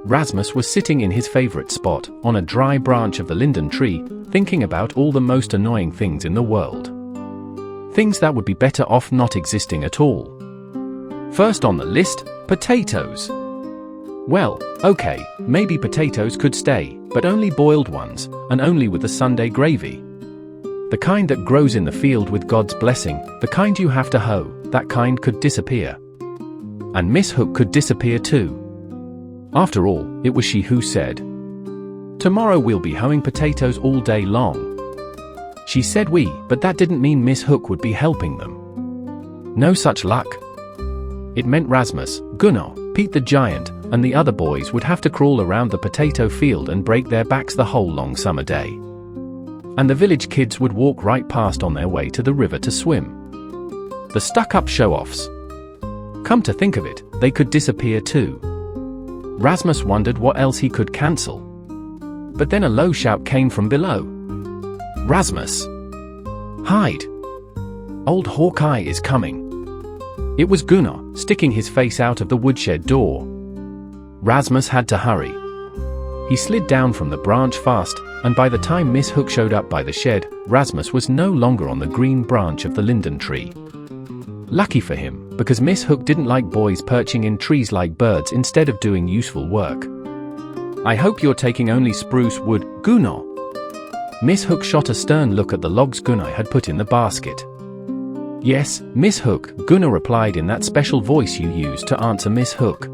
Rasmus was sitting in his favorite spot, on a dry branch of the linden tree, thinking about all the most annoying things in the world. Things that would be better off not existing at all. First on the list, potatoes. Well, okay, maybe potatoes could stay, but only boiled ones, and only with the Sunday gravy. The kind that grows in the field with God's blessing, the kind you have to hoe, that kind could disappear. And Miss Hook could disappear too. After all, it was she who said, "Tomorrow we'll be hoeing potatoes all day long." She said we, but that didn't mean Miss Hook would be helping them. No such luck. It meant Rasmus, Gunnar, Pete the giant, and the other boys would have to crawl around the potato field and break their backs the whole long summer day. And the village kids would walk right past on their way to the river to swim. The stuck-up show-offs. Come to think of it, they could disappear too. Rasmus wondered what else he could cancel. But then a low shout came from below. "Rasmus! Hide! Old Hawkeye is coming!" It was Gunnar, sticking his face out of the woodshed door. Rasmus had to hurry. He slid down from the branch fast, and by the time Miss Hook showed up by the shed, Rasmus was no longer on the green branch of the linden tree. Lucky for him, because Miss Hook didn't like boys perching in trees like birds instead of doing useful work. "I hope you're taking only spruce wood, Gunnar." Miss Hook shot a stern look at the logs Gunnar had put in the basket. "Yes, Miss Hook," Gunnar replied in that special voice you use to answer Miss Hook.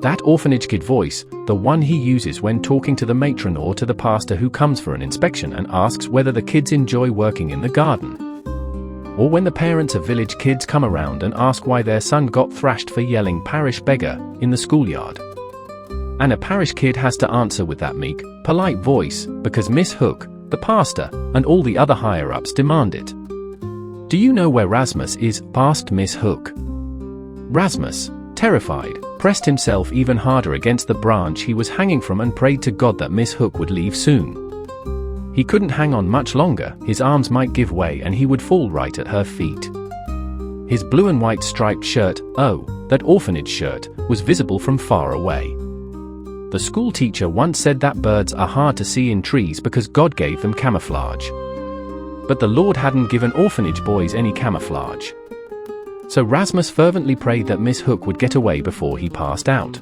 That orphanage kid voice, the one he uses when talking to the matron or to the pastor who comes for an inspection and asks whether the kids enjoy working in the garden. Or when the parents of village kids come around and ask why their son got thrashed for yelling "parish beggar" in the schoolyard. And a parish kid has to answer with that meek, polite voice, because Miss Hook, the pastor, and all the other higher-ups demand it. "Do you know where Rasmus is?" asked Miss Hook. Rasmus, terrified, pressed himself even harder against the branch he was hanging from and prayed to God that Miss Hook would leave soon. He couldn't hang on much longer, his arms might give way and he would fall right at her feet. His blue and white striped shirt, oh, that orphanage shirt, was visible from far away. The school teacher once said that birds are hard to see in trees because God gave them camouflage. But the Lord hadn't given orphanage boys any camouflage. So Rasmus fervently prayed that Miss Hook would get away before he passed out.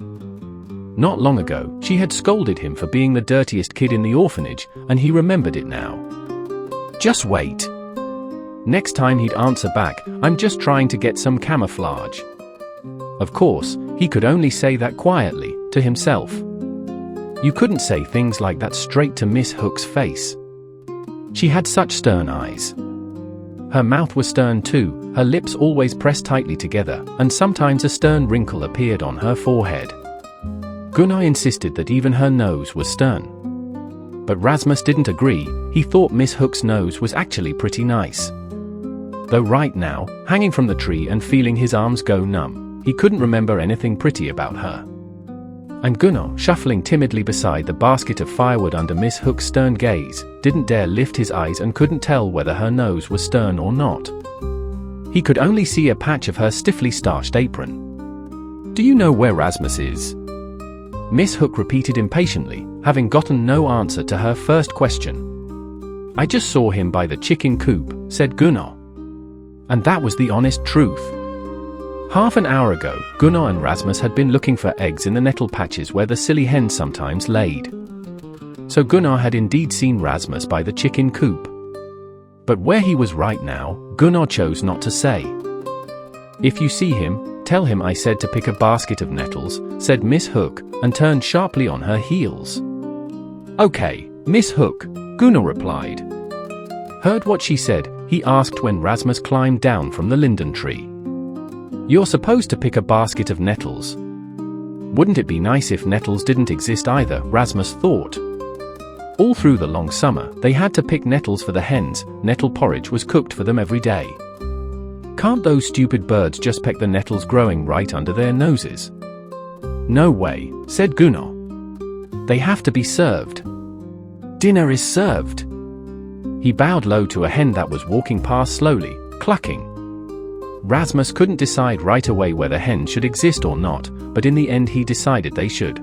Not long ago, she had scolded him for being the dirtiest kid in the orphanage, and he remembered it now. Just wait. Next time he'd answer back, "I'm just trying to get some camouflage." Of course, he could only say that quietly, to himself. You couldn't say things like that straight to Miss Hook's face. She had such stern eyes. Her mouth was stern too, her lips always pressed tightly together, and sometimes a stern wrinkle appeared on her forehead. Gunnar insisted that even her nose was stern. But Rasmus didn't agree, he thought Miss Hook's nose was actually pretty nice. Though right now, hanging from the tree and feeling his arms go numb, he couldn't remember anything pretty about her. And Gunnar, shuffling timidly beside the basket of firewood under Miss Hook's stern gaze, didn't dare lift his eyes and couldn't tell whether her nose was stern or not. He could only see a patch of her stiffly starched apron. "Do you know where Rasmus is?" Miss Hook repeated impatiently, having gotten no answer to her first question. "I just saw him by the chicken coop," said Gunnar. And that was the honest truth. Half an hour ago, Gunnar and Rasmus had been looking for eggs in the nettle patches where the silly hens sometimes laid. So Gunnar had indeed seen Rasmus by the chicken coop. But where he was right now, Gunnar chose not to say. "If you see him, tell him I said to pick a basket of nettles," said Miss Hook, and turned sharply on her heels. "Okay, Miss Hook," Gunnar replied. Heard what she said, he asked when Rasmus climbed down from the linden tree. "You're supposed to pick a basket of nettles. Wouldn't it be nice if nettles didn't exist either?" Rasmus thought. All through the long summer, they had to pick nettles for the hens, nettle porridge was cooked for them every day. Can't those stupid birds just peck the nettles growing right under their noses? "No way," said Gunnar. "They have to be served. Dinner is served." He bowed low to a hen that was walking past slowly, clucking. Rasmus couldn't decide right away whether hens should exist or not, but in the end he decided they should.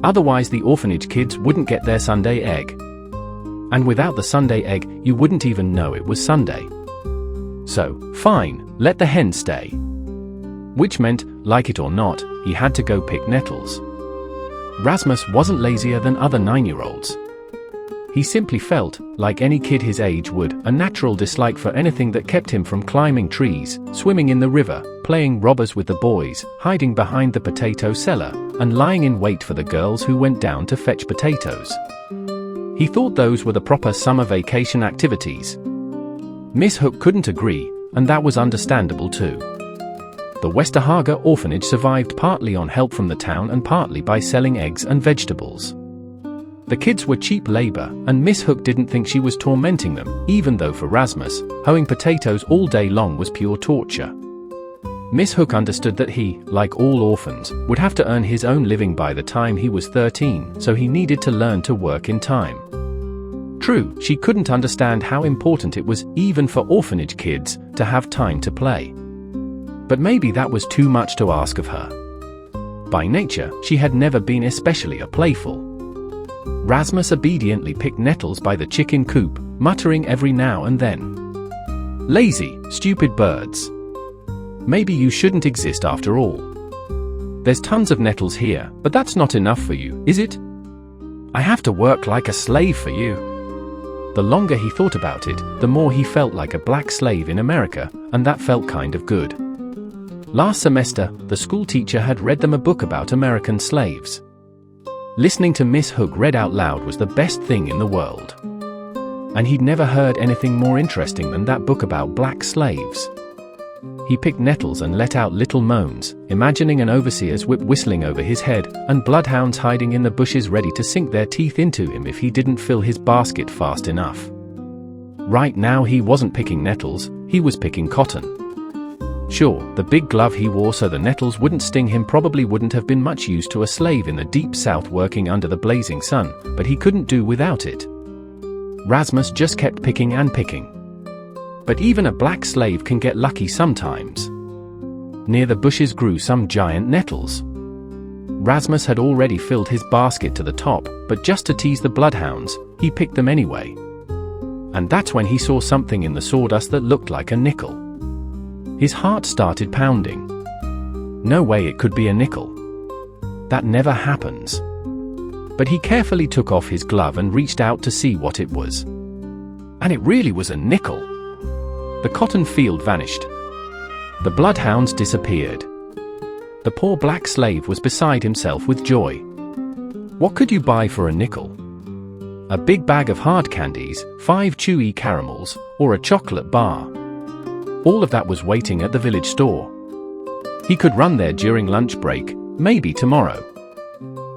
Otherwise the orphanage kids wouldn't get their Sunday egg. And without the Sunday egg, you wouldn't even know it was Sunday. So, fine, let the hen stay. Which meant, like it or not, he had to go pick nettles. Rasmus wasn't lazier than other 9-year-olds. He simply felt, like any kid his age would, a natural dislike for anything that kept him from climbing trees, swimming in the river, playing robbers with the boys, hiding behind the potato cellar, and lying in wait for the girls who went down to fetch potatoes. He thought those were the proper summer vacation activities. Miss Hook couldn't agree, and that was understandable too. The Westerhaga orphanage survived partly on help from the town and partly by selling eggs and vegetables. The kids were cheap labor, and Miss Hook didn't think she was tormenting them, even though for Rasmus, hoeing potatoes all day long was pure torture. Miss Hook understood that he, like all orphans, would have to earn his own living by the time he was 13, so he needed to learn to work in time. True, she couldn't understand how important it was, even for orphanage kids, to have time to play. But maybe that was too much to ask of her. By nature, she had never been especially playful. Rasmus obediently picked nettles by the chicken coop, muttering every now and then, "Lazy, stupid birds. Maybe you shouldn't exist after all. There's tons of nettles here, but that's not enough for you, is it? I have to work like a slave for you." The longer he thought about it, the more he felt like a black slave in America, and that felt kind of good. Last semester, the school teacher had read them a book about American slaves. Listening to Miss Hook read out loud was the best thing in the world. And he'd never heard anything more interesting than that book about black slaves. He picked nettles and let out little moans, imagining an overseer's whip whistling over his head, and bloodhounds hiding in the bushes ready to sink their teeth into him if he didn't fill his basket fast enough. Right now he wasn't picking nettles, he was picking cotton. Sure, the big glove he wore so the nettles wouldn't sting him probably wouldn't have been much use to a slave in the deep south working under the blazing sun, but he couldn't do without it. Rasmus just kept picking and picking. But even a black slave can get lucky sometimes. Near the bushes grew some giant nettles. Rasmus had already filled his basket to the top, but just to tease the bloodhounds, he picked them anyway. And that's when he saw something in the sawdust that looked like a nickel. His heart started pounding. No way it could be a nickel. That never happens. But he carefully took off his glove and reached out to see what it was. And it really was a nickel. The cotton field vanished. The bloodhounds disappeared. The poor black slave was beside himself with joy. What could you buy for a nickel? A big bag of hard candies, 5 chewy caramels, or a chocolate bar. All of that was waiting at the village store. He could run there during lunch break, maybe tomorrow.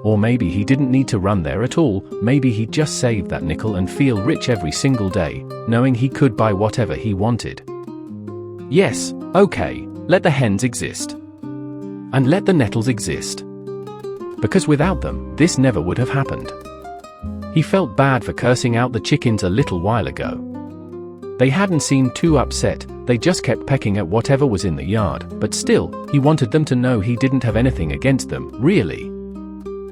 Or maybe he didn't need to run there at all, maybe he'd just save that nickel and feel rich every single day, knowing he could buy whatever he wanted. Yes, okay, let the hens exist. And let the nettles exist. Because without them, this never would have happened. He felt bad for cursing out the chickens a little while ago. They hadn't seemed too upset, they just kept pecking at whatever was in the yard, but still, he wanted them to know he didn't have anything against them, really.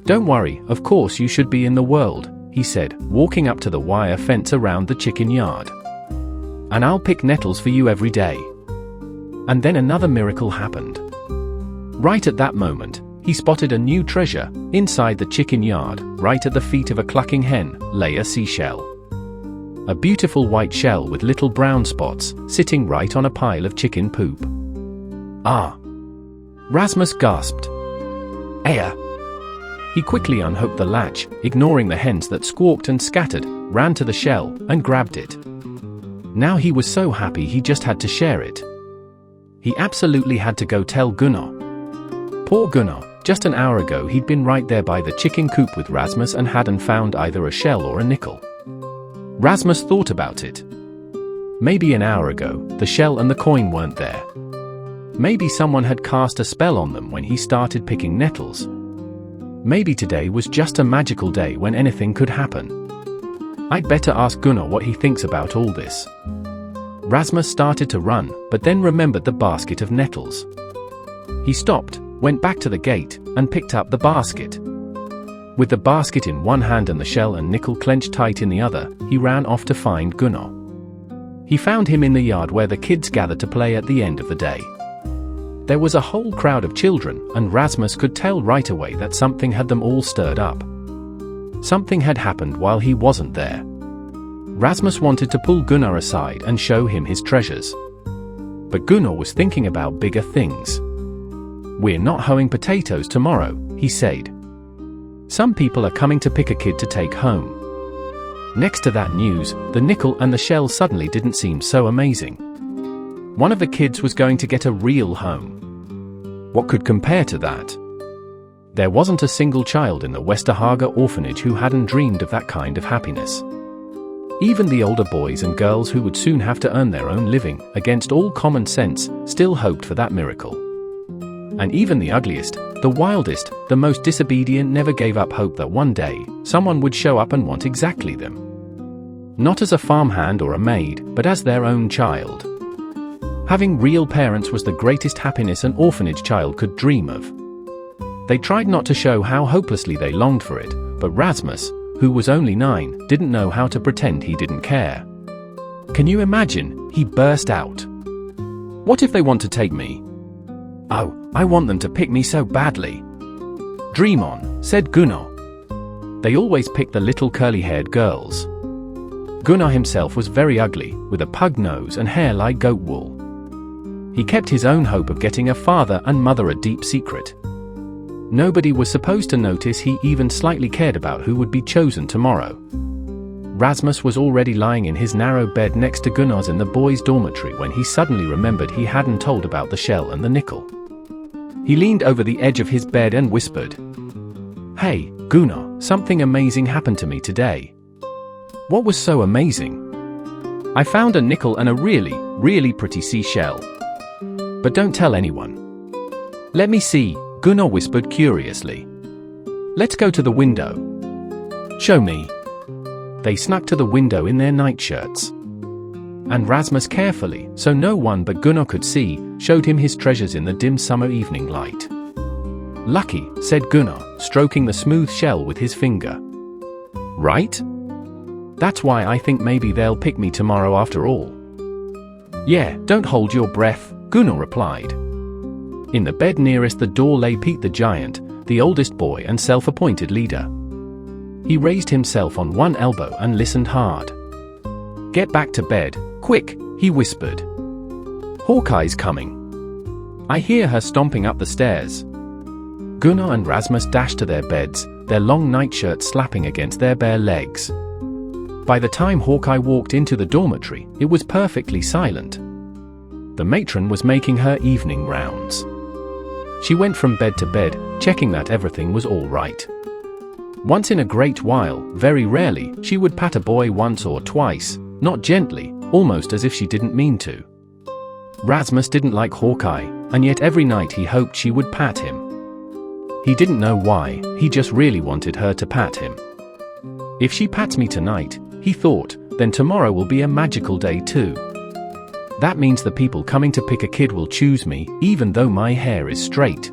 "Don't worry, of course you should be in the world," he said, walking up to the wire fence around the chicken yard. "And I'll pick nettles for you every day." And then another miracle happened. Right at that moment, he spotted a new treasure. Inside the chicken yard, right at the feet of a clucking hen, lay a seashell. A beautiful white shell with little brown spots, sitting right on a pile of chicken poop. "Ah!" Rasmus gasped. "Aya!" He quickly unhooked the latch, ignoring the hens that squawked and scattered, ran to the shell, and grabbed it. Now he was so happy he just had to share it. He absolutely had to go tell Gunnar. Poor Gunnar, just an hour ago he'd been right there by the chicken coop with Rasmus and hadn't found either a shell or a nickel. Rasmus thought about it. Maybe an hour ago, the shell and the coin weren't there. Maybe someone had cast a spell on them when he started picking nettles. Maybe today was just a magical day when anything could happen. I'd better ask Gunnar what he thinks about all this. Rasmus started to run, but then remembered the basket of nettles. He stopped, went back to the gate, and picked up the basket. With the basket in one hand and the shell and nickel clenched tight in the other, he ran off to find Gunnar. He found him in the yard where the kids gathered to play at the end of the day. There was a whole crowd of children, and Rasmus could tell right away that something had them all stirred up. Something had happened while he wasn't there. Rasmus wanted to pull Gunnar aside and show him his treasures. But Gunnar was thinking about bigger things. "We're not hoeing potatoes tomorrow," he said. "Some people are coming to pick a kid to take home." Next to that news, the nickel and the shell suddenly didn't seem so amazing. One of the kids was going to get a real home. What could compare to that? There wasn't a single child in the Westerhaga orphanage who hadn't dreamed of that kind of happiness. Even the older boys and girls who would soon have to earn their own living, against all common sense, still hoped for that miracle. And even the ugliest, the wildest, the most disobedient never gave up hope that one day, someone would show up and want exactly them. Not as a farmhand or a maid, but as their own child. Having real parents was the greatest happiness an orphanage child could dream of. They tried not to show how hopelessly they longed for it, but Rasmus, who was only 9, didn't know how to pretend he didn't care. "Can you imagine?" he burst out. "What if they want to take me? Oh, I want them to pick me so badly." "Dream on," said Gunnar. "They always pick the little curly-haired girls." Gunnar himself was very ugly, with a pug nose and hair like goat wool. He kept his own hope of getting a father and mother a deep secret. Nobody was supposed to notice he even slightly cared about who would be chosen tomorrow. Rasmus was already lying in his narrow bed next to Gunnar's in the boys' dormitory when he suddenly remembered he hadn't told about the shell and the nickel. He leaned over the edge of his bed and whispered, "Hey, Gunnar, something amazing happened to me today." "What was so amazing?" "I found a nickel and a really, really pretty seashell. But don't tell anyone." "Let me see," Gunnar whispered curiously. "Let's go to the window." "Show me." They snuck to the window in their nightshirts. And Rasmus carefully, so no one but Gunnar could see, showed him his treasures in the dim summer evening light. "Lucky," said Gunnar, stroking the smooth shell with his finger. "Right? That's why I think maybe they'll pick me tomorrow after all." "Yeah, don't hold your breath," Gunnar replied. In the bed nearest the door lay Pete the giant, the oldest boy and self-appointed leader. He raised himself on one elbow and listened hard. "Get back to bed, quick," he whispered. "Hawkeye's coming. I hear her stomping up the stairs." Gunnar and Rasmus dashed to their beds, their long nightshirts slapping against their bare legs. By the time Hawkeye walked into the dormitory, it was perfectly silent. The matron was making her evening rounds. She went from bed to bed, checking that everything was all right. Once in a great while, very rarely, she would pat a boy once or twice, not gently, almost as if she didn't mean to. Rasmus didn't like Hawkeye, and yet every night he hoped she would pat him. He didn't know why, he just really wanted her to pat him. "If she pats me tonight," he thought, "then tomorrow will be a magical day too. That means the people coming to pick a kid will choose me, even though my hair is straight."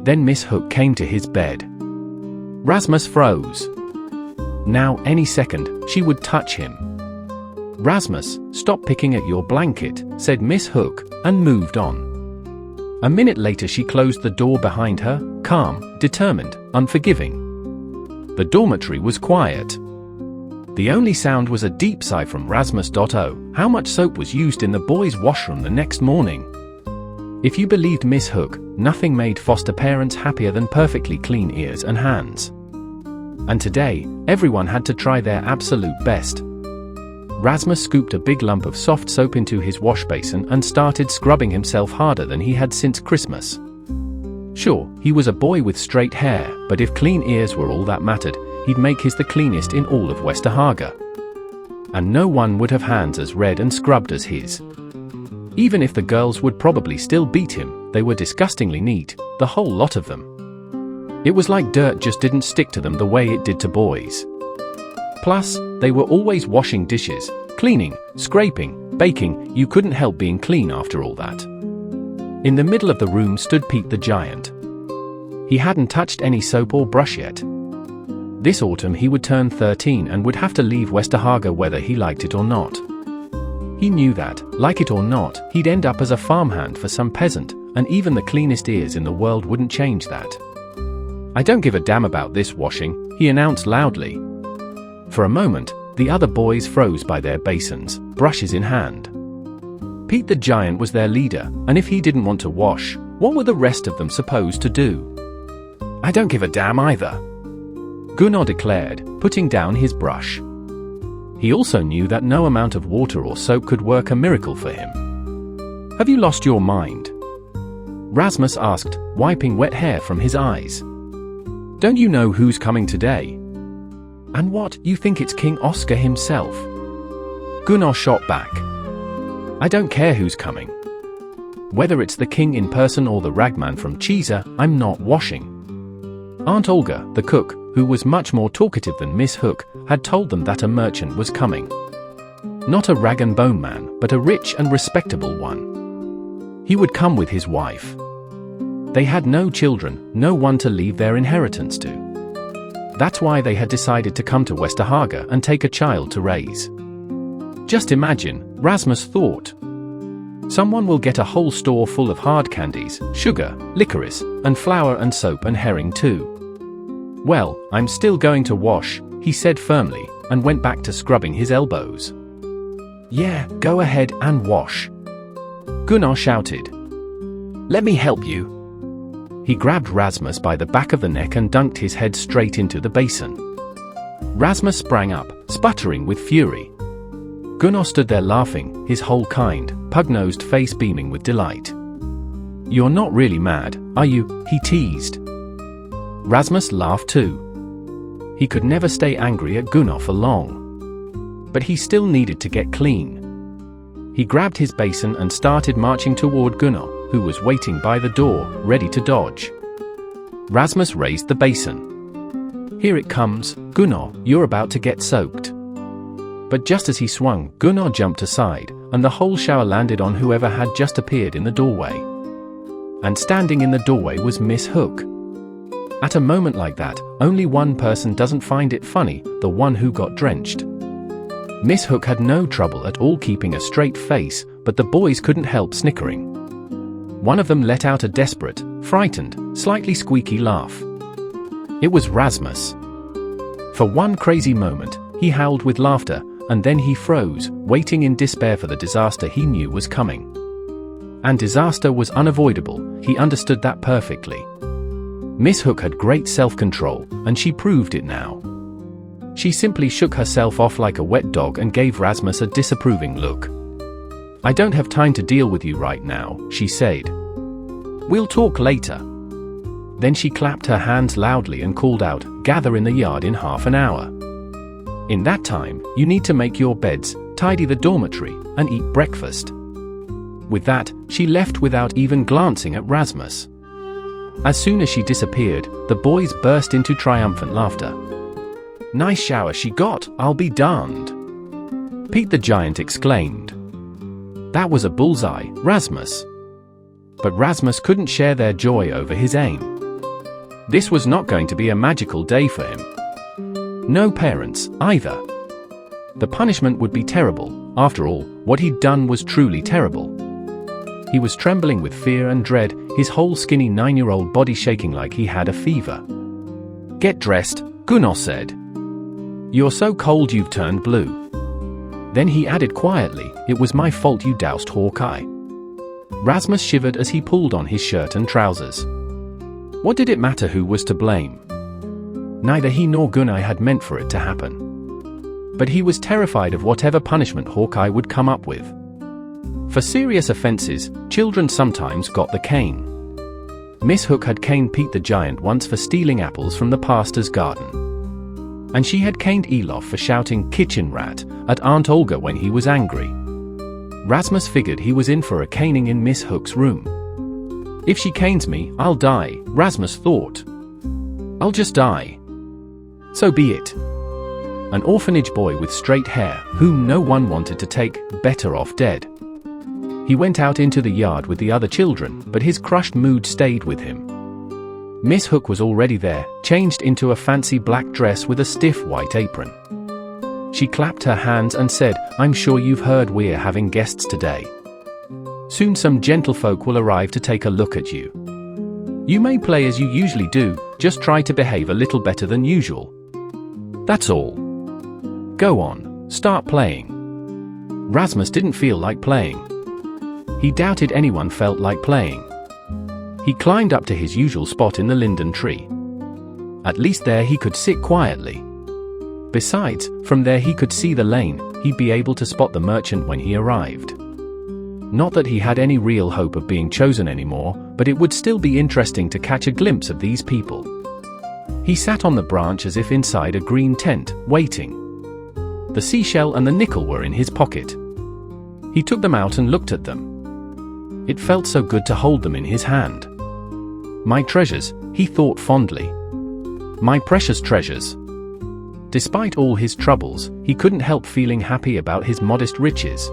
Then Miss Hook came to his bed. Rasmus froze. Now, any second, she would touch him. "Rasmus, stop picking at your blanket," said Miss Hook, and moved on. A minute later she closed the door behind her, calm, determined, unforgiving. The dormitory was quiet. The only sound was a deep sigh from Rasmus. Oh, how much soap was used in the boys' washroom the next morning. If you believed Miss Hook, nothing made foster parents happier than perfectly clean ears and hands. And today, everyone had to try their absolute best. Rasmus scooped a big lump of soft soap into his wash basin and started scrubbing himself harder than he had since Christmas. Sure, he was a boy with straight hair, but if clean ears were all that mattered, he'd make his the cleanest in all of Westerhaga. And no one would have hands as red and scrubbed as his. Even if the girls would probably still beat him, they were disgustingly neat, the whole lot of them. It was like dirt just didn't stick to them the way it did to boys. Plus, they were always washing dishes, cleaning, scraping, baking. You couldn't help being clean after all that. In the middle of the room stood Pete the giant. He hadn't touched any soap or brush yet. This autumn he would turn 13 and would have to leave Westerhaga whether he liked it or not. He knew that, like it or not, he'd end up as a farmhand for some peasant, and even the cleanest ears in the world wouldn't change that. "I don't give a damn about this washing," he announced loudly. For a moment, the other boys froze by their basins, brushes in hand. Pete the Giant was their leader, and if he didn't want to wash, what were the rest of them supposed to do? "I don't give a damn either," Gunnar declared, putting down his brush. He also knew that no amount of water or soap could work a miracle for him. "Have you lost your mind?" Rasmus asked, wiping wet hair from his eyes. "Don't you know who's coming today?" "And what, you think it's King Oscar himself?" Gunnar shot back. "I don't care who's coming. Whether it's the king in person or the ragman from Chisa, I'm not washing." Aunt Olga, the cook, who was much more talkative than Miss Hook, had told them that a merchant was coming. Not a rag and bone man, but a rich and respectable one. He would come with his wife. They had no children, no one to leave their inheritance to. That's why they had decided to come to Westerhaga and take a child to raise. Just imagine, Rasmus thought. Someone will get a whole store full of hard candies, sugar, licorice, and flour and soap and herring too. "Well, I'm still going to wash," he said firmly, and went back to scrubbing his elbows. "Yeah, go ahead and wash," Gunnar shouted. "Let me help you." He grabbed Rasmus by the back of the neck and dunked his head straight into the basin. Rasmus sprang up, sputtering with fury. Gunnar stood there laughing, his whole kind, pug-nosed face beaming with delight. "You're not really mad, are you?" he teased. Rasmus laughed too. He could never stay angry at Gunnar for long. But he still needed to get clean. He grabbed his basin and started marching toward Gunnar, who was waiting by the door, ready to dodge. Rasmus raised the basin. "Here it comes, Gunnar, you're about to get soaked." But just as he swung, Gunnar jumped aside, and the whole shower landed on whoever had just appeared in the doorway. And standing in the doorway was Miss Hook. At a moment like that, only one person doesn't find it funny, the one who got drenched. Miss Hook had no trouble at all keeping a straight face, but the boys couldn't help snickering. One of them let out a desperate, frightened, slightly squeaky laugh. It was Rasmus. For one crazy moment, he howled with laughter, and then he froze, waiting in despair for the disaster he knew was coming. And disaster was unavoidable, he understood that perfectly. Miss Hook had great self-control, and she proved it now. She simply shook herself off like a wet dog and gave Rasmus a disapproving look. "I don't have time to deal with you right now," she said. "We'll talk later." Then she clapped her hands loudly and called out, "Gather in the yard in half an hour. In that time, you need to make your beds, tidy the dormitory, and eat breakfast." With that, she left without even glancing at Rasmus. As soon as she disappeared, the boys burst into triumphant laughter. "Nice shower she got, I'll be darned," Pete the Giant exclaimed. "That was a bullseye, Rasmus." But Rasmus couldn't share their joy over his aim. This was not going to be a magical day for him. No parents, either. The punishment would be terrible. After all, what he'd done was truly terrible. He was trembling with fear and dread, his whole skinny 9-year-old body shaking like he had a fever. "Get dressed," Gunnar said. "You're so cold you've turned blue." Then he added quietly, "It was my fault you doused Hawkeye." Rasmus shivered as he pulled on his shirt and trousers. What did it matter who was to blame? Neither he nor Gunnar had meant for it to happen. But he was terrified of whatever punishment Hawkeye would come up with. For serious offenses, children sometimes got the cane. Miss Hook had caned Pete the Giant once for stealing apples from the pastor's garden. And she had caned Elof for shouting "kitchen rat" at Aunt Olga when he was angry. Rasmus figured he was in for a caning in Miss Hook's room. "If she canes me, I'll die," Rasmus thought. "I'll just die. So be it." An orphanage boy with straight hair, whom no one wanted to take, better off dead. He went out into the yard with the other children, but his crushed mood stayed with him. Miss Hook was already there, changed into a fancy black dress with a stiff white apron. She clapped her hands and said, "I'm sure you've heard we're having guests today. Soon some gentlefolk will arrive to take a look at you. You may play as you usually do, just try to behave a little better than usual. That's all. Go on, start playing." Rasmus didn't feel like playing. He doubted anyone felt like playing. He climbed up to his usual spot in the linden tree. At least there he could sit quietly. Besides, from there he could see the lane, he'd be able to spot the merchant when he arrived. Not that he had any real hope of being chosen anymore, but it would still be interesting to catch a glimpse of these people. He sat on the branch as if inside a green tent, waiting. The seashell and the nickel were in his pocket. He took them out and looked at them. It felt so good to hold them in his hand. "My treasures," he thought fondly. "My precious treasures." Despite all his troubles, he couldn't help feeling happy about his modest riches.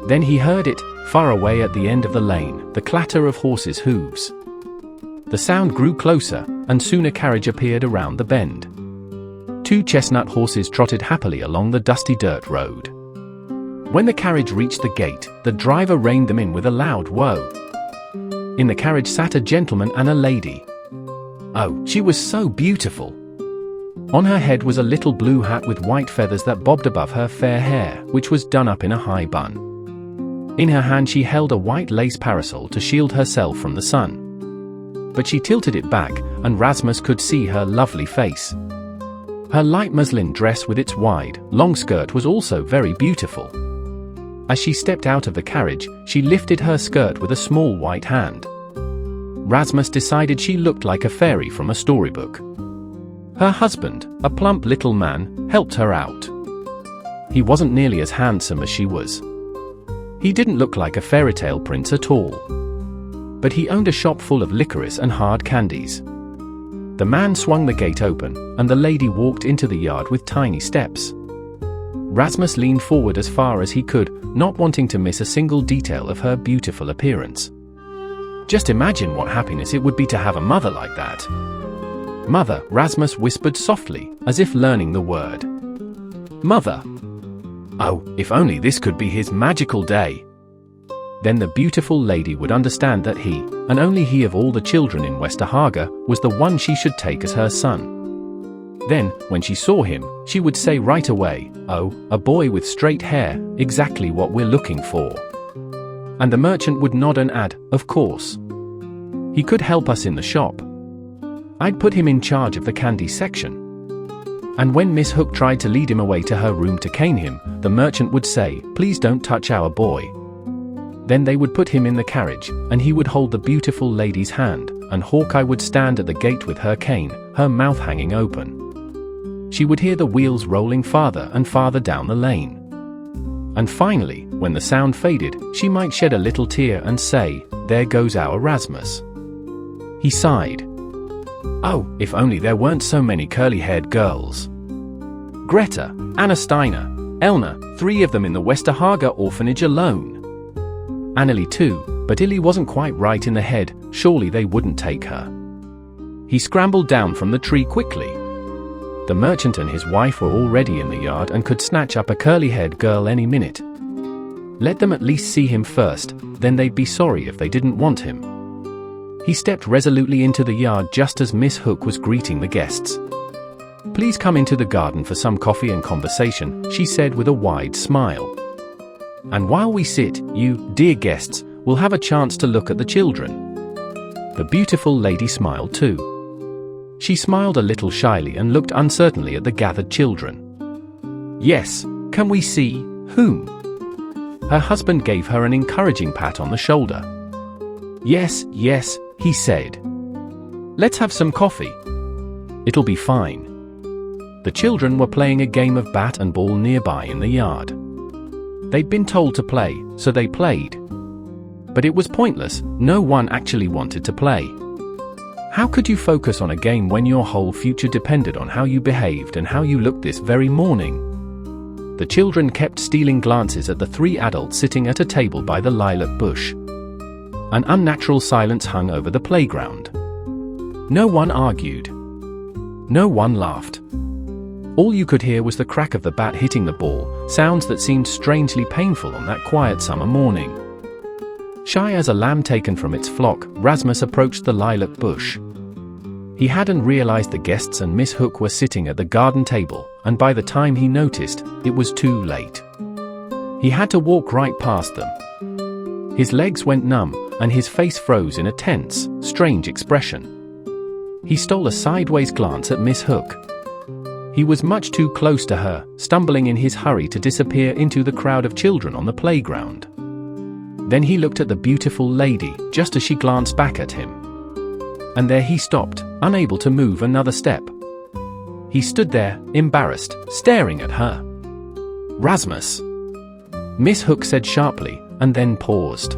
Then he heard it, far away at the end of the lane, the clatter of horses' hooves. The sound grew closer, and soon a carriage appeared around the bend. 2 chestnut horses trotted happily along the dusty dirt road. When the carriage reached the gate, the driver reined them in with a loud whoa. In the carriage sat a gentleman and a lady. Oh, she was so beautiful! On her head was a little blue hat with white feathers that bobbed above her fair hair, which was done up in a high bun. In her hand she held a white lace parasol to shield herself from the sun. But she tilted it back, and Rasmus could see her lovely face. Her light muslin dress with its wide, long skirt was also very beautiful. As she stepped out of the carriage, she lifted her skirt with a small white hand. Rasmus decided she looked like a fairy from a storybook. Her husband, a plump little man, helped her out. He wasn't nearly as handsome as she was. He didn't look like a fairy tale prince at all. But he owned a shop full of licorice and hard candies. The man swung the gate open, and the lady walked into the yard with tiny steps. Rasmus leaned forward as far as he could, not wanting to miss a single detail of her beautiful appearance. Just imagine what happiness it would be to have a mother like that. "Mother," Rasmus whispered softly, as if learning the word. "Mother." Oh, if only this could be his magical day. Then the beautiful lady would understand that he, and only he of all the children in Westerhaga, was the one she should take as her son. Then, when she saw him, she would say right away, "Oh, a boy with straight hair, exactly what we're looking for." And the merchant would nod and add, "Of course. He could help us in the shop. I'd put him in charge of the candy section." And when Miss Hook tried to lead him away to her room to cane him, the merchant would say, "Please don't touch our boy." Then they would put him in the carriage, and he would hold the beautiful lady's hand, and Hawkeye would stand at the gate with her cane, her mouth hanging open. She would hear the wheels rolling farther and farther down the lane. And finally, when the sound faded, she might shed a little tear and say, "There goes our Rasmus." He sighed. Oh, if only there weren't so many curly-haired girls. Greta, Anna Steiner, Elna, 3 of them in the Westerhaga orphanage alone. Anneli too, but Illy wasn't quite right in the head, surely they wouldn't take her. He scrambled down from the tree quickly. The merchant and his wife were already in the yard and could snatch up a curly-haired girl any minute. Let them at least see him first, then they'd be sorry if they didn't want him. He stepped resolutely into the yard just as Miss Hook was greeting the guests. "Please come into the garden for some coffee and conversation," she said with a wide smile. "And while we sit, you, dear guests, will have a chance to look at the children." The beautiful lady smiled too. She smiled a little shyly and looked uncertainly at the gathered children. "Yes, can we see whom?" Her husband gave her an encouraging pat on the shoulder. "Yes, yes," he said. "Let's have some coffee. It'll be fine." The children were playing a game of bat and ball nearby in the yard. They'd been told to play, so they played. But it was pointless, no one actually wanted to play. How could you focus on a game when your whole future depended on how you behaved and how you looked this very morning? The children kept stealing glances at the 3 adults sitting at a table by the lilac bush. An unnatural silence hung over the playground. No one argued. No one laughed. All you could hear was the crack of the bat hitting the ball, sounds that seemed strangely painful on that quiet summer morning. Shy as a lamb taken from its flock, Rasmus approached the lilac bush. He hadn't realized the guests and Miss Hook were sitting at the garden table, and by the time he noticed, it was too late. He had to walk right past them. His legs went numb, and his face froze in a tense, strange expression. He stole a sideways glance at Miss Hook. He was much too close to her, stumbling in his hurry to disappear into the crowd of children on the playground. Then he looked at the beautiful lady, just as she glanced back at him. And there he stopped, unable to move another step. He stood there, embarrassed, staring at her. "Rasmus!" Miss Hook said sharply, and then paused.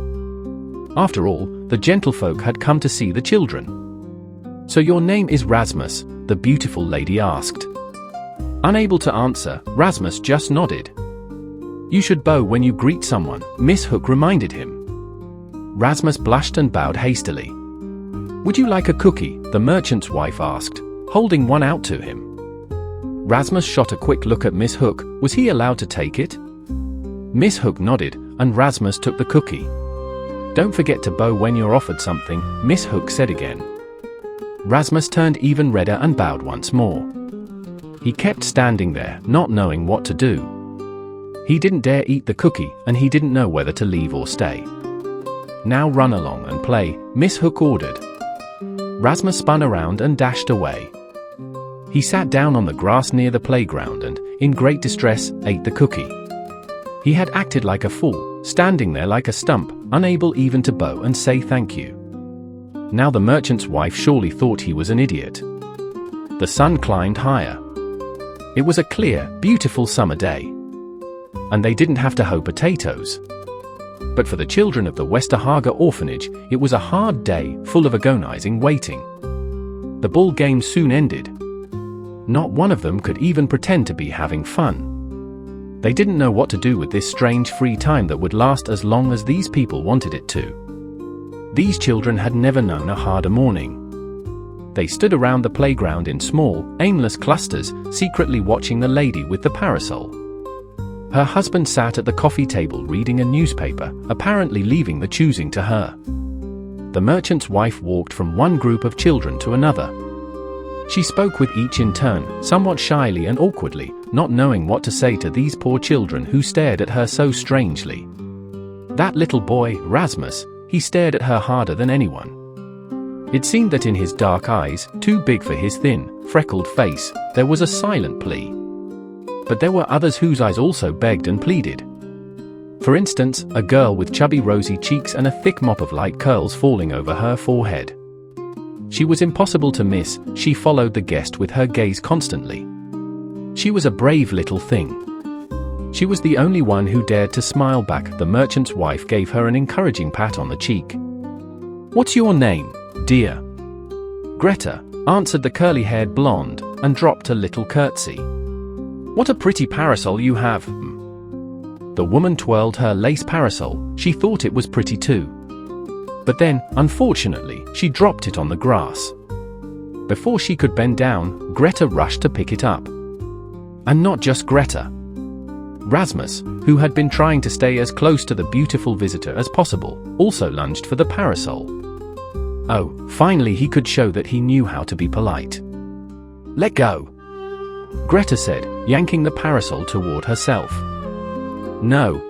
After all, the gentlefolk had come to see the children. "So your name is Rasmus?" the beautiful lady asked. Unable to answer, Rasmus just nodded. "You should bow when you greet someone," Miss Hook reminded him. Rasmus blushed and bowed hastily. "Would you like a cookie?" the merchant's wife asked, holding one out to him. Rasmus shot a quick look at Miss Hook. Was he allowed to take it? Miss Hook nodded, and Rasmus took the cookie. "Don't forget to bow when you're offered something," Miss Hook said again. Rasmus turned even redder and bowed once more. He kept standing there, not knowing what to do. He didn't dare eat the cookie, and he didn't know whether to leave or stay. "Now run along and play," Miss Hook ordered. Rasmus spun around and dashed away. He sat down on the grass near the playground and, in great distress, ate the cookie. He had acted like a fool, standing there like a stump, unable even to bow and say thank you. Now the merchant's wife surely thought he was an idiot. The sun climbed higher. It was a clear, beautiful summer day. And they didn't have to hoe potatoes. But for the children of the Westerhaga orphanage, it was a hard day, full of agonizing waiting. The ball game soon ended. Not one of them could even pretend to be having fun. They didn't know what to do with this strange free time that would last as long as these people wanted it to. These children had never known a harder morning. They stood around the playground in small, aimless clusters, secretly watching the lady with the parasol. Her husband sat at the coffee table reading a newspaper, apparently leaving the choosing to her. The merchant's wife walked from one group of children to another. She spoke with each in turn, somewhat shyly and awkwardly, not knowing what to say to these poor children who stared at her so strangely. That little boy, Rasmus, he stared at her harder than anyone. It seemed that in his dark eyes, too big for his thin, freckled face, there was a silent plea. But there were others whose eyes also begged and pleaded. For instance, a girl with chubby rosy cheeks and a thick mop of light curls falling over her forehead. She was impossible to miss. She followed the guest with her gaze constantly. She was a brave little thing. She was the only one who dared to smile back. The merchant's wife gave her an encouraging pat on the cheek. "What's your name, dear?" "Greta," answered the curly-haired blonde, and dropped a little curtsy. "What a pretty parasol you have." The woman twirled her lace parasol. She thought it was pretty too. But then, unfortunately, she dropped it on the grass. Before she could bend down, Greta rushed to pick it up. And not just Greta. Rasmus, who had been trying to stay as close to the beautiful visitor as possible, also lunged for the parasol. Oh, finally he could show that he knew how to be polite. "Let go," Greta said, yanking the parasol toward herself. "No,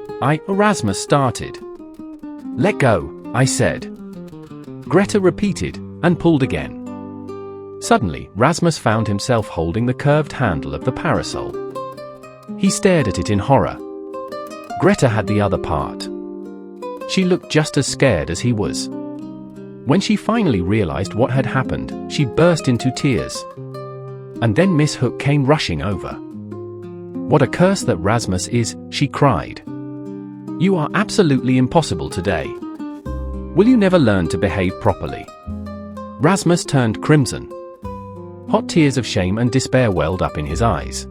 Rasmus started. "Let go, I said," Greta repeated, and pulled again. Suddenly, Rasmus found himself holding the curved handle of the parasol. He stared at it in horror. Greta had the other part. She looked just as scared as he was. When she finally realized what had happened, she burst into tears. And then Miss Hook came rushing over. "What a curse that Rasmus is," she cried. "You are absolutely impossible today. Will you never learn to behave properly?" Rasmus turned crimson. Hot tears of shame and despair welled up in his eyes.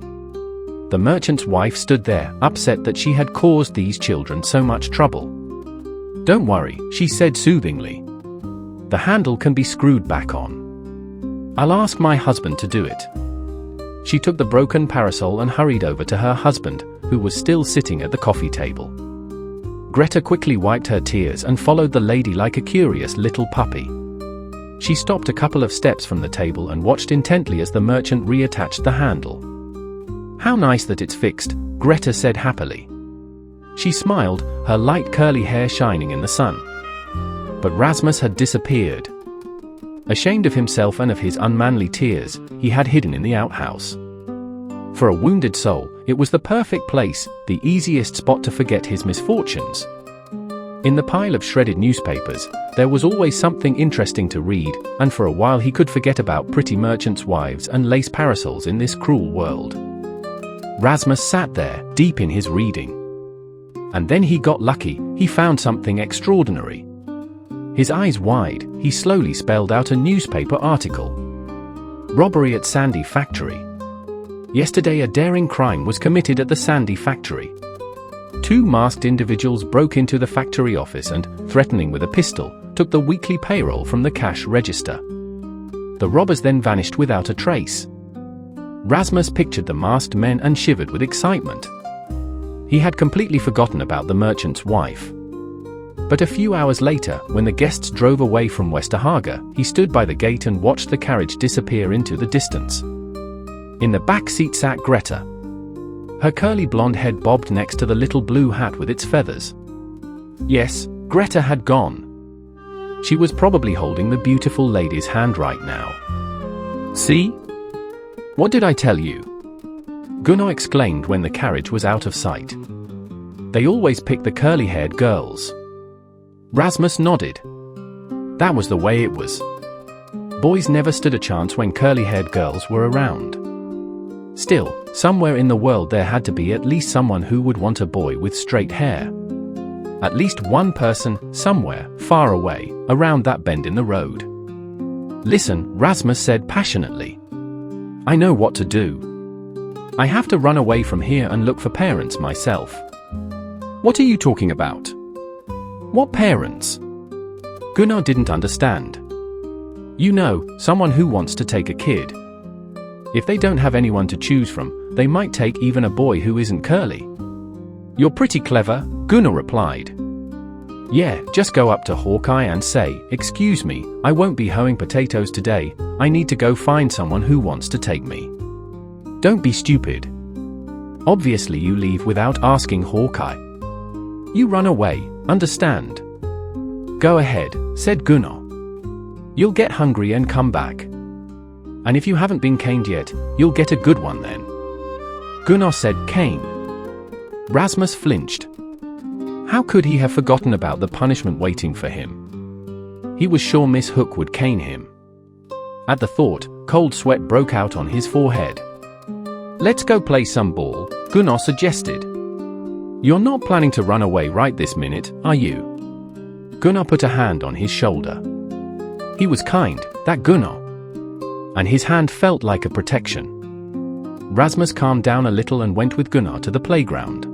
The merchant's wife stood there, upset that she had caused these children so much trouble. "Don't worry," she said soothingly. "The handle can be screwed back on." I'll ask my husband to do it. She took the broken parasol and hurried over to her husband, who was still sitting at the coffee table. Greta quickly wiped her tears and followed the lady like a curious little puppy. She stopped a couple of steps from the table and watched intently as the merchant reattached the handle. "How nice that it's fixed," Greta said happily. She smiled, her light curly hair shining in the sun. But Rasmus had disappeared. Ashamed of himself and of his unmanly tears, he had hidden in the outhouse. For a wounded soul, it was the perfect place, the easiest spot to forget his misfortunes. In the pile of shredded newspapers, there was always something interesting to read, and for a while he could forget about pretty merchants' wives and lace parasols in this cruel world. Rasmus sat there, deep in his reading. And then he got lucky, he found something extraordinary. His eyes wide, he slowly spelled out a newspaper article. Robbery at Sandy Factory. Yesterday a daring crime was committed at the Sandy Factory. 2 masked individuals broke into the factory office and, threatening with a pistol, took the weekly payroll from the cash register. The robbers then vanished without a trace. Rasmus pictured the masked men and shivered with excitement. He had completely forgotten about the merchant's wife. But a few hours later, when the guests drove away from Westerhaga, he stood by the gate and watched the carriage disappear into the distance. In the back seat sat Greta. Her curly blonde head bobbed next to the little blue hat with its feathers. Yes, Greta had gone. She was probably holding the beautiful lady's hand right now. "See? What did I tell you?" Gunnar exclaimed when the carriage was out of sight. "They always pick the curly-haired girls." Rasmus nodded. That was the way it was. Boys never stood a chance when curly-haired girls were around. Still, somewhere in the world there had to be at least someone who would want a boy with straight hair. At least one person, somewhere, far away, around that bend in the road. "Listen," Rasmus said passionately. "I know what to do. I have to run away from here and look for parents myself." "What are you talking about?" "What parents?" Gunnar didn't understand. "You know, someone who wants to take a kid. If they don't have anyone to choose from, they might take even a boy who isn't curly." "You're pretty clever," Gunnar replied. "Yeah, just go up to Hawkeye and say, 'Excuse me, I won't be hoeing potatoes today, I need to go find someone who wants to take me.' Don't be stupid. Obviously you leave without asking Hawkeye. You run away, understand?" "Go ahead," said Gunnar. "You'll get hungry and come back. And if you haven't been caned yet, you'll get a good one then." Gunnar said cane. Rasmus flinched. How could he have forgotten about the punishment waiting for him? He was sure Miss Hook would cane him. At the thought, cold sweat broke out on his forehead. "Let's go play some ball," Gunnar suggested. "You're not planning to run away right this minute, are you?" Gunnar put a hand on his shoulder. He was kind, that Gunnar. And his hand felt like a protection. Rasmus calmed down a little and went with Gunnar to the playground.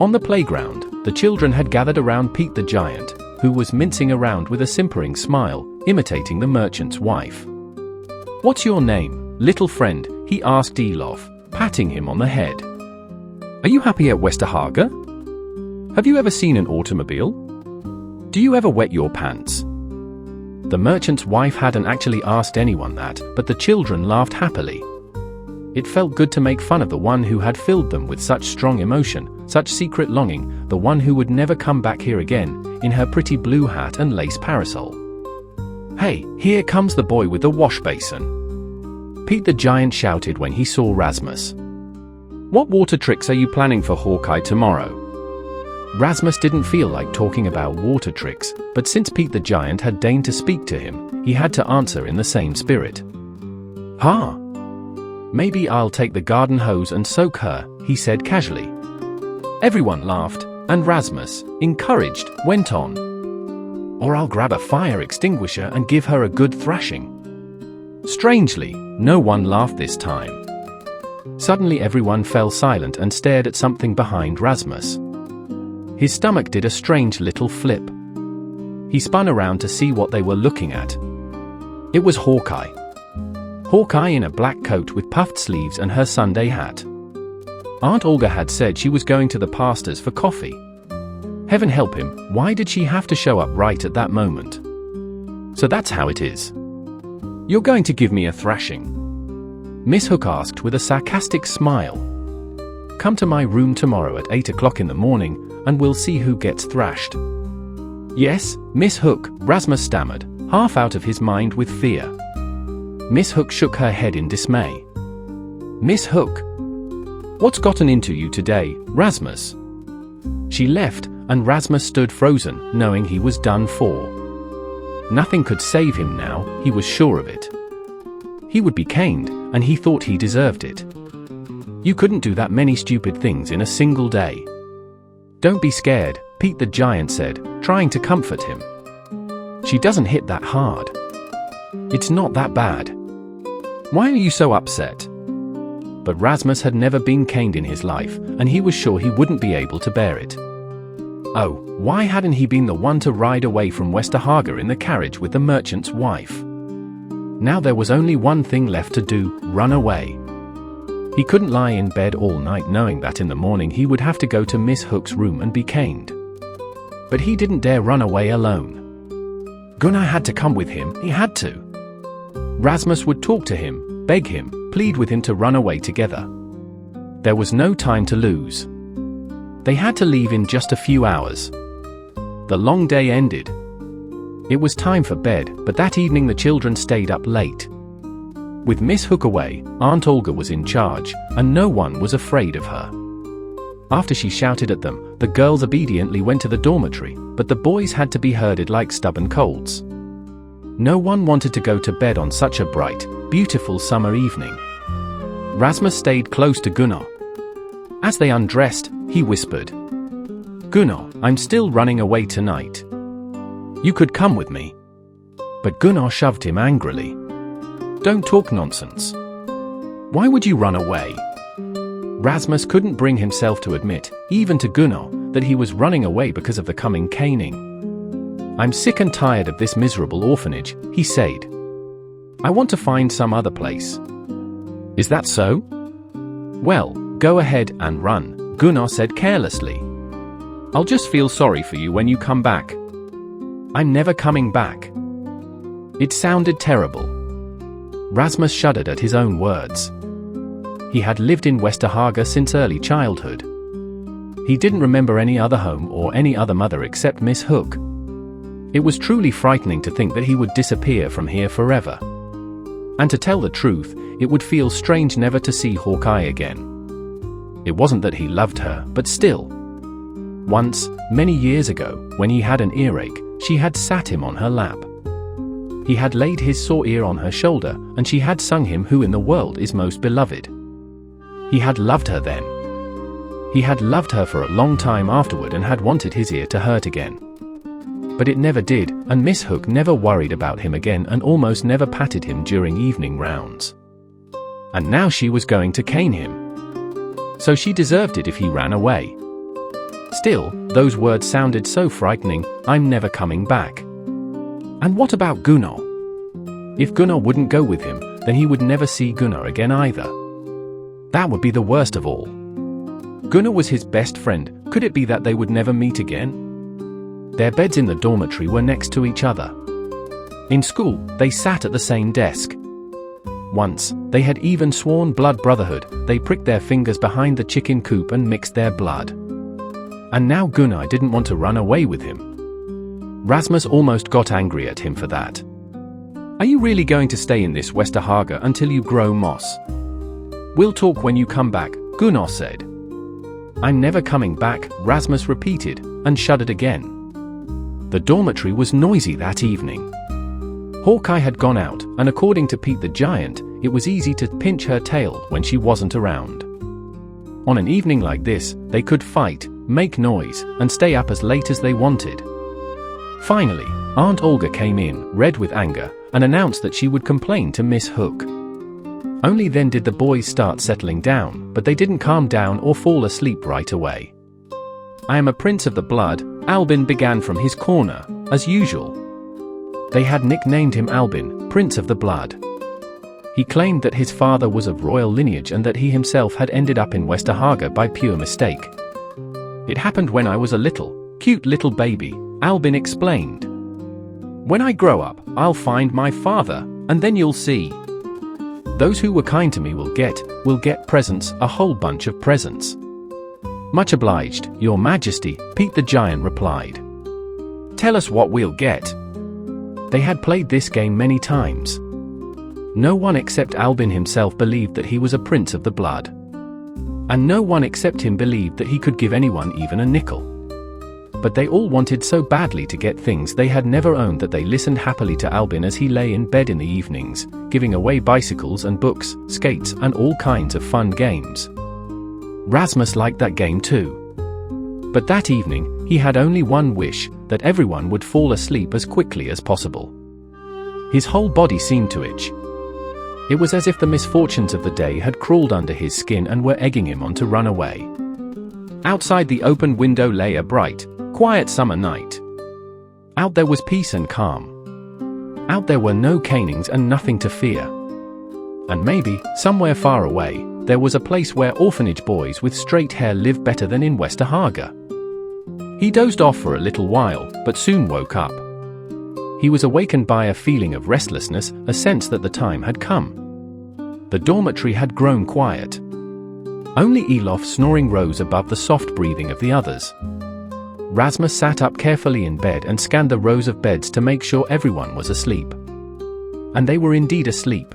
On the playground, the children had gathered around Pete the Giant, who was mincing around with a simpering smile, imitating the merchant's wife. "What's your name, little friend?" he asked Elof, patting him on the head. "Are you happy at Westerhaga? Have you ever seen an automobile? Do you ever wet your pants?" The merchant's wife hadn't actually asked anyone that, but the children laughed happily. It felt good to make fun of the one who had filled them with such strong emotion, such secret longing, the one who would never come back here again, in her pretty blue hat and lace parasol. "Hey, here comes the boy with the wash basin," Pete the Giant shouted when he saw Rasmus. "What water tricks are you planning for Hawkeye tomorrow?" Rasmus didn't feel like talking about water tricks, but since Pete the Giant had deigned to speak to him, he had to answer in the same spirit. "Huh? Maybe I'll take the garden hose and soak her," he said casually. Everyone laughed, and Rasmus, encouraged, went on. "Or I'll grab a fire extinguisher and give her a good thrashing." Strangely, no one laughed this time. Suddenly everyone fell silent and stared at something behind Rasmus. His stomach did a strange little flip. He spun around to see what they were looking at. It was Hawkeye. Hawkeye in a black coat with puffed sleeves and her Sunday hat. Aunt Olga had said she was going to the pastor's for coffee. Heaven help him, why did she have to show up right at that moment? So that's how it is. You're going to give me a thrashing? Miss Hook asked with a sarcastic smile. Come to my room tomorrow at 8 o'clock in the morning, and we'll see who gets thrashed. Yes, Miss Hook, Rasmus stammered, half out of his mind with fear. Miss Hook shook her head in dismay. Miss Hook, what's gotten into you today, Rasmus? She left, and Rasmus stood frozen, knowing he was done for. Nothing could save him now, he was sure of it. He would be caned, and he thought he deserved it. You couldn't do that many stupid things in a single day. Don't be scared, Pete the Giant said, trying to comfort him. She doesn't hit that hard. It's not that bad. Why are you so upset? But Rasmus had never been caned in his life, and he was sure he wouldn't be able to bear it. Oh, why hadn't he been the one to ride away from Westerhaga in the carriage with the merchant's wife? Now there was only one thing left to do, run away. He couldn't lie in bed all night knowing that in the morning he would have to go to Miss Hook's room and be caned. But he didn't dare run away alone. Gunnar had to come with him, he had to. Rasmus would talk to him, beg him, plead with him to run away together. There was no time to lose. They had to leave in just a few hours. The long day ended. It was time for bed, but that evening the children stayed up late. With Miss Hook away, Aunt Olga was in charge, and no one was afraid of her. After she shouted at them, the girls obediently went to the dormitory, but the boys had to be herded like stubborn colts. No one wanted to go to bed on such a bright, beautiful summer evening. Rasmus stayed close to Gunnar. As they undressed, he whispered, Gunnar, I'm still running away tonight. You could come with me. But Gunnar shoved him angrily. Don't talk nonsense. Why would you run away? Rasmus couldn't bring himself to admit, even to Gunnar, that he was running away because of the coming caning. I'm sick and tired of this miserable orphanage, he said. I want to find some other place. Is that so? Well, go ahead and run, Gunnar said carelessly. I'll just feel sorry for you when you come back. I'm never coming back. It sounded terrible. Rasmus shuddered at his own words. He had lived in Westerhaga since early childhood. He didn't remember any other home or any other mother except Miss Hook. It was truly frightening to think that he would disappear from here forever. And to tell the truth, it would feel strange never to see Hawkeye again. It wasn't that he loved her, but still. Once, many years ago, when he had an earache, she had sat him on her lap. He had laid his sore ear on her shoulder, and she had sung him Who in the World is Most Beloved. He had loved her then. He had loved her for a long time afterward and had wanted his ear to hurt again. But it never did, and Miss Hook never worried about him again and almost never patted him during evening rounds. And now she was going to cane him. So she deserved it if he ran away. Still, those words sounded so frightening, I'm never coming back. And what about Gunnar? If Gunnar wouldn't go with him, then he would never see Gunnar again either. That would be the worst of all. Gunnar was his best friend, could it be that they would never meet again? Their beds in the dormitory were next to each other. In school, they sat at the same desk. Once, they had even sworn blood brotherhood, they pricked their fingers behind the chicken coop and mixed their blood. And now Gunnar didn't want to run away with him. Rasmus almost got angry at him for that. Are you really going to stay in this Westerhaga until you grow moss? We'll talk when you come back, Gunnar said. I'm never coming back, Rasmus repeated, and shuddered again. The dormitory was noisy that evening. Hawkeye had gone out, and according to Pete the Giant, it was easy to pinch her tail when she wasn't around. On an evening like this, they could fight, make noise, and stay up as late as they wanted. Finally, Aunt Olga came in, red with anger, and announced that she would complain to Miss Hook. Only then did the boys start settling down, but they didn't calm down or fall asleep right away. I am a prince of the blood, Albin began from his corner, as usual. They had nicknamed him Albin, Prince of the Blood. He claimed that his father was of royal lineage and that he himself had ended up in Westerhaga by pure mistake. "It happened when I was a cute little baby," Albin explained. "When I grow up, I'll find my father, and then you'll see. Those who were kind to me will get presents, a whole bunch of presents." "Much obliged, Your Majesty," Pete the Giant replied. "Tell us what we'll get." They had played this game many times. No one except Albin himself believed that he was a prince of the blood. And no one except him believed that he could give anyone even a nickel. But they all wanted so badly to get things they had never owned that they listened happily to Albin as he lay in bed in the evenings, giving away bicycles and books, skates, and all kinds of fun games. Rasmus liked that game too. But that evening, he had only one wish, that everyone would fall asleep as quickly as possible. His whole body seemed to itch. It was as if the misfortunes of the day had crawled under his skin and were egging him on to run away. Outside the open window lay a bright, quiet summer night. Out there was peace and calm. Out there were no canings and nothing to fear. And maybe, somewhere far away, there was a place where orphanage boys with straight hair live better than in Westerhaga. He dozed off for a little while, but soon woke up. He was awakened by a feeling of restlessness, a sense that the time had come. The dormitory had grown quiet. Only Elof snoring rose above the soft breathing of the others. Rasmus sat up carefully in bed and scanned the rows of beds to make sure everyone was asleep. And they were indeed asleep.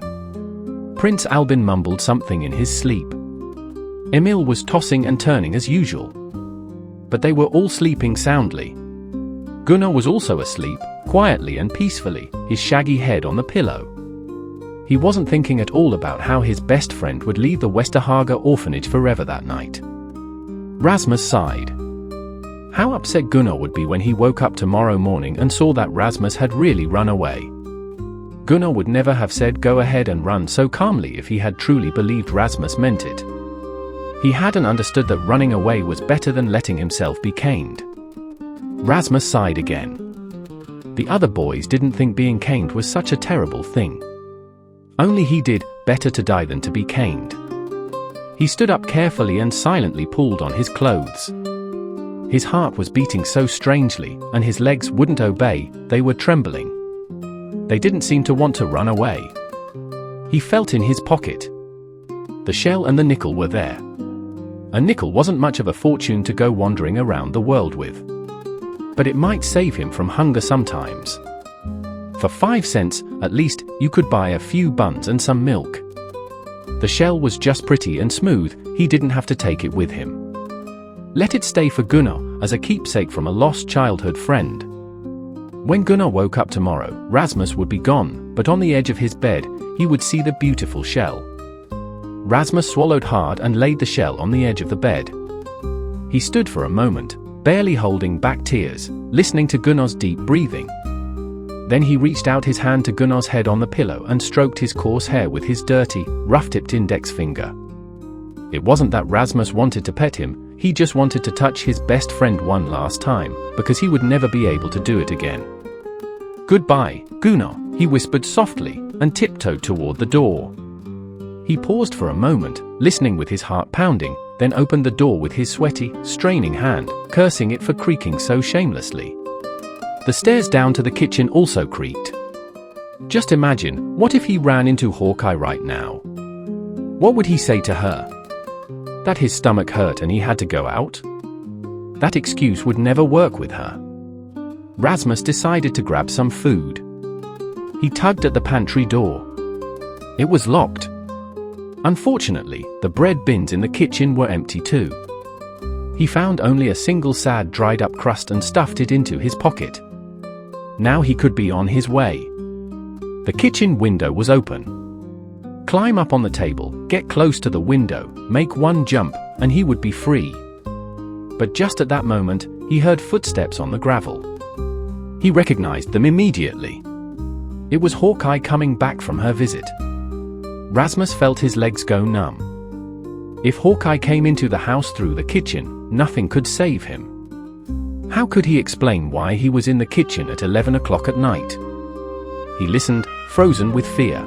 Prince Albin mumbled something in his sleep. Emil was tossing and turning as usual. But they were all sleeping soundly. Gunnar was also asleep, quietly and peacefully, his shaggy head on the pillow. He wasn't thinking at all about how his best friend would leave the Westerhaga orphanage forever that night. Rasmus sighed. How upset Gunnar would be when he woke up tomorrow morning and saw that Rasmus had really run away. Gunnar would never have said go ahead and run so calmly if he had truly believed Rasmus meant it. He hadn't understood that running away was better than letting himself be caned. Rasmus sighed again. The other boys didn't think being caned was such a terrible thing. Only he did, better to die than to be caned. He stood up carefully and silently pulled on his clothes. His heart was beating so strangely, and his legs wouldn't obey, they were trembling. They didn't seem to want to run away. He felt in his pocket. The shell and the nickel were there. A nickel wasn't much of a fortune to go wandering around the world with. But it might save him from hunger sometimes. For 5 cents, at least, you could buy a few buns and some milk. The shell was just pretty and smooth, he didn't have to take it with him. Let it stay for Gunnar, as a keepsake from a lost childhood friend. When Gunnar woke up tomorrow, Rasmus would be gone, but on the edge of his bed, he would see the beautiful shell. Rasmus swallowed hard and laid the shell on the edge of the bed. He stood for a moment, barely holding back tears, listening to Gunnar's deep breathing. Then he reached out his hand to Gunnar's head on the pillow and stroked his coarse hair with his dirty, rough-tipped index finger. It wasn't that Rasmus wanted to pet him, he just wanted to touch his best friend one last time, because he would never be able to do it again. "Goodbye, Gunnar," he whispered softly, and tiptoed toward the door. He paused for a moment, listening with his heart pounding, then opened the door with his sweaty, straining hand, cursing it for creaking so shamelessly. The stairs down to the kitchen also creaked. Just imagine, what if he ran into Hawkeye right now? What would he say to her? That his stomach hurt and he had to go out? That excuse would never work with her. Rasmus decided to grab some food. He tugged at the pantry door. It was locked. Unfortunately, the bread bins in the kitchen were empty too. He found only a single sad dried-up crust and stuffed it into his pocket. Now he could be on his way. The kitchen window was open. Climb up on the table, get close to the window, make one jump, and he would be free. But just at that moment, he heard footsteps on the gravel. He recognized them immediately. It was Hawkeye coming back from her visit. Rasmus felt his legs go numb. If Hawkeye came into the house through the kitchen, nothing could save him. How could he explain why he was in the kitchen at 11 o'clock at night? He listened, frozen with fear.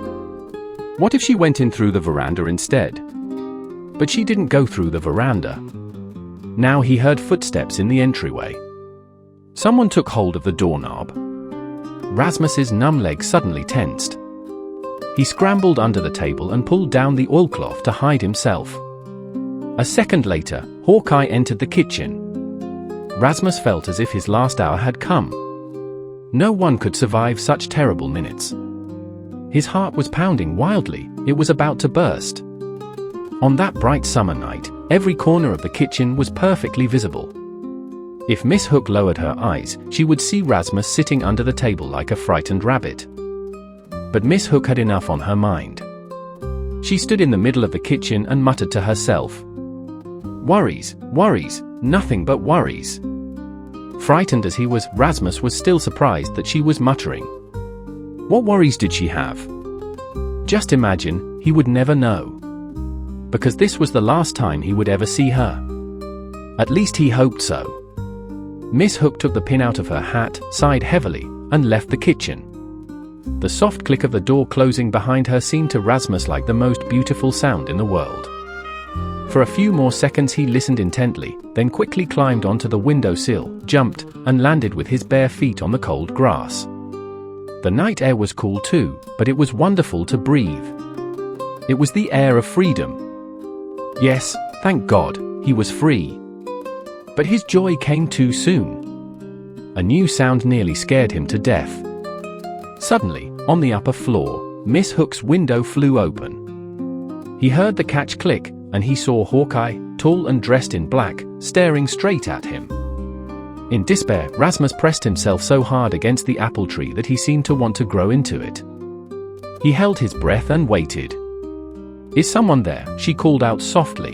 What if she went in through the veranda instead? But she didn't go through the veranda. Now he heard footsteps in the entryway. Someone took hold of the doorknob. Rasmus's numb leg suddenly tensed. He scrambled under the table and pulled down the oilcloth to hide himself. A second later, Hawkeye entered the kitchen. Rasmus felt as if his last hour had come. No one could survive such terrible minutes. His heart was pounding wildly, it was about to burst. On that bright summer night, every corner of the kitchen was perfectly visible. If Miss Hook lowered her eyes, she would see Rasmus sitting under the table like a frightened rabbit. But Miss Hook had enough on her mind. She stood in the middle of the kitchen and muttered to herself. Worries, worries, nothing but worries. Frightened as he was, Rasmus was still surprised that she was muttering. What worries did she have? Just imagine, he would never know. Because this was the last time he would ever see her. At least he hoped so. Miss Hook took the pin out of her hat, sighed heavily, and left the kitchen. The soft click of the door closing behind her seemed to Rasmus like the most beautiful sound in the world. For a few more seconds he listened intently, then quickly climbed onto the windowsill, jumped, and landed with his bare feet on the cold grass. The night air was cool too, but it was wonderful to breathe. It was the air of freedom. Yes, thank God, he was free. But his joy came too soon. A new sound nearly scared him to death. Suddenly, on the upper floor, Miss Hook's window flew open. He heard the catch click, and he saw Hawkeye, tall and dressed in black, staring straight at him. In despair, Rasmus pressed himself so hard against the apple tree that he seemed to want to grow into it. He held his breath and waited. Is someone there? She called out softly.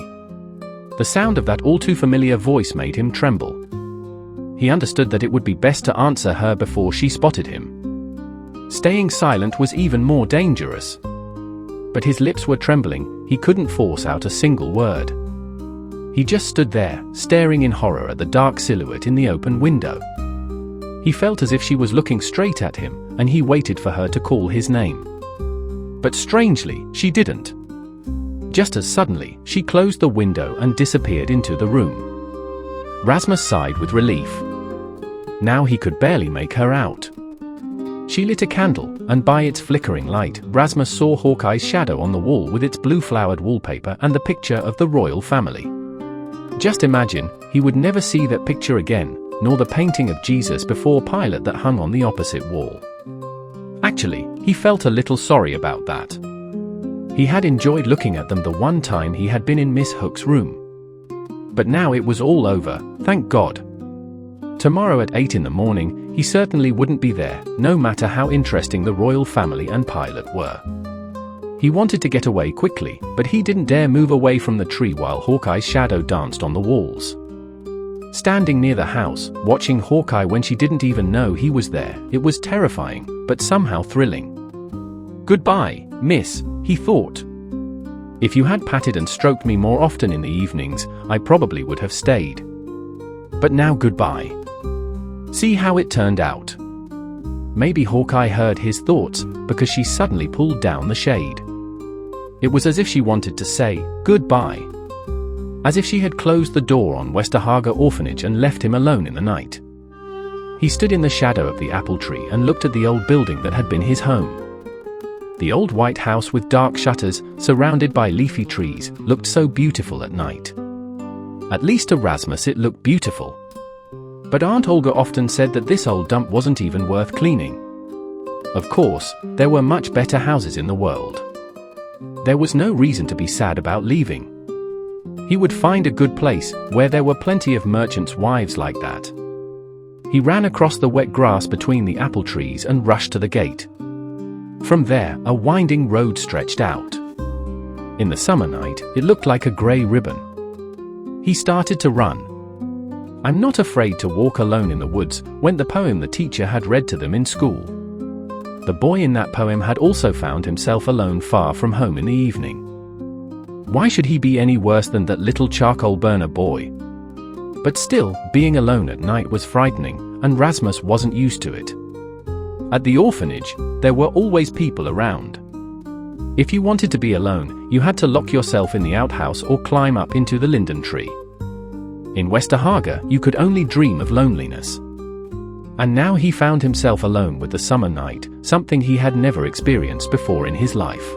The sound of that all-too-familiar voice made him tremble. He understood that it would be best to answer her before she spotted him. Staying silent was even more dangerous. But his lips were trembling, he couldn't force out a single word. He just stood there, staring in horror at the dark silhouette in the open window. He felt as if she was looking straight at him, and he waited for her to call his name. But strangely, she didn't. Just as suddenly, she closed the window and disappeared into the room. Rasmus sighed with relief. Now he could barely make her out. She lit a candle, and by its flickering light, Rasmus saw Hawkeye's shadow on the wall with its blue-flowered wallpaper and the picture of the royal family. Just imagine, he would never see that picture again, nor the painting of Jesus before Pilate that hung on the opposite wall. Actually, he felt a little sorry about that. He had enjoyed looking at them the one time he had been in Miss Hook's room. But now it was all over, thank God. Tomorrow at 8 in the morning, he certainly wouldn't be there, no matter how interesting the royal family and Pilate were. He wanted to get away quickly, but he didn't dare move away from the tree while Hawkeye's shadow danced on the walls. Standing near the house, watching Hawkeye when she didn't even know he was there, it was terrifying, but somehow thrilling. Goodbye, miss, he thought. If you had patted and stroked me more often in the evenings, I probably would have stayed. But now goodbye. See how it turned out. Maybe Hawkeye heard his thoughts, because she suddenly pulled down the shade. It was as if she wanted to say, goodbye. As if she had closed the door on Westerhaga Orphanage and left him alone in the night. He stood in the shadow of the apple tree and looked at the old building that had been his home. The old white house with dark shutters, surrounded by leafy trees, looked so beautiful at night. At least to Rasmus it looked beautiful. But Aunt Olga often said that this old dump wasn't even worth cleaning. Of course, there were much better houses in the world. There was no reason to be sad about leaving. He would find a good place, where there were plenty of merchants' wives like that. He ran across the wet grass between the apple trees and rushed to the gate. From there, a winding road stretched out. In the summer night, it looked like a grey ribbon. He started to run. I'm not afraid to walk alone in the woods, went the poem the teacher had read to them in school. The boy in that poem had also found himself alone far from home in the evening. Why should he be any worse than that little charcoal burner boy? But still, being alone at night was frightening, and Rasmus wasn't used to it. At the orphanage, there were always people around. If you wanted to be alone, you had to lock yourself in the outhouse or climb up into the linden tree. In Westerhaga, you could only dream of loneliness. And now he found himself alone with the summer night, something he had never experienced before in his life.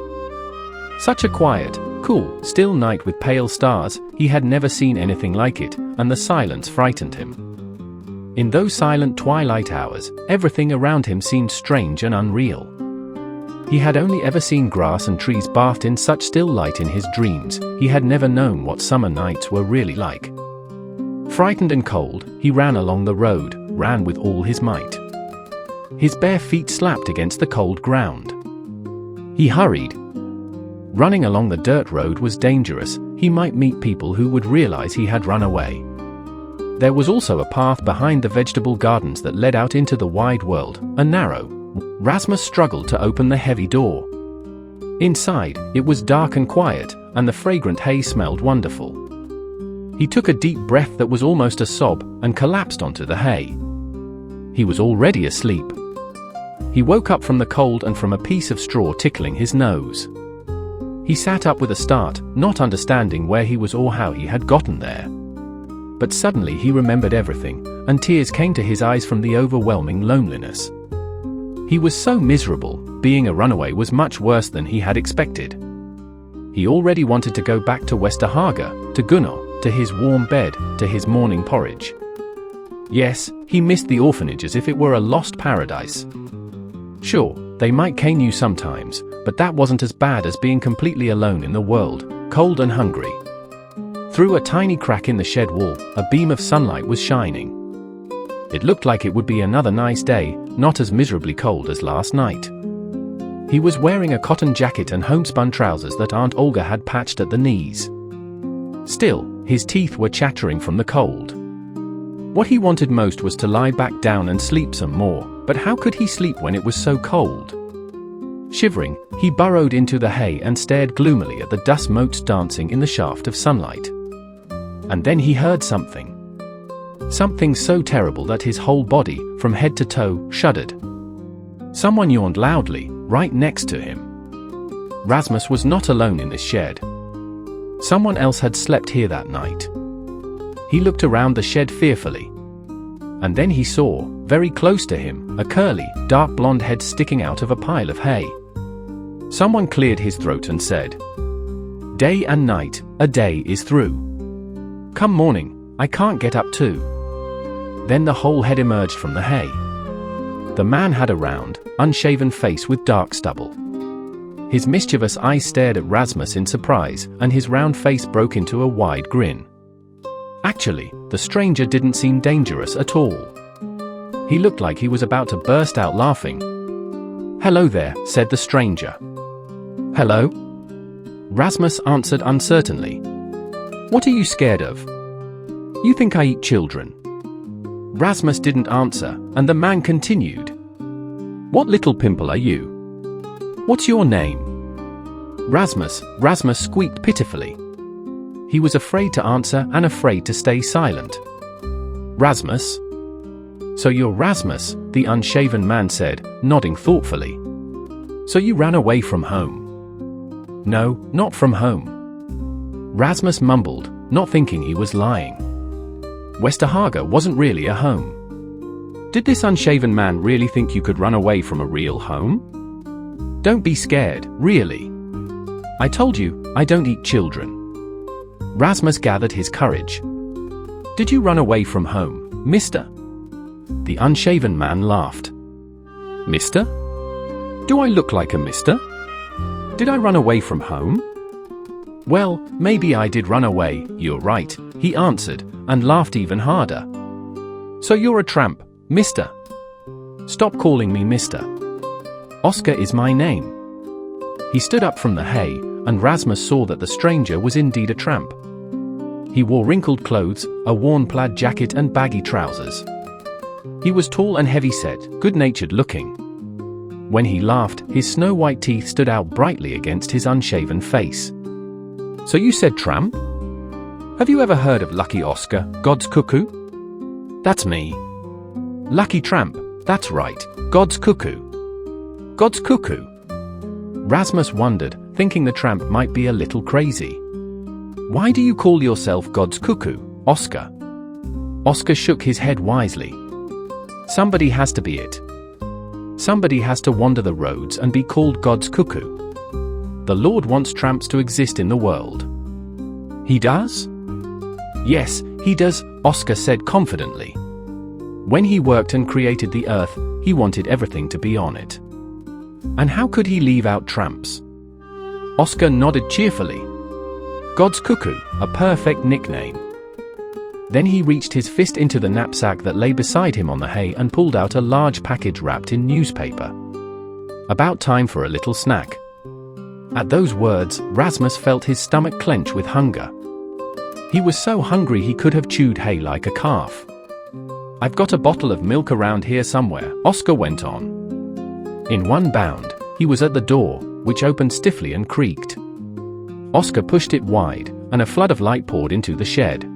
Such a quiet, cool, still night with pale stars, he had never seen anything like it, and the silence frightened him. In those silent twilight hours, everything around him seemed strange and unreal. He had only ever seen grass and trees bathed in such still light in his dreams. He had never known what summer nights were really like. Frightened and cold, he ran along the road, ran with all his might. His bare feet slapped against the cold ground. He hurried. Running along the dirt road was dangerous. He might meet people who would realize he had run away. There was also a path behind the vegetable gardens that led out into the wide world, a narrow. Rasmus struggled to open the heavy door. Inside, it was dark and quiet, and the fragrant hay smelled wonderful. He took a deep breath that was almost a sob, and collapsed onto the hay. He was already asleep. He woke up from the cold and from a piece of straw tickling his nose. He sat up with a start, not understanding where he was or how he had gotten there. But suddenly he remembered everything, and tears came to his eyes from the overwhelming loneliness. He was so miserable. Being a runaway was much worse than he had expected. He already wanted to go back to Westerhaga, to Gunnar, to his warm bed, to his morning porridge. Yes, he missed the orphanage as if it were a lost paradise. Sure, they might cane you sometimes, but that wasn't as bad as being completely alone in the world, cold and hungry. Through a tiny crack in the shed wall, a beam of sunlight was shining. It looked like it would be another nice day, not as miserably cold as last night. He was wearing a cotton jacket and homespun trousers that Aunt Olga had patched at the knees. Still, his teeth were chattering from the cold. What he wanted most was to lie back down and sleep some more, but how could he sleep when it was so cold? Shivering, he burrowed into the hay and stared gloomily at the dust motes dancing in the shaft of sunlight. And then he heard something. Something so terrible that his whole body, from head to toe, shuddered. Someone yawned loudly, right next to him. Rasmus was not alone in this shed. Someone else had slept here that night. He looked around the shed fearfully. And then he saw, very close to him, a curly, dark blonde head sticking out of a pile of hay. Someone cleared his throat and said, "Day and night, a day is through. Come morning, I can't get up too." Then the whole head emerged from the hay. The man had a round, unshaven face with dark stubble. His mischievous eyes stared at Rasmus in surprise, and his round face broke into a wide grin. Actually, the stranger didn't seem dangerous at all. He looked like he was about to burst out laughing. "Hello there," said the stranger. "Hello?" Rasmus answered uncertainly. "What are you scared of? You think I eat children?" Rasmus didn't answer, and the man continued. "What little pimple are you? What's your name?" Rasmus squeaked pitifully. He was afraid to answer and afraid to stay silent. "Rasmus? So you're Rasmus," the unshaven man said, nodding thoughtfully. "So you ran away from home?" "No, not from home." Rasmus mumbled, not thinking he was lying. Westerhaga wasn't really a home. Did this unshaven man really think you could run away from a real home? "Don't be scared, really. I told you, I don't eat children." Rasmus gathered his courage. "Did you run away from home, mister?" The unshaven man laughed. "Mister? Do I look like a mister? Did I run away from home?" "Well, maybe I did run away, you're right," he answered, and laughed even harder. "So you're a tramp, mister? Stop calling me mister. Oscar is my name." He stood up from the hay, and Rasmus saw that the stranger was indeed a tramp. He wore wrinkled clothes, a worn plaid jacket and baggy trousers. He was tall and heavy-set, good-natured looking. When he laughed, his snow-white teeth stood out brightly against his unshaven face. "So you said tramp? Have you ever heard of Lucky Oscar, God's Cuckoo?" "That's me." "Lucky Tramp, that's right, God's Cuckoo." "God's Cuckoo?" Rasmus wondered, thinking the tramp might be a little crazy. "Why do you call yourself God's cuckoo, Oscar?" Oscar shook his head wisely. "Somebody has to be it. Somebody has to wander the roads and be called God's cuckoo. The Lord wants tramps to exist in the world." "He does?" "Yes, he does," Oscar said confidently. "When he worked and created the earth, he wanted everything to be on it. And how could he leave out tramps?" Oscar nodded cheerfully. "God's cuckoo, a perfect nickname." Then he reached his fist into the knapsack that lay beside him on the hay and pulled out a large package wrapped in newspaper. "About time for a little snack." At those words, Rasmus felt his stomach clench with hunger. He was so hungry he could have chewed hay like a calf. "I've got a bottle of milk around here somewhere," Oscar went on. In one bound, he was at the door, which opened stiffly and creaked. Oscar pushed it wide, and a flood of light poured into the shed.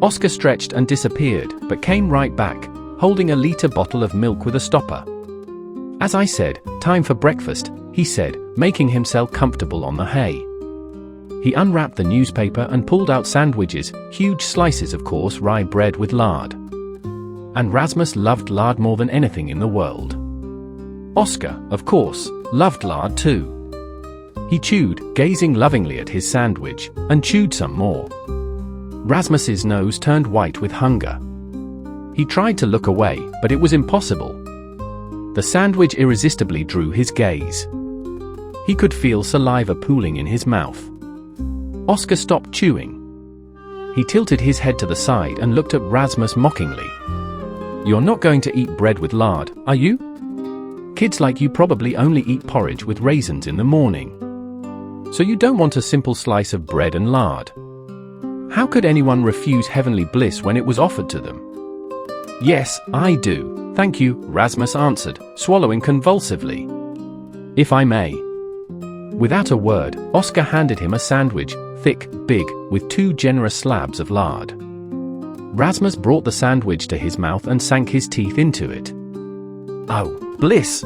Oscar stretched and disappeared, but came right back, holding a liter bottle of milk with a stopper. "As I said, time for breakfast," he said, making himself comfortable on the hay. He unwrapped the newspaper and pulled out sandwiches, huge slices of coarse rye bread with lard. And Rasmus loved lard more than anything in the world. Oscar, of course, loved lard too. He chewed, gazing lovingly at his sandwich, and chewed some more. Rasmus's nose turned white with hunger. He tried to look away, but it was impossible. The sandwich irresistibly drew his gaze. He could feel saliva pooling in his mouth. Oscar stopped chewing. He tilted his head to the side and looked at Rasmus mockingly. "You're not going to eat bread with lard, are you? Kids like you probably only eat porridge with raisins in the morning. So you don't want a simple slice of bread and lard. How could anyone refuse heavenly bliss when it was offered to them?" "Yes, I do, thank you," Rasmus answered, swallowing convulsively. "If I may." Without a word, Oscar handed him a sandwich, thick, big, with 2 generous slabs of lard. Rasmus brought the sandwich to his mouth and sank his teeth into it. Oh, bliss!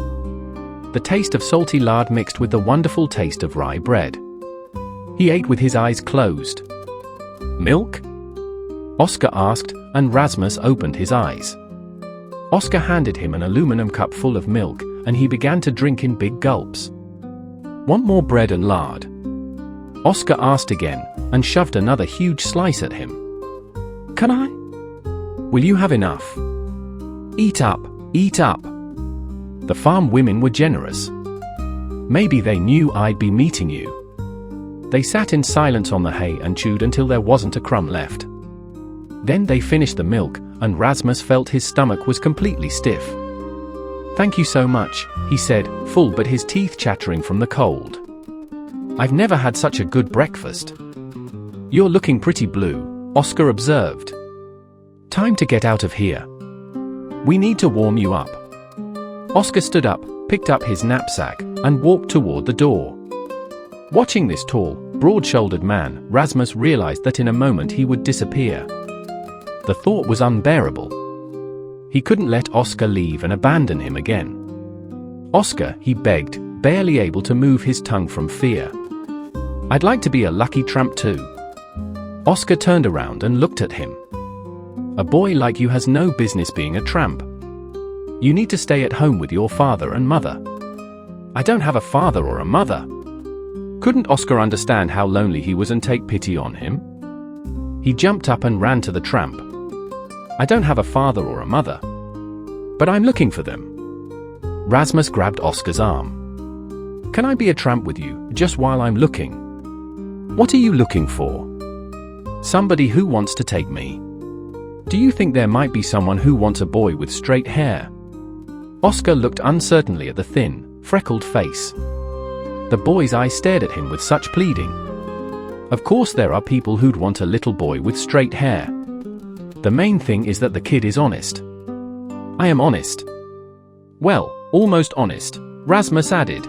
The taste of salty lard mixed with the wonderful taste of rye bread. He ate with his eyes closed. "Milk?" Oscar asked, and Rasmus opened his eyes. Oscar handed him an aluminum cup full of milk, and he began to drink in big gulps. "Want more bread and lard?" Oscar asked again, and shoved another huge slice at him. "Can I?" "Will you have enough?" "Eat up, eat up." The farm women were generous. Maybe they knew I'd be meeting you. They sat in silence on the hay and chewed until there wasn't a crumb left. Then they finished the milk, and Rasmus felt his stomach was completely stiff. "Thank you so much," he said, full but his teeth chattering from the cold. "I've never had such a good breakfast." "You're looking pretty blue," Oscar observed. "Time to get out of here. We need to warm you up." Oscar stood up, picked up his knapsack, and walked toward the door. Watching this tall, broad-shouldered man, Rasmus realized that in a moment he would disappear. The thought was unbearable. He couldn't let Oscar leave and abandon him again. "Oscar," he begged, barely able to move his tongue from fear. "I'd like to be a lucky tramp too." Oscar turned around and looked at him. "A boy like you has no business being a tramp. You need to stay at home with your father and mother." "I don't have a father or a mother." Couldn't Oscar understand how lonely he was and take pity on him? He jumped up and ran to the tramp. "I don't have a father or a mother. But I'm looking for them." Rasmus grabbed Oscar's arm. "Can I be a tramp with you, just while I'm looking?" "What are you looking for?" "Somebody who wants to take me." "Do you think there might be someone who wants a boy with straight hair?" Oscar looked uncertainly at the thin, freckled face. The boy's eyes stared at him with such pleading. "Of course there are people who'd want a little boy with straight hair. The main thing is that the kid is honest." "I am honest." "Well, almost honest," Rasmus added.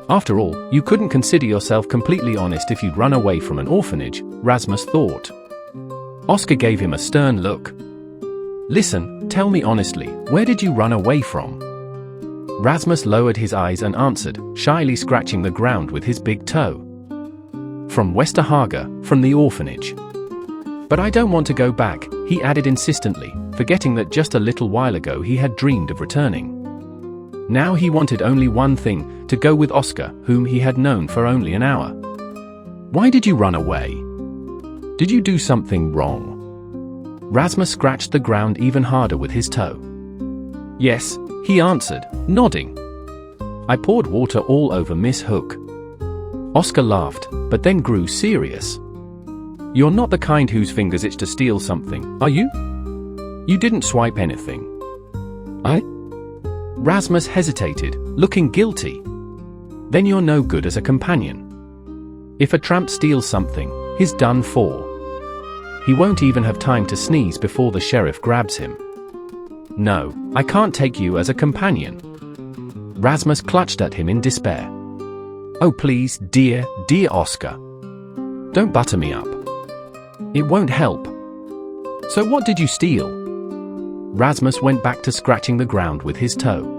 After all, you couldn't consider yourself completely honest if you'd run away from an orphanage, Rasmus thought. Oscar gave him a stern look. "Listen, tell me honestly, where did you run away from?" Rasmus lowered his eyes and answered, shyly scratching the ground with his big toe. From Westerhaga, from the orphanage. But I don't want to go back, he added insistently, forgetting that just a little while ago he had dreamed of returning. Now he wanted only one thing, to go with Oscar, whom he had known for only an hour. Why did you run away? Did you do something wrong? Rasmus scratched the ground even harder with his toe. Yes, he answered, nodding. I poured water all over Miss Hook. Oscar laughed, but then grew serious. You're not the kind whose fingers itch to steal something, are you? You didn't swipe anything. I? Rasmus hesitated, looking guilty. Then you're no good as a companion. If a tramp steals something, he's done for. He won't even have time to sneeze before the sheriff grabs him. No, I can't take you as a companion. Rasmus clutched at him in despair. Oh please, dear Oscar. Don't butter me up. It won't help. So what did you steal? Rasmus went back to scratching the ground with his toe.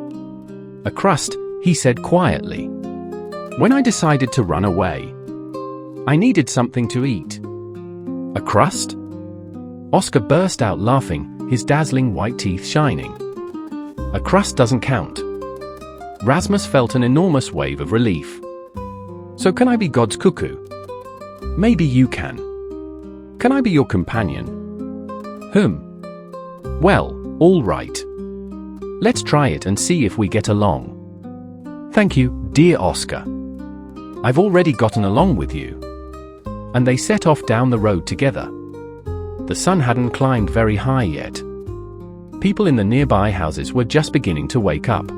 A crust, he said quietly. When I decided to run away, I needed something to eat. A crust? Oscar burst out laughing, his dazzling white teeth shining. A crust doesn't count. Rasmus felt an enormous wave of relief. So can I be God's cuckoo? Maybe you can. Can I be your companion? Well, all right. Let's try it and see if we get along. Thank you, dear Oscar. I've already gotten along with you. And they set off down the road together. The sun hadn't climbed very high yet. People in the nearby houses were just beginning to wake up.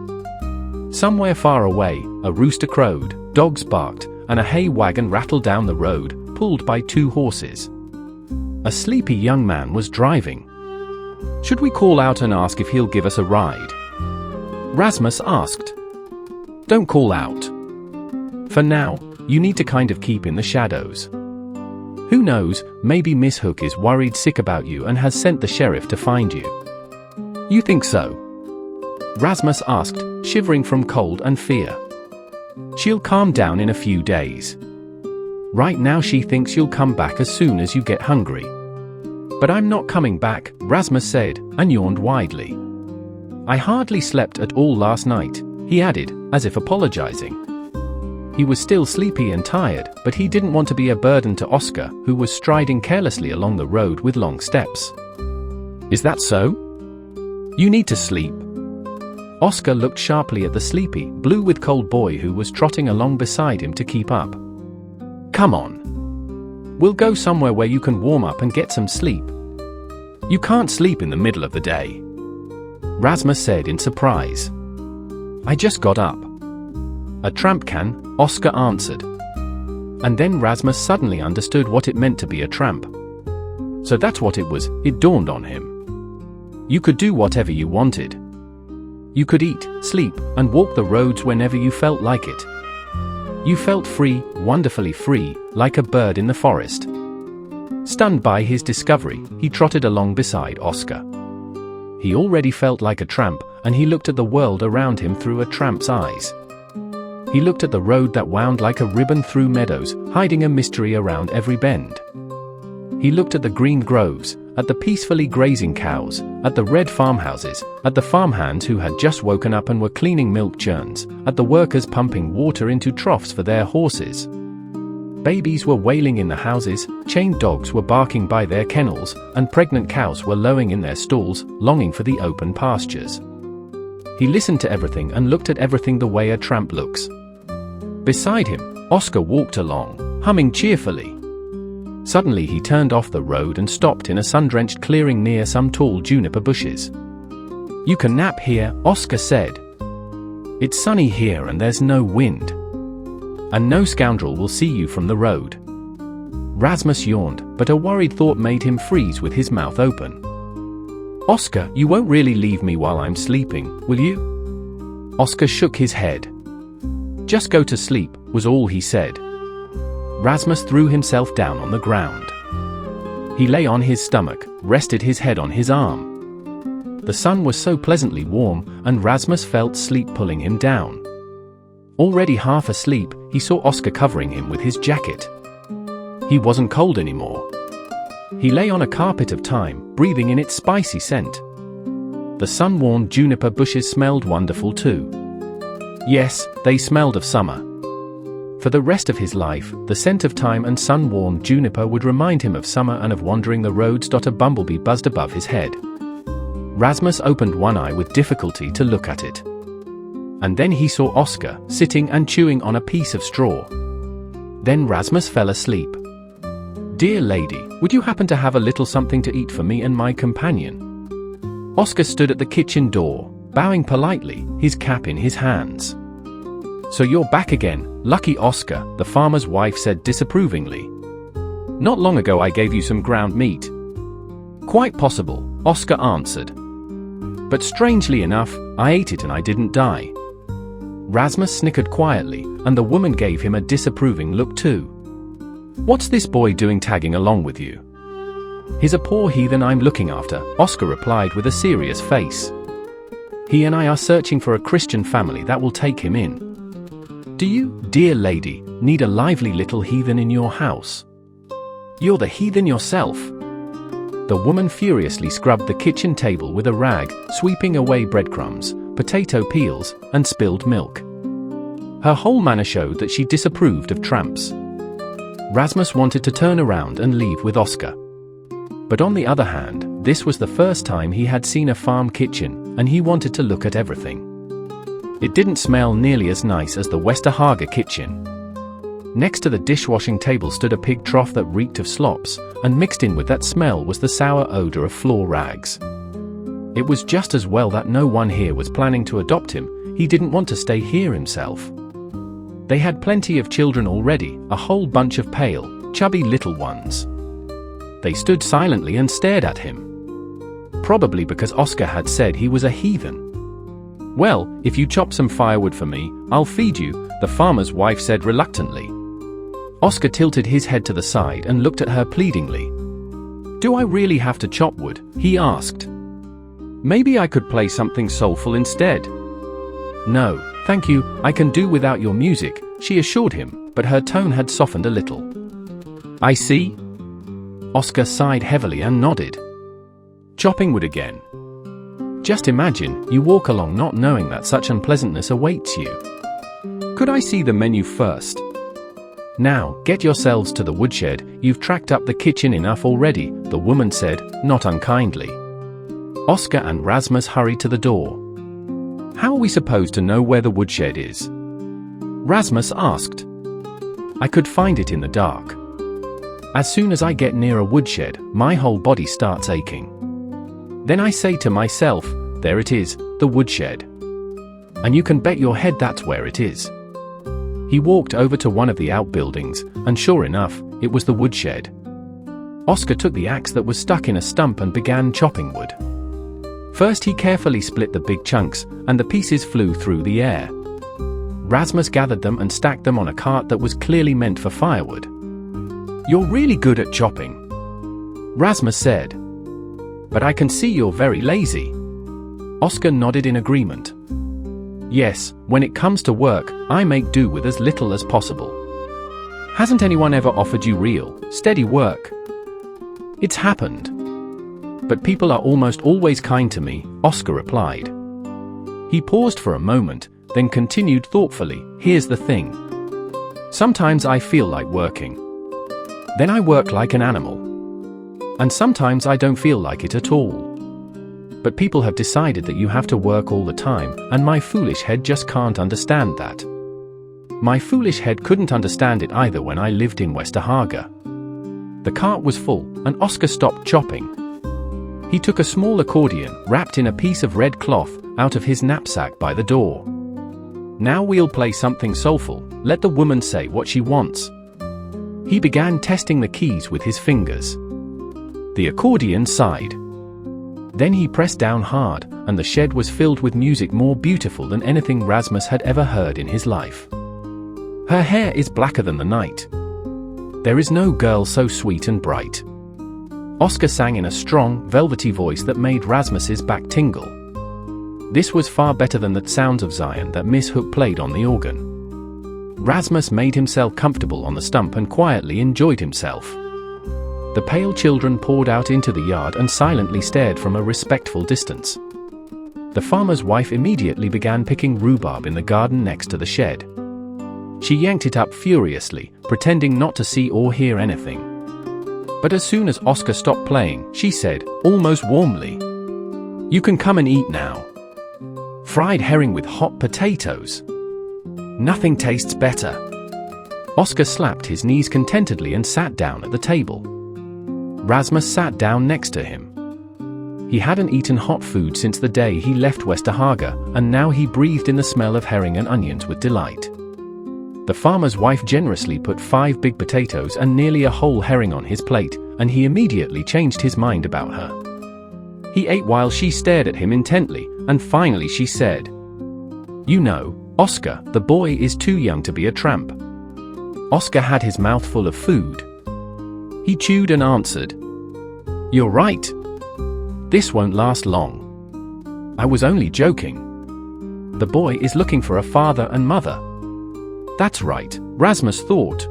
Somewhere far away, a rooster crowed, dogs barked, and a hay wagon rattled down the road, pulled by 2 horses. A sleepy young man was driving. Should we call out and ask if he'll give us a ride? Rasmus asked. Don't call out. For now, you need to kind of keep in the shadows. Who knows, maybe Miss Hook is worried sick about you and has sent the sheriff to find you. You think so? Rasmus asked, shivering from cold and fear. She'll calm down in a few days. Right now she thinks you'll come back as soon as you get hungry. But I'm not coming back, Rasmus said, and yawned widely. I hardly slept at all last night, he added, as if apologizing. He was still sleepy and tired, but he didn't want to be a burden to Oscar, who was striding carelessly along the road with long steps. Is that so? You need to sleep. Oscar looked sharply at the sleepy, blue with cold boy who was trotting along beside him to keep up. Come on. We'll go somewhere where you can warm up and get some sleep. You can't sleep in the middle of the day, Rasmus said in surprise. I just got up. A tramp can, Oscar answered. And then Rasmus suddenly understood what it meant to be a tramp. So that's what it was, it dawned on him. You could do whatever you wanted. You could eat, sleep, and walk the roads whenever you felt like it. You felt free, wonderfully free, like a bird in the forest. Stunned by his discovery, he trotted along beside Oscar. He already felt like a tramp, and he looked at the world around him through a tramp's eyes. He looked at the road that wound like a ribbon through meadows, hiding a mystery around every bend. He looked at the green groves, at the peacefully grazing cows, at the red farmhouses, at the farmhands who had just woken up and were cleaning milk churns, at the workers pumping water into troughs for their horses. Babies were wailing in the houses, chained dogs were barking by their kennels, and pregnant cows were lowing in their stalls, longing for the open pastures. He listened to everything and looked at everything the way a tramp looks. Beside him, Oscar walked along, humming cheerfully. Suddenly he turned off the road and stopped in a sun-drenched clearing near some tall juniper bushes. You can nap here, Oscar said. It's sunny here and there's no wind. And no scoundrel will see you from the road. Rasmus yawned, but a worried thought made him freeze with his mouth open. Oscar, you won't really leave me while I'm sleeping, will you? Oscar shook his head. Just go to sleep, was all he said. Rasmus threw himself down on the ground. He lay on his stomach, rested his head on his arm. The sun was so pleasantly warm, and Rasmus felt sleep pulling him down. Already half asleep, he saw Oscar covering him with his jacket. He wasn't cold anymore. He lay on a carpet of thyme, breathing in its spicy scent. The sun-warmed juniper bushes smelled wonderful too. Yes, they smelled of summer. For the rest of his life, the scent of thyme and sun-warmed juniper would remind him of summer and of wandering the roads. A bumblebee buzzed above his head. Rasmus opened one eye with difficulty to look at it. And then he saw Oscar, sitting and chewing on a piece of straw. Then Rasmus fell asleep. "Dear lady, would you happen to have a little something to eat for me and my companion?" Oscar stood at the kitchen door, bowing politely, his cap in his hands. "So you're back again, lucky Oscar," the farmer's wife said disapprovingly. "Not long ago I gave you some ground meat." "Quite possible," Oscar answered. "But strangely enough, I ate it and I didn't die." Rasmus snickered quietly, and the woman gave him a disapproving look too. "What's this boy doing tagging along with you?" "He's a poor heathen I'm looking after," Oscar replied with a serious face. "He and I are searching for a Christian family that will take him in. Do you, dear lady, need a lively little heathen in your house?" "You're the heathen yourself." The woman furiously scrubbed the kitchen table with a rag, sweeping away breadcrumbs, potato peels, and spilled milk. Her whole manner showed that she disapproved of tramps. Rasmus wanted to turn around and leave with Oscar. But on the other hand, this was the first time he had seen a farm kitchen, and he wanted to look at everything. It didn't smell nearly as nice as the Westerhaga kitchen. Next to the dishwashing table stood a pig trough that reeked of slops, and mixed in with that smell was the sour odor of floor rags. It was just as well that no one here was planning to adopt him. He didn't want to stay here himself. They had plenty of children already, a whole bunch of pale, chubby little ones. They stood silently and stared at him. Probably because Oscar had said he was a heathen. "Well, if you chop some firewood for me, I'll feed you," the farmer's wife said reluctantly. Oscar tilted his head to the side and looked at her pleadingly. "Do I really have to chop wood?" he asked. "Maybe I could play something soulful instead." "No, thank you, I can do without your music," she assured him, but her tone had softened a little. "I see." Oscar sighed heavily and nodded. "Chopping wood again. Just imagine, you walk along not knowing that such unpleasantness awaits you. Could I see the menu first?" "Now, get yourselves to the woodshed, you've tracked up the kitchen enough already," the woman said, not unkindly. Oscar and Rasmus hurried to the door. "How are we supposed to know where the woodshed is?" Rasmus asked. "I could find it in the dark. As soon as I get near a woodshed, my whole body starts aching. Then I say to myself, there it is, the woodshed. And you can bet your head that's where it is." He walked over to one of the outbuildings, and sure enough, it was the woodshed. Oscar took the axe that was stuck in a stump and began chopping wood. First he carefully split the big chunks, and the pieces flew through the air. Rasmus gathered them and stacked them on a cart that was clearly meant for firewood. "You're really good at chopping," Rasmus said. "But I can see you're very lazy." Oscar nodded in agreement. "Yes, when it comes to work, I make do with as little as possible." "Hasn't anyone ever offered you real, steady work?" "It's happened. But people are almost always kind to me," Oscar replied. He paused for a moment, then continued thoughtfully, "Here's the thing. Sometimes I feel like working. Then I work like an animal. And sometimes I don't feel like it at all. But people have decided that you have to work all the time, and my foolish head just can't understand that. My foolish head couldn't understand it either when I lived in Westerhaga." The cart was full, and Oscar stopped chopping. He took a small accordion, wrapped in a piece of red cloth, out of his knapsack by the door. "Now we'll play something soulful, let the woman say what she wants." He began testing the keys with his fingers. The accordion sighed. Then he pressed down hard, and the shed was filled with music more beautiful than anything Rasmus had ever heard in his life. Her hair is blacker than the night. There is no girl so sweet and bright. Oscar sang in a strong, velvety voice that made Rasmus's back tingle. This was far better than the sounds of Zion that Miss Hook played on the organ. Rasmus made himself comfortable on the stump and quietly enjoyed himself. The pale children poured out into the yard and silently stared from a respectful distance. The farmer's wife immediately began picking rhubarb in the garden next to the shed. She yanked it up furiously, pretending not to see or hear anything. But as soon as Oscar stopped playing, she said, almost warmly, "You can come and eat now. Fried herring with hot potatoes. Nothing tastes better." Oscar slapped his knees contentedly and sat down at the table. Rasmus sat down next to him. He hadn't eaten hot food since the day he left Westerhaga, and now he breathed in the smell of herring and onions with delight. The farmer's wife generously put 5 big potatoes and nearly a whole herring on his plate, and he immediately changed his mind about her. He ate while she stared at him intently, and finally she said, "You know, Oscar, the boy is too young to be a tramp." Oscar had his mouth full of food. He chewed and answered, "You're right. This won't last long. I was only joking. The boy is looking for a father and mother." That's right, Rasmus thought.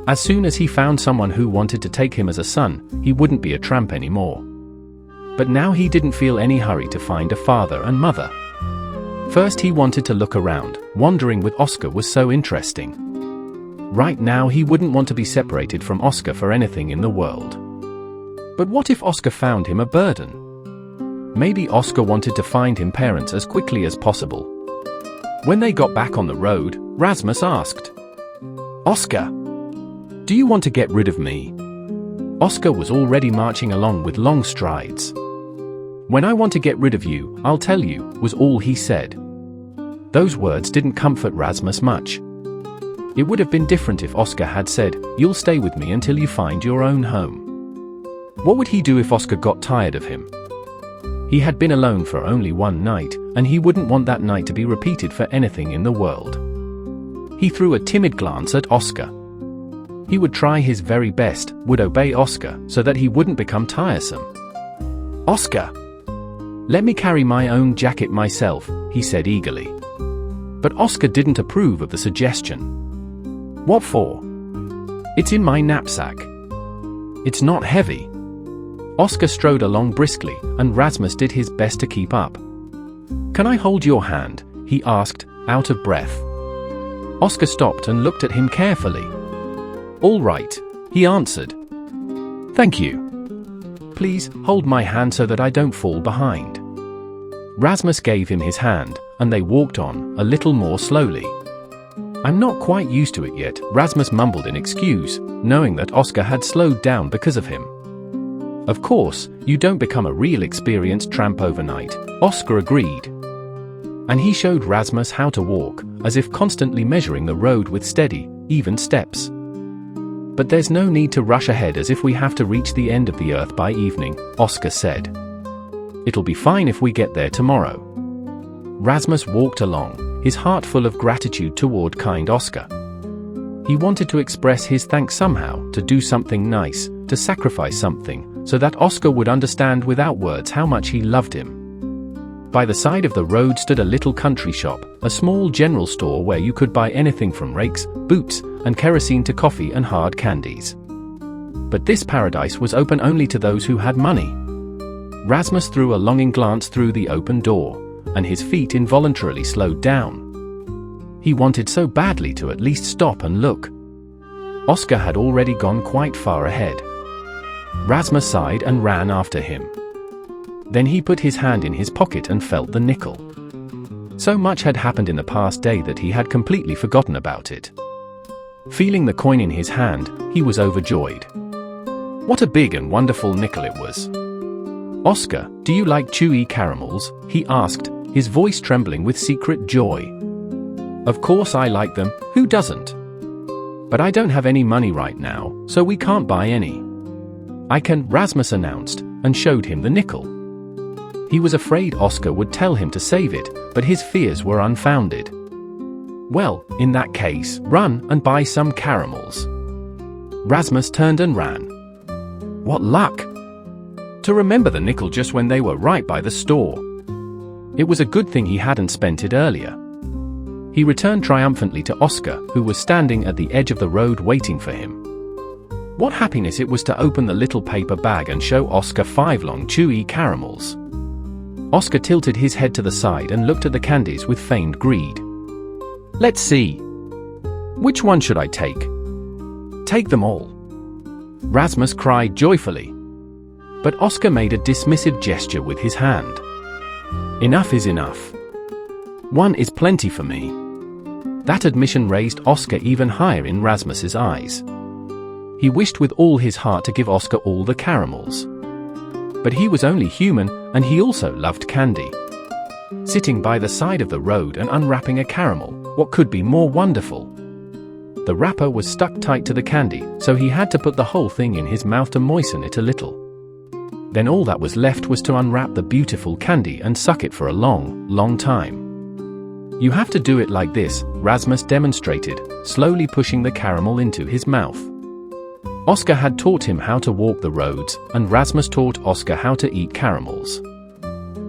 As soon as he found someone who wanted to take him as a son, he wouldn't be a tramp anymore. But now he didn't feel any hurry to find a father and mother. First he wanted to look around, wondering what Oscar was so interesting. Right now he wouldn't want to be separated from Oscar for anything in the world. But what if Oscar found him a burden? Maybe Oscar wanted to find him parents as quickly as possible. When they got back on the road, Rasmus asked, "Oscar, do you want to get rid of me?" Oscar was already marching along with long strides. "When I want to get rid of you, I'll tell you," was all he said. Those words didn't comfort Rasmus much. It would have been different if Oscar had said, "You'll stay with me until you find your own home." What would he do if Oscar got tired of him? He had been alone for only one night, and he wouldn't want that night to be repeated for anything in the world. He threw a timid glance at Oscar. He would try his very best, would obey Oscar, so that he wouldn't become tiresome. "Oscar, let me carry my own jacket myself," he said eagerly. But Oscar didn't approve of the suggestion. "What for?" "It's in my knapsack. It's not heavy." Oscar strode along briskly, and Rasmus did his best to keep up. "Can I hold your hand?" he asked, out of breath. Oscar stopped and looked at him carefully. "All right," he answered. "Thank you. Please, hold my hand so that I don't fall behind." Rasmus gave him his hand, and they walked on, a little more slowly. "I'm not quite used to it yet," Rasmus mumbled in excuse, knowing that Oscar had slowed down because of him. "Of course, you don't become a real experienced tramp overnight," Oscar agreed. And he showed Rasmus how to walk, as if constantly measuring the road with steady, even steps. "But there's no need to rush ahead as if we have to reach the end of the earth by evening," Oscar said. "It'll be fine if we get there tomorrow." Rasmus walked along, his heart full of gratitude toward kind Oscar. He wanted to express his thanks somehow, to do something nice, to sacrifice something, so that Oscar would understand without words how much he loved him. By the side of the road stood a little country shop, a small general store where you could buy anything from rakes, boots, and kerosene to coffee and hard candies. But this paradise was open only to those who had money. Rasmus threw a longing glance through the open door, and his feet involuntarily slowed down. He wanted so badly to at least stop and look. Oscar had already gone quite far ahead. Rasmus sighed and ran after him. Then he put his hand in his pocket and felt the nickel. So much had happened in the past day that he had completely forgotten about it. Feeling the coin in his hand, he was overjoyed. What a big and wonderful nickel it was. "Oscar, do you like chewy caramels?" he asked, his voice trembling with secret joy. "Of course I like them, who doesn't? But I don't have any money right now, so we can't buy any." "I can," Rasmus announced, and showed him the nickel. He was afraid Oscar would tell him to save it, but his fears were unfounded. "Well, in that case, run and buy some caramels." Rasmus turned and ran. "What luck!" To remember the nickel just when they were right by the store. It was a good thing he hadn't spent it earlier. He returned triumphantly to Oscar, who was standing at the edge of the road waiting for him. What happiness it was to open the little paper bag and show Oscar 5 long chewy caramels. Oscar tilted his head to the side and looked at the candies with feigned greed. Let's see. Which one should I take? Take them all. Rasmus cried joyfully. But Oscar made a dismissive gesture with his hand. Enough is enough. One is plenty for me. That admission raised Oscar even higher in Rasmus's eyes. He wished with all his heart to give Oscar all the caramels. But he was only human, and he also loved candy. Sitting by the side of the road and unwrapping a caramel, what could be more wonderful? The wrapper was stuck tight to the candy, so he had to put the whole thing in his mouth to moisten it a little. Then all that was left was to unwrap the beautiful candy and suck it for a long, long time. You have to do it like this, Rasmus demonstrated, slowly pushing the caramel into his mouth. Oscar had taught him how to walk the roads, and Rasmus taught Oscar how to eat caramels.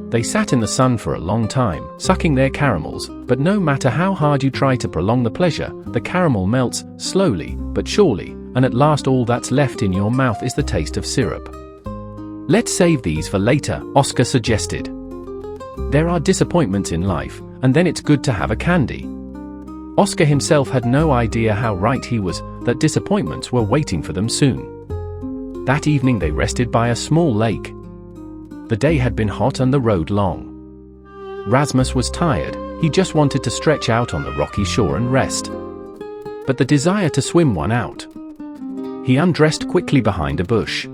They sat in the sun for a long time, sucking their caramels, but no matter how hard you try to prolong the pleasure, the caramel melts, slowly, but surely, and at last all that's left in your mouth is the taste of syrup. Let's save these for later, Oscar suggested. There are disappointments in life, and then it's good to have a candy. Oscar himself had no idea how right he was, that disappointments were waiting for them soon. That evening they rested by a small lake. The day had been hot and the road long. Rasmus was tired, he just wanted to stretch out on the rocky shore and rest. But the desire to swim won out. He undressed quickly behind a bush.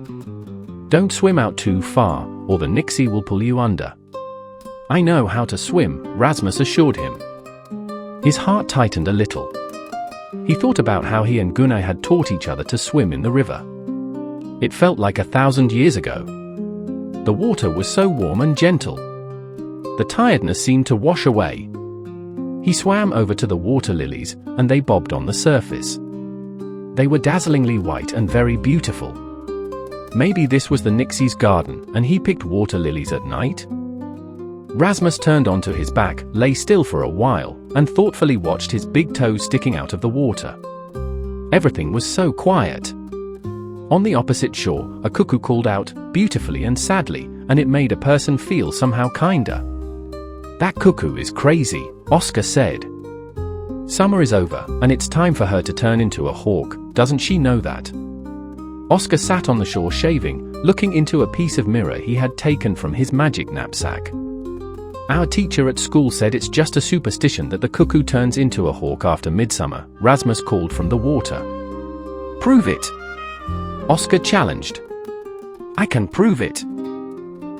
Don't swim out too far, or the Nixie will pull you under. I know how to swim, Rasmus assured him. His heart tightened a little. He thought about how he and Gunnar had taught each other to swim in the river. It felt like 1,000 years ago. The water was so warm and gentle. The tiredness seemed to wash away. He swam over to the water lilies, and they bobbed on the surface. They were dazzlingly white and very beautiful. Maybe this was the Nixie's garden, and he picked water lilies at night? Rasmus turned onto his back, lay still for a while, and thoughtfully watched his big toes sticking out of the water. Everything was so quiet. On the opposite shore, a cuckoo called out, beautifully and sadly, and it made a person feel somehow kinder. That cuckoo is crazy, Oscar said. Summer is over, and it's time for her to turn into a hawk, doesn't she know that? Oscar sat on the shore shaving, looking into a piece of mirror he had taken from his magic knapsack. Our teacher at school said it's just a superstition that the cuckoo turns into a hawk after midsummer, Rasmus called from the water. Prove it! Oscar challenged. I can prove it.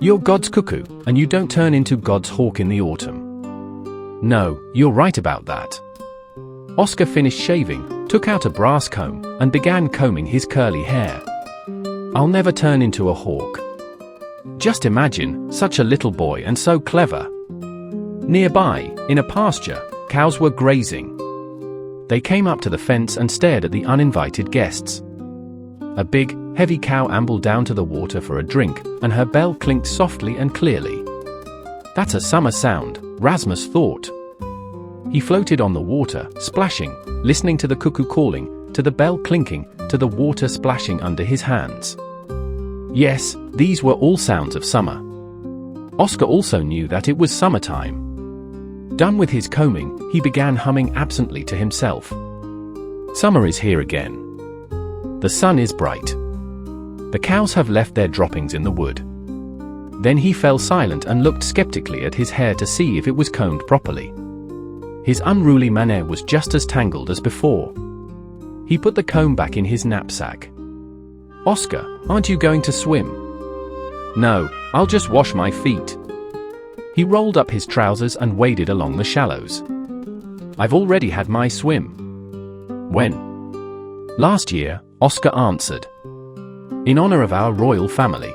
You're God's cuckoo, and you don't turn into God's hawk in the autumn. No, you're right about that. Oscar finished shaving, took out a brass comb, and began combing his curly hair. I'll never turn into a hawk. Just imagine, such a little boy and so clever. Nearby, in a pasture, cows were grazing. They came up to the fence and stared at the uninvited guests. A big, heavy cow ambled down to the water for a drink, and her bell clinked softly and clearly. That's a summer sound, Rasmus thought. He floated on the water, splashing, listening to the cuckoo calling, to the bell clinking, to the water splashing under his hands. Yes, these were all sounds of summer. Oscar also knew that it was summertime. Done with his combing, he began humming absently to himself. Summer is here again. The sun is bright. The cows have left their droppings in the wood. Then he fell silent and looked skeptically at his hair to see if it was combed properly. His unruly mane was just as tangled as before. He put the comb back in his knapsack. Oscar, aren't you going to swim? No, I'll just wash my feet. He rolled up his trousers and waded along the shallows. I've already had my swim. When? Last year, Oscar answered. In honor of our royal family.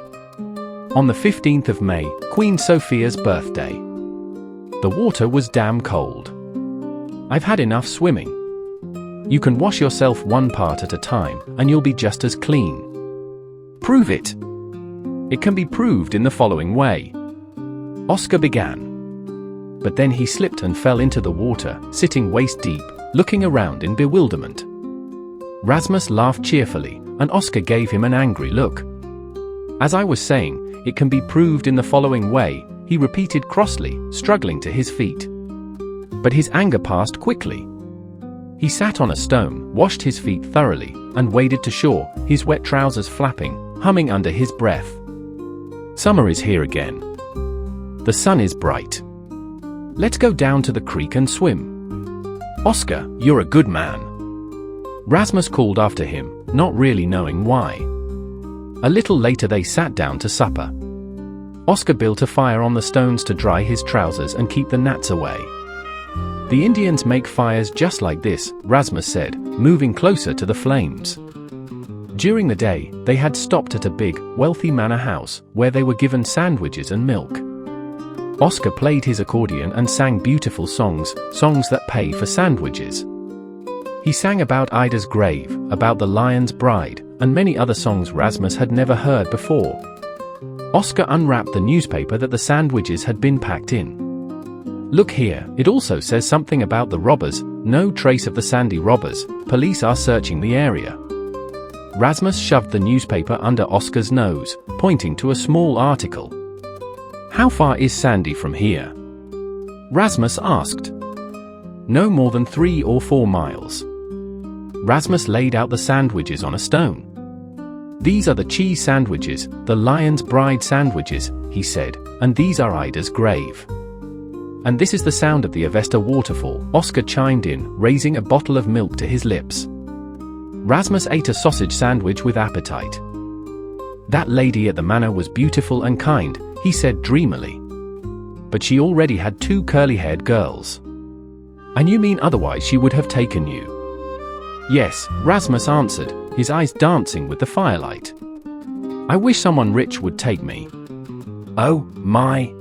On the 15th of May, Queen Sophia's birthday. The water was damn cold. I've had enough swimming. You can wash yourself one part at a time, and you'll be just as clean. Prove it. It can be proved in the following way. Oscar began. But then he slipped and fell into the water, sitting waist deep, looking around in bewilderment. Rasmus laughed cheerfully, and Oscar gave him an angry look. As I was saying, it can be proved in the following way, he repeated crossly, struggling to his feet. But his anger passed quickly. He sat on a stone, washed his feet thoroughly, and waded to shore, his wet trousers flapping, humming under his breath. Summer is here again. The sun is bright. Let's go down to the creek and swim. Oscar, you're a good man. Rasmus called after him, not really knowing why. A little later they sat down to supper. Oscar built a fire on the stones to dry his trousers and keep the gnats away. The Indians make fires just like this, Rasmus said, moving closer to the flames. During the day, they had stopped at a big, wealthy manor house, where they were given sandwiches and milk. Oscar played his accordion and sang beautiful songs, songs that pay for sandwiches. He sang about Ida's grave, about the lion's bride, and many other songs Rasmus had never heard before. Oscar unwrapped the newspaper that the sandwiches had been packed in. Look here, it also says something about the robbers, no trace of the Sandy robbers, police are searching the area. Rasmus shoved the newspaper under Oscar's nose, pointing to a small article. How far is Sandy from here? Rasmus asked. No more than 3 or 4 miles. Rasmus laid out the sandwiches on a stone. These are the cheese sandwiches, the lion's bride sandwiches, he said, and these are Ida's grave. And this is the sound of the Avesta waterfall, Oscar chimed in, raising a bottle of milk to his lips. Rasmus ate a sausage sandwich with appetite. That lady at the manor was beautiful and kind, he said dreamily. But she already had 2 curly-haired girls. And you mean otherwise she would have taken you? Yes, Rasmus answered, his eyes dancing with the firelight. I wish someone rich would take me. Oh, my.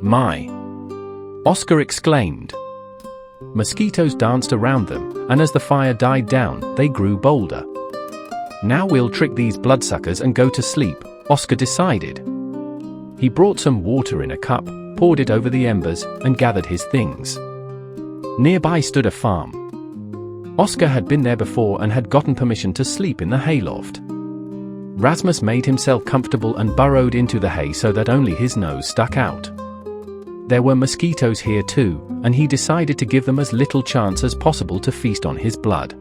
Oscar exclaimed. Mosquitoes danced around them, and as the fire died down, they grew bolder. Now we'll trick these bloodsuckers and go to sleep, Oscar decided. He brought some water in a cup, poured it over the embers, and gathered his things. Nearby stood a farm. Oscar had been there before and had gotten permission to sleep in the hayloft. Rasmus made himself comfortable and burrowed into the hay so that only his nose stuck out. There were mosquitoes here too, and he decided to give them as little chance as possible to feast on his blood.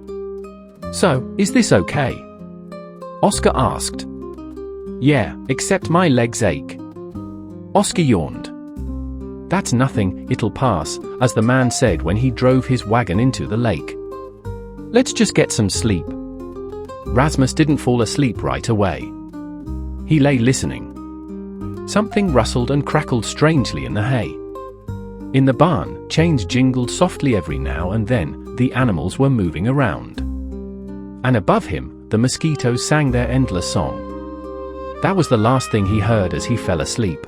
So, is this okay? Oscar asked. Yeah, except my legs ache. Oscar yawned. That's nothing, it'll pass, as the man said when he drove his wagon into the lake. Let's just get some sleep. Rasmus didn't fall asleep right away. He lay listening. Something rustled and crackled strangely in the hay. In the barn, chains jingled softly every now and then, the animals were moving around. And above him, the mosquitoes sang their endless song. That was the last thing he heard as he fell asleep.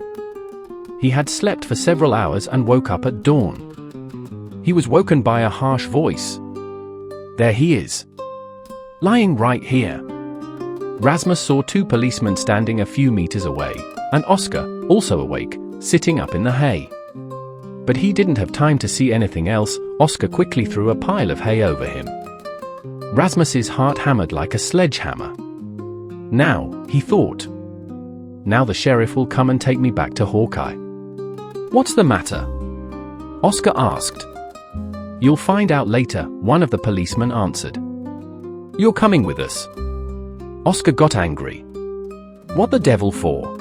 He had slept for several hours and woke up at dawn. He was woken by a harsh voice. There he is. Lying right here. Rasmus saw 2 policemen standing a few meters away, and Oscar, also awake, sitting up in the hay. But he didn't have time to see anything else. Oscar quickly threw a pile of hay over him. Rasmus's heart hammered like a sledgehammer. Now, he thought. Now the sheriff will come and take me back to Hawkeye. What's the matter? Oscar asked. You'll find out later, one of the policemen answered. You're coming with us. Oscar got angry. What the devil for?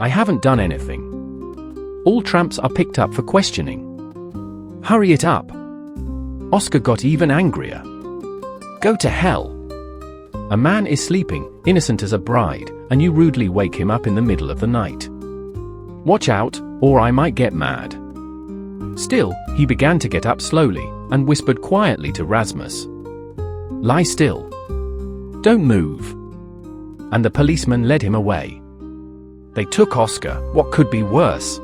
I haven't done anything. All tramps are picked up for questioning. Hurry it up. Oscar got even angrier. Go to hell. A man is sleeping, innocent as a bride, and you rudely wake him up in the middle of the night. Watch out, or I might get mad. Still, he began to get up slowly, and whispered quietly to Rasmus. Lie still. Don't move. And the policeman led him away. They took Oscar, what could be worse?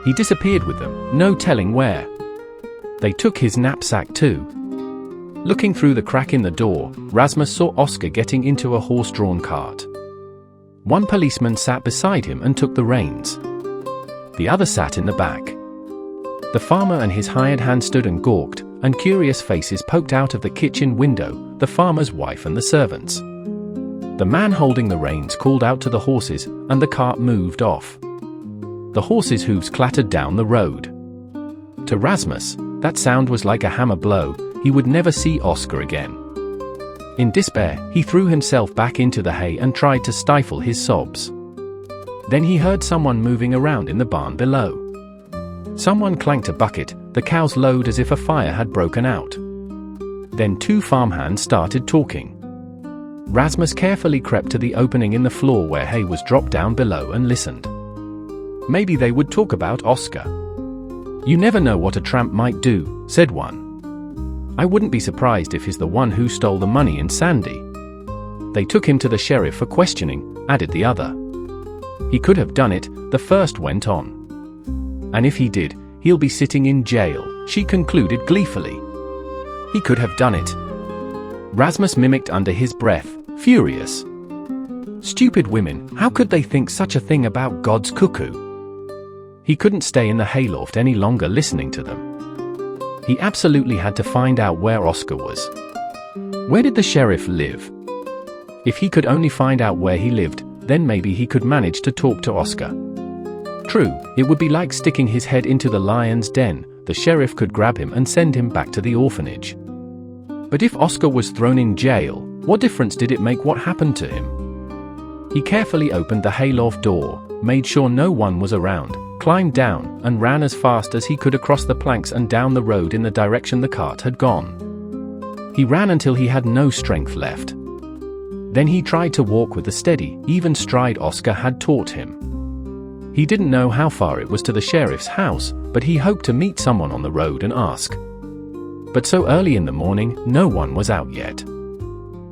He disappeared with them, no telling where. They took his knapsack too. Looking through the crack in the door, Rasmus saw Oscar getting into a horse-drawn cart. One policeman sat beside him and took the reins. The other sat in the back. The farmer and his hired hand stood and gawked, and curious faces poked out of the kitchen window, the farmer's wife and the servants. The man holding the reins called out to the horses, and the cart moved off. The horses' hooves clattered down the road. To Rasmus, that sound was like a hammer blow. He would never see Oscar again. In despair, he threw himself back into the hay and tried to stifle his sobs. Then he heard someone moving around in the barn below. Someone clanked a bucket, the cows lowed as if a fire had broken out. Then two farmhands started talking. Rasmus carefully crept to the opening in the floor where hay was dropped down below and listened. Maybe they would talk about Oscar. "You never know what a tramp might do," said one. "I wouldn't be surprised if he's the one who stole the money in Sandy." "They took him to the sheriff for questioning," added the other. "He could have done it," the first went on. "And if he did, he'll be sitting in jail," she concluded gleefully. "He could have done it." Rasmus mimicked under his breath, furious. Stupid women, how could they think such a thing about God's cuckoo? He couldn't stay in the hayloft any longer listening to them. He absolutely had to find out where Oscar was. Where did the sheriff live? If he could only find out where he lived, then maybe he could manage to talk to Oscar. True, it would be like sticking his head into the lion's den. The sheriff could grab him and send him back to the orphanage. But if Oscar was thrown in jail, what difference did it make what happened to him? He carefully opened the hayloft door, made sure no one was around, climbed down, and ran as fast as he could across the planks and down the road in the direction the cart had gone. He ran until he had no strength left. Then he tried to walk with the steady, even stride Oscar had taught him. He didn't know how far it was to the sheriff's house, but he hoped to meet someone on the road and ask. But so early in the morning, no one was out yet.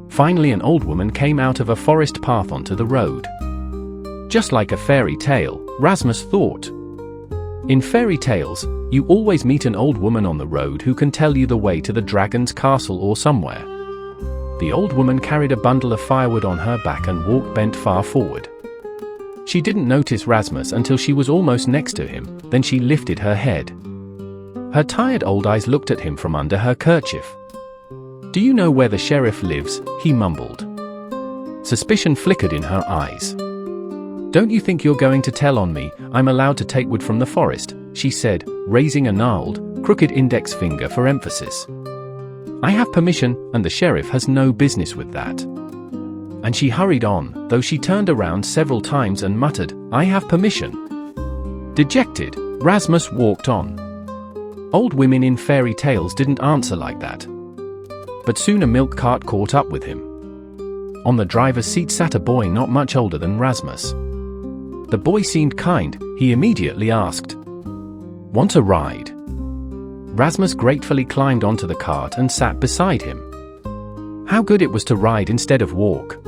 Finally, an old woman came out of a forest path onto the road. Just like a fairy tale, Rasmus thought. In fairy tales, you always meet an old woman on the road who can tell you the way to the dragon's castle or somewhere. The old woman carried a bundle of firewood on her back and walked bent far forward. She didn't notice Rasmus until she was almost next to him, then she lifted her head. Her tired old eyes looked at him from under her kerchief. "Do you know where the sheriff lives?" he mumbled. Suspicion flickered in her eyes. "Don't you think you're going to tell on me? I'm allowed to take wood from the forest," she said, raising a gnarled, crooked index finger for emphasis. "I have permission, and the sheriff has no business with that." And she hurried on, though she turned around several times and muttered, "I have permission." Dejected, Rasmus walked on. Old women in fairy tales didn't answer like that. But soon a milk cart caught up with him. On the driver's seat sat a boy not much older than Rasmus. The boy seemed kind. He immediately asked, "Want a ride?" Rasmus gratefully climbed onto the cart and sat beside him. How good it was to ride instead of walk.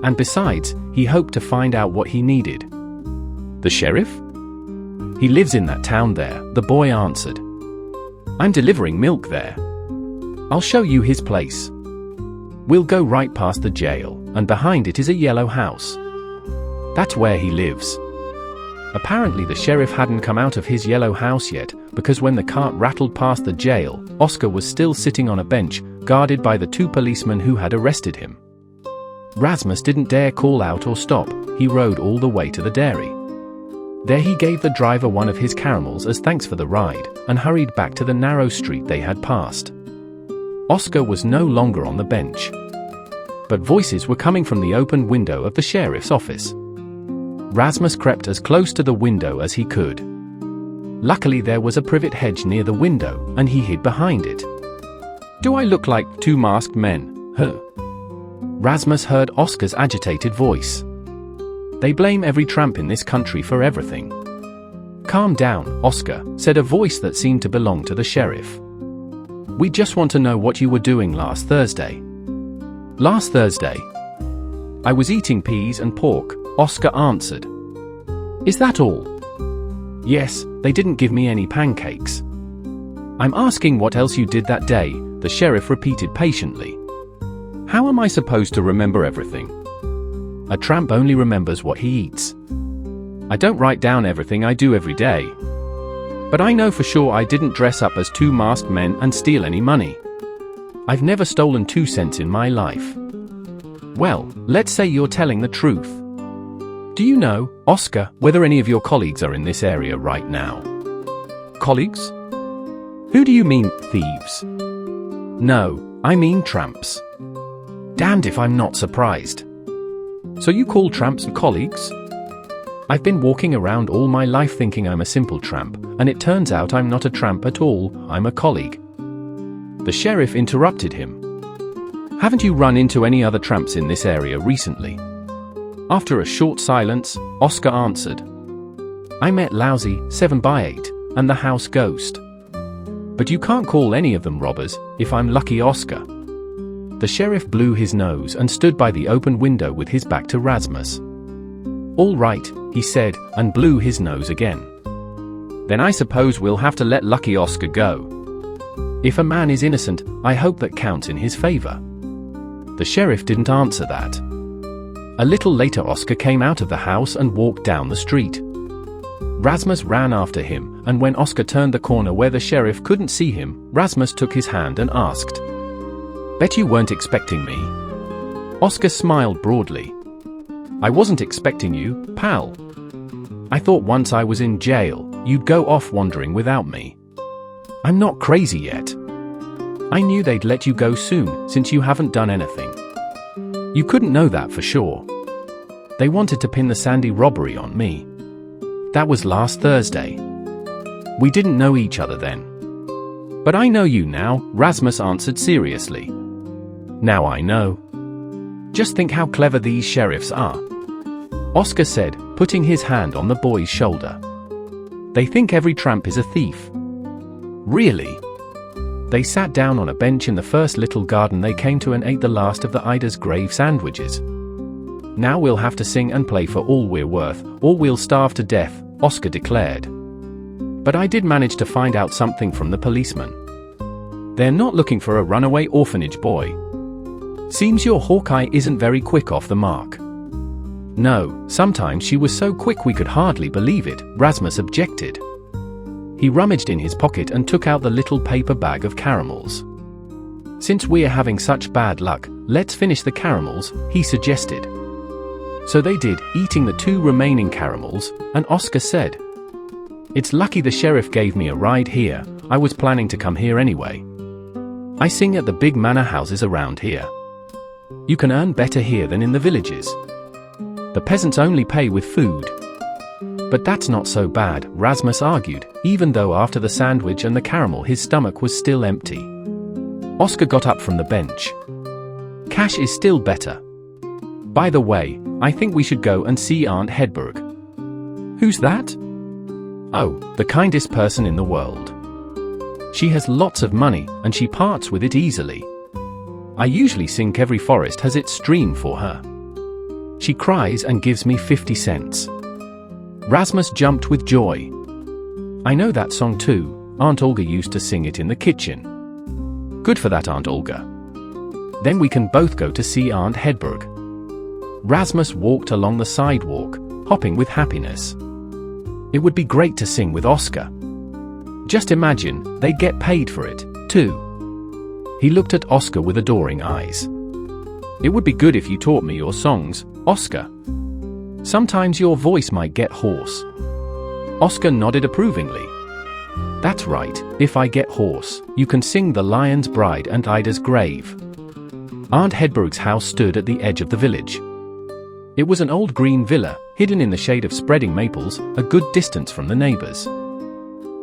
And besides, he hoped to find out what he needed. "The sheriff? He lives in that town there," the boy answered. "I'm delivering milk there. I'll show you his place. We'll go right past the jail, and behind it is a yellow house. That's where he lives." Apparently the sheriff hadn't come out of his yellow house yet, because when the cart rattled past the jail, Oscar was still sitting on a bench, guarded by the two policemen who had arrested him. Rasmus didn't dare call out or stop. He rode all the way to the dairy. There he gave the driver one of his caramels as thanks for the ride, and hurried back to the narrow street they had passed. Oscar was no longer on the bench. But voices were coming from the open window of the sheriff's office. Rasmus crept as close to the window as he could. Luckily there was a privet hedge near the window, and he hid behind it. "Do I look like two masked men, huh?" Rasmus heard Oscar's agitated voice. "They blame every tramp in this country for everything." "Calm down, Oscar," said a voice that seemed to belong to the sheriff. "We just want to know what you were doing last Thursday." "Last Thursday? I was eating peas and pork," Oscar answered. "Is that all?" "Yes, they didn't give me any pancakes." "I'm asking what else you did that day," the sheriff repeated patiently. "How am I supposed to remember everything?" a tramp only remembers what he eats. I don't write down everything I do every day. But I know for sure I didn't dress up as two masked men and steal any money. I've never stolen 2 cents in my life. Well, let's say you're telling the truth. Do you know, Oscar, whether any of your colleagues are in this area right now? Colleagues? Who do you mean, thieves? No, I mean tramps. Damned if I'm not surprised. So you call tramps colleagues? I've been walking around all my life thinking I'm a simple tramp, and it turns out I'm not a tramp at all, I'm a colleague. The sheriff interrupted him. Haven't you run into any other tramps in this area recently? After a short silence, Oscar answered. I met Lousy, 7x8, and the house ghost. But you can't call any of them robbers, if I'm lucky, Oscar. The sheriff blew his nose and stood by the open window with his back to Rasmus. All right, he said, and blew his nose again. Then I suppose we'll have to let lucky Oscar go. If a man is innocent, I hope that counts in his favor. The sheriff didn't answer that. A little later, Oscar came out of the house and walked down the street. Rasmus ran after him, and when Oscar turned the corner where the sheriff couldn't see him, Rasmus took his hand and asked, Bet you weren't expecting me? Oscar smiled broadly. I wasn't expecting you, pal. I thought once I was in jail, you'd go off wandering without me. I'm not crazy yet. I knew they'd let you go soon, since you haven't done anything. You couldn't know that for sure. They wanted to pin the Sandy robbery on me. That was last Thursday. We didn't know each other then. But I know you now, Rasmus answered seriously. Now I know. Just think how clever these sheriffs are. Oscar said, putting his hand on the boy's shoulder. They think every tramp is a thief. Really? They sat down on a bench in the first little garden they came to and ate the last of the Ida's grave sandwiches. Now we'll have to sing and play for all we're worth, or we'll starve to death, Oscar declared. But I did manage to find out something from the policeman. They're not looking for a runaway orphanage boy. Seems your Hawkeye isn't very quick off the mark. No, sometimes she was so quick we could hardly believe it, Rasmus objected. He rummaged in his pocket and took out the little paper bag of caramels. Since we're having such bad luck, let's finish the caramels, he suggested. So they did, eating the 2 remaining caramels, and Oscar said, It's lucky the sheriff gave me a ride here, I was planning to come here anyway. I sing at the big manor houses around here. You can earn better here than in the villages. The peasants only pay with food. But that's not so bad, Rasmus argued, even though after the sandwich and the caramel his stomach was still empty. Oscar got up from the bench. Cash is still better. By the way, I think we should go and see Aunt Hedberg. Who's that? Oh, the kindest person in the world. She has lots of money, and she parts with it easily. I usually think every forest has its stream for her. She cries and gives me 50 cents. Rasmus jumped with joy. I know that song too, Aunt Olga used to sing it in the kitchen. Good for that, Aunt Olga. Then we can both go to see Aunt Hedberg. Rasmus walked along the sidewalk, hopping with happiness. It would be great to sing with Oscar. Just imagine, they'd get paid for it, too. He looked at Oscar with adoring eyes. It would be good if you taught me your songs, Oscar. Sometimes your voice might get hoarse. Oscar nodded approvingly. That's right, if I get hoarse, you can sing The Lion's Bride and Ida's Grave. Aunt Hedberg's house stood at the edge of the village. It was an old green villa, hidden in the shade of spreading maples, a good distance from the neighbors.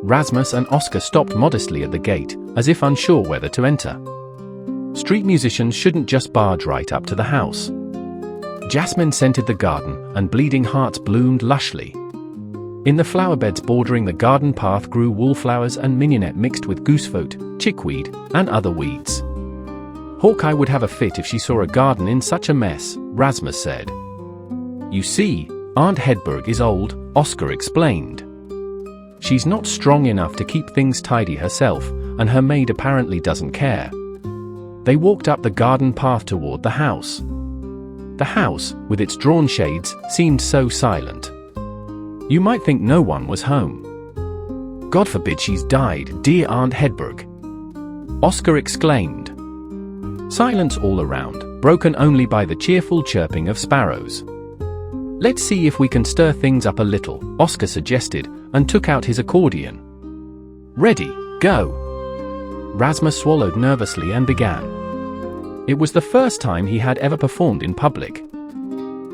Rasmus and Oscar stopped modestly at the gate, as if unsure whether to enter. Street musicians shouldn't just barge right up to the house. Jasmine scented the garden, and bleeding hearts bloomed lushly. In the flower beds bordering the garden path grew wallflowers and mignonette mixed with goosefoot, chickweed, and other weeds. Hawkeye would have a fit if she saw a garden in such a mess, Rasmus said. You see, Aunt Hedberg is old, Oscar explained. She's not strong enough to keep things tidy herself, and her maid apparently doesn't care. They walked up the garden path toward the house. The house, with its drawn shades, seemed so silent. You might think no one was home. "God forbid she's died, dear Aunt Hedberg," Oscar exclaimed. Silence all around, broken only by the cheerful chirping of sparrows. "Let's see if we can stir things up a little," Oscar suggested, and took out his accordion. "Ready, go." Rasmus swallowed nervously and began. It was the first time he had ever performed in public.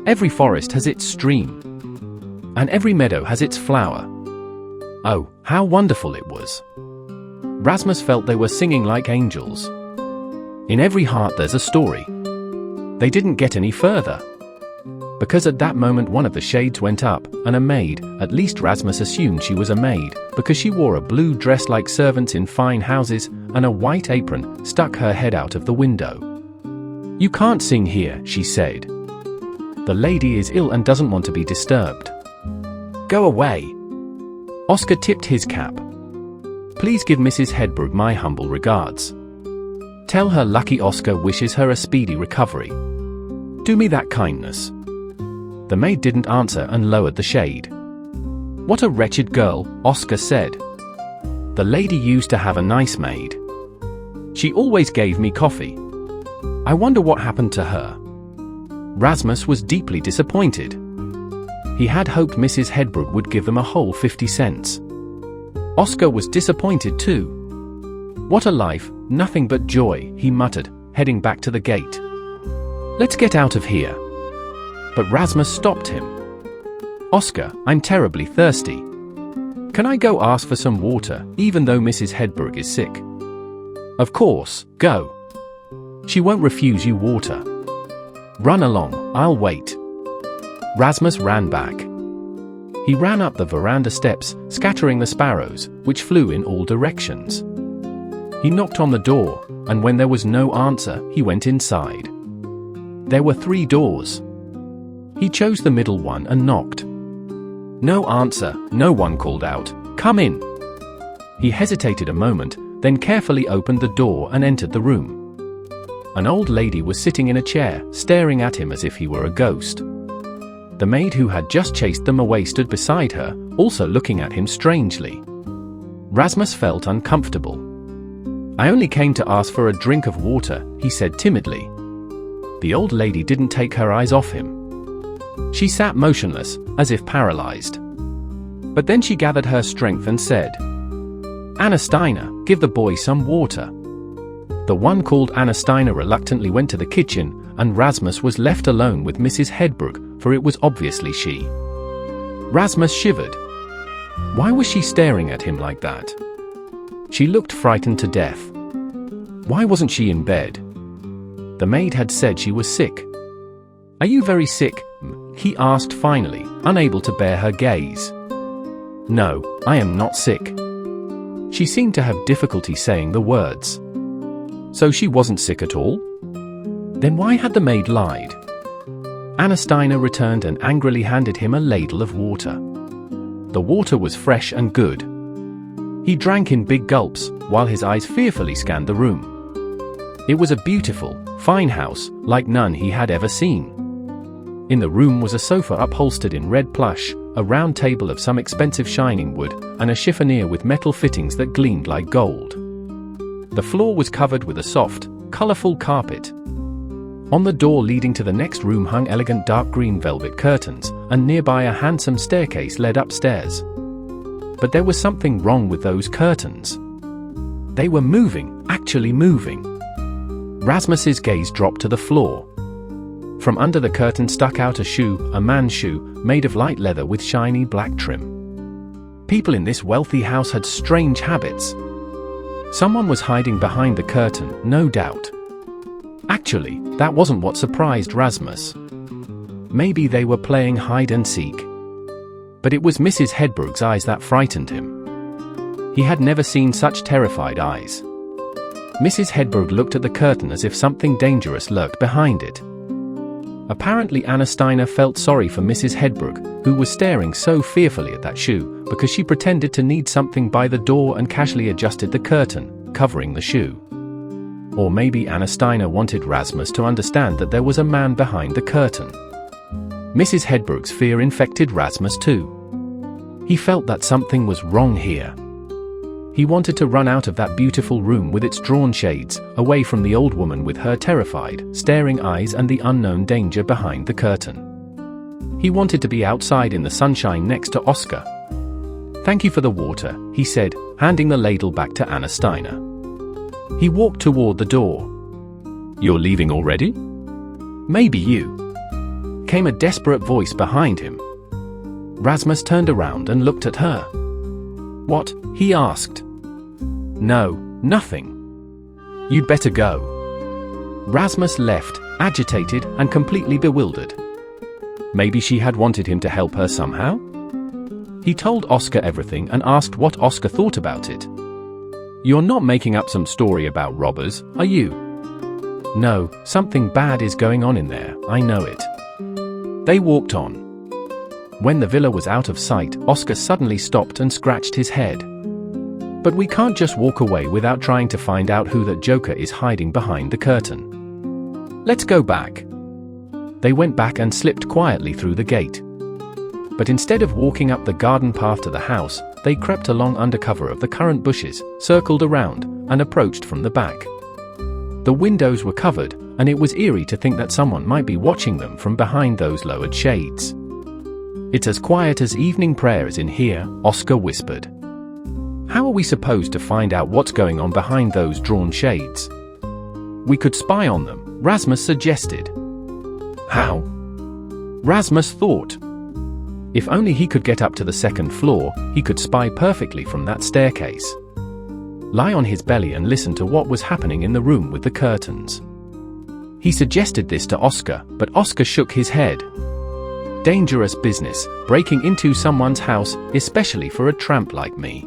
Every forest has its stream, and every meadow has its flower. Oh, how wonderful it was. Rasmus felt they were singing like angels. In every heart there's a story. They didn't get any further, because at that moment one of the shades went up, and a maid, at least Rasmus assumed she was a maid, because she wore a blue dress like servants in fine houses, and a white apron, stuck her head out of the window. "You can't sing here," she said. "The lady is ill and doesn't want to be disturbed." "Go away." Oscar tipped his cap. "Please give Mrs. Hedberg my humble regards. Tell her Lucky Oscar wishes her a speedy recovery. Do me that kindness." The maid didn't answer and lowered the shade. "What a wretched girl," Oscar said. "The lady used to have a nice maid. She always gave me coffee. I wonder what happened to her." Rasmus was deeply disappointed. He had hoped Mrs. Hedberg would give them a whole 50 cents. Oscar was disappointed too. "What a life, nothing but joy," he muttered, heading back to the gate. "Let's get out of here." But Rasmus stopped him. "Oscar, I'm terribly thirsty. Can I go ask for some water, even though Mrs. Hedberg is sick?" "Of course, go. She won't refuse you water. Run along, I'll wait." Rasmus ran back. He ran up the veranda steps, scattering the sparrows, which flew in all directions. He knocked on the door, and when there was no answer, he went inside. There were 3 doors. He chose the middle one and knocked. No answer, no one called out, "Come in." He hesitated a moment, then carefully opened the door and entered the room. An old lady was sitting in a chair, staring at him as if he were a ghost. The maid who had just chased them away stood beside her, also looking at him strangely. Rasmus felt uncomfortable. "I only came to ask for a drink of water," he said timidly. The old lady didn't take her eyes off him. She sat motionless, as if paralyzed. But then she gathered her strength and said, "Anna Steiner, give the boy some water." The one called Anna Steiner reluctantly went to the kitchen, and Rasmus was left alone with Mrs. Hedberg, for it was obviously she. Rasmus shivered. Why was she staring at him like that? She looked frightened to death. Why wasn't she in bed? The maid had said she was sick. "Are you very sick?" he asked finally, unable to bear her gaze. "No, I am not sick." She seemed to have difficulty saying the words. So she wasn't sick at all? Then why had the maid lied? Anna Steiner returned and angrily handed him a ladle of water. The water was fresh and good. He drank in big gulps, while his eyes fearfully scanned the room. It was a beautiful, fine house, like none he had ever seen. In the room was a sofa upholstered in red plush, a round table of some expensive shining wood, and a chiffonier with metal fittings that gleamed like gold. The floor was covered with a soft, colorful carpet. On the door leading to the next room hung elegant dark green velvet curtains, and nearby a handsome staircase led upstairs. But there was something wrong with those curtains. They were moving, actually moving. Rasmus's gaze dropped to the floor. From under the curtain stuck out a shoe, a man's shoe, made of light leather with shiny black trim. People in this wealthy house had strange habits. Someone was hiding behind the curtain, no doubt. Actually, that wasn't what surprised Rasmus. Maybe they were playing hide and seek. But it was Mrs. Hedberg's eyes that frightened him. He had never seen such terrified eyes. Mrs. Hedberg looked at the curtain as if something dangerous lurked behind it. Apparently Anna Steiner felt sorry for Mrs. Hedberg, who was staring so fearfully at that shoe, because she pretended to need something by the door and casually adjusted the curtain, covering the shoe. Or maybe Anna Steiner wanted Rasmus to understand that there was a man behind the curtain. Mrs. Hedberg's fear infected Rasmus too. He felt that something was wrong here. He wanted to run out of that beautiful room with its drawn shades, away from the old woman with her terrified, staring eyes and the unknown danger behind the curtain. He wanted to be outside in the sunshine next to Oscar. "Thank you for the water," he said, handing the ladle back to Anna Steiner. He walked toward the door. "You're leaving already?" "Maybe you," came a desperate voice behind him. Rasmus turned around and looked at her. "What?" he asked. "No, nothing. You'd better go." Rasmus left, agitated and completely bewildered. Maybe she had wanted him to help her somehow? He told Oscar everything and asked what Oscar thought about it. "You're not making up some story about robbers, are you?" "No, something bad is going on in there, I know it." They walked on. When the villa was out of sight, Oscar suddenly stopped and scratched his head. "But we can't just walk away without trying to find out who that joker is hiding behind the curtain. Let's go back." They went back and slipped quietly through the gate. But instead of walking up the garden path to the house, they crept along under cover of the currant bushes, circled around, and approached from the back. The windows were covered, and it was eerie to think that someone might be watching them from behind those lowered shades. "It's as quiet as evening prayers in here," Oscar whispered. "How are we supposed to find out what's going on behind those drawn shades?" "We could spy on them," Rasmus suggested. "How?" Rasmus thought. If only he could get up to the second floor, he could spy perfectly from that staircase. Lie on his belly and listen to what was happening in the room with the curtains. He suggested this to Oscar, but Oscar shook his head. "Dangerous business, breaking into someone's house, especially for a tramp like me.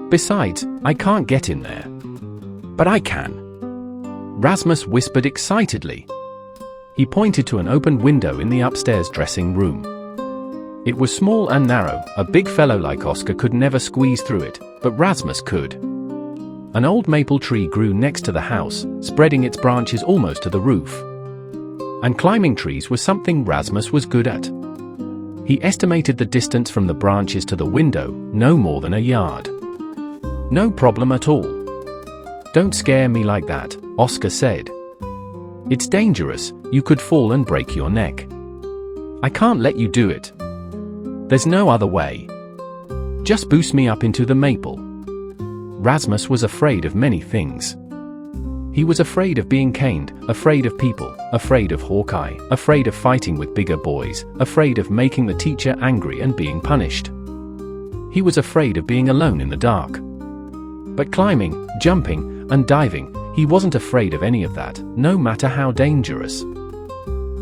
Besides, I can't get in there." "But I can," Rasmus whispered excitedly. He pointed to an open window in the upstairs dressing room. It was small and narrow, a big fellow like Oscar could never squeeze through it, but Rasmus could. An old maple tree grew next to the house, spreading its branches almost to the roof. And climbing trees was something Rasmus was good at. He estimated the distance from the branches to the window, no more than a yard. "No problem at all." "Don't scare me like that," Oscar said. "It's dangerous, you could fall and break your neck. I can't let you do it. There's no other way. Just boost me up into the maple." Rasmus was afraid of many things. He was afraid of being caned, afraid of people, afraid of Hawkeye, afraid of fighting with bigger boys, afraid of making the teacher angry and being punished. He was afraid of being alone in the dark. But climbing, jumping, and diving, he wasn't afraid of any of that, no matter how dangerous.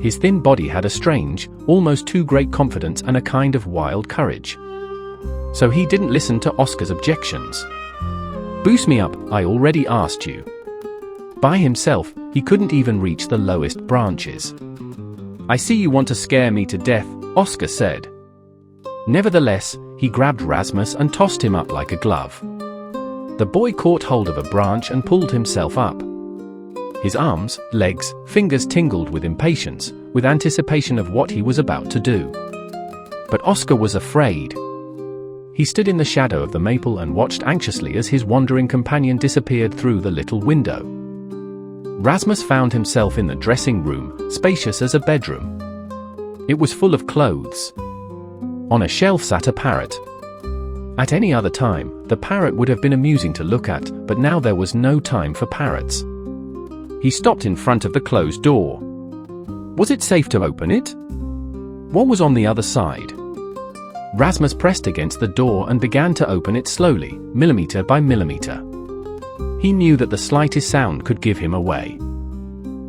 His thin body had a strange, almost too great confidence and a kind of wild courage. So he didn't listen to Oscar's objections. "Boost me up, I already asked you." By himself, he couldn't even reach the lowest branches. "I see you want to scare me to death," Oscar said. Nevertheless, he grabbed Rasmus and tossed him up like a glove. The boy caught hold of a branch and pulled himself up. His arms, legs, fingers tingled with impatience, with anticipation of what he was about to do. But Oscar was afraid. He stood in the shadow of the maple and watched anxiously as his wandering companion disappeared through the little window. Rasmus found himself in the dressing room, spacious as a bedroom. It was full of clothes. On a shelf sat a parrot. At any other time, the parrot would have been amusing to look at, but now there was no time for parrots. He stopped in front of the closed door. Was it safe to open it? What was on the other side? Rasmus pressed against the door and began to open it slowly, millimeter by millimeter. He knew that the slightest sound could give him away.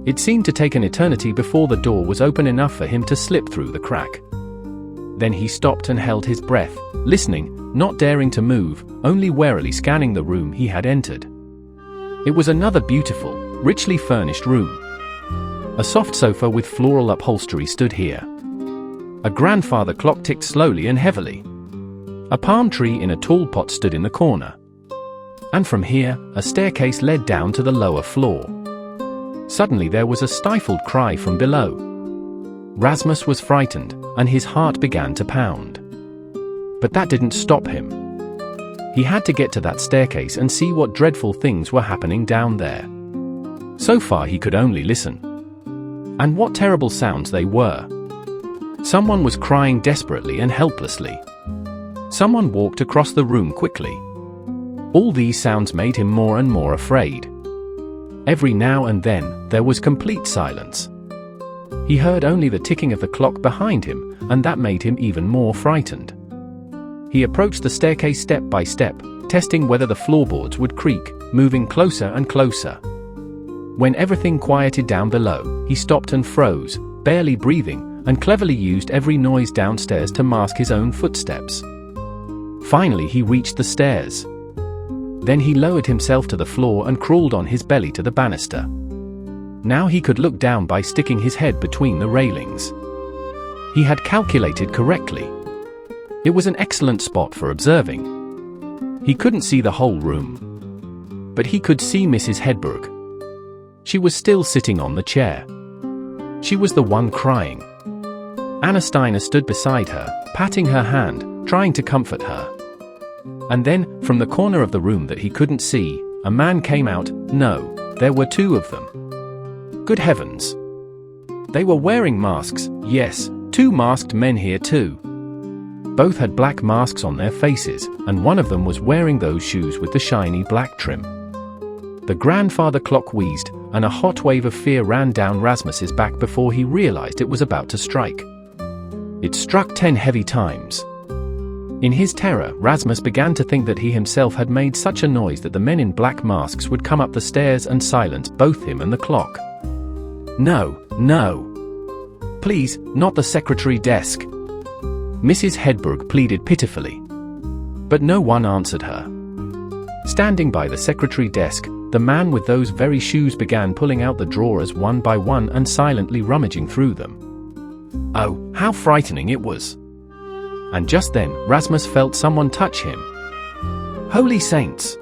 It seemed to take an eternity before the door was open enough for him to slip through the crack. Then he stopped and held his breath, listening, not daring to move, only warily scanning the room he had entered. It was another beautiful, richly furnished room. A soft sofa with floral upholstery stood here. A grandfather clock ticked slowly and heavily. A palm tree in a tall pot stood in the corner. And from here, a staircase led down to the lower floor. Suddenly there was a stifled cry from below. Rasmus was frightened, and his heart began to pound. But that didn't stop him. He had to get to that staircase and see what dreadful things were happening down there. So far he could only listen. And what terrible sounds they were. Someone was crying desperately and helplessly. Someone walked across the room quickly. All these sounds made him more and more afraid. Every now and then, there was complete silence. He heard only the ticking of the clock behind him, and that made him even more frightened. He approached the staircase step by step, testing whether the floorboards would creak, moving closer and closer. When everything quieted down below, he stopped and froze, barely breathing, and cleverly used every noise downstairs to mask his own footsteps. Finally he reached the stairs. Then he lowered himself to the floor and crawled on his belly to the banister. Now he could look down by sticking his head between the railings. He had calculated correctly. It was an excellent spot for observing. He couldn't see the whole room. But he could see Mrs. Hedberg. She was still sitting on the chair. She was the one crying. Anna Steiner stood beside her, patting her hand, trying to comfort her. And then, from the corner of the room that he couldn't see, a man came out. No, there were two of them. Good heavens! They were wearing masks, yes, two masked men here too. Both had black masks on their faces, and one of them was wearing those shoes with the shiny black trim. The grandfather clock wheezed, and a hot wave of fear ran down Rasmus's back before he realized it was about to strike. It struck 10 heavy times. In his terror, Rasmus began to think that he himself had made such a noise that the men in black masks would come up the stairs and silence both him and the clock. No, no. Please, not the secretary desk. Mrs. Hedberg pleaded pitifully. But no one answered her. Standing by the secretary desk, the man with those very shoes began pulling out the drawers one by one and silently rummaging through them. Oh, how frightening it was! And just then, Rasmus felt someone touch him. Holy saints!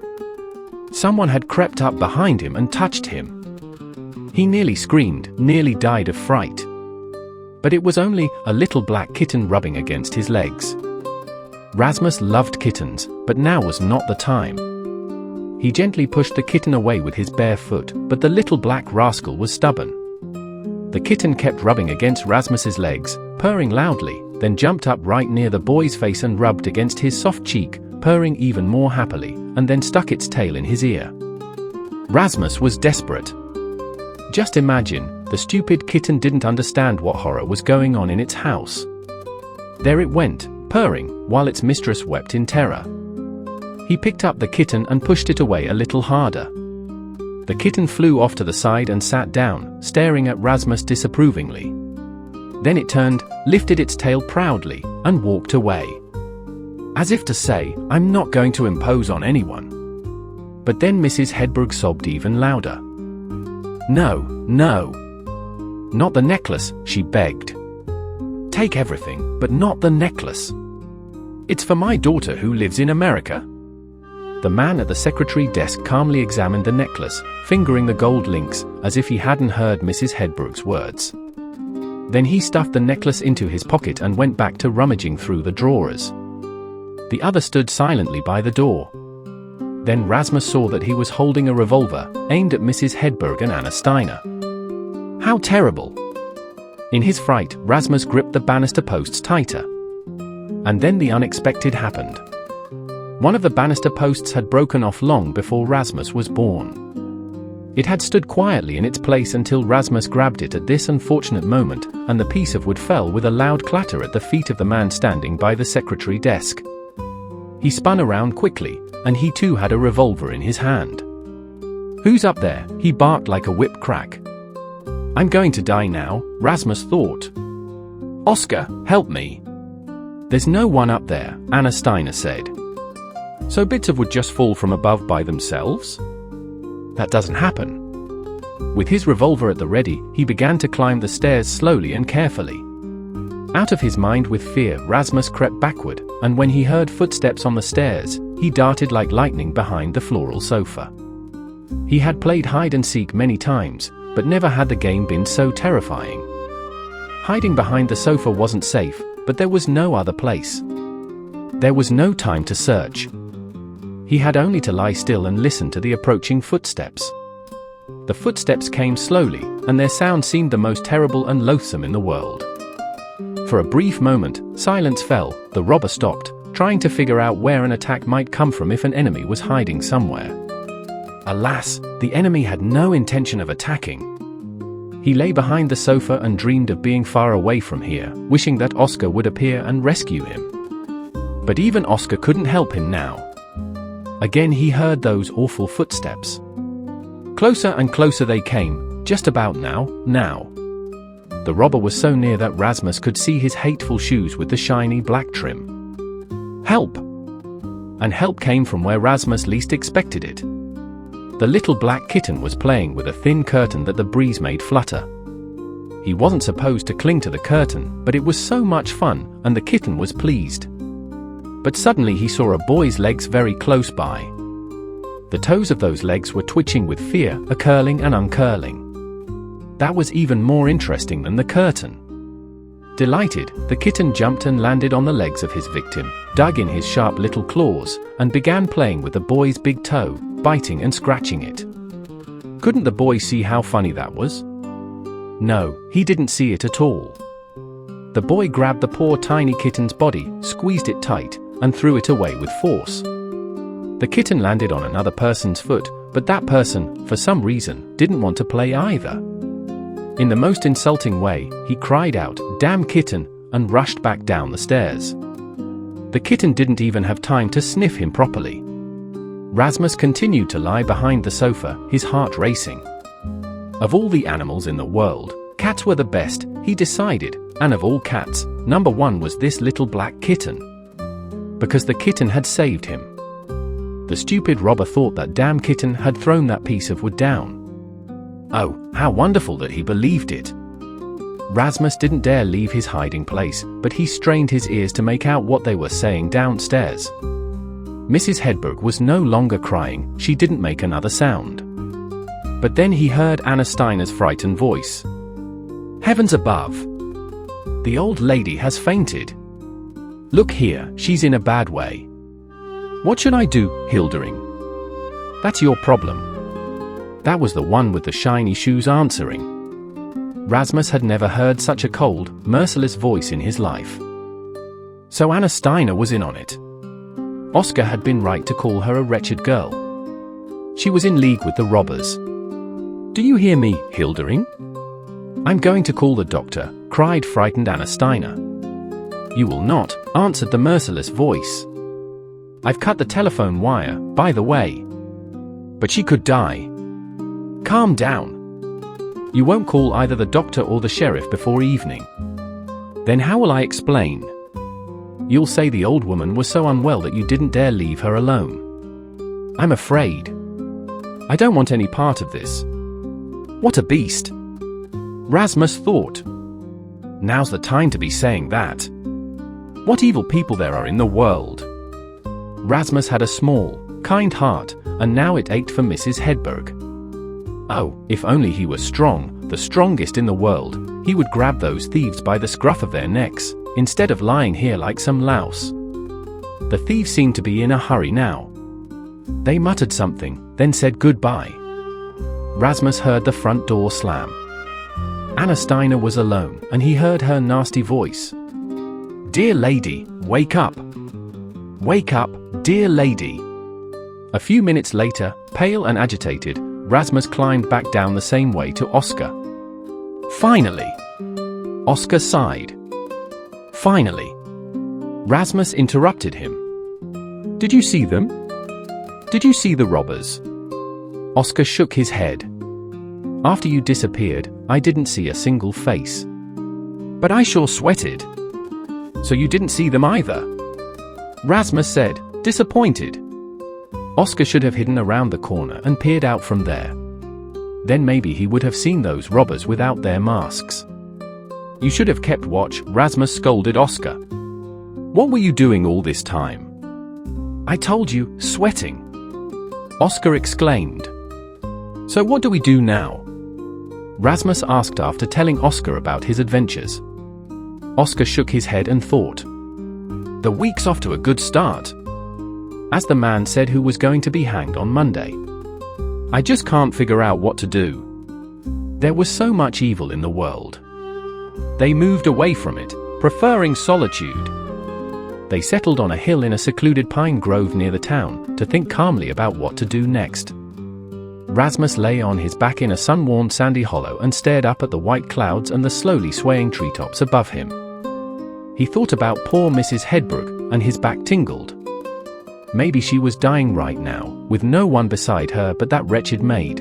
Someone had crept up behind him and touched him. He nearly screamed, nearly died of fright. But it was only a little black kitten rubbing against his legs. Rasmus loved kittens, but now was not the time. He gently pushed the kitten away with his bare foot, but the little black rascal was stubborn. The kitten kept rubbing against Rasmus's legs, purring loudly, then jumped up right near the boy's face and rubbed against his soft cheek, purring even more happily, and then stuck its tail in his ear. Rasmus was desperate. Just imagine, the stupid kitten didn't understand what horror was going on in its house. There it went, purring, while its mistress wept in terror. He picked up the kitten and pushed it away a little harder. The kitten flew off to the side and sat down, staring at Rasmus disapprovingly. Then it turned, lifted its tail proudly, and walked away. As if to say, I'm not going to impose on anyone. But then Mrs. Hedberg sobbed even louder. No, no. Not the necklace, she begged. Take everything, but not the necklace. It's for my daughter who lives in America. The man at the secretary desk calmly examined the necklace, fingering the gold links, as if he hadn't heard Mrs. Hedberg's words. Then he stuffed the necklace into his pocket and went back to rummaging through the drawers. The other stood silently by the door. Then Rasmus saw that he was holding a revolver, aimed at Mrs. Hedberg and Anna Steiner. How terrible! In his fright, Rasmus gripped the banister posts tighter. And then the unexpected happened. One of the banister posts had broken off long before Rasmus was born. It had stood quietly in its place until Rasmus grabbed it at this unfortunate moment, and the piece of wood fell with a loud clatter at the feet of the man standing by the secretary desk. He spun around quickly, and he too had a revolver in his hand. Who's up there? He barked like a whip crack. I'm going to die now, Rasmus thought. Oscar, help me. There's no one up there, Anna Steiner said. So bits of wood just fall from above by themselves? That doesn't happen. With his revolver at the ready, he began to climb the stairs slowly and carefully. Out of his mind with fear, Rasmus crept backward, and when he heard footsteps on the stairs, he darted like lightning behind the floral sofa. He had played hide-and-seek many times, but never had the game been so terrifying. Hiding behind the sofa wasn't safe, but there was no other place. There was no time to search. He had only to lie still and listen to the approaching footsteps. The footsteps came slowly, and their sound seemed the most terrible and loathsome in the world. For a brief moment, silence fell. The robber stopped, trying to figure out where an attack might come from if an enemy was hiding somewhere. Alas, the enemy had no intention of attacking. He lay behind the sofa and dreamed of being far away from here, wishing that Oscar would appear and rescue him. But even Oscar couldn't help him now. Again he heard those awful footsteps. Closer and closer they came, just about now. The robber was so near that Rasmus could see his hateful shoes with the shiny black trim. Help! And help came from where Rasmus least expected it. The little black kitten was playing with a thin curtain that the breeze made flutter. He wasn't supposed to cling to the curtain, but it was so much fun, and the kitten was pleased. But suddenly he saw a boy's legs very close by. The toes of those legs were twitching with fear, curling and uncurling. That was even more interesting than the curtain. Delighted, the kitten jumped and landed on the legs of his victim, dug in his sharp little claws, and began playing with the boy's big toe, biting and scratching it. Couldn't the boy see how funny that was? No, he didn't see it at all. The boy grabbed the poor tiny kitten's body, squeezed it tight, and threw it away with force. The kitten landed on another person's foot, but that person, for some reason, didn't want to play either. In the most insulting way, he cried out, "Damn kitten," and rushed back down the stairs. The kitten didn't even have time to sniff him properly. Rasmus continued to lie behind the sofa, his heart racing. Of all the animals in the world, cats were the best, he decided, and of all cats, number one was this little black kitten. Because the kitten had saved him. The stupid robber thought that damn kitten had thrown that piece of wood down. Oh, how wonderful that he believed it. Rasmus didn't dare leave his hiding place, but he strained his ears to make out what they were saying downstairs. Mrs. Hedberg was no longer crying, she didn't make another sound. But then he heard Anna Steiner's frightened voice. Heavens above! The old lady has fainted. Look here, she's in a bad way. What should I do, Hildering? That's your problem. That was the one with the shiny shoes answering. Rasmus had never heard such a cold, merciless voice in his life. So Anna Steiner was in on it. Oscar had been right to call her a wretched girl. She was in league with the robbers. Do you hear me, Hildering? I'm going to call the doctor, cried frightened Anna Steiner. You will not, answered the merciless voice. I've cut the telephone wire, by the way. But she could die. Calm down. You won't call either the doctor or the sheriff before evening. Then how will I explain? You'll say the old woman was so unwell that you didn't dare leave her alone. I'm afraid. I don't want any part of this. What a beast! Rasmus thought. Now's the time to be saying that. What evil people there are in the world. Rasmus had a small, kind heart, and now it ached for Mrs. Hedberg. Oh, if only he were strong, the strongest in the world, he would grab those thieves by the scruff of their necks, instead of lying here like some louse. The thieves seemed to be in a hurry now. They muttered something, then said goodbye. Rasmus heard the front door slam. Anna Steiner was alone, and he heard her nasty voice. Dear lady, wake up! Wake up, dear lady! A few minutes later, pale and agitated, Rasmus climbed back down the same way to Oscar. Finally! Oscar sighed. Finally! Rasmus interrupted him. Did you see them? Did you see the robbers? Oscar shook his head. After you disappeared, I didn't see a single face. But I sure sweated. So you didn't see them either? Rasmus said, disappointed. Oscar should have hidden around the corner and peered out from there. Then maybe he would have seen those robbers without their masks. You should have kept watch, Rasmus scolded Oscar. What were you doing all this time? "I told you, sweating," Oscar exclaimed. "So what do we do now?" Rasmus asked after telling Oscar about his adventures. Oscar shook his head and thought. "The week's off to a good start. As the man said who was going to be hanged on Monday. I just can't figure out what to do. There was so much evil in the world. They moved away from it, preferring solitude. They settled on a hill in a secluded pine grove near the town to think calmly about what to do next." Rasmus lay on his back in a sun-warmed sandy hollow and stared up at the white clouds and the slowly swaying treetops above him. He thought about poor Mrs. Hedberg, and his back tingled. Maybe she was dying right now, with no one beside her but that wretched maid.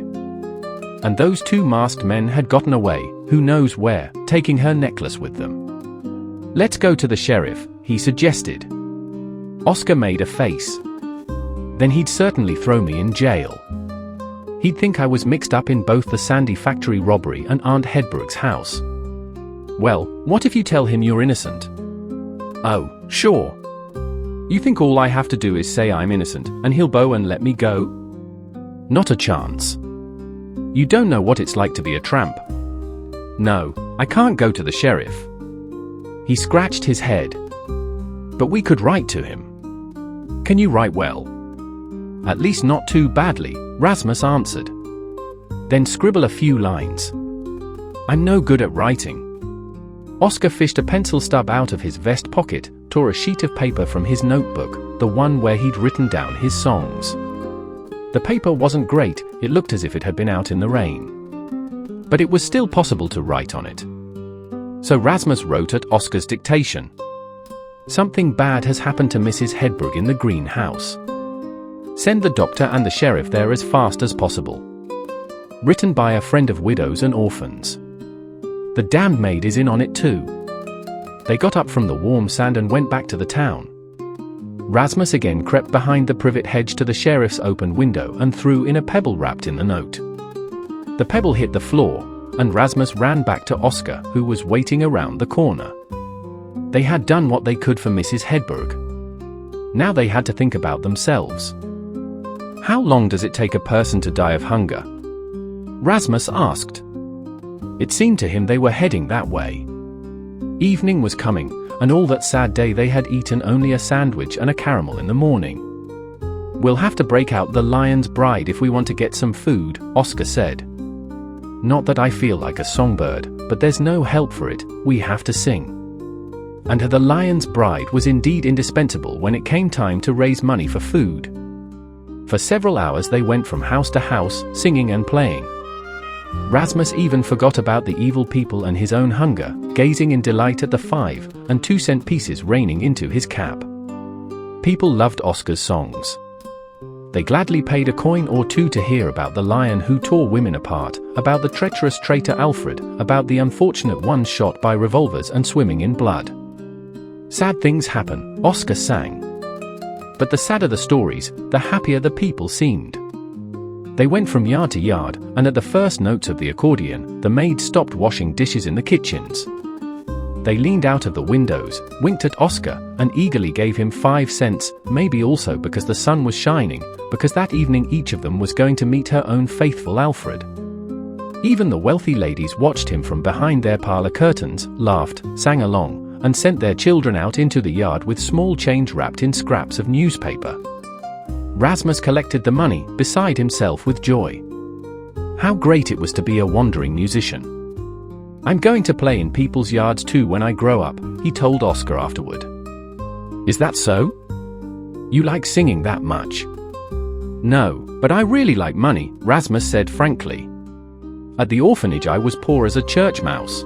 And those two masked men had gotten away, who knows where, taking her necklace with them. "Let's go to the sheriff," he suggested. Oscar made a face. "Then he'd certainly throw me in jail. He'd think I was mixed up in both the Sandy factory robbery and Aunt Hedberg's house." "Well, what if you tell him you're innocent?" "Oh, sure. You think all I have to do is say I'm innocent, and he'll bow and let me go?" "Not a chance. You don't know what it's like to be a tramp." "No, I can't go to the sheriff." He scratched his head. "But we could write to him." "Can you write well?" "At least not too badly," Rasmus answered. "Then scribble a few lines." "I'm no good at writing." Oscar fished a pencil stub out of his vest pocket, tore a sheet of paper from his notebook, the one where he'd written down his songs. The paper wasn't great, it looked as if it had been out in the rain. But it was still possible to write on it. So Rasmus wrote at Oscar's dictation. "Something bad has happened to Mrs. Hedberg in the greenhouse. Send the doctor and the sheriff there as fast as possible. Written by a friend of widows and orphans. The damned maid is in on it too." They got up from the warm sand and went back to the town. Rasmus again crept behind the privet hedge to the sheriff's open window and threw in a pebble wrapped in the note. The pebble hit the floor, and Rasmus ran back to Oscar, who was waiting around the corner. They had done what they could for Mrs. Hedberg. Now they had to think about themselves. "How long does it take a person to die of hunger?" Rasmus asked. It seemed to him they were heading that way. Evening was coming, and all that sad day they had eaten only a sandwich and a caramel in the morning. "We'll have to break out the Lion's Bride if we want to get some food," Oscar said. "Not that I feel like a songbird, but there's no help for it, we have to sing." And the Lion's Bride was indeed indispensable when it came time to raise money for food. For several hours they went from house to house, singing and playing. Rasmus even forgot about the evil people and his own hunger, gazing in delight at the 5 and 2-cent pieces raining into his cap. People loved Oscar's songs. They gladly paid a coin or two to hear about the lion who tore women apart, about the treacherous traitor Alfred, about the unfortunate ones shot by revolvers and swimming in blood. "Sad things happen," Oscar sang. But the sadder the stories, the happier the people seemed. They went from yard to yard, and at the first notes of the accordion, the maids stopped washing dishes in the kitchens. They leaned out of the windows, winked at Oscar, and eagerly gave him 5 cents, maybe also because the sun was shining, because that evening each of them was going to meet her own faithful Alfred. Even the wealthy ladies watched him from behind their parlor curtains, laughed, sang along, and sent their children out into the yard with small change wrapped in scraps of newspaper. Rasmus collected the money, beside himself with joy. How great it was to be a wandering musician. "I'm going to play in people's yards too when I grow up," he told Oscar afterward. "Is that so? You like singing that much?" "No, but I really like money," Rasmus said frankly. "At the orphanage I was poor as a church mouse.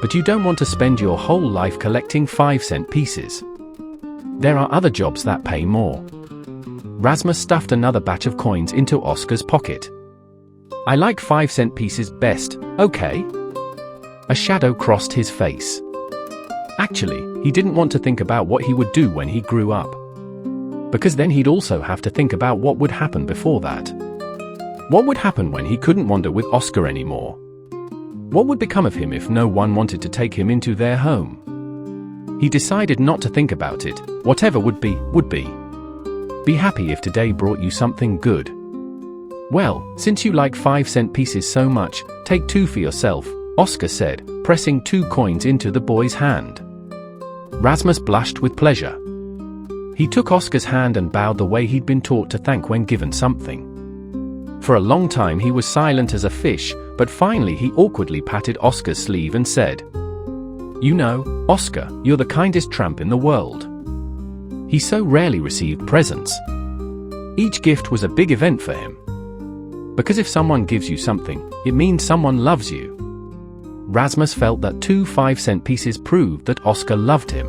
But you don't want to spend your whole life collecting 5-cent pieces. There are other jobs that pay more." Rasmus stuffed another batch of coins into Oscar's pocket. "I like 5-cent pieces best, okay?" A shadow crossed his face. Actually, he didn't want to think about what he would do when he grew up. Because then he'd also have to think about what would happen before that. What would happen when he couldn't wander with Oscar anymore? What would become of him if no one wanted to take him into their home? He decided not to think about it. Whatever would be, would be. Be happy if today brought you something good. Well, since you like 5-cent pieces so much, take 2 for yourself, Oscar said, pressing 2 coins into the boy's hand. Rasmus blushed with pleasure. He took Oscar's hand and bowed the way he'd been taught to thank when given something. For a long time he was silent as a fish, but finally he awkwardly patted Oscar's sleeve and said, "You know, Oscar, you're the kindest tramp in the world." He so rarely received presents. Each gift was a big event for him. Because if someone gives you something, it means someone loves you. Rasmus felt that 2 5-cent pieces proved that Oscar loved him.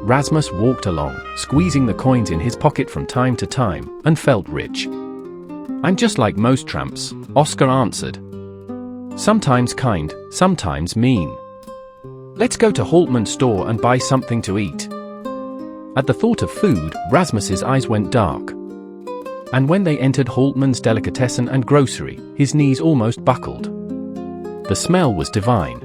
Rasmus walked along, squeezing the coins in his pocket from time to time, and felt rich. "I'm just like most tramps," Oscar answered. "Sometimes kind, sometimes mean. Let's go to Holtman's store and buy something to eat." At the thought of food, Rasmus's eyes went dark. And when they entered Holtman's delicatessen and grocery, his knees almost buckled. The smell was divine.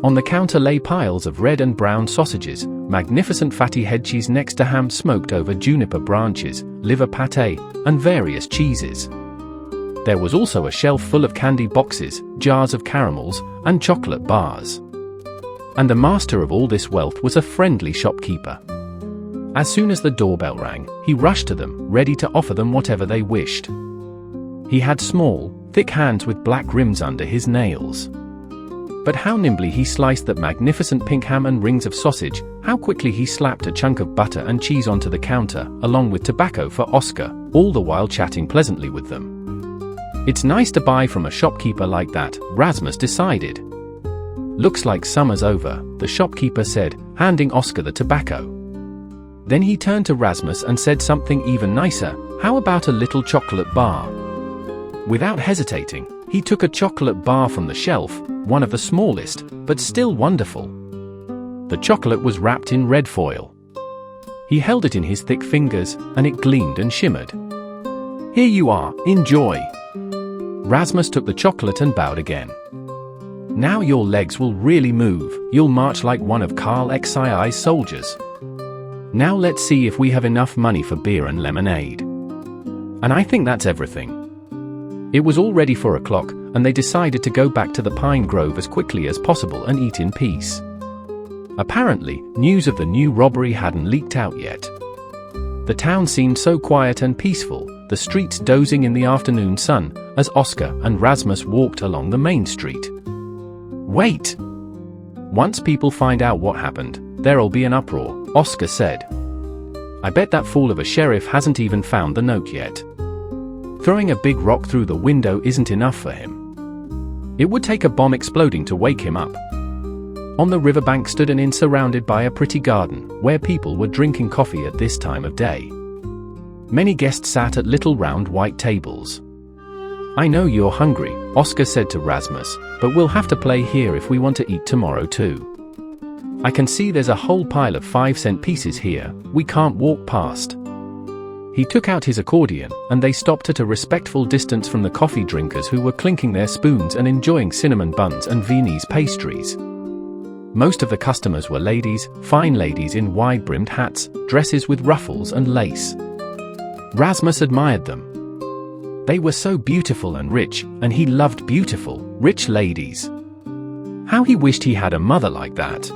On the counter lay piles of red and brown sausages, magnificent fatty head cheese next to ham smoked over juniper branches, liver pâté, and various cheeses. There was also a shelf full of candy boxes, jars of caramels, and chocolate bars. And the master of all this wealth was a friendly shopkeeper. As soon as the doorbell rang, he rushed to them, ready to offer them whatever they wished. He had small, thick hands with black rims under his nails. But how nimbly he sliced that magnificent pink ham and rings of sausage, how quickly he slapped a chunk of butter and cheese onto the counter, along with tobacco for Oscar, all the while chatting pleasantly with them. It's nice to buy from a shopkeeper like that, Rasmus decided. "Looks like summer's over," the shopkeeper said, handing Oscar the tobacco. Then he turned to Rasmus and said something even nicer, "How about a little chocolate bar?" Without hesitating, he took a chocolate bar from the shelf, one of the smallest, but still wonderful. The chocolate was wrapped in red foil. He held it in his thick fingers, and it gleamed and shimmered. "Here you are, enjoy." Rasmus took the chocolate and bowed again. "Now your legs will really move, you'll march like one of Carl XII's soldiers. Now let's see if we have enough money for beer and lemonade." And I think that's everything. It was already 4 o'clock, and they decided to go back to the pine grove as quickly as possible and eat in peace. Apparently, news of the new robbery hadn't leaked out yet. The town seemed so quiet and peaceful, the streets dozing in the afternoon sun, as Oscar and Rasmus walked along the main street. "Wait! Once people find out what happened, there'll be an uproar," Oscar said. "I bet that fool of a sheriff hasn't even found the note yet. Throwing a big rock through the window isn't enough for him. It would take a bomb exploding to wake him up." On the riverbank stood an inn surrounded by a pretty garden, where people were drinking coffee at this time of day. Many guests sat at little round white tables. "I know you're hungry," Oscar said to Rasmus, "but we'll have to play here if we want to eat tomorrow too. I can see there's a whole pile of 5-cent pieces here, we can't walk past." He took out his accordion, and they stopped at a respectful distance from the coffee drinkers who were clinking their spoons and enjoying cinnamon buns and Viennese pastries. Most of the customers were ladies, fine ladies in wide-brimmed hats, dresses with ruffles and lace. Rasmus admired them. They were so beautiful and rich, and he loved beautiful, rich ladies. How he wished he had a mother like that.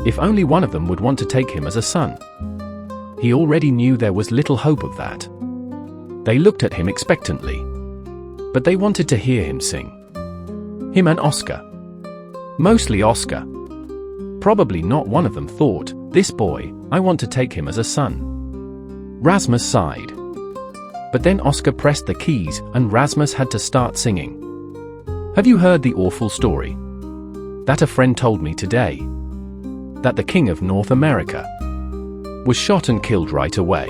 If only one of them would want to take him as a son. He already knew there was little hope of that. They looked at him expectantly. But they wanted to hear him sing. Him and Oscar. Mostly Oscar. Probably not one of them thought, "This boy, I want to take him as a son." Rasmus sighed. But then Oscar pressed the keys, and Rasmus had to start singing. "Have you heard the awful story that a friend told me today? That the king of North America was shot and killed right away."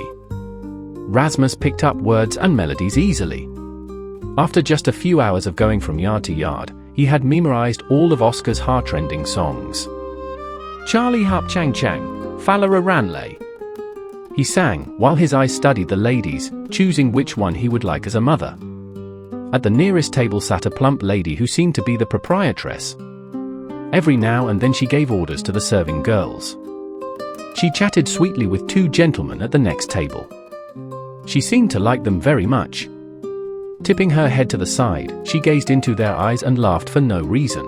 Rasmus picked up words and melodies easily. After just a few hours of going from yard to yard, he had memorized all of Oscar's heart-rending songs. "Charlie Harp Chang Chang, Fallera Ranley," he sang, while his eyes studied the ladies, choosing which one he would like as a mother. At the nearest table sat a plump lady who seemed to be the proprietress. Every now and then she gave orders to the serving girls. She chatted sweetly with two gentlemen at the next table. She seemed to like them very much. Tipping her head to the side, she gazed into their eyes and laughed for no reason.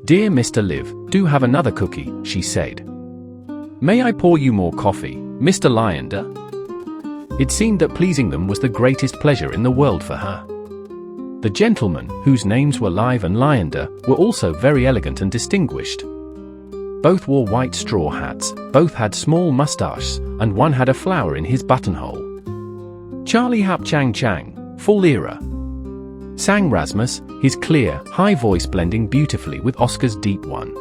"Dear Mr. Liv, do have another cookie," she said. "May I pour you more coffee, Mr. Lyander?" It seemed that pleasing them was the greatest pleasure in the world for her. The gentlemen, whose names were Liv and Lyander, were also very elegant and distinguished. Both wore white straw hats, both had small mustaches, and one had a flower in his buttonhole. "Charlie Hap Chang Chang, full era," sang Rasmus, his clear, high voice blending beautifully with Oscar's deep one.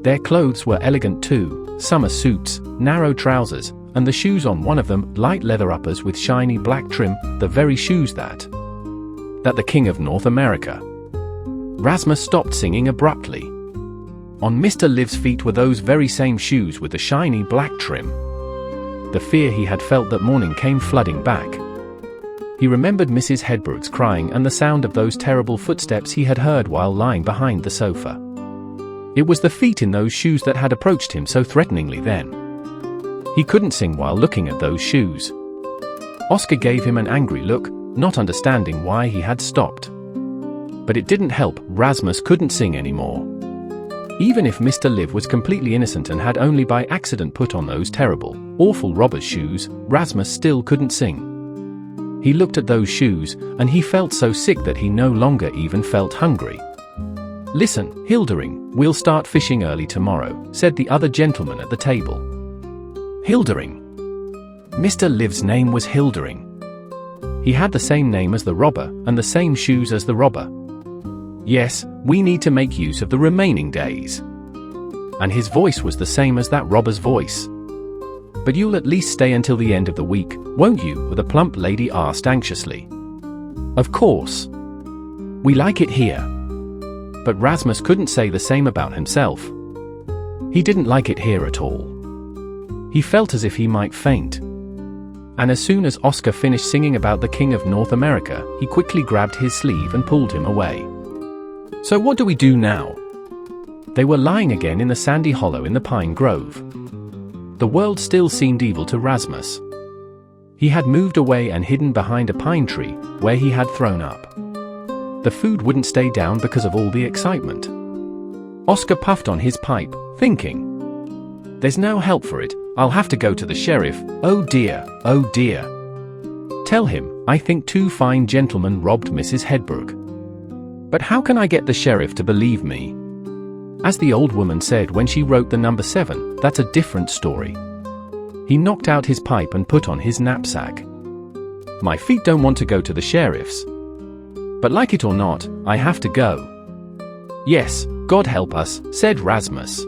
Their clothes were elegant too, summer suits, narrow trousers, and the shoes on one of them, light leather uppers with shiny black trim, the very shoes that the King of North America. Rasmus stopped singing abruptly. On Mr. Liv's feet were those very same shoes with the shiny black trim. The fear he had felt that morning came flooding back. He remembered Mrs. Hedberg's crying and the sound of those terrible footsteps he had heard while lying behind the sofa. It was the feet in those shoes that had approached him so threateningly then. He couldn't sing while looking at those shoes. Oscar gave him an angry look, not understanding why he had stopped. But it didn't help, Rasmus couldn't sing anymore. Even if Mr. Liv was completely innocent and had only by accident put on those terrible, awful robber's shoes, Rasmus still couldn't sing. He looked at those shoes, and he felt so sick that he no longer even felt hungry. "Listen, Hildering, we'll start fishing early tomorrow," said the other gentleman at the table. Hildering. Mr. Liv's name was Hildering. He had the same name as the robber, and the same shoes as the robber. "Yes, we need to make use of the remaining days." And his voice was the same as that robber's voice. "But you'll at least stay until the end of the week, won't you?" the plump lady asked anxiously. "Of course. We like it here." But Rasmus couldn't say the same about himself. He didn't like it here at all. He felt as if he might faint. And as soon as Oscar finished singing about the King of North America, he quickly grabbed his sleeve and pulled him away. "So what do we do now?" They were lying again in the sandy hollow in the pine grove. The world still seemed evil to Rasmus. He had moved away and hidden behind a pine tree, where he had thrown up. The food wouldn't stay down because of all the excitement. Oscar puffed on his pipe, thinking, "There's no help for it, I'll have to go to the sheriff, oh dear, oh dear. Tell him, I think two fine gentlemen robbed Mrs. Hedberg. But how can I get the sheriff to believe me? As the old woman said when she wrote the number 7, that's a different story." He knocked out his pipe and put on his knapsack. "My feet don't want to go to the sheriff's. But like it or not, I have to go." "Yes, God help us," said Rasmus.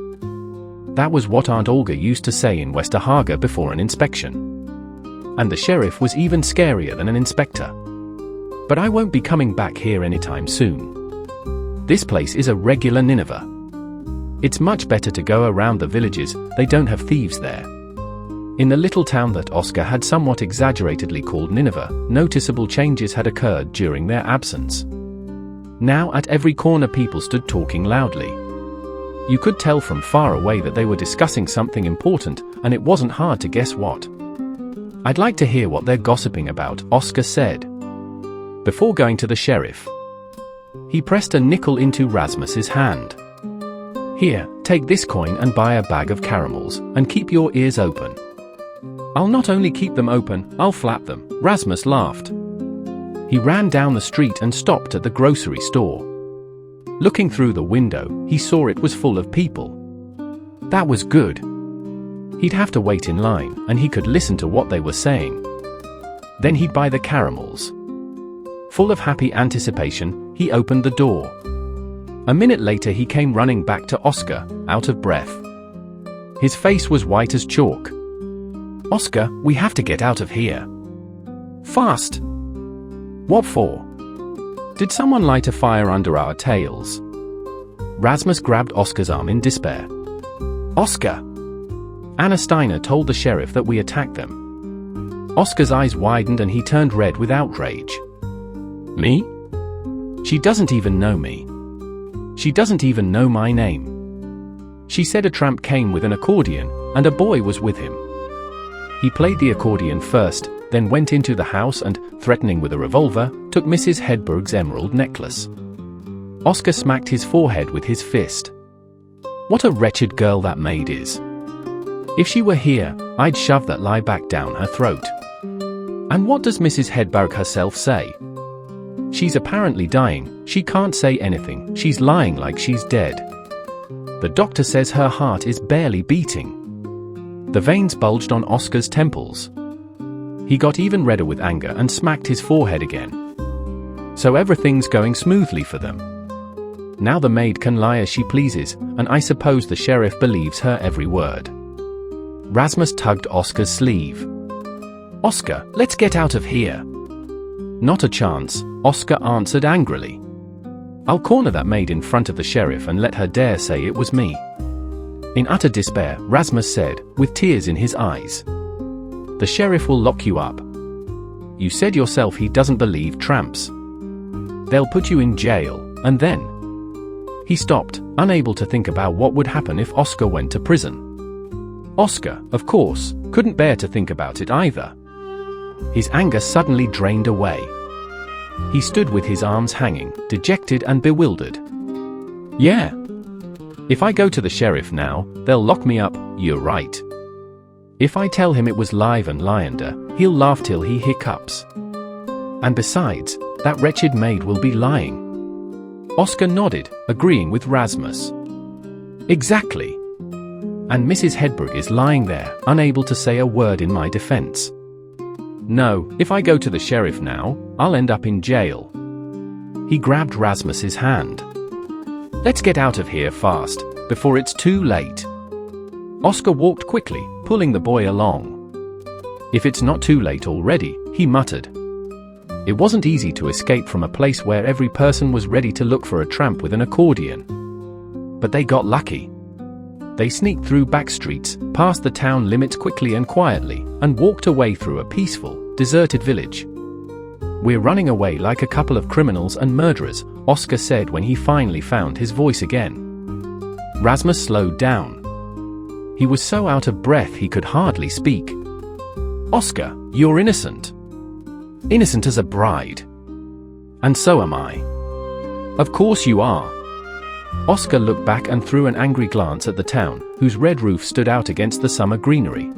That was what Aunt Olga used to say in Westerhaga before an inspection. And the sheriff was even scarier than an inspector. "But I won't be coming back here anytime soon. This place is a regular Nineveh. It's much better to go around the villages, they don't have thieves there." In the little town that Oscar had somewhat exaggeratedly called Nineveh, noticeable changes had occurred during their absence. Now at every corner people stood talking loudly. You could tell from far away that they were discussing something important, and it wasn't hard to guess what. "I'd like to hear what they're gossiping about," Oscar said. Before going to the sheriff, he pressed a nickel into Rasmus's hand. "Here, take this coin and buy a bag of caramels, and keep your ears open." "I'll not only keep them open, I'll flap them," Rasmus laughed. He ran down the street and stopped at the grocery store. Looking through the window, he saw it was full of people. That was good. He'd have to wait in line, and he could listen to what they were saying. Then he'd buy the caramels. Full of happy anticipation, he opened the door. A minute later he came running back to Oscar, out of breath. His face was white as chalk. "Oscar, we have to get out of here. Fast!" "What for? Did someone light a fire under our tails?" Rasmus grabbed Oscar's arm in despair. "Oscar! Anna Steiner told the sheriff that we attacked them." Oscar's eyes widened and he turned red with outrage. "Me? She doesn't even know me. She doesn't even know my name. She said a tramp came with an accordion, and a boy was with him. He played the accordion first, then went into the house and, threatening with a revolver, took Mrs. Hedberg's emerald necklace. Oscar smacked his forehead with his fist. What a wretched girl that maid is. If she were here, I'd shove that lie back down her throat. And what does Mrs. Hedberg herself say? She's apparently dying, she can't say anything, she's lying like she's dead. The doctor says her heart is barely beating. The veins bulged on Oscar's temples. He got even redder with anger and smacked his forehead again. So everything's going smoothly for them. Now the maid can lie as she pleases, and I suppose the sheriff believes her every word. Rasmus tugged Oscar's sleeve. Oscar, let's get out of here. Not a chance, Oscar answered angrily. I'll corner that maid in front of the sheriff and let her dare say it was me. In utter despair, Rasmus said, with tears in his eyes. The sheriff will lock you up. You said yourself he doesn't believe tramps. They'll put you in jail, and then... He stopped, unable to think about what would happen if Oscar went to prison. Oscar, of course, couldn't bear to think about it either. His anger suddenly drained away. He stood with his arms hanging, dejected and bewildered. Yeah. If I go to the sheriff now, they'll lock me up, you're right. If I tell him it was Live and Lyander, he'll laugh till he hiccups. And besides, that wretched maid will be lying. Oscar nodded, agreeing with Rasmus. Exactly. And Mrs. Hedberg is lying there, unable to say a word in my defense. No, if I go to the sheriff now, I'll end up in jail. He grabbed Rasmus's hand. Let's get out of here fast, before it's too late. Oscar walked quickly, pulling the boy along. If it's not too late already, he muttered. It wasn't easy to escape from a place where every person was ready to look for a tramp with an accordion. But they got lucky. They sneaked through back streets, past the town limits quickly and quietly, and walked away through a peaceful, deserted village. We're running away like a couple of criminals and murderers, Oscar said when he finally found his voice again. Rasmus slowed down. He was so out of breath he could hardly speak. Oscar, you're innocent. Innocent as a bride. And so am I. Of course you are. Oscar looked back and threw an angry glance at the town, whose red roof stood out against the summer greenery.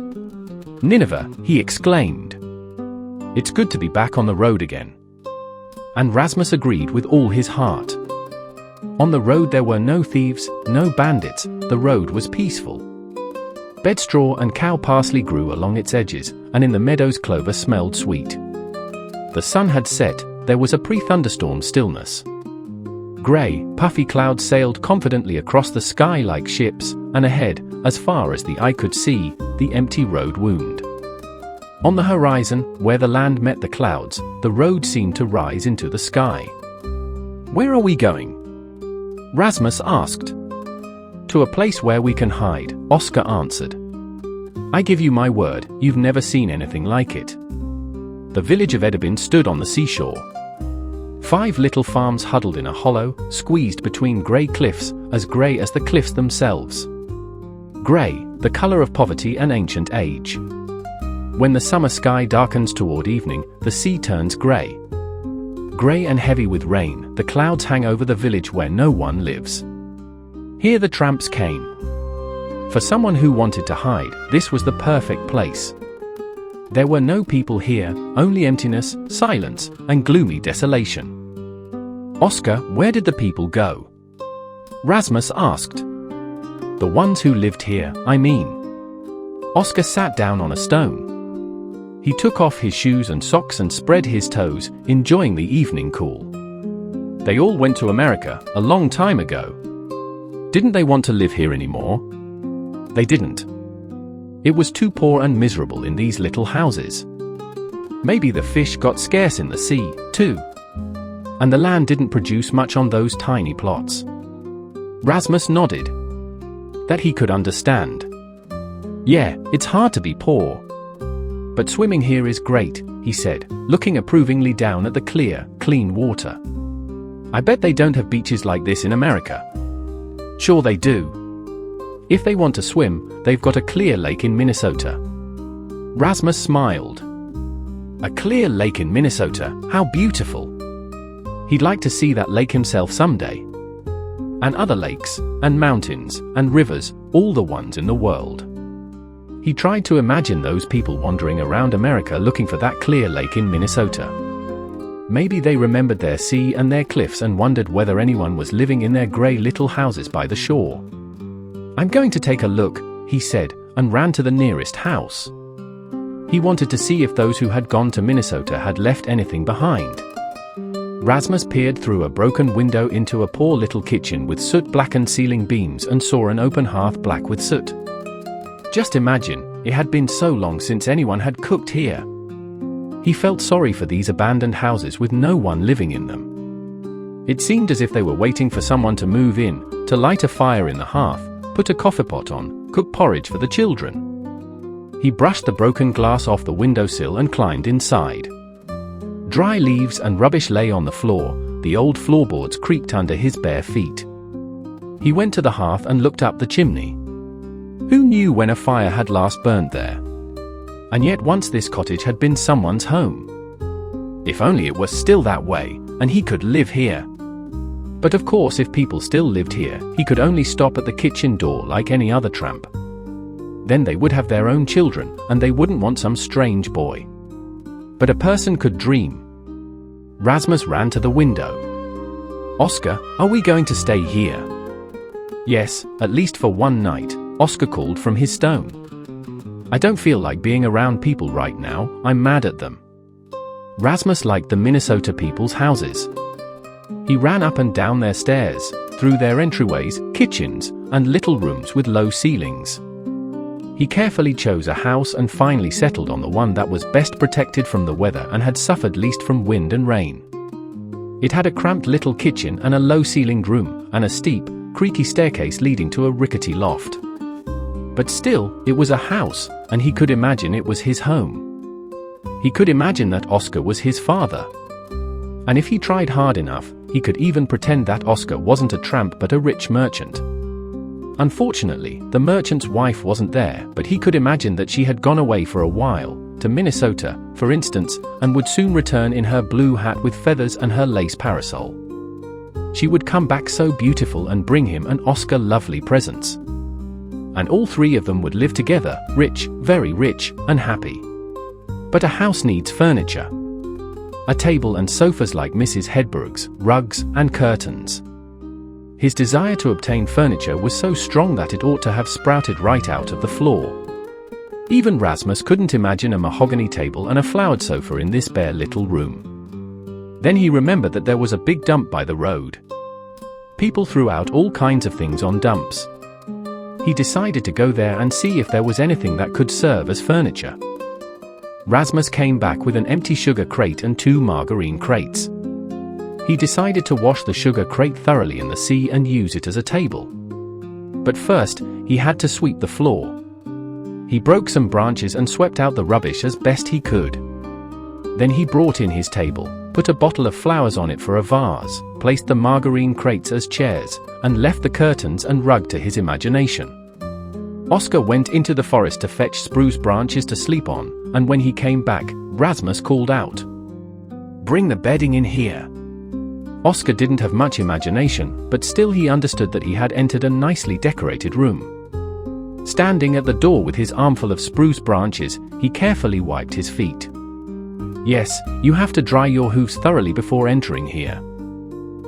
Nineveh, he exclaimed. It's good to be back on the road again. And Rasmus agreed with all his heart. On the road there were no thieves, no bandits, the road was peaceful. Bedstraw and cow parsley grew along its edges, and in the meadows clover smelled sweet. The sun had set, there was a pre-thunderstorm stillness. Grey, puffy clouds sailed confidently across the sky like ships, and ahead, as far as the eye could see, the empty road wound. On the horizon, where the land met the clouds, the road seemed to rise into the sky. Where are we going? Rasmus asked. To a place where we can hide, Oscar answered. I give you my word, you've never seen anything like it. The village of Edabin stood on the seashore. 5 little farms huddled in a hollow, squeezed between grey cliffs, as grey as the cliffs themselves. Grey, the colour of poverty and ancient age. When the summer sky darkens toward evening, the sea turns grey. Grey and heavy with rain, the clouds hang over the village where no one lives. Here the tramps came. For someone who wanted to hide, this was the perfect place. There were no people here, only emptiness, silence, and gloomy desolation. Oscar, where did the people go? Rasmus asked. The ones who lived here, I mean. Oscar sat down on a stone. He took off his shoes and socks and spread his toes, enjoying the evening cool. They all went to America, a long time ago. Didn't they want to live here anymore? They didn't. It was too poor and miserable in these little houses. Maybe the fish got scarce in the sea, too. And the land didn't produce much on those tiny plots. Rasmus nodded. That he could understand. Yeah, it's hard to be poor. But swimming here is great, he said, looking approvingly down at the clear, clean water. I bet they don't have beaches like this in America. Sure they do. If they want to swim, they've got a clear lake in Minnesota. Rasmus smiled. A clear lake in Minnesota, how beautiful. He'd like to see that lake himself someday. And other lakes, and mountains, and rivers, all the ones in the world. He tried to imagine those people wandering around America looking for that clear lake in Minnesota. Maybe they remembered their sea and their cliffs and wondered whether anyone was living in their gray little houses by the shore. "I'm going to take a look," he said, and ran to the nearest house. He wanted to see if those who had gone to Minnesota had left anything behind. Rasmus peered through a broken window into a poor little kitchen with soot-blackened ceiling beams and saw an open hearth black with soot. Just imagine, it had been so long since anyone had cooked here. He felt sorry for these abandoned houses with no one living in them. It seemed as if they were waiting for someone to move in, to light a fire in the hearth, put a coffee pot on, cook porridge for the children. He brushed the broken glass off the windowsill and climbed inside. Dry leaves and rubbish lay on the floor, the old floorboards creaked under his bare feet. He went to the hearth and looked up the chimney. Who knew when a fire had last burned there? And yet once this cottage had been someone's home. If only it was still that way, and he could live here. But of course, if people still lived here, he could only stop at the kitchen door like any other tramp. Then they would have their own children, and they wouldn't want some strange boy. But a person could dream. Rasmus ran to the window. "Oscar, are we going to stay here?" "Yes, at least for one night," Oscar called from his stone. "I don't feel like being around people right now, I'm mad at them." Rasmus liked the Minnesota people's houses. He ran up and down their stairs, through their entryways, kitchens, and little rooms with low ceilings. He carefully chose a house and finally settled on the one that was best protected from the weather and had suffered least from wind and rain. It had a cramped little kitchen and a low-ceilinged room, and a steep, creaky staircase leading to a rickety loft. But still, it was a house, and he could imagine it was his home. He could imagine that Oscar was his father. And if he tried hard enough, he could even pretend that Oscar wasn't a tramp but a rich merchant. Unfortunately, the merchant's wife wasn't there, but he could imagine that she had gone away for a while, to Minnesota, for instance, and would soon return in her blue hat with feathers and her lace parasol. She would come back so beautiful and bring him and Oscar lovely presents. And all three of them would live together, rich, very rich, and happy. But a house needs furniture. A table and sofas like Mrs. Hedberg's, rugs, and curtains. His desire to obtain furniture was so strong that it ought to have sprouted right out of the floor. Even Rasmus couldn't imagine a mahogany table and a flowered sofa in this bare little room. Then he remembered that there was a big dump by the road. People threw out all kinds of things on dumps. He decided to go there and see if there was anything that could serve as furniture. Rasmus came back with an empty sugar crate and 2 margarine crates. He decided to wash the sugar crate thoroughly in the sea and use it as a table. But first, he had to sweep the floor. He broke some branches and swept out the rubbish as best he could. Then he brought in his table, put a bottle of flowers on it for a vase, placed the margarine crates as chairs, and left the curtains and rug to his imagination. Oscar went into the forest to fetch spruce branches to sleep on, and when he came back, Rasmus called out, "Bring the bedding in here." Oscar didn't have much imagination, but still he understood that he had entered a nicely decorated room. Standing at the door with his armful of spruce branches, he carefully wiped his feet. "Yes, you have to dry your hoofs thoroughly before entering here.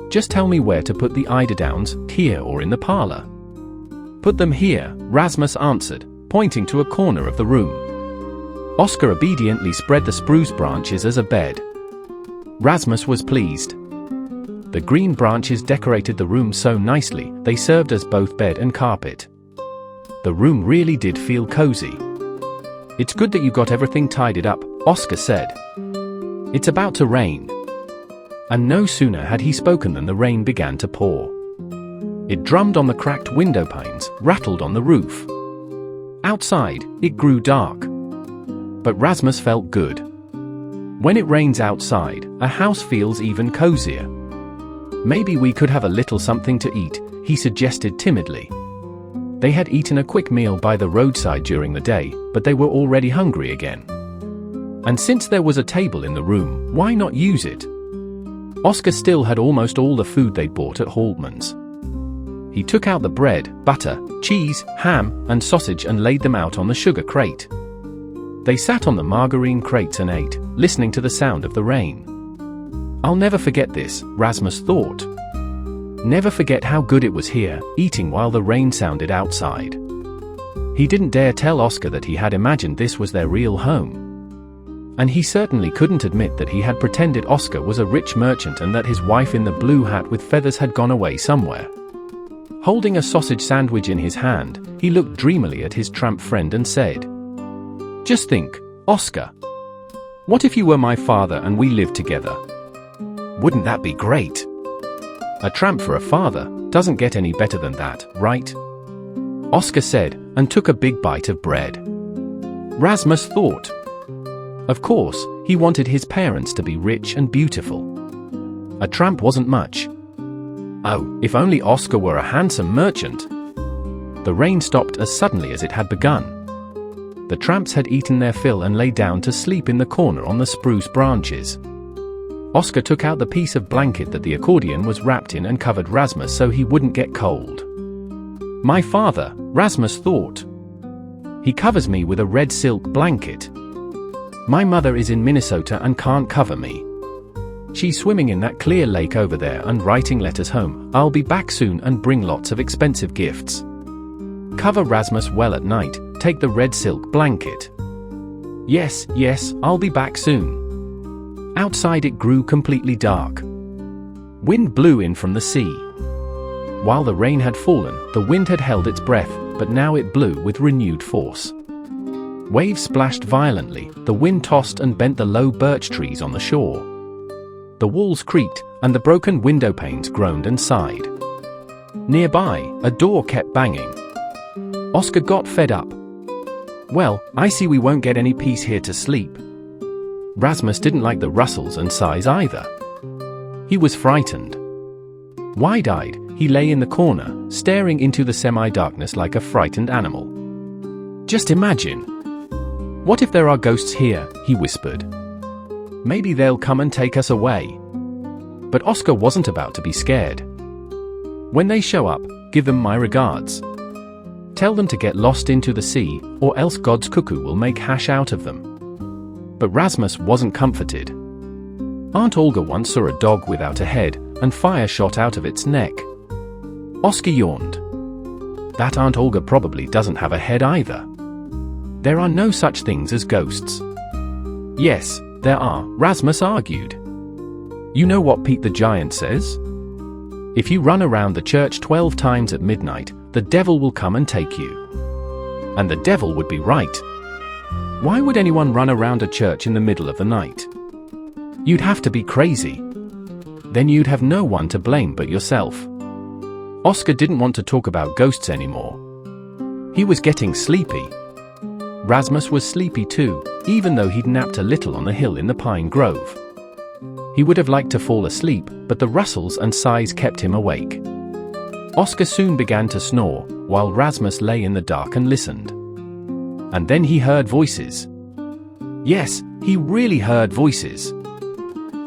Just tell me where to put the eiderdowns, here or in the parlor." "Put them here," Rasmus answered, pointing to a corner of the room. Oscar obediently spread the spruce branches as a bed. Rasmus was pleased. The green branches decorated the room so nicely, they served as both bed and carpet. The room really did feel cozy. "It's good that you got everything tidied up," Oscar said. "It's about to rain." And no sooner had he spoken than the rain began to pour. It drummed on the cracked window panes, rattled on the roof. Outside, it grew dark. But Rasmus felt good. When it rains outside, a house feels even cozier. "Maybe we could have a little something to eat," he suggested timidly. They had eaten a quick meal by the roadside during the day, but they were already hungry again. And since there was a table in the room, why not use it? Oscar still had almost all the food they'd bought at Haltman's. He took out the bread, butter, cheese, ham, and sausage and laid them out on the sugar crate. They sat on the margarine crates and ate, listening to the sound of the rain. "I'll never forget this," Rasmus thought. Never forget how good it was here, eating while the rain sounded outside. He didn't dare tell Oscar that he had imagined this was their real home. And he certainly couldn't admit that he had pretended Oscar was a rich merchant and that his wife in the blue hat with feathers had gone away somewhere. Holding a sausage sandwich in his hand, he looked dreamily at his tramp friend and said, "Just think, Oscar. What if you were my father and we lived together? Wouldn't that be great? A tramp for a father doesn't get any better than that, right?" Oscar said, and took a big bite of bread. Rasmus thought. Of course, he wanted his parents to be rich and beautiful. A tramp wasn't much. Oh, if only Oscar were a handsome merchant. The rain stopped as suddenly as it had begun. The tramps had eaten their fill and lay down to sleep in the corner on the spruce branches. Oscar took out the piece of blanket that the accordion was wrapped in and covered Rasmus so he wouldn't get cold. "My father," Rasmus thought. "He covers me with a red silk blanket. My mother is in Minnesota and can't cover me. She's swimming in that clear lake over there and writing letters home. I'll be back soon and bring lots of expensive gifts. Cover Rasmus well at night, take the red silk blanket. Yes, yes, I'll be back soon." Outside it grew completely dark. Wind blew in from the sea. While the rain had fallen, the wind had held its breath, but now it blew with renewed force. Waves splashed violently, the wind tossed and bent the low birch trees on the shore. The walls creaked, and the broken window panes groaned and sighed. Nearby, a door kept banging. Oscar got fed up. "Well, I see we won't get any peace here to sleep." Rasmus didn't like the rustles and sighs either. He was frightened. Wide-eyed, he lay in the corner, staring into the semi-darkness like a frightened animal. "Just imagine. What if there are ghosts here?" he whispered. "Maybe they'll come and take us away." But Oscar wasn't about to be scared. "When they show up, give them my regards. Tell them to get lost into the sea, or else God's cuckoo will make hash out of them." But Rasmus wasn't comforted. Aunt Olga once saw a dog without a head, and fire shot out of its neck. Oscar yawned. That Aunt Olga probably doesn't have a head either. There are no such things as ghosts. Yes, there are, Rasmus argued. You know what Pete the Giant says? If you run around the church 12 times at midnight, the devil will come and take you. And the devil would be right. Why would anyone run around a church in the middle of the night? You'd have to be crazy. Then you'd have no one to blame but yourself. Oscar didn't want to talk about ghosts anymore. He was getting sleepy. Rasmus was sleepy too, even though he'd napped a little on the hill in the pine grove. He would have liked to fall asleep, but the rustles and sighs kept him awake. Oscar soon began to snore, while Rasmus lay in the dark and listened. And then he heard voices. Yes, he really heard voices.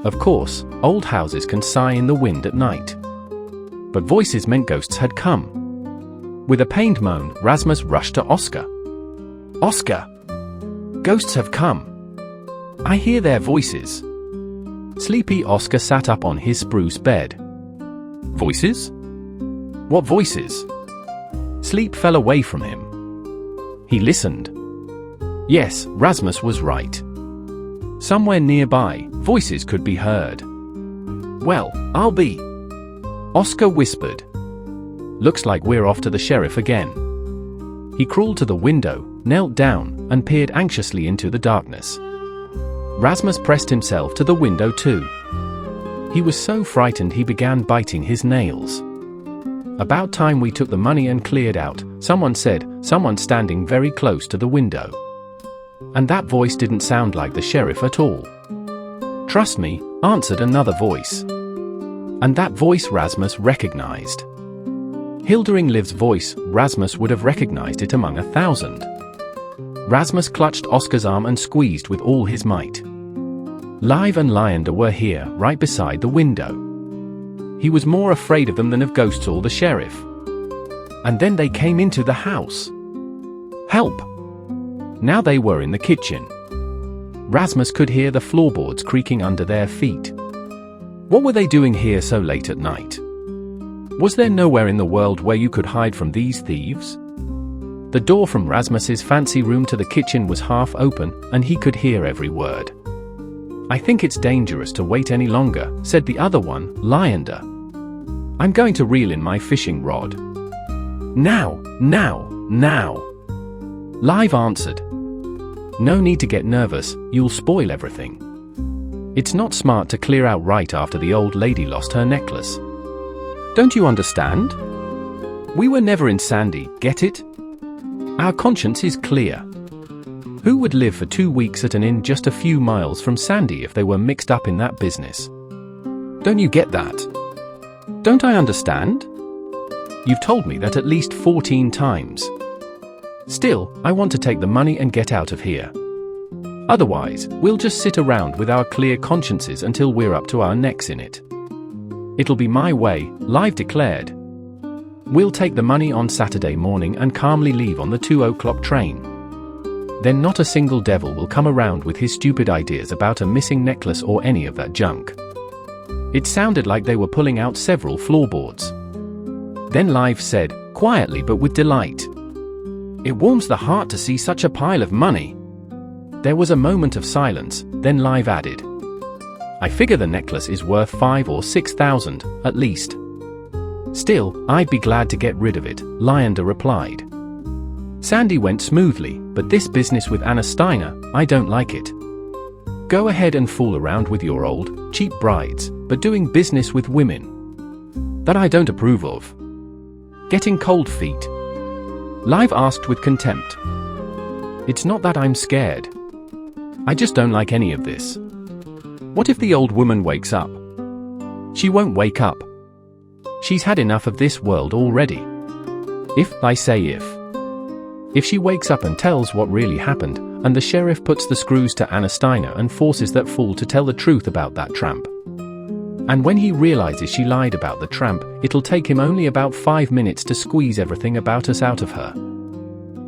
Of course, old houses can sigh in the wind at night. But voices meant ghosts had come. With a pained moan, Rasmus rushed to Oscar. "Oscar! Ghosts have come. I hear their voices." Sleepy Oscar sat up on his spruce bed. Voices? What voices? Sleep fell away from him. He listened. Yes, Rasmus was right. Somewhere nearby, voices could be heard. "Well, I'll be," Oscar whispered. "Looks like we're off to the sheriff again." He crawled to the window, knelt down, and peered anxiously into the darkness. Rasmus pressed himself to the window too. He was so frightened he began biting his nails. "About time we took the money and cleared out," someone said, someone standing very close to the window. And that voice didn't sound like the sheriff at all. "Trust me," answered another voice. And that voice Rasmus recognized. Hearing Liv's voice, Rasmus would have recognized it among 1,000. Rasmus clutched Oscar's arm and squeezed with all his might. Liv and Lyander were here, right beside the window. He was more afraid of them than of ghosts or the sheriff. And then they came into the house. Help! Now they were in the kitchen. Rasmus could hear the floorboards creaking under their feet. What were they doing here so late at night? Was there nowhere in the world where you could hide from these thieves? The door from Rasmus's fancy room to the kitchen was half open, and he could hear every word. I think it's dangerous to wait any longer, said the other one, Lyander. I'm going to reel in my fishing rod. Now, now, now! Liv answered. No need to get nervous, you'll spoil everything. It's not smart to clear out right after the old lady lost her necklace. Don't you understand? We were never in Sandy, get it? Our conscience is clear. Who would live for 2 weeks at an inn just a few miles from Sandy if they were mixed up in that business? Don't you get that? Don't I understand? You've told me that at least 14 times. Still, I want to take the money and get out of here. Otherwise, we'll just sit around with our clear consciences until we're up to our necks in it. It'll be my way, Liv declared. We'll take the money on Saturday morning and calmly leave on the 2 o'clock train. Then not a single devil will come around with his stupid ideas about a missing necklace or any of that junk. It sounded like they were pulling out several floorboards. Then Liv said, quietly but with delight, "It warms the heart to see such a pile of money." There was a moment of silence, then Liv added, "I figure the necklace is worth 5,000 or 6,000, at least." "Still, I'd be glad to get rid of it," Lyander replied. Sandy went smoothly, but this business with Anna Steiner, I don't like it. Go ahead and fool around with your old, cheap brides, but doing business with women, that I don't approve of. Getting cold feet?" Liv asked with contempt. "It's not that I'm scared. I just don't like any of this. What if the old woman wakes up?" "She won't wake up. She's had enough of this world already. If she wakes up and tells what really happened, and the sheriff puts the screws to Anna Steiner and forces that fool to tell the truth about that tramp. And when he realizes she lied about the tramp, it'll take him only about 5 minutes to squeeze everything about us out of her.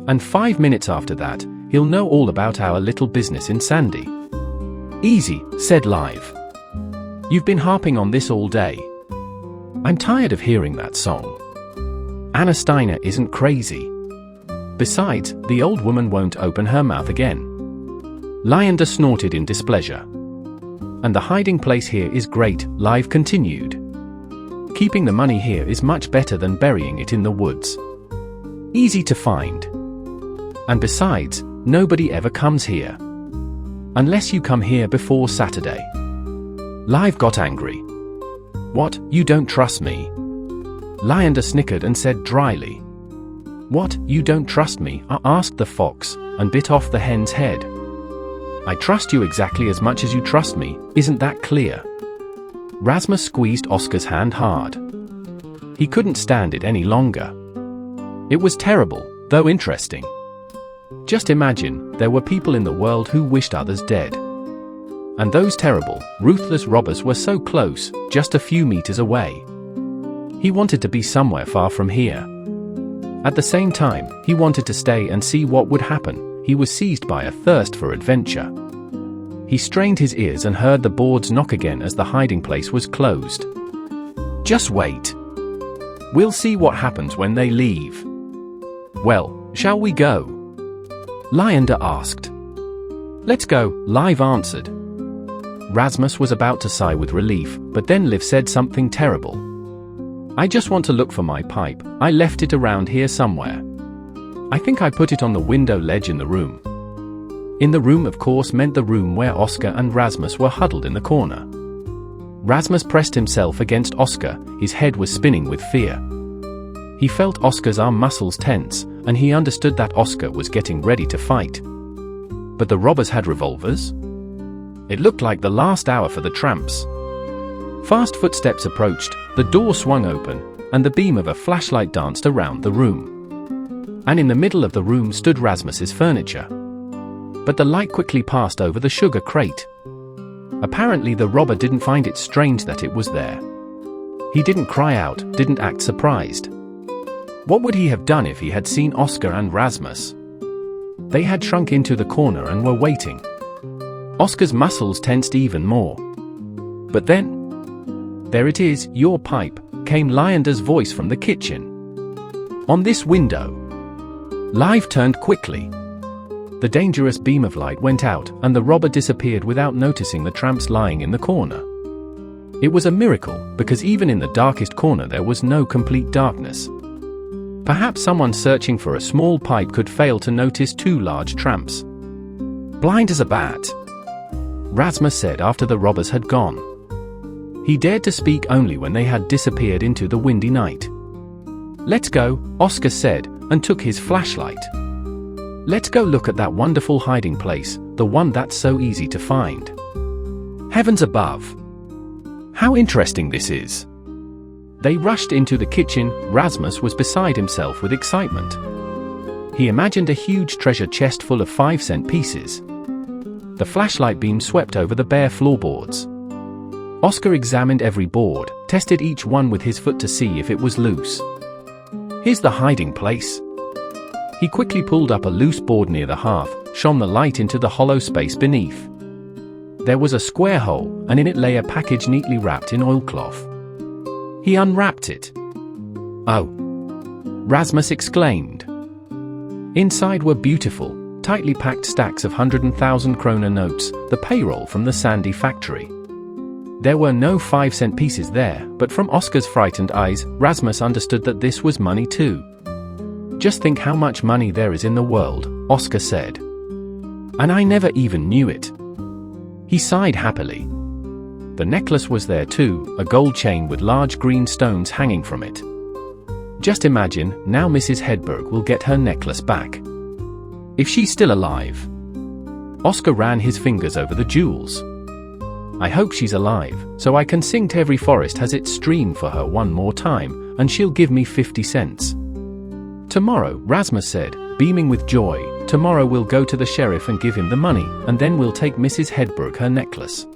And 5 minutes after that, he'll know all about our little business in Sandy." "Easy," said Liv. "You've been harping on this all day. I'm tired of hearing that song. Anna Steiner isn't crazy. Besides, the old woman won't open her mouth again." Lyander snorted in displeasure. "And the hiding place here is great," Liv continued. "Keeping the money here is much better than burying it in the woods. Easy to find. And besides, nobody ever comes here. Unless you come here before Saturday." Liv got angry. "What, you don't trust me?" Lyander snickered and said dryly. "What, you don't trust me?" asked the fox, and bit off the hen's head. "I trust you exactly as much as you trust me, isn't that clear?" Rasmus squeezed Oscar's hand hard. He couldn't stand it any longer. It was terrible, though interesting. Just imagine, there were people in the world who wished others dead. And those terrible, ruthless robbers were so close, just a few meters away. He wanted to be somewhere far from here. At the same time, he wanted to stay and see what would happen. He was seized by a thirst for adventure. He strained his ears and heard the boards knock again as the hiding place was closed. "Just wait. We'll see what happens when they leave." "Well, shall we go?" Lyander asked. "Let's go," Liv answered. Rasmus was about to sigh with relief, but then Liv said something terrible. "I just want to look for my pipe. I left it around here somewhere. I think I put it on the window ledge in the room." In the room, of course, meant the room where Oscar and Rasmus were huddled in the corner. Rasmus pressed himself against Oscar, his head was spinning with fear. He felt Oscar's arm muscles tense, and he understood that Oscar was getting ready to fight. But the robbers had revolvers? It looked like the last hour for the tramps. Fast footsteps approached, the door swung open, and the beam of a flashlight danced around the room. And in the middle of the room stood Rasmus's furniture. But the light quickly passed over the sugar crate. Apparently the robber didn't find it strange that it was there. He didn't cry out, didn't act surprised. What would he have done if he had seen Oscar and Rasmus? They had shrunk into the corner and were waiting. Oscar's muscles tensed even more. But then, there it is, your pipe, came Lyander's voice from the kitchen. On this window. Live turned quickly. The dangerous beam of light went out, and the robber disappeared without noticing the tramps lying in the corner. It was a miracle, because even in the darkest corner there was no complete darkness. Perhaps someone searching for a small pipe could fail to notice two large tramps. Blind as a bat, Rasmus said after the robbers had gone. He dared to speak only when they had disappeared into the windy night. Let's go, Oscar said, and took his flashlight. Let's go look at that wonderful hiding place, the one that's so easy to find. Heavens above! How interesting this is! They rushed into the kitchen. Rasmus was beside himself with excitement. He imagined a huge treasure chest full of 5-cent pieces. The flashlight beam swept over the bare floorboards. Oscar examined every board, tested each one with his foot to see if it was loose. Here's the hiding place. He quickly pulled up a loose board near the hearth, shone the light into the hollow space beneath. There was a square hole, and in it lay a package neatly wrapped in oilcloth. He unwrapped it. Oh! Rasmus exclaimed. Inside were beautiful, tightly packed stacks of 100,000 kroner notes, the payroll from the Sandy factory. There were no 5-cent pieces there, but from Oscar's frightened eyes, Rasmus understood that this was money too. Just think how much money there is in the world, Oscar said. And I never even knew it. He sighed happily. The necklace was there too, a gold chain with large green stones hanging from it. Just imagine, now Mrs. Hedberg will get her necklace back. If she's still alive. Oscar ran his fingers over the jewels. I hope she's alive, so I can sing "To Every Forest Has Its Stream" for her one more time, and she'll give me 50 cents. Tomorrow, Rasmus said, beaming with joy, tomorrow we'll go to the sheriff and give him the money, and then we'll take Mrs. Hedberg her necklace.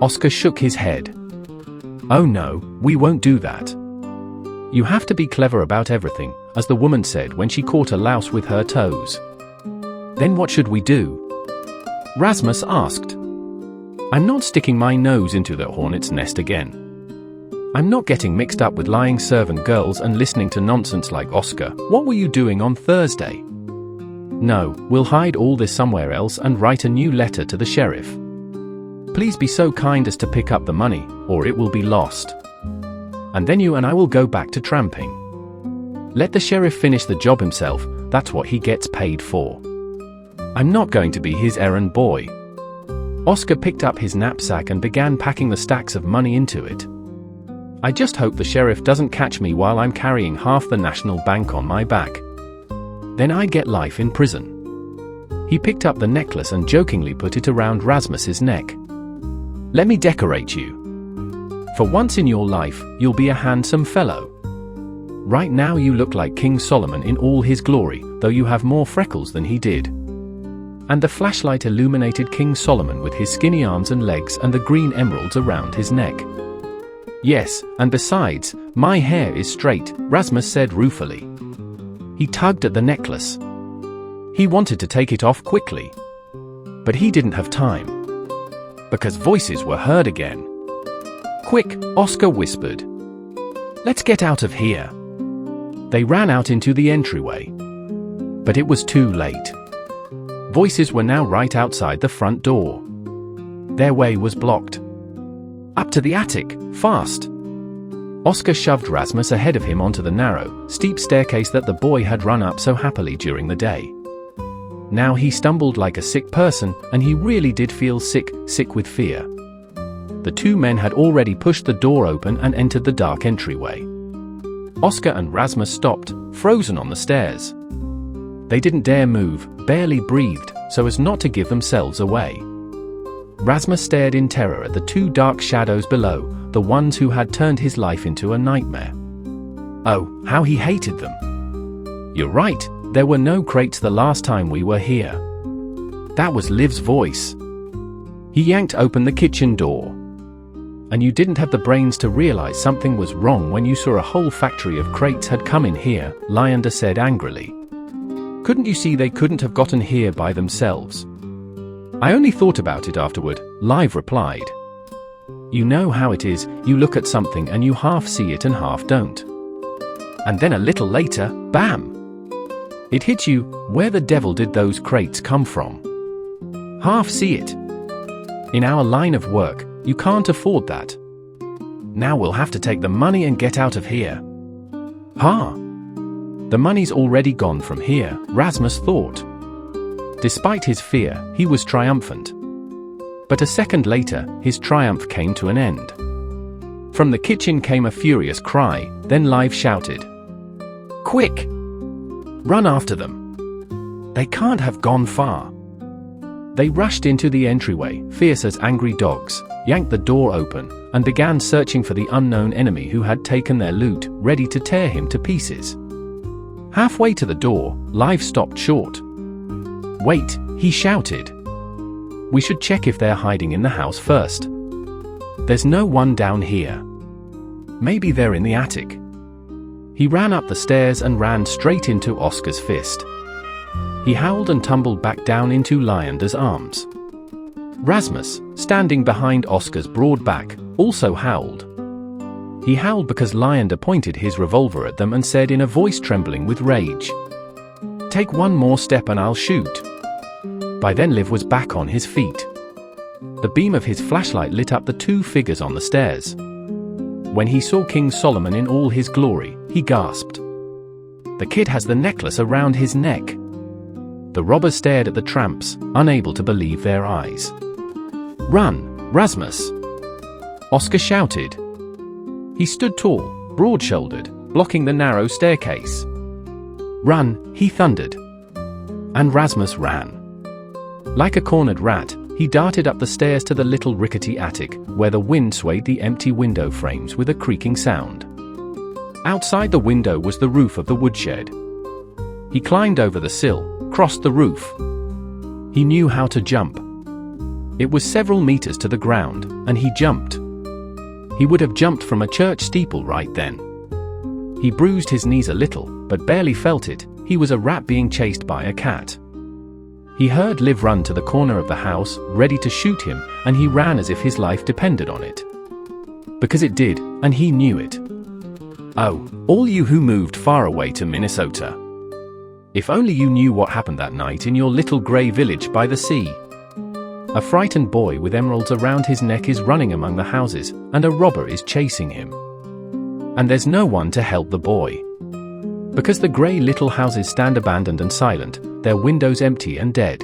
Oscar shook his head. Oh no, we won't do that. You have to be clever about everything, as the woman said when she caught a louse with her toes. Then what should we do? Rasmus asked. I'm not sticking my nose into the hornet's nest again. I'm not getting mixed up with lying servant girls and listening to nonsense like Oscar. What were you doing on Thursday? No, we'll hide all this somewhere else and write a new letter to the sheriff. Please be so kind as to pick up the money, or it will be lost. And then you and I will go back to tramping. Let the sheriff finish the job himself, that's what he gets paid for. I'm not going to be his errand boy. Oscar picked up his knapsack and began packing the stacks of money into it. I just hope the sheriff doesn't catch me while I'm carrying half the National Bank on my back. Then I'd get life in prison. He picked up the necklace and jokingly put it around Rasmus's neck. Let me decorate you. For once in your life, you'll be a handsome fellow. Right now you look like King Solomon in all his glory, though you have more freckles than he did. And the flashlight illuminated King Solomon with his skinny arms and legs and the green emeralds around his neck. Yes, and besides, my hair is straight, Rasmus said ruefully. He tugged at the necklace. He wanted to take it off quickly. But he didn't have time. Because voices were heard again. Quick, Oscar whispered. Let's get out of here. They ran out into the entryway. But it was too late. Voices were now right outside the front door. Their way was blocked. Up to the attic, fast! Oscar shoved Rasmus ahead of him onto the narrow, steep staircase that the boy had run up so happily during the day. Now he stumbled like a sick person, and he really did feel sick with fear. The two men had already pushed the door open and entered the dark entryway. Oscar and Rasmus stopped, frozen on the stairs. They didn't dare move, barely breathed, so as not to give themselves away. Rasmus stared in terror at the two dark shadows below, the ones who had turned his life into a nightmare. Oh, how he hated them. You're right, there were no crates the last time we were here. That was Liv's voice. He yanked open the kitchen door. And you didn't have the brains to realize something was wrong when you saw a whole factory of crates had come in here, Lyander said angrily. Couldn't you see they couldn't have gotten here by themselves? I only thought about it afterward, Liv replied. You know how it is, you look at something and you half see it and half don't. And then a little later, bam! It hit you, where the devil did those crates come from? Half see it. In our line of work, you can't afford that. Now we'll have to take the money and get out of here. Ha! The money's already gone from here, Rasmus thought. Despite his fear, he was triumphant. But a second later, his triumph came to an end. From the kitchen came a furious cry, then Liv shouted. Quick! Run after them. They can't have gone far. They rushed into the entryway, fierce as angry dogs, yanked the door open, and began searching for the unknown enemy who had taken their loot, ready to tear him to pieces. Halfway to the door, Liv stopped short. Wait, he shouted. We should check if they're hiding in the house first. There's no one down here. Maybe they're in the attic. He ran up the stairs and ran straight into Oscar's fist. He howled and tumbled back down into Lyander's arms. Rasmus, standing behind Oscar's broad back, also howled. He howled because Lyander pointed his revolver at them and said in a voice trembling with rage, Take one more step and I'll shoot. By then Liv was back on his feet. The beam of his flashlight lit up the two figures on the stairs. When he saw King Solomon in all his glory, he gasped. The kid has the necklace around his neck. The robbers stared at the tramps, unable to believe their eyes. Run, Rasmus! Oscar shouted. He stood tall, broad-shouldered, blocking the narrow staircase. Run, he thundered. And Rasmus ran. Like a cornered rat, he darted up the stairs to the little rickety attic, where the wind swayed the empty window frames with a creaking sound. Outside the window was the roof of the woodshed. He climbed over the sill, crossed the roof. He knew how to jump. It was several meters to the ground, and he jumped. He would have jumped from a church steeple right then. He bruised his knees a little, but barely felt it. He was a rat being chased by a cat. He heard Liv run to the corner of the house, ready to shoot him, and he ran as if his life depended on it. Because it did, and he knew it. Oh, all you who moved far away to Minnesota. If only you knew what happened that night in your little grey village by the sea. A frightened boy with emeralds around his neck is running among the houses, and a robber is chasing him. And there's no one to help the boy. Because the grey little houses stand abandoned and silent, their windows empty and dead.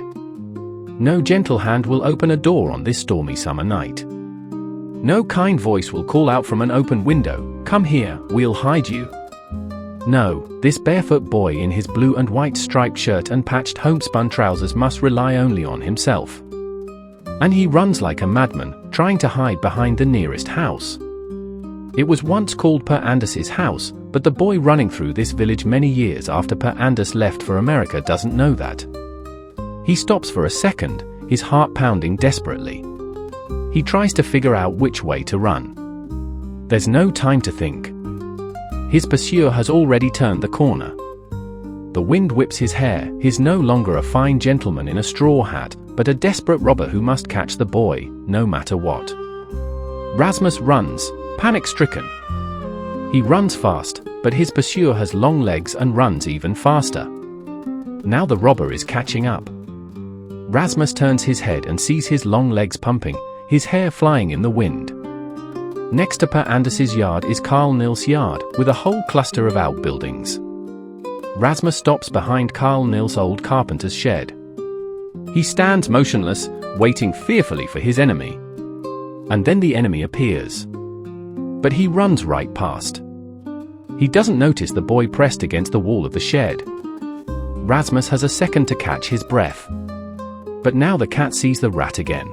No gentle hand will open a door on this stormy summer night. No kind voice will call out from an open window, "Come here, we'll hide you." No, this barefoot boy in his blue and white striped shirt and patched homespun trousers must rely only on himself. And he runs like a madman, trying to hide behind the nearest house. It was once called Per Anders's house, but the boy running through this village many years after Per Anders left for America doesn't know that. He stops for a second, his heart pounding desperately. He tries to figure out which way to run. There's no time to think. His pursuer has already turned the corner. The wind whips his hair. He's no longer a fine gentleman in a straw hat, but a desperate robber who must catch the boy, no matter what. Rasmus runs, panic-stricken. He runs fast, but his pursuer has long legs and runs even faster. Now the robber is catching up. Rasmus turns his head and sees his long legs pumping, his hair flying in the wind. Next to Per Anders's yard is Carl Nilss's yard, with a whole cluster of outbuildings. Rasmus stops behind Carl Nilss's old carpenter's shed. He stands motionless, waiting fearfully for his enemy. And then the enemy appears. But he runs right past. He doesn't notice the boy pressed against the wall of the shed. Rasmus has a second to catch his breath. But now the cat sees the rat again.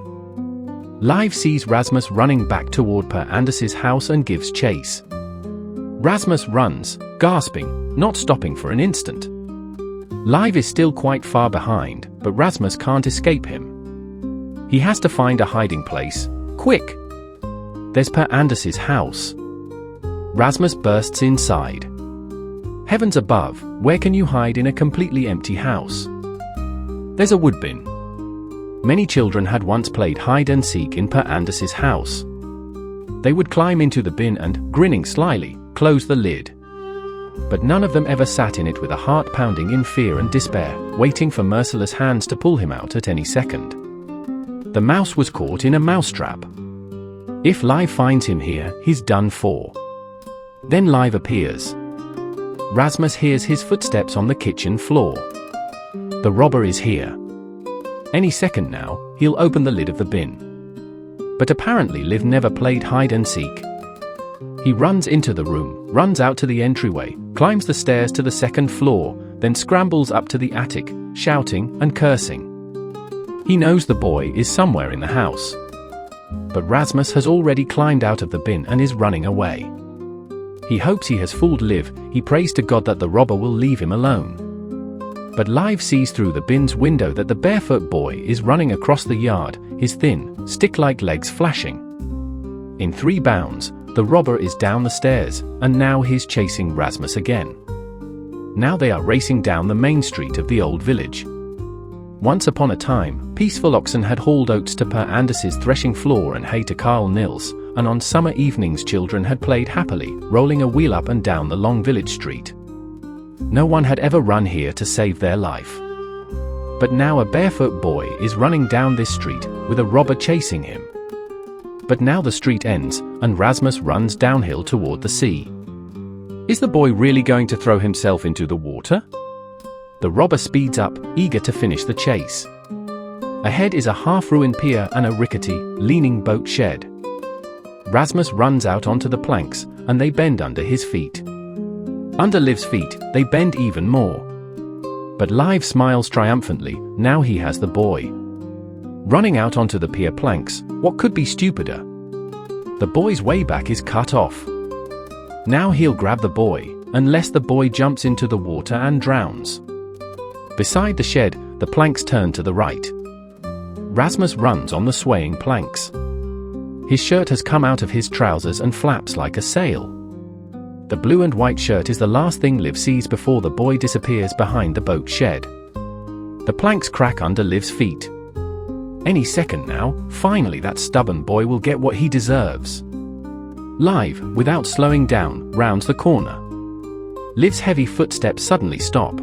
Liv sees Rasmus running back toward Per Anders's house and gives chase. Rasmus runs, gasping, not stopping for an instant. Live is still quite far behind, but Rasmus can't escape him. He has to find a hiding place, quick! There's Per Anders's house. Rasmus bursts inside. Heavens above, where can you hide in a completely empty house? There's a wood bin. Many children had once played hide and seek in Per Anders's house. They would climb into the bin and, grinning slyly, close the lid. But none of them ever sat in it with a heart pounding in fear and despair, waiting for merciless hands to pull him out at any second. The mouse was caught in a mousetrap. If Live finds him here, he's done for. Then Live appears. Rasmus hears his footsteps on the kitchen floor. The robber is here. Any second now, he'll open the lid of the bin. But apparently Liv never played hide and seek. He runs into the room, runs out to the entryway, climbs the stairs to the second floor, then scrambles up to the attic, shouting and cursing. He knows the boy is somewhere in the house. But Rasmus has already climbed out of the bin and is running away. He hopes he has fooled Liv. He prays to God that the robber will leave him alone. But Live sees through the bin's window that the barefoot boy is running across the yard, his thin, stick-like legs flashing. In 3 bounds, the robber is down the stairs, and now he's chasing Rasmus again. Now they are racing down the main street of the old village. Once upon a time, peaceful oxen had hauled oats to Per Anders's threshing floor and hay to Carl Nils, and on summer evenings children had played happily, rolling a wheel up and down the long village street. No one had ever run here to save their life. But now a barefoot boy is running down this street, with a robber chasing him. But now the street ends, and Rasmus runs downhill toward the sea. Is the boy really going to throw himself into the water? The robber speeds up, eager to finish the chase. Ahead is a half-ruined pier and a rickety, leaning boat shed. Rasmus runs out onto the planks, and they bend under his feet. Under Liv's feet, they bend even more. But Live smiles triumphantly, now he has the boy. Running out onto the pier planks, what could be stupider? The boy's way back is cut off. Now he'll grab the boy, unless the boy jumps into the water and drowns. Beside the shed, the planks turn to the right. Rasmus runs on the swaying planks. His shirt has come out of his trousers and flaps like a sail. The blue and white shirt is the last thing Liv sees before the boy disappears behind the boat shed. The planks crack under Liv's feet. Any second now, finally that stubborn boy will get what he deserves. Live, without slowing down, rounds the corner. Liv's heavy footsteps suddenly stop.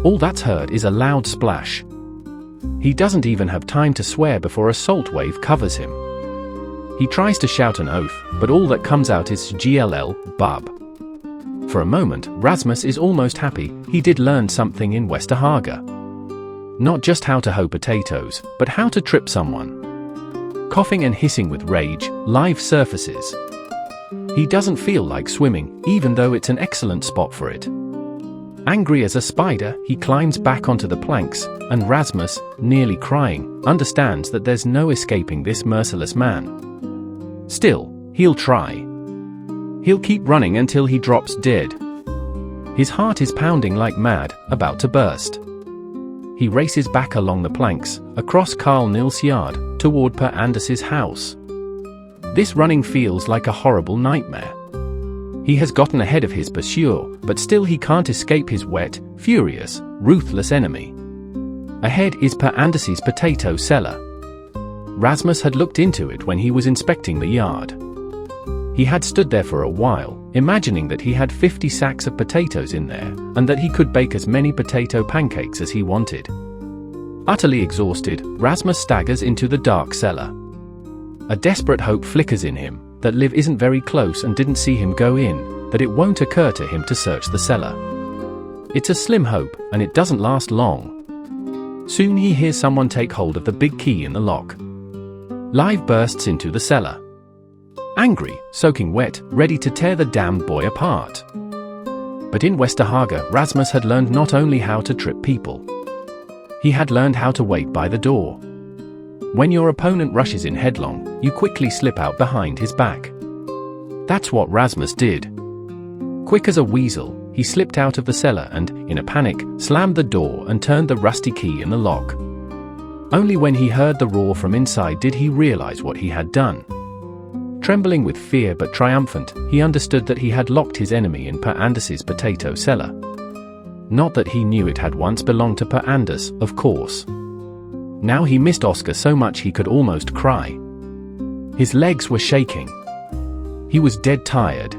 All that's heard is a loud splash. He doesn't even have time to swear before a salt wave covers him. He tries to shout an oath, but all that comes out is GLL, bub. For a moment, Rasmus is almost happy. He did learn something in Westerhaga. Not just how to hoe potatoes, but how to trip someone. Coughing and hissing with rage, Live surfaces. He doesn't feel like swimming, even though it's an excellent spot for it. Angry as a spider, he climbs back onto the planks, and Rasmus, nearly crying, understands that there's no escaping this merciless man. Still, he'll try. He'll keep running until he drops dead. His heart is pounding like mad, about to burst. He races back along the planks, across Carl Nils' yard, toward Per Anders's house. This running feels like a horrible nightmare. He has gotten ahead of his pursuer, but still he can't escape his wet, furious, ruthless enemy. Ahead is Per Anders's potato cellar. Rasmus had looked into it when he was inspecting the yard. He had stood there for a while, imagining that he had 50 sacks of potatoes in there, and that he could bake as many potato pancakes as he wanted. Utterly exhausted, Rasmus staggers into the dark cellar. A desperate hope flickers in him, that Liv isn't very close and didn't see him go in, that it won't occur to him to search the cellar. It's a slim hope, and it doesn't last long. Soon he hears someone take hold of the big key in the lock. Live bursts into the cellar. Angry, soaking wet, ready to tear the damned boy apart. But in Westerhaga, Rasmus had learned not only how to trip people. He had learned how to wait by the door. When your opponent rushes in headlong, you quickly slip out behind his back. That's what Rasmus did. Quick as a weasel, he slipped out of the cellar and, in a panic, slammed the door and turned the rusty key in the lock. Only when he heard the roar from inside did he realize what he had done. Trembling with fear but triumphant, he understood that he had locked his enemy in Per Anders's potato cellar. Not that he knew it had once belonged to Per Anders, of course. Now he missed Oscar so much he could almost cry. His legs were shaking. He was dead tired.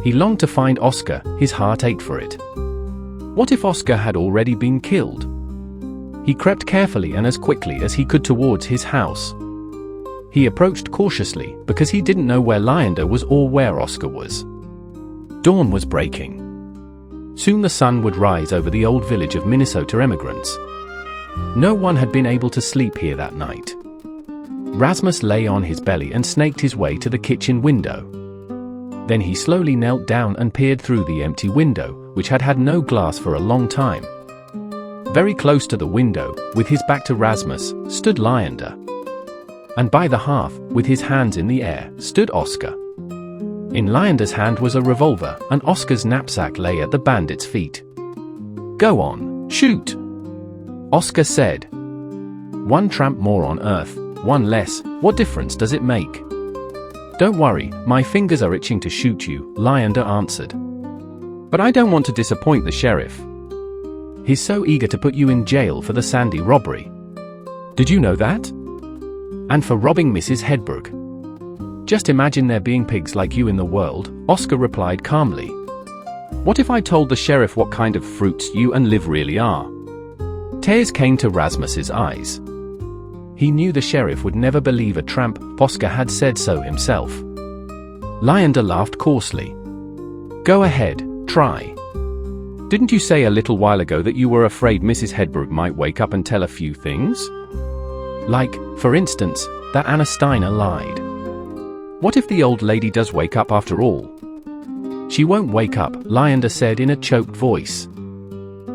He longed to find Oscar, his heart ached for it. What if Oscar had already been killed? He crept carefully and as quickly as he could towards his house. He approached cautiously, because he didn't know where Lyander was or where Oscar was. Dawn was breaking. Soon the sun would rise over the old village of Minnesota immigrants. No one had been able to sleep here that night. Rasmus lay on his belly and snaked his way to the kitchen window. Then he slowly knelt down and peered through the empty window, which had had no glass for a long time. Very close to the window, with his back to Rasmus, stood Lyander. And by the hearth, with his hands in the air, stood Oscar. In Lyander's hand was a revolver, and Oscar's knapsack lay at the bandit's feet. "Go on, shoot," Oscar said. "One tramp more on Earth, one less, what difference does it make?" "Don't worry, my fingers are itching to shoot you," Lyander answered. "But I don't want to disappoint the sheriff. He's so eager to put you in jail for the Sandy robbery. Did you know that? And for robbing Mrs. Hedberg. Just imagine there being pigs like you in the world," Oscar replied calmly. "What if I told the sheriff what kind of fruits you and Liv really are?" Tears came to Rasmus's eyes. He knew the sheriff would never believe a tramp, Oscar had said so himself. Lyander laughed coarsely. "Go ahead, try. Didn't you say a little while ago that you were afraid Mrs. Hedberg might wake up and tell a few things? Like, for instance, that Anna Steiner lied. What if the old lady does wake up after all?" "She won't wake up," Lyander said in a choked voice.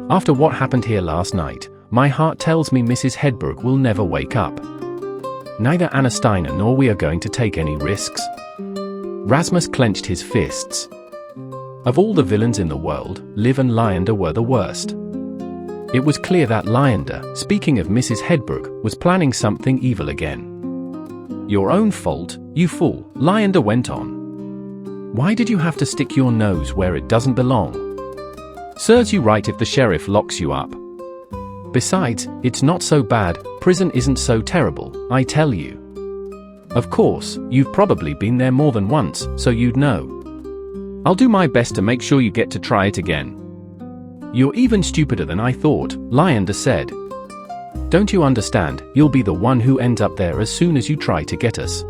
"After what happened here last night, my heart tells me Mrs. Hedberg will never wake up. Neither Anna Steiner nor we are going to take any risks." Rasmus clenched his fists. Of all the villains in the world, Liv and Lyander were the worst. It was clear that Lyander, speaking of Mrs. Hedberg, was planning something evil again. "Your own fault, you fool," Lyander went on. "Why did you have to stick your nose where it doesn't belong? Serves you right if the sheriff locks you up. Besides, it's not so bad, prison isn't so terrible, I tell you. Of course, you've probably been there more than once, so you'd know. I'll do my best to make sure you get to try it again." "You're even stupider than I thought," Lyander said. "Don't you understand, you'll be the one who ends up there as soon as you try to get us.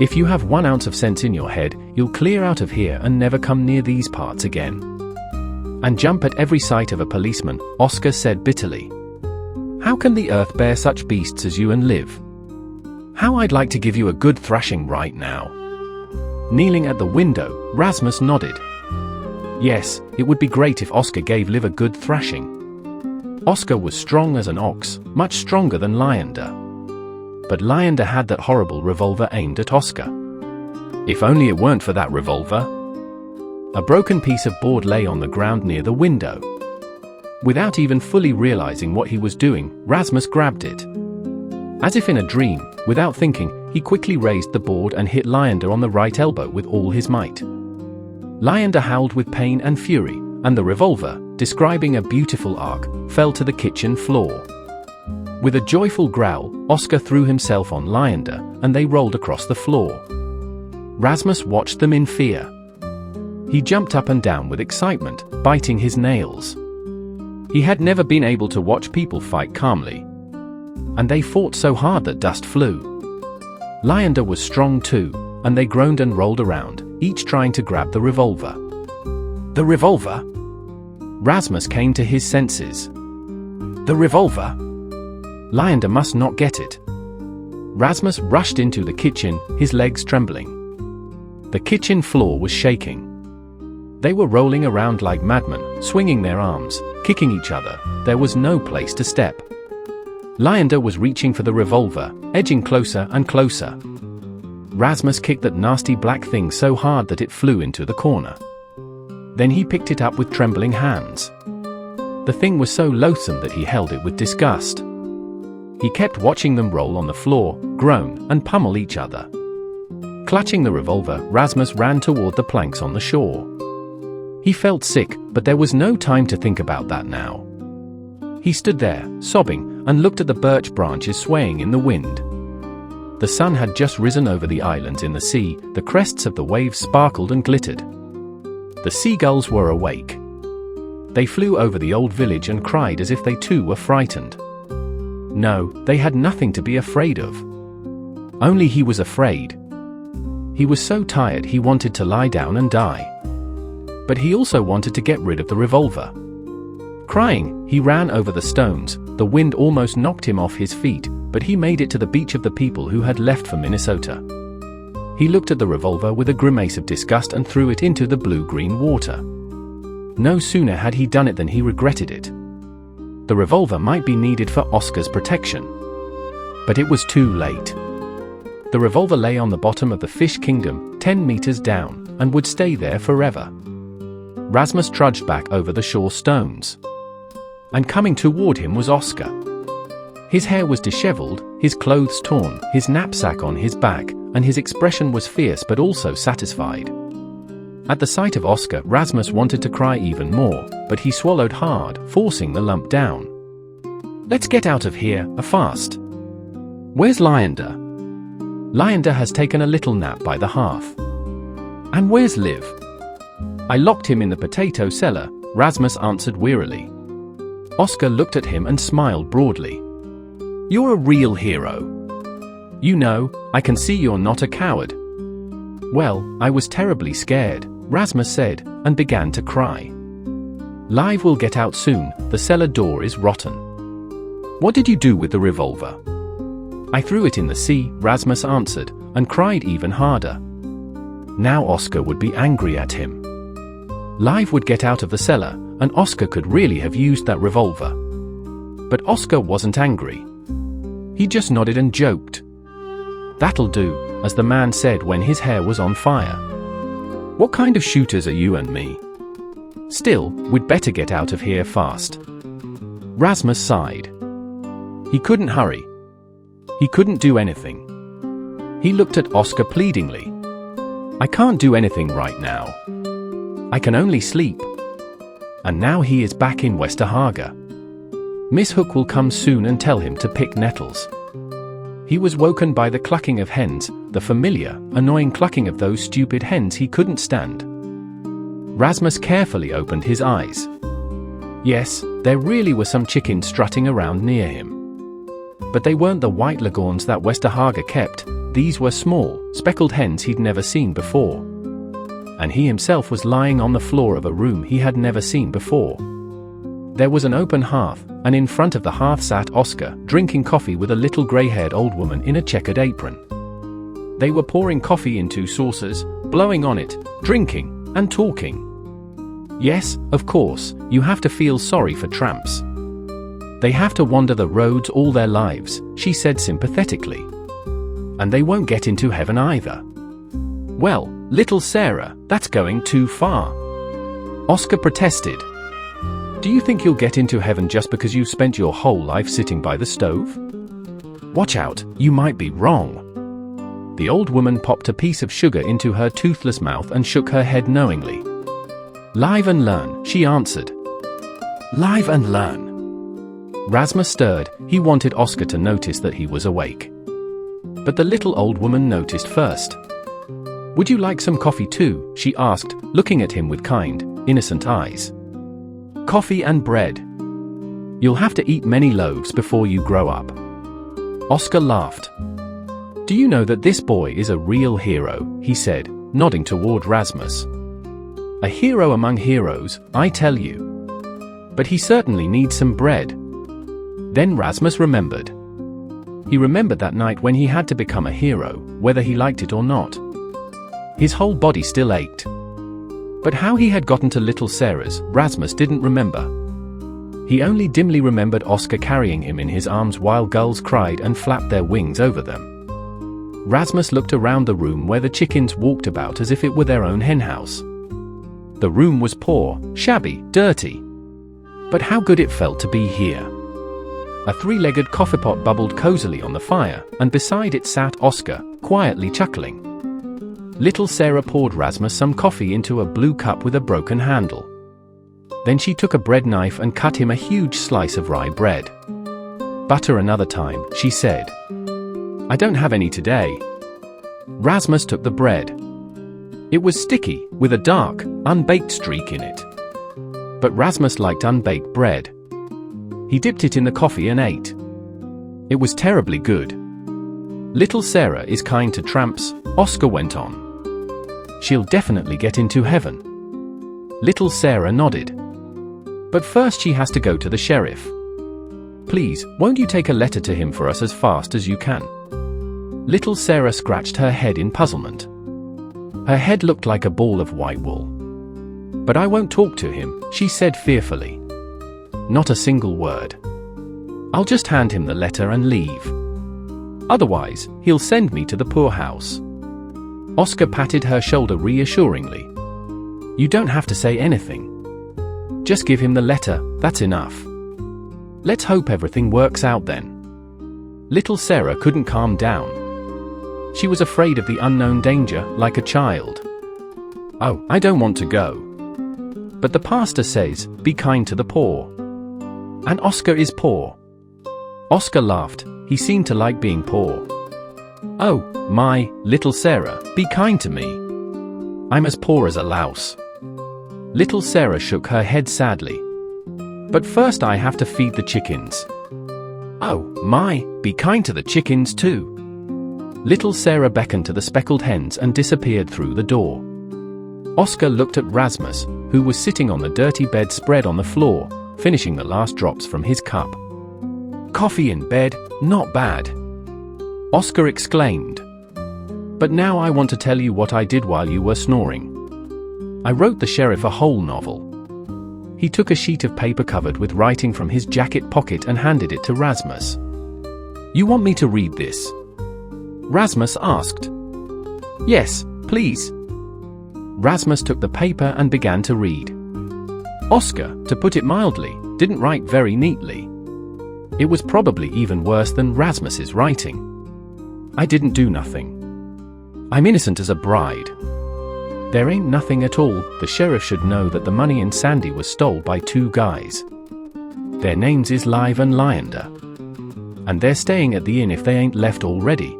If you have 1 ounce of sense in your head, you'll clear out of here and never come near these parts again." "And jump at every sight of a policeman," Oscar said bitterly. "How can the earth bear such beasts as you and Liv? How I'd like to give you a good thrashing right now." Kneeling at the window, Rasmus nodded. Yes, it would be great if Oscar gave Liv a good thrashing. Oscar was strong as an ox, much stronger than Lyander. But Lyander had that horrible revolver aimed at Oscar. If only it weren't for that revolver. A broken piece of board lay on the ground near the window. Without even fully realizing what he was doing, Rasmus grabbed it. As if in a dream, without thinking, he quickly raised the board and hit Lyander on the right elbow with all his might. Lyander howled with pain and fury, and the revolver, describing a beautiful arc, fell to the kitchen floor. With a joyful growl, Oscar threw himself on Lyander, and they rolled across the floor. Rasmus watched them in fear. He jumped up and down with excitement, biting his nails. He had never been able to watch people fight calmly. And they fought so hard that dust flew. Lyander was strong too, and they groaned and rolled around, each trying to grab the revolver. The revolver? Rasmus came to his senses. The revolver? Lyander must not get it. Rasmus rushed into the kitchen, his legs trembling. The kitchen floor was shaking. They were rolling around like madmen, swinging their arms, kicking each other. There was no place to step. Lyander was reaching for the revolver, edging closer and closer. Rasmus kicked that nasty black thing so hard that it flew into the corner. Then he picked it up with trembling hands. The thing was so loathsome that he held it with disgust. He kept watching them roll on the floor, groan, and pummel each other. Clutching the revolver, Rasmus ran toward the planks on the shore. He felt sick, but there was no time to think about that now. He stood there, sobbing, and looked at the birch branches swaying in the wind. The sun had just risen over the islands in the sea, the crests of the waves sparkled and glittered. The seagulls were awake. They flew over the old village and cried as if they too were frightened. No, they had nothing to be afraid of. Only he was afraid. He was so tired he wanted to lie down and die. But he also wanted to get rid of the revolver. Crying, he ran over the stones. The wind almost knocked him off his feet, but he made it to the beach of the people who had left for Minnesota. He looked at the revolver with a grimace of disgust and threw it into the blue-green water. No sooner had he done it than he regretted it. The revolver might be needed for Oscar's protection. But it was too late. The revolver lay on the bottom of the fish kingdom, 10 meters down, and would stay there forever. Rasmus trudged back over the shore stones. And coming toward him was Oscar. His hair was disheveled, his clothes torn, his knapsack on his back, and his expression was fierce but also satisfied. At the sight of Oscar, Rasmus wanted to cry even more, but he swallowed hard, forcing the lump down. "Let's get out of here, fast. Where's Lyander?" "Lyander has taken a little nap by the hearth." "And where's Liv?" "I locked him in the potato cellar," Rasmus answered wearily. Oscar looked at him and smiled broadly. "You're a real hero. You know, I can see you're not a coward." "Well, I was terribly scared," Rasmus said, and began to cry. "Liv will get out soon, the cellar door is rotten." "What did you do with the revolver?" "I threw it in the sea," Rasmus answered, and cried even harder. Now Oscar would be angry at him. Liv would get out of the cellar, and Oscar could really have used that revolver. But Oscar wasn't angry. He just nodded and joked. "That'll do," as the man said when his hair was on fire. "What kind of shooters are you and me? Still, we'd better get out of here fast." Rasmus sighed. He couldn't hurry. He couldn't do anything. He looked at Oscar pleadingly. "I can't do anything right now. I can only sleep." And now he is back in Westerhaga. Miss Hook will come soon and tell him to pick nettles. He was woken by the clucking of hens, the familiar, annoying clucking of those stupid hens he couldn't stand. Rasmus carefully opened his eyes. Yes, there really were some chickens strutting around near him. But they weren't the white leghorns that Westerhaga kept. These were small, speckled hens he'd never seen before. And he himself was lying on the floor of a room he had never seen before. There was an open hearth, and in front of the hearth sat Oscar, drinking coffee with a little grey-haired old woman in a checkered apron. They were pouring coffee into saucers, blowing on it, drinking, and talking. Yes, of course, you have to feel sorry for tramps. They have to wander the roads all their lives, she said sympathetically. And they won't get into heaven either. Well, little Sarah, that's going too far. Oscar protested. Do you think you'll get into heaven just because you've spent your whole life sitting by the stove? Watch out, you might be wrong. The old woman popped a piece of sugar into her toothless mouth and shook her head knowingly. Live and learn, she answered. Live and learn. Rasmus stirred. He wanted Oscar to notice that he was awake. But the little old woman noticed first. Would you like some coffee too? She asked, looking at him with kind, innocent eyes. Coffee and bread. You'll have to eat many loaves before you grow up. Oscar laughed. Do you know that this boy is a real hero? He said, nodding toward Rasmus. A hero among heroes, I tell you. But he certainly needs some bread. Then Rasmus remembered. He remembered that night when he had to become a hero, whether he liked it or not. His whole body still ached. But how he had gotten to little Sarah's, Rasmus didn't remember. He only dimly remembered Oscar carrying him in his arms while gulls cried and flapped their wings over them. Rasmus looked around the room where the chickens walked about as if it were their own henhouse. The room was poor, shabby, dirty. But how good it felt to be here. A three-legged coffeepot bubbled cozily on the fire, and beside it sat Oscar, quietly chuckling. Little Sarah poured Rasmus some coffee into a blue cup with a broken handle. Then she took a bread knife and cut him a huge slice of rye bread. "Butter another time," she said. "I don't have any today." Rasmus took the bread. It was sticky, with a dark, unbaked streak in it. But Rasmus liked unbaked bread. He dipped it in the coffee and ate. It was terribly good. "Little Sarah is kind to tramps," Oscar went on. "She'll definitely get into heaven." Little Sarah nodded. "But first she has to go to the sheriff. Please, won't you take a letter to him for us as fast as you can?" Little Sarah scratched her head in puzzlement. Her head looked like a ball of white wool. "But I won't talk to him," she said fearfully. "Not a single word. I'll just hand him the letter and leave. Otherwise, he'll send me to the poorhouse." Oscar patted her shoulder reassuringly. "You don't have to say anything. Just give him the letter, that's enough. Let's hope everything works out then." Little Sarah couldn't calm down. She was afraid of the unknown danger, like a child. "Oh, I don't want to go. But the pastor says, be kind to the poor. And Oscar is poor." Oscar laughed. He seemed to like being poor. "Oh, my, Little Sarah, be kind to me. I'm as poor as a louse." Little Sarah shook her head sadly. "But first I have to feed the chickens." "Oh, my, be kind to the chickens too." Little Sarah beckoned to the speckled hens and disappeared through the door. Oscar looked at Rasmus, who was sitting on the dirty bed spread on the floor, finishing the last drops from his cup. "Coffee in bed, not bad," Oscar exclaimed. "But now I want to tell you what I did while you were snoring. I wrote the sheriff a whole novel." He took a sheet of paper covered with writing from his jacket pocket and handed it to Rasmus. "You want me to read this?" Rasmus asked. "Yes, please." Rasmus took the paper and began to read. Oscar, to put it mildly, didn't write very neatly. It was probably even worse than Rasmus's writing. "I didn't do nothing. I'm innocent as a bride. There ain't nothing at all. The sheriff should know that the money in Sandy was stole by two guys. Their names is Live and Lyander. And they're staying at the inn if they ain't left already.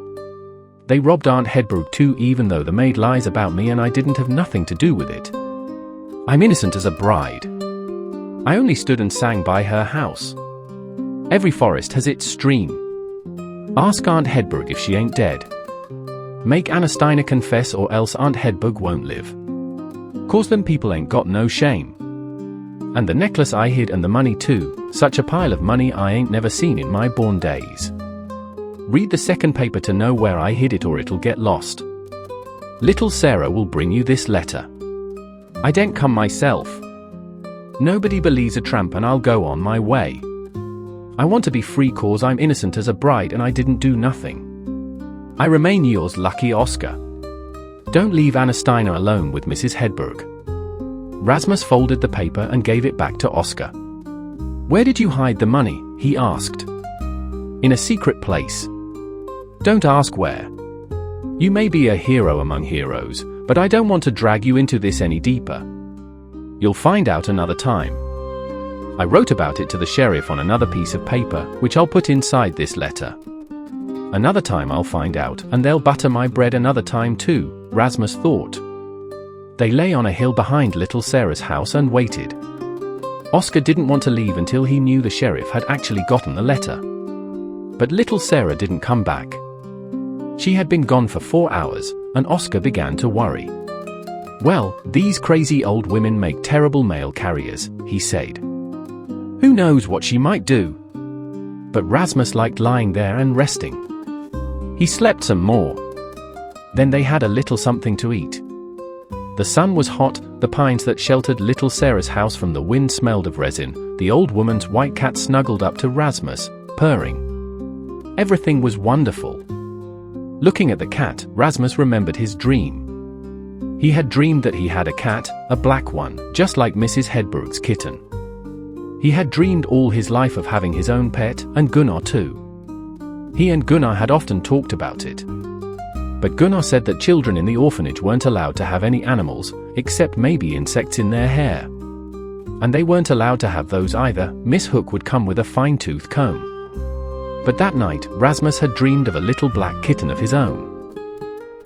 They robbed Aunt Hedberg too, even though the maid lies about me and I didn't have nothing to do with it. I'm innocent as a bride. I only stood and sang by her house. Every forest has its stream. Ask Aunt Hedberg if she ain't dead. Make Anna Steiner confess or else Aunt Hedberg won't live. 'Cause them people ain't got no shame. And the necklace I hid and the money too, such a pile of money I ain't never seen in my born days. Read the second paper to know where I hid it or it'll get lost. Little Sarah will bring you this letter. I didn't come myself. Nobody believes a tramp and I'll go on my way. I want to be free 'cause I'm innocent as a bride and I didn't do nothing. I remain yours, lucky Oscar. Don't leave Anna Steiner alone with Mrs. Hedberg." Rasmus folded the paper and gave it back to Oscar. "Where did you hide the money?" he asked. "In a secret place. Don't ask where. You may be a hero among heroes, but I don't want to drag you into this any deeper. You'll find out another time. I wrote about it to the sheriff on another piece of paper, which I'll put inside this letter. Another time I'll find out, and they'll butter my bread another time too," Rasmus thought. They lay on a hill behind Little Sarah's house and waited. Oscar didn't want to leave until he knew the sheriff had actually gotten the letter. But Little Sarah didn't come back. She had been gone for 4 hours, and Oscar began to worry. "Well, these crazy old women make terrible mail carriers," he said. "Who knows what she might do?" But Rasmus liked lying there and resting. He slept some more. Then they had a little something to eat. The sun was hot, the pines that sheltered Little Sarah's house from the wind smelled of resin, the old woman's white cat snuggled up to Rasmus, purring. Everything was wonderful. Looking at the cat, Rasmus remembered his dream. He had dreamed that he had a cat, a black one, just like Mrs. Hedberg's kitten. He had dreamed all his life of having his own pet, and Gunnar too. He and Gunnar had often talked about it. But Gunnar said that children in the orphanage weren't allowed to have any animals, except maybe insects in their hair. And they weren't allowed to have those either. Miss Hook would come with a fine-tooth comb. But that night, Rasmus had dreamed of a little black kitten of his own.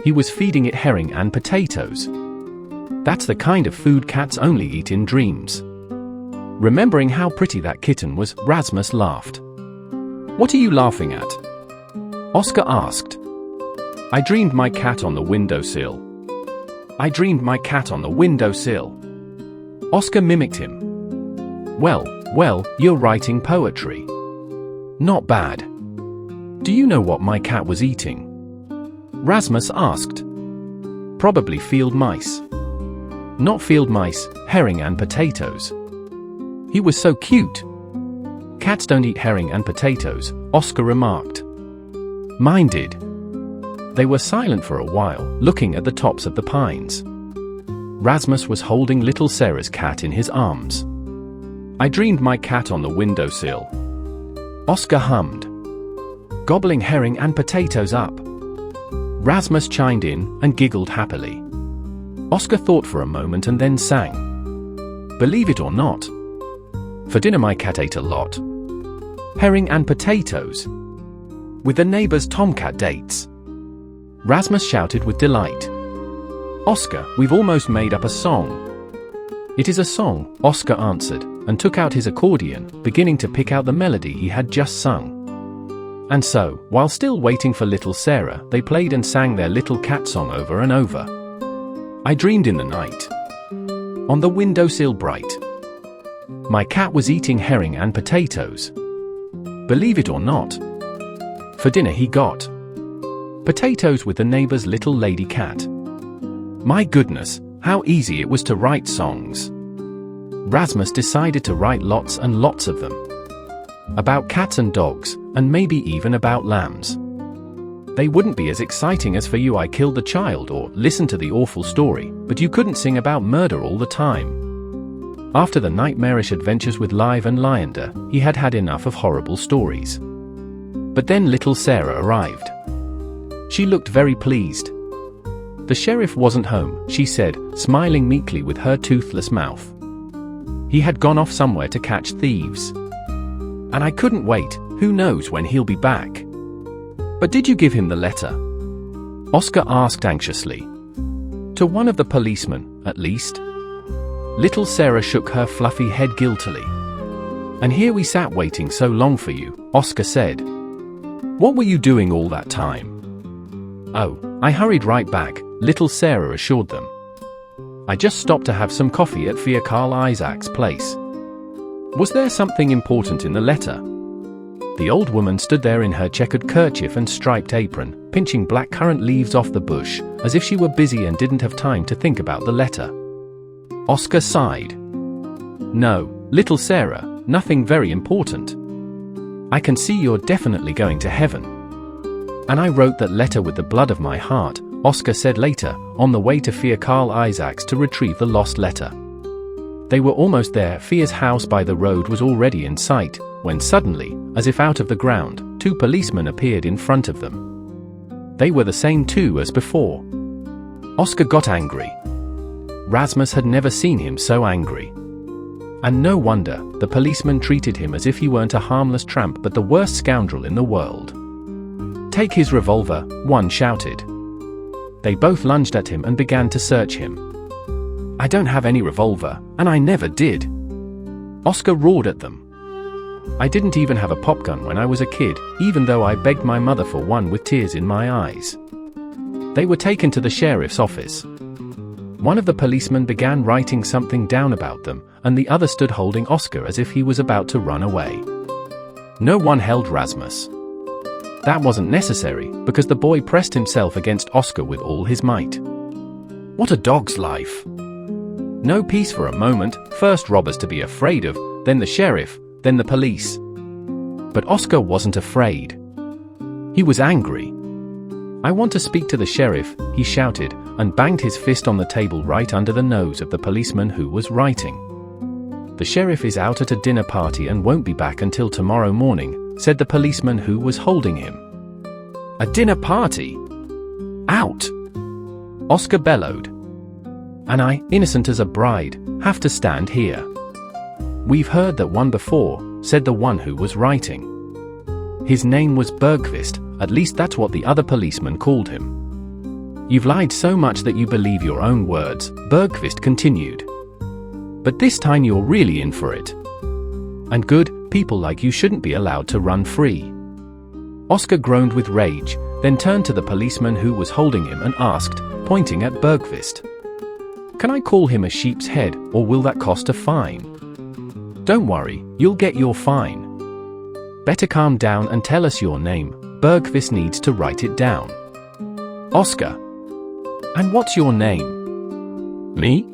He was feeding it herring and potatoes. That's the kind of food cats only eat in dreams. Remembering how pretty that kitten was, Rasmus laughed. "What are you laughing at?" Oscar asked. "I dreamed my cat on the windowsill." "I dreamed my cat on the windowsill." Oscar mimicked him. Well, you're writing poetry." "Not bad. Do you know what my cat was eating?" Rasmus asked. "Probably field mice." "Not field mice, herring and potatoes." "He was so cute." "Cats don't eat herring and potatoes," Oscar remarked. "Mine did." They were silent for a while, looking at the tops of the pines. Rasmus was holding little Sarah's cat in his arms. "I dreamed my cat on the windowsill." Oscar hummed. "Gobbling herring and potatoes up." Rasmus chimed in and giggled happily. Oscar thought for a moment and then sang. "Believe it or not, for dinner my cat ate a lot. Herring and potatoes. With the neighbor's tomcat dates." Rasmus shouted with delight. "Oscar, we've almost made up a song." "It is a song," Oscar answered, and took out his accordion, beginning to pick out the melody he had just sung. And so, while still waiting for little Sarah, they played and sang their little cat song over and over. "I dreamed in the night, on the windowsill bright, my cat was eating herring and potatoes. Believe it or not, for dinner he got potatoes with the neighbor's little lady cat." My goodness, how easy it was to write songs. Rasmus decided to write lots and lots of them. About cats and dogs, and maybe even about lambs. They wouldn't be as exciting as For You I Killed the Child or Listen to the Awful Story, but you couldn't sing about murder all the time. After the nightmarish adventures with Live and Lyander, he had had enough of horrible stories. But then little Sarah arrived. She looked very pleased. "The sheriff wasn't home," she said, smiling meekly with her toothless mouth. "He had gone off somewhere to catch thieves. And I couldn't wait, who knows when he'll be back." "But did you give him the letter?" Oscar asked anxiously. "To one of the policemen, at least." Little Sarah shook her fluffy head guiltily. "And here we sat waiting so long for you," Oscar said. "What were you doing all that time?" "Oh, I hurried right back," little Sarah assured them. "I just stopped to have some coffee at Fia Carl Isaac's place." "Was there something important in the letter?" The old woman stood there in her checkered kerchief and striped apron, pinching black currant leaves off the bush, as if she were busy and didn't have time to think about the letter. Oscar sighed. "No, little Sarah, nothing very important. I can see you're definitely going to heaven. And I wrote that letter with the blood of my heart," Oscar said later, on the way to Fia Carl Isaac's to retrieve the lost letter. They were almost there. Fia's house by the road was already in sight, when suddenly, as if out of the ground, two policemen appeared in front of them. They were the same two as before. Oscar got angry. Rasmus had never seen him so angry. And no wonder, the policeman treated him as if he weren't a harmless tramp but the worst scoundrel in the world. "Take his revolver," one shouted. They both lunged at him and began to search him. "I don't have any revolver, and I never did," Oscar roared at them. "I didn't even have a pop gun when I was a kid, even though I begged my mother for one with tears in my eyes." They were taken to the sheriff's office. One of the policemen began writing something down about them, and the other stood holding Oscar as if he was about to run away. No one held Rasmus. That wasn't necessary, because the boy pressed himself against Oscar with all his might. What a dog's life! No peace for a moment, first robbers to be afraid of, then the sheriff, then the police. But Oscar wasn't afraid. He was angry. "I want to speak to the sheriff," he shouted, and banged his fist on the table right under the nose of the policeman who was writing. "The sheriff is out at a dinner party and won't be back until tomorrow morning," said the policeman who was holding him. "A dinner party? Out!" Oscar bellowed. "And I, innocent as a bride, have to stand here." "We've heard that one before," said the one who was writing. "His name was Bergqvist, at least that's what the other policeman called him." "You've lied so much that you believe your own words," Bergqvist continued. "But this time you're really in for it. And good people like you shouldn't be allowed to run free." Oscar groaned with rage, then turned to the policeman who was holding him and asked, pointing at Bergqvist, "Can I call him a sheep's head, or will that cost a fine?" "Don't worry, you'll get your fine. Better calm down and tell us your name. Bergqvist needs to write it down." "Oscar." "And what's your name?" "Me?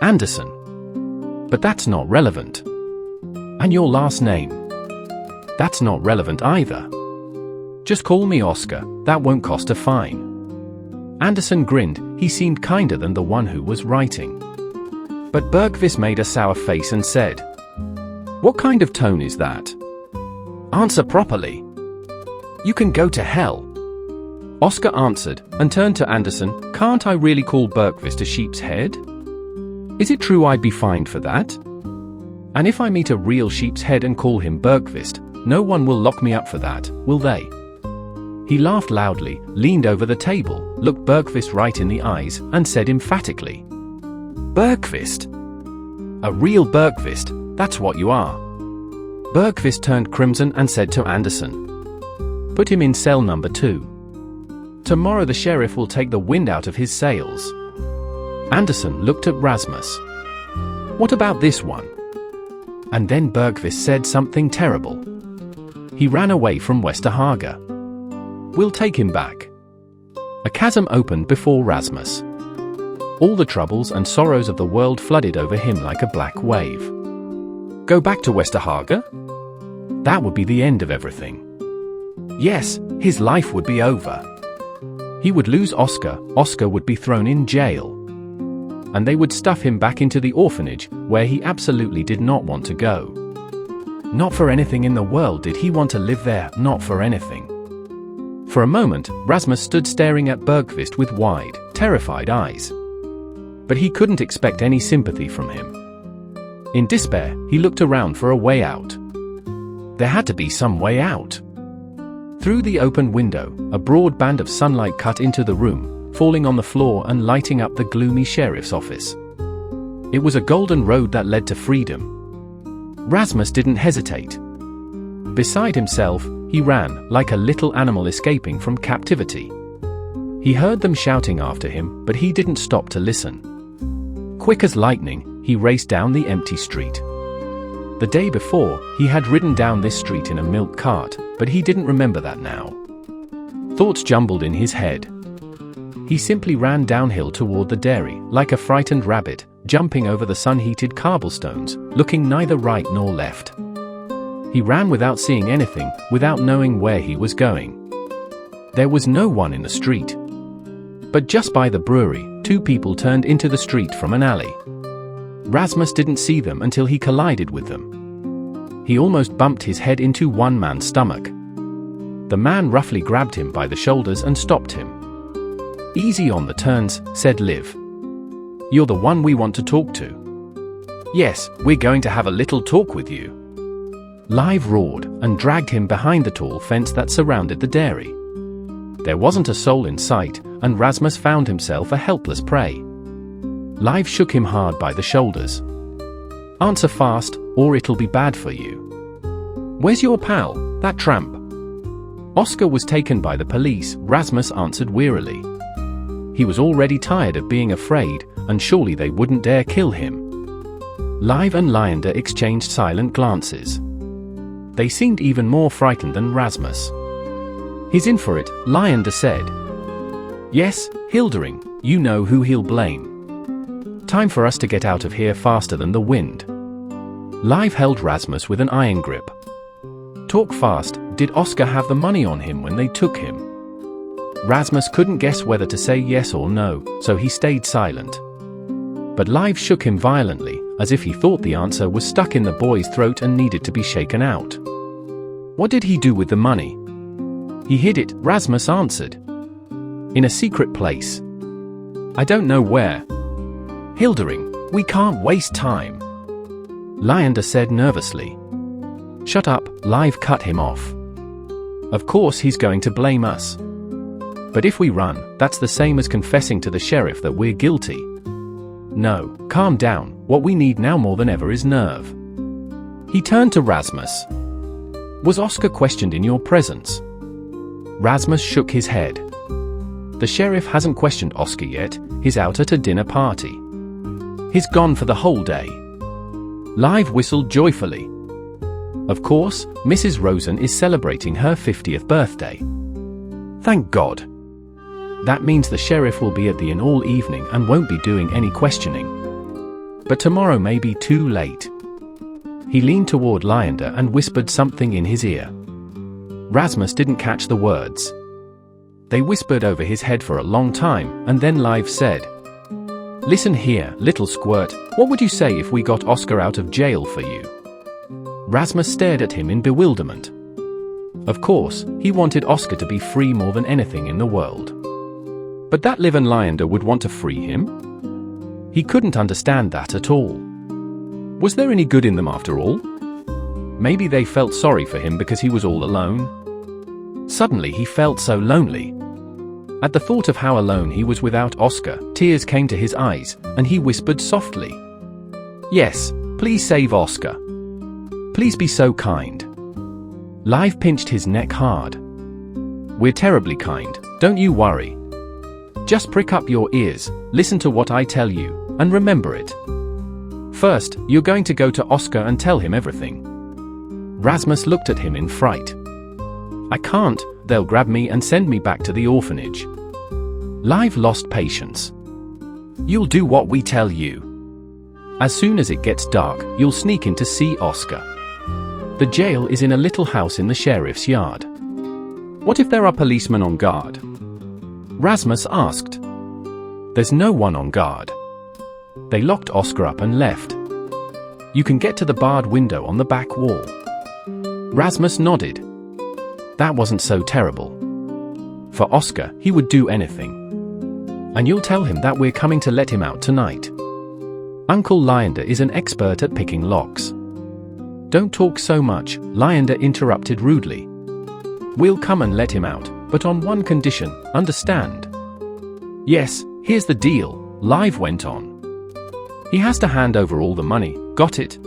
Anderson." "But that's not relevant." "And your last name?" "That's not relevant either. Just call me Oscar, that won't cost a fine." Anderson grinned. He seemed kinder than the one who was writing. But Bergqvist made a sour face and said, "What kind of tone is that? Answer properly. You can go to hell." Oscar answered, and turned to Anderson, "Can't I really call Bergqvist a sheep's head? Is it true I'd be fined for that? And if I meet a real sheep's head and call him Bergqvist, no one will lock me up for that, will they?" He laughed loudly, leaned over the table, looked Bergqvist right in the eyes, and said emphatically, "Bergqvist! A real Bergqvist, that's what you are." Bergqvist turned crimson and said to Anderson, "Put him in cell number 2. Tomorrow the sheriff will take the wind out of his sails." Anderson looked at Rasmus. "What about this one?" And then Bergqvist said something terrible. He ran away from Westerhaga. "We'll take him back." A chasm opened before Rasmus. All the troubles and sorrows of the world flooded over him like a black wave. Go back to Westerhaga? That would be the end of everything. Yes, his life would be over. He would lose Oscar, Oscar would be thrown in jail. And they would stuff him back into the orphanage, where he absolutely did not want to go. Not for anything in the world did he want to live there, not for anything. For a moment, Rasmus stood staring at Bergqvist with wide, terrified eyes. But he couldn't expect any sympathy from him. In despair, he looked around for a way out. There had to be some way out. Through the open window, a broad band of sunlight cut into the room, falling on the floor and lighting up the gloomy sheriff's office. It was a golden road that led to freedom. Rasmus didn't hesitate. Beside himself, he ran, like a little animal escaping from captivity. He heard them shouting after him, but he didn't stop to listen. Quick as lightning, he raced down the empty street. The day before, he had ridden down this street in a milk cart, but he didn't remember that now. Thoughts jumbled in his head. He simply ran downhill toward the dairy, like a frightened rabbit, jumping over the sun-heated cobblestones, looking neither right nor left. He ran without seeing anything, without knowing where he was going. There was no one in the street. But just by the brewery, 2 people turned into the street from an alley. Rasmus didn't see them until he collided with them. He almost bumped his head into one man's stomach. The man roughly grabbed him by the shoulders and stopped him. "Easy on the turns," said Liv. "You're the one we want to talk to." "Yes, we're going to have a little talk with you." Liv roared and dragged him behind the tall fence that surrounded the dairy. There wasn't a soul in sight, and Rasmus found himself a helpless prey. Liv shook him hard by the shoulders. "Answer fast, or it'll be bad for you. Where's your pal, that tramp?" Oscar was taken by the police, Rasmus answered wearily. He was already tired of being afraid, and surely they wouldn't dare kill him. Liv and Lyander exchanged silent glances. They seemed even more frightened than Rasmus. "He's in for it," Lyander said. "Yes, Hildering, you know who he'll blame. Time for us to get out of here faster than the wind." Liv held Rasmus with an iron grip. "Talk fast, did Oscar have the money on him when they took him?" Rasmus couldn't guess whether to say yes or no, so he stayed silent. But Live shook him violently, as if he thought the answer was stuck in the boy's throat and needed to be shaken out. What did he do with the money? He hid it, Rasmus answered. In a secret place. I don't know where. Hildering, we can't waste time. Lyander said nervously. Shut up, Live cut him off. Of course he's going to blame us. But if we run, that's the same as confessing to the sheriff that we're guilty. No, calm down, what we need now more than ever is nerve. He turned to Rasmus. Was Oscar questioned in your presence? Rasmus shook his head. The sheriff hasn't questioned Oscar yet, he's out at a dinner party. He's gone for the whole day. Live whistled joyfully. Of course, Mrs. Rosen is celebrating her 50th birthday. Thank God. That means the sheriff will be at the inn all evening and won't be doing any questioning. But tomorrow may be too late. He leaned toward Lyander and whispered something in his ear. Rasmus didn't catch the words. They whispered over his head for a long time, and then Live said, Listen here, little squirt, what would you say if we got Oscar out of jail for you? Rasmus stared at him in bewilderment. Of course, he wanted Oscar to be free more than anything in the world. But that Liv and Lyander would want to free him? He couldn't understand that at all. Was there any good in them after all? Maybe they felt sorry for him because he was all alone. Suddenly he felt so lonely. At the thought of how alone he was without Oscar, tears came to his eyes, and he whispered softly, Yes, please save Oscar. Please be so kind. Live pinched his neck hard. We're terribly kind, don't you worry. Just prick up your ears, listen to what I tell you, and remember it. First, you're going to go to Oscar and tell him everything. Rasmus looked at him in fright. I can't, they'll grab me and send me back to the orphanage. Live lost patience. You'll do what we tell you. As soon as it gets dark, you'll sneak in to see Oscar. The jail is in a little house in the sheriff's yard. What if there are policemen on guard? Rasmus asked. There's no one on guard. They locked Oscar up and left. You can get to the barred window on the back wall. Rasmus nodded. That wasn't so terrible. For Oscar, he would do anything. And you'll tell him that we're coming to let him out tonight. Uncle Lyander is an expert at picking locks. Don't talk so much, Lyander interrupted rudely. We'll come and let him out, but on one condition, understand? Yes, here's the deal, Live went on. He has to hand over all the money, got it?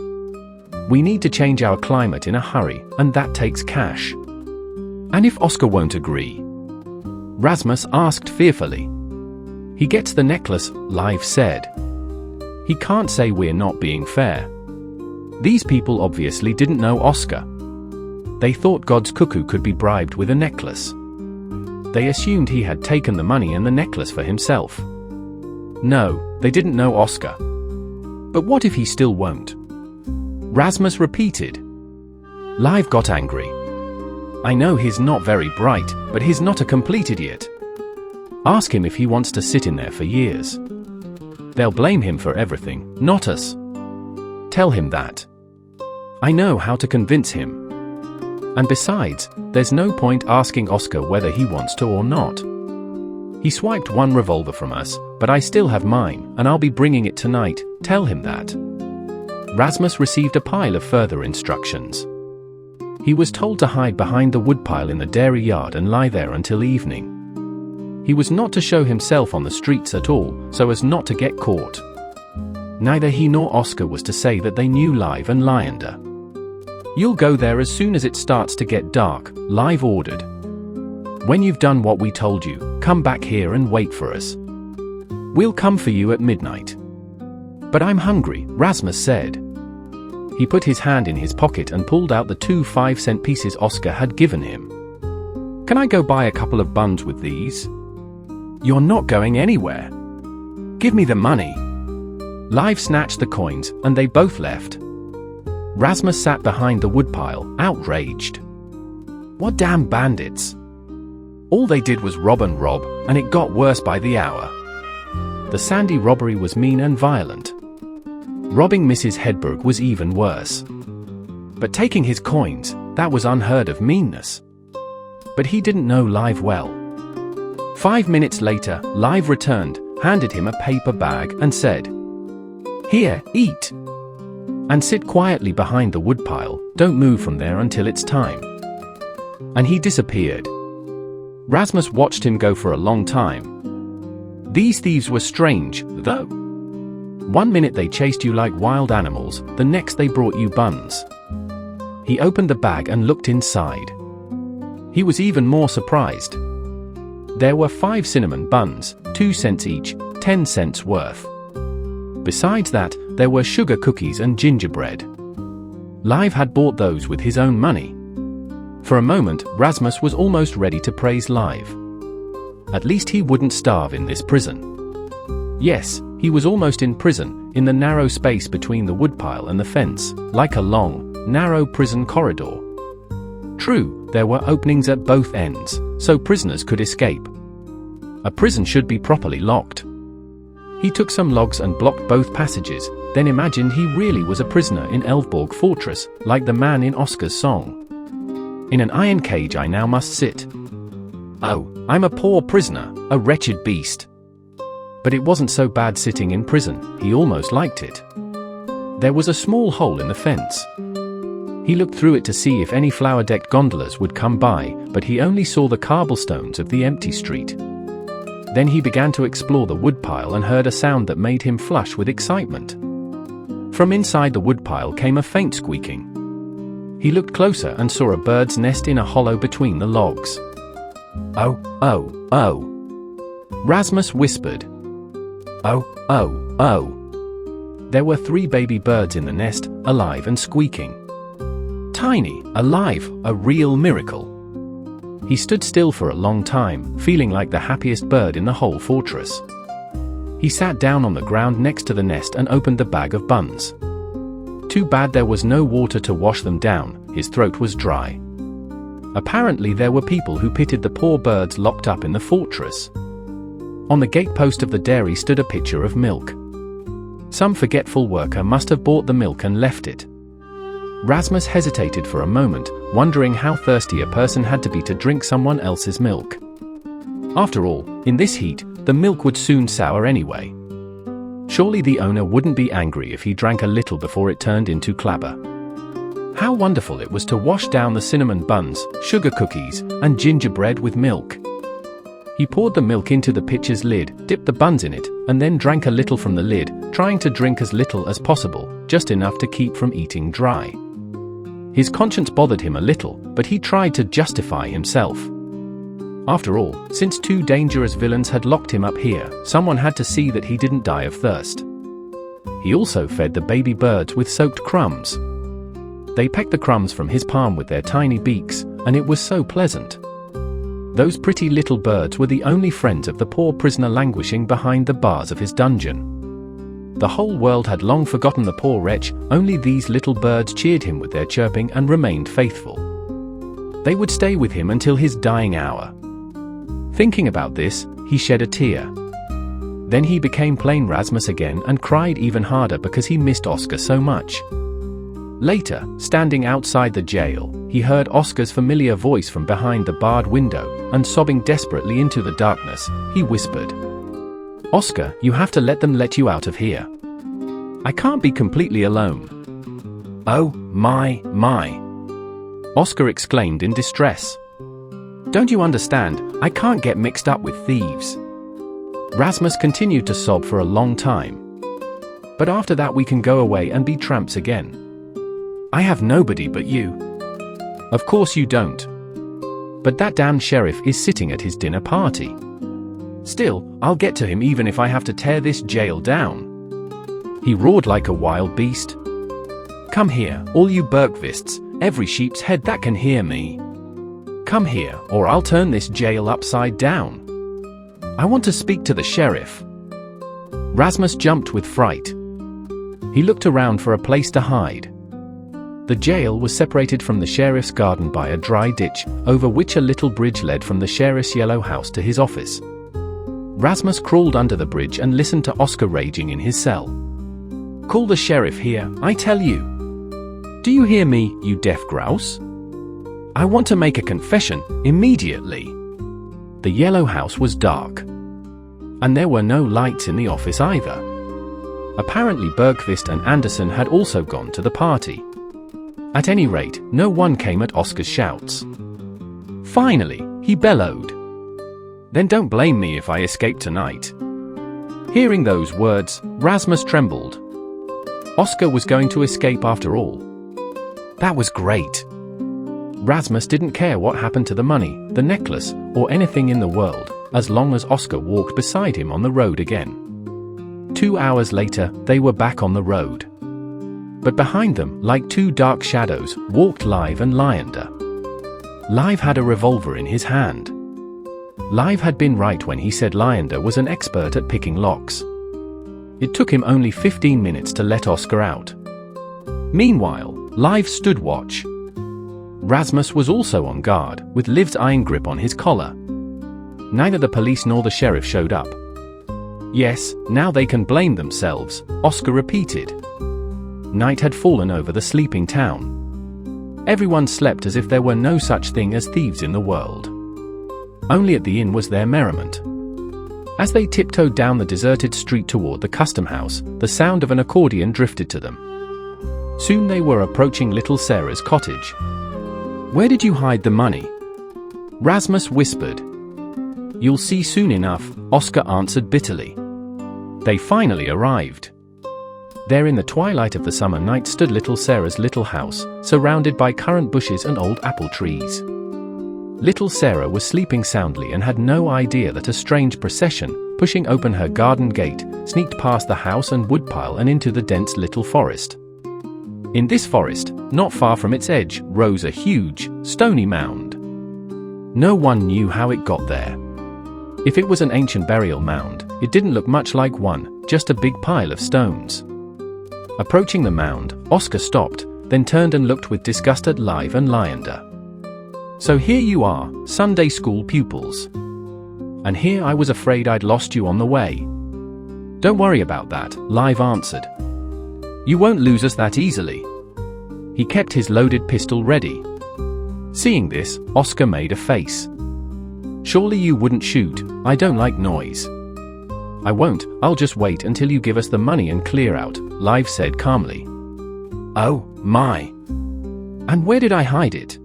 We need to change our climate in a hurry, and that takes cash. And if Oscar won't agree? Rasmus asked fearfully. He gets the necklace, Live said. He can't say we're not being fair. These people obviously didn't know Oscar. They thought God's Cuckoo could be bribed with a necklace. They assumed he had taken the money and the necklace for himself. No, they didn't know Oscar. But what if he still won't? Rasmus repeated. Live got angry. I know he's not very bright, but he's not a complete idiot. Ask him if he wants to sit in there for years. They'll blame him for everything, not us. Tell him that. I know how to convince him. And besides, there's no point asking Oscar whether he wants to or not. He swiped one revolver from us, but I still have mine, and I'll be bringing it tonight, tell him that. Rasmus received a pile of further instructions. He was told to hide behind the woodpile in the dairy yard and lie there until evening. He was not to show himself on the streets at all, so as not to get caught. Neither he nor Oscar was to say that they knew Live and Lyander. You'll go there as soon as it starts to get dark, Live ordered. When you've done what we told you, come back here and wait for us. We'll come for you at midnight. But I'm hungry, Rasmus said. He put his hand in his pocket and pulled out the 2 5-cent pieces Oscar had given him. Can I go buy a couple of buns with these? You're not going anywhere. Give me the money. Live snatched the coins, and they both left. Rasmus sat behind the woodpile, outraged. What damn bandits! All they did was rob and rob, and it got worse by the hour. The sandy robbery was mean and violent. Robbing Mrs. Hedberg was even worse. But taking his coins, that was unheard of meanness. But he didn't know Live well. 5 minutes later, Live returned, handed him a paper bag, and said, "Here, eat. And sit quietly behind the woodpile, don't move from there until it's time." And he disappeared. Rasmus watched him go for a long time. These thieves were strange, though. 1 minute they chased you like wild animals, the next they brought you buns. He opened the bag and looked inside. He was even more surprised. There were 5 cinnamon buns, 2 cents each, 10 cents worth. Besides that, there were sugar cookies and gingerbread. Live had bought those with his own money. For a moment, Rasmus was almost ready to praise Live. At least he wouldn't starve in this prison. Yes, he was almost in prison, in the narrow space between the woodpile and the fence, like a long, narrow prison corridor. True, there were openings at both ends, so prisoners could escape. A prison should be properly locked. He took some logs and blocked both passages, then imagined he really was a prisoner in Elfborg Fortress, like the man in Oscar's song. "In an iron cage I now must sit. Oh, I'm a poor prisoner, a wretched beast." But it wasn't so bad sitting in prison, he almost liked it. There was a small hole in the fence. He looked through it to see if any flower-decked gondolas would come by, but he only saw the cobblestones of the empty street. Then he began to explore the woodpile and heard a sound that made him flush with excitement. From inside the woodpile came a faint squeaking. He looked closer and saw a bird's nest in a hollow between the logs. "Oh, oh, oh," Rasmus whispered. "Oh, oh, oh." There were 3 baby birds in the nest, alive and squeaking. Tiny, alive, a real miracle. He stood still for a long time, feeling like the happiest bird in the whole fortress. He sat down on the ground next to the nest and opened the bag of buns. Too bad there was no water to wash them down, his throat was dry. Apparently there were people who pitied the poor birds locked up in the fortress. On the gatepost of the dairy stood a pitcher of milk. Some forgetful worker must have bought the milk and left it. Rasmus hesitated for a moment, wondering how thirsty a person had to be to drink someone else's milk. After all, in this heat, the milk would soon sour anyway. Surely the owner wouldn't be angry if he drank a little before it turned into clabber. How wonderful it was to wash down the cinnamon buns, sugar cookies, and gingerbread with milk. He poured the milk into the pitcher's lid, dipped the buns in it, and then drank a little from the lid, trying to drink as little as possible, just enough to keep from eating dry. His conscience bothered him a little, but he tried to justify himself. After all, since 2 dangerous villains had locked him up here, someone had to see that he didn't die of thirst. He also fed the baby birds with soaked crumbs. They pecked the crumbs from his palm with their tiny beaks, and it was so pleasant. Those pretty little birds were the only friends of the poor prisoner languishing behind the bars of his dungeon. The whole world had long forgotten the poor wretch, only these little birds cheered him with their chirping and remained faithful. They would stay with him until his dying hour. Thinking about this, he shed a tear. Then he became plain Rasmus again and cried even harder because he missed Oscar so much. Later, standing outside the jail, he heard Oscar's familiar voice from behind the barred window, and sobbing desperately into the darkness, he whispered, "Oscar, you have to let them let you out of here. I can't be completely alone." "Oh, my. Oscar exclaimed in distress. "Don't you understand? I can't get mixed up with thieves." Rasmus continued to sob for a long time. "But after that we can go away and be tramps again." "I have nobody but you." "Of course you don't. But that damned sheriff is sitting at his dinner party. Still, I'll get to him even if I have to tear this jail down." He roared like a wild beast. "Come here, all you Bergvists, every sheep's head that can hear me. Come here, or I'll turn this jail upside down. I want to speak to the sheriff." Rasmus jumped with fright. He looked around for a place to hide. The jail was separated from the sheriff's garden by a dry ditch, over which a little bridge led from the sheriff's yellow house to his office. Rasmus crawled under the bridge and listened to Oscar raging in his cell. "Call the sheriff here, I tell you. Do you hear me, you deaf grouse? I want to make a confession, immediately." The yellow house was dark. And there were no lights in the office either. Apparently Bergqvist and Anderson had also gone to the party. At any rate, no one came at Oscar's shouts. Finally, he bellowed. "Then don't blame me if I escape tonight." Hearing those words, Rasmus trembled. Oscar was going to escape after all. That was great. Rasmus didn't care what happened to the money, the necklace, or anything in the world, as long as Oscar walked beside him on the road again. 2 hours later, they were back on the road. But behind them, like two dark shadows, walked Live and Lyander. Live had a revolver in his hand. Live had been right when he said Lyander was an expert at picking locks. It took him only 15 minutes to let Oscar out. Meanwhile, Live stood watch. Rasmus was also on guard, with Liv's iron grip on his collar. Neither the police nor the sheriff showed up. "Yes, now they can blame themselves," Oscar repeated. Night had fallen over the sleeping town. Everyone slept as if there were no such thing as thieves in the world. Only at the inn was there merriment. As they tiptoed down the deserted street toward the custom house, the sound of an accordion drifted to them. Soon they were approaching little Sarah's cottage. "Where did you hide the money?" Rasmus whispered. "You'll see soon enough," Oscar answered bitterly. They finally arrived. There in the twilight of the summer night stood little Sarah's little house, surrounded by currant bushes and old apple trees. Little Sarah was sleeping soundly and had no idea that a strange procession, pushing open her garden gate, sneaked past the house and woodpile and into the dense little forest. In this forest, not far from its edge, rose a huge, stony mound. No one knew how it got there. If it was an ancient burial mound, it didn't look much like one, just a big pile of stones. Approaching the mound, Oscar stopped, then turned and looked with disgust at Live and Lyander. "So here you are, Sunday school pupils. And here I was afraid I'd lost you on the way." "Don't worry about that," Live answered. "You won't lose us that easily." He kept his loaded pistol ready. Seeing this, Oscar made a face. "Surely you wouldn't shoot, I don't like noise." "I won't, I'll just wait until you give us the money and clear out," Live said calmly. "Oh, my. And where did I hide it?"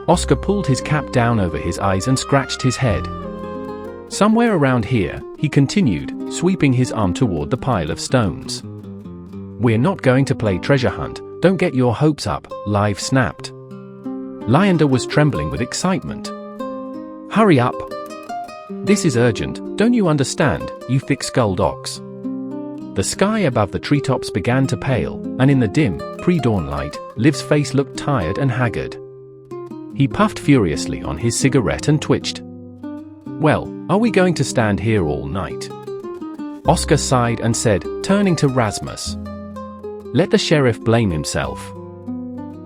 Oscar pulled his cap down over his eyes and scratched his head. "Somewhere around here," he continued, sweeping his arm toward the pile of stones. "We're not going to play treasure hunt, don't get your hopes up," Live snapped. Lyander was trembling with excitement. "Hurry up! This is urgent, don't you understand, you thick-skulled ox?" The sky above the treetops began to pale, and in the dim, pre-dawn light, Liv's face looked tired and haggard. He puffed furiously on his cigarette and twitched. "Well, are we going to stand here all night?" Oscar sighed and said, turning to Rasmus. "Let the sheriff blame himself.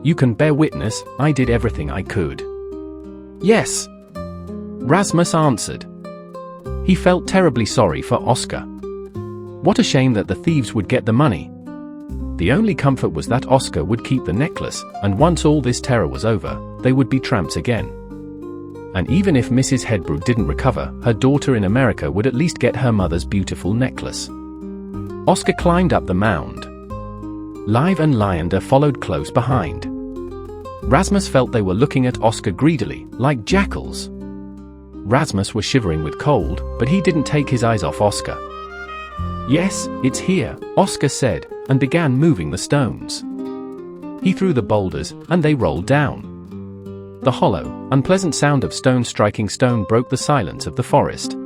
You can bear witness, I did everything I could." "Yes," Rasmus answered. He felt terribly sorry for Oscar. What a shame that the thieves would get the money. The only comfort was that Oscar would keep the necklace, and once all this terror was over, they would be tramps again. And even if Mrs. Hedbrook didn't recover, her daughter in America would at least get her mother's beautiful necklace. Oscar climbed up the mound. Live and Lyander followed close behind. Rasmus felt they were looking at Oscar greedily, like jackals. Rasmus was shivering with cold, but he didn't take his eyes off Oscar. "Yes, it's here," Oscar said, and began moving the stones. He threw the boulders, and they rolled down. The hollow, unpleasant sound of stone striking stone broke the silence of the forest.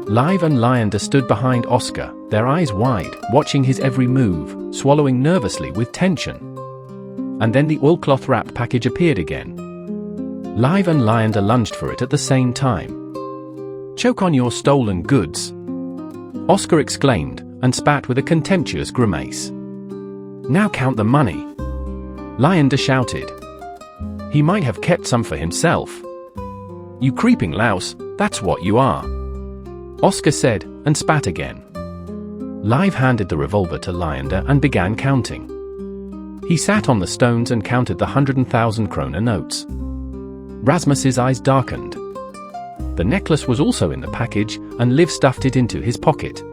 Live and Lyander stood behind Oscar, their eyes wide, watching his every move, swallowing nervously with tension. And then the oilcloth wrapped package appeared again. Live and Lyander lunged for it at the same time. "Choke on your stolen goods!" Oscar exclaimed, and spat with a contemptuous grimace. "Now count the money." Lyander shouted. He might have kept some for himself. You creeping louse, that's what you are, Oscar said, and spat again. Live handed the revolver to Lyander and began counting. He sat on the stones and counted the 100,000 kroner notes. Rasmus's eyes darkened. The necklace was also in the package, and Liv stuffed it into his pocket.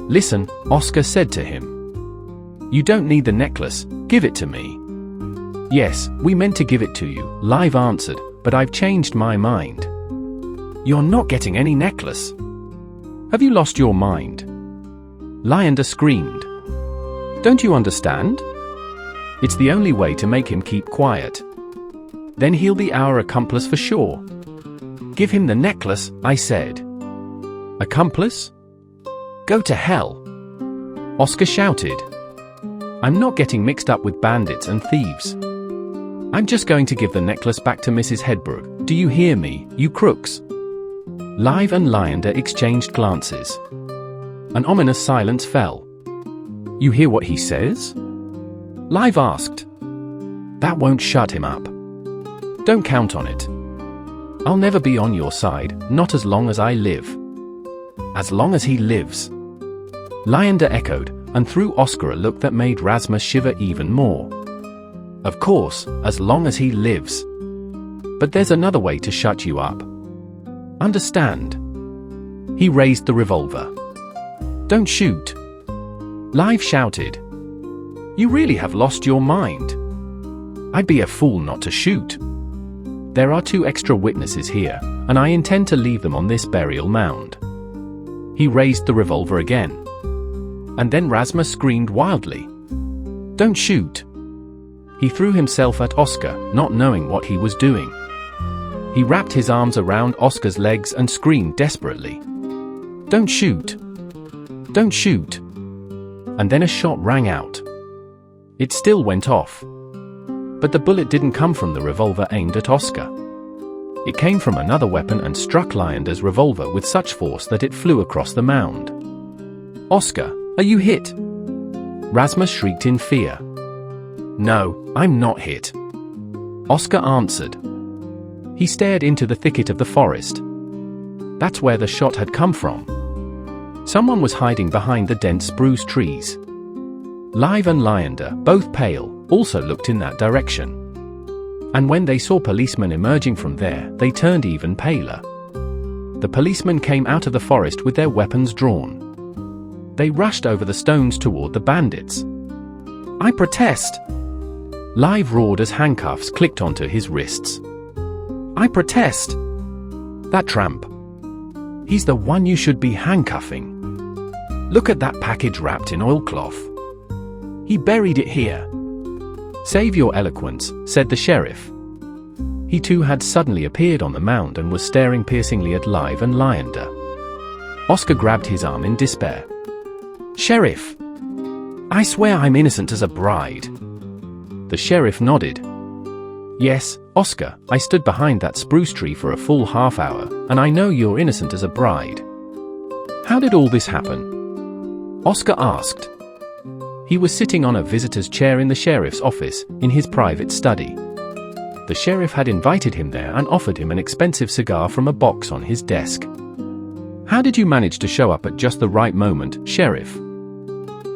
Listen, Oscar said to him. You don't need the necklace, give it to me. Yes, we meant to give it to you, Live answered, but I've changed my mind. You're not getting any necklace. Have you lost your mind? Lyander screamed. Don't you understand? It's the only way to make him keep quiet. Then he'll be our accomplice for sure. Give him the necklace, I said. Accomplice? Go to hell, Oscar shouted. I'm not getting mixed up with bandits and thieves. I'm just going to give the necklace back to Mrs. Hedbrook. Do you hear me, you crooks? Live and Lyander exchanged glances. An ominous silence fell. You hear what he says? Live asked. That won't shut him up. Don't count on it. I'll never be on your side, not as long as I live. As long as he lives. Lyander echoed, and threw Oscar a look that made Rasmus shiver even more. Of course, as long as he lives. But there's another way to shut you up. Understand? He raised the revolver. Don't shoot. Live shouted. You really have lost your mind. I'd be a fool not to shoot. There are 2 extra witnesses here, and I intend to leave them on this burial mound. He raised the revolver again. And then Rasmus screamed wildly. Don't shoot. He threw himself at Oscar, not knowing what he was doing. He wrapped his arms around Oscar's legs and screamed desperately. Don't shoot. Don't shoot. And then a shot rang out. It still went off. But the bullet didn't come from the revolver aimed at Oscar. It came from another weapon and struck Lyander's revolver with such force that it flew across the mound. Oscar, are you hit? Rasmus shrieked in fear. No, I'm not hit, Oscar answered. He stared into the thicket of the forest. That's where the shot had come from. Someone was hiding behind the dense spruce trees. Live and Lyander, both pale, also looked in that direction. And when they saw policemen emerging from there, they turned even paler. The policemen came out of the forest with their weapons drawn. They rushed over the stones toward the bandits. I protest! Live roared as handcuffs clicked onto his wrists. I protest! That tramp. He's the one you should be handcuffing. Look at that package wrapped in oilcloth. He buried it here. Save your eloquence, said the sheriff. He too had suddenly appeared on the mound and was staring piercingly at Live and Lyander. Oscar grabbed his arm in despair. Sheriff! I swear I'm innocent as a bride. The sheriff nodded. Yes, Oscar, I stood behind that spruce tree for a full half hour, and I know you're innocent as a bride. How did all this happen? Oscar asked. He was sitting on a visitor's chair in the sheriff's office, in his private study. The sheriff had invited him there and offered him an expensive cigar from a box on his desk. How did you manage to show up at just the right moment, Sheriff?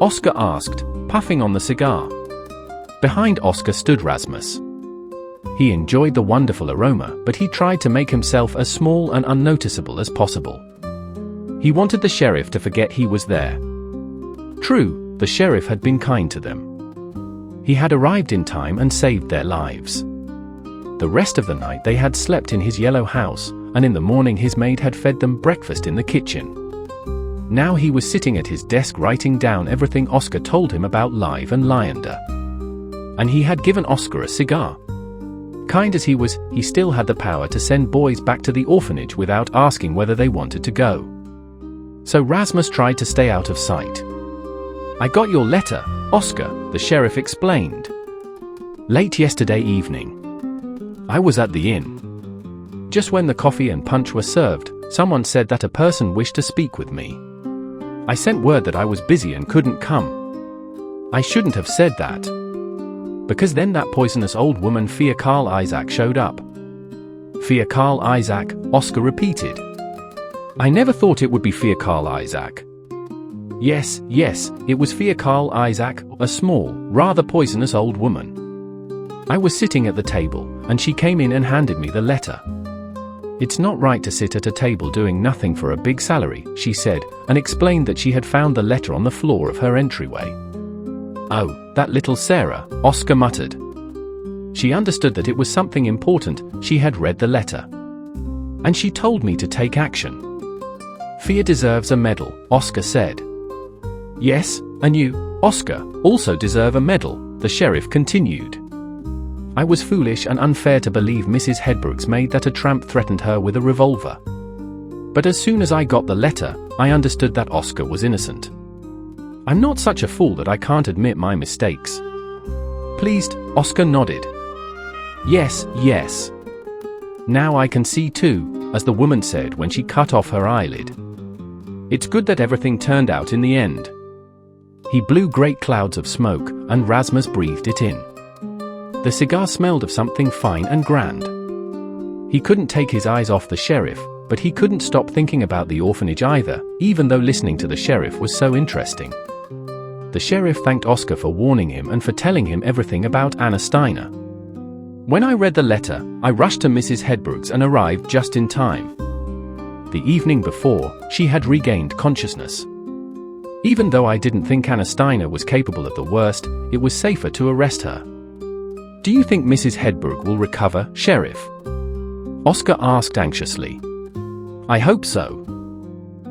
Oscar asked, puffing on the cigar. Behind Oscar stood Rasmus. He enjoyed the wonderful aroma, but he tried to make himself as small and unnoticeable as possible. He wanted the sheriff to forget he was there. True, the sheriff had been kind to them. He had arrived in time and saved their lives. The rest of the night they had slept in his yellow house, and in the morning his maid had fed them breakfast in the kitchen. Now he was sitting at his desk writing down everything Oscar told him about Live and Lyander. And he had given Oscar a cigar. Kind as he was, he still had the power to send boys back to the orphanage without asking whether they wanted to go. So Rasmus tried to stay out of sight. I got your letter, Oscar, the sheriff explained. Late yesterday evening. I was at the inn. Just when the coffee and punch were served, someone said that a person wished to speak with me. I sent word that I was busy and couldn't come. I shouldn't have said that. Because then that poisonous old woman Fia Carl Isaac showed up. Fia Carl Isaac, Oscar repeated. I never thought it would be Fia Carl Isaac. Yes, it was Fia Carl Isaac, a small, rather poisonous old woman. I was sitting at the table, and she came in and handed me the letter. It's not right to sit at a table doing nothing for a big salary, she said, and explained that she had found the letter on the floor of her entryway. Oh, that little Sarah, Oscar muttered. She understood that it was something important. She had read the letter. And she told me to take action. Fia deserves a medal, Oscar said. Yes, and you, Oscar, also deserve a medal, the sheriff continued. I was foolish and unfair to believe Mrs. Hedbrooke's maid that a tramp threatened her with a revolver. But as soon as I got the letter, I understood that Oscar was innocent. I'm not such a fool that I can't admit my mistakes. Pleased, Oscar nodded. Yes. Now I can see too, as the woman said when she cut off her eyelid. It's good that everything turned out in the end. He blew great clouds of smoke, and Rasmus breathed it in. The cigar smelled of something fine and grand. He couldn't take his eyes off the sheriff, but he couldn't stop thinking about the orphanage either, even though listening to the sheriff was so interesting. The sheriff thanked Oscar for warning him and for telling him everything about Anna Steiner. When I read the letter, I rushed to Mrs. Hedbrooke's and arrived just in time. The evening before, she had regained consciousness. Even though I didn't think Anna Steiner was capable of the worst, it was safer to arrest her. Do you think Mrs. Hedbrooke will recover, Sheriff? Oscar asked anxiously. I hope so.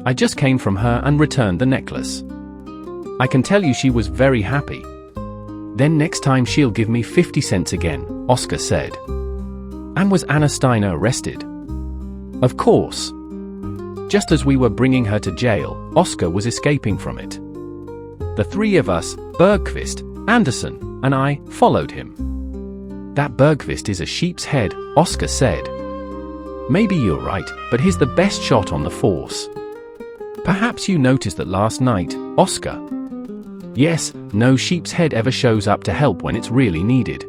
I just came from her and returned the necklace. I can tell you she was very happy. Then next time she'll give me 50 cents again, Oscar said. And was Anna Steiner arrested? Of course. Just as we were bringing her to jail, Oscar was escaping from it. The three of us, Bergqvist, Anderson, and I, followed him. That Bergqvist is a sheep's head, Oscar said. Maybe you're right, but he's the best shot on the force. Perhaps you noticed that last night, Oscar. Yes, no sheep's head ever shows up to help when it's really needed.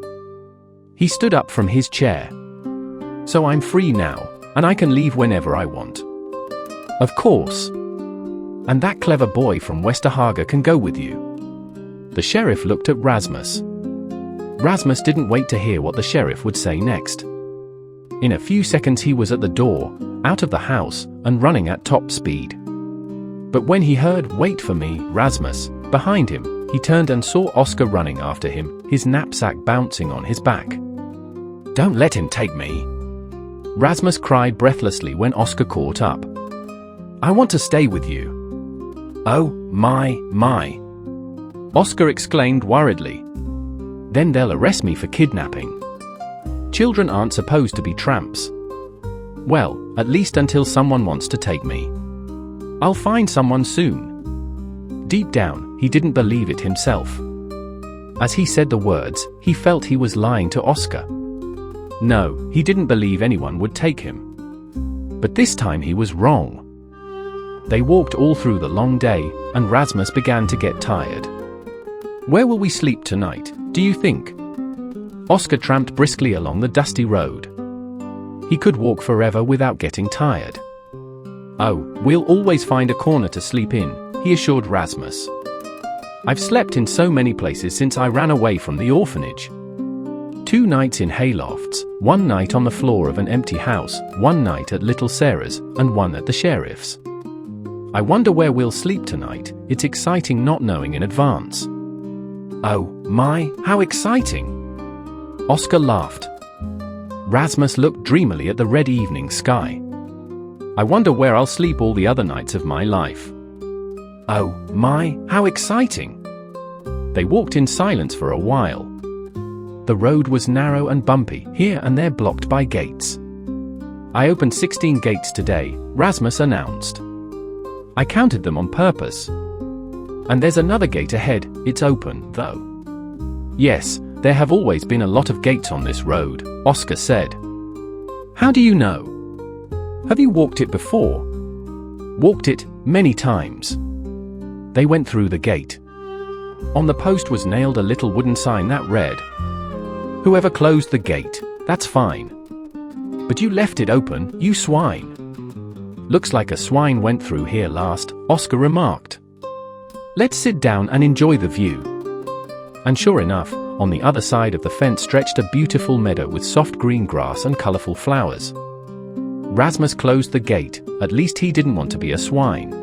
He stood up from his chair. So I'm free now, and I can leave whenever I want. Of course. And that clever boy from Westerhaga can go with you. The sheriff looked at Rasmus. Rasmus didn't wait to hear what the sheriff would say next. In a few seconds he was at the door, out of the house, and running at top speed. But when he heard "Wait for me, Rasmus," behind him, he turned and saw Oscar running after him, his knapsack bouncing on his back. Don't let him take me, Rasmus cried breathlessly when Oscar caught up. I want to stay with you. Oh, my. Oscar exclaimed worriedly. Then they'll arrest me for kidnapping. Children aren't supposed to be tramps. Well, at least until someone wants to take me. I'll find someone soon. Deep down, he didn't believe it himself. As he said the words, he felt he was lying to Oscar. No, he didn't believe anyone would take him. But this time he was wrong. They walked all through the long day, and Rasmus began to get tired. Where will we sleep tonight, do you think? Oscar tramped briskly along the dusty road. He could walk forever without getting tired. Oh, we'll always find a corner to sleep in, he assured Rasmus. I've slept in so many places since I ran away from the orphanage. 2 nights in haylofts, 1 night on the floor of an empty house, 1 night at Little Sarah's, and 1 at the sheriff's. I wonder where we'll sleep tonight. It's exciting not knowing in advance. Oh, my, how exciting! Oscar laughed. Rasmus looked dreamily at the red evening sky. I wonder where I'll sleep all the other nights of my life. Oh, my, how exciting! They walked in silence for a while. The road was narrow and bumpy, here and there blocked by gates. I opened 16 gates today, Rasmus announced. I counted them on purpose. And there's another gate ahead, it's open, though. Yes, there have always been a lot of gates on this road, Oscar said. How do you know? Have you walked it before? Walked it, many times. They went through the gate. On the post was nailed a little wooden sign that read, Whoever closed the gate, that's fine. But you left it open, you swine. Looks like a swine went through here last, Oscar remarked. Let's sit down and enjoy the view. And sure enough, on the other side of the fence stretched a beautiful meadow with soft green grass and colorful flowers. Rasmus closed the gate, at least he didn't want to be a swine.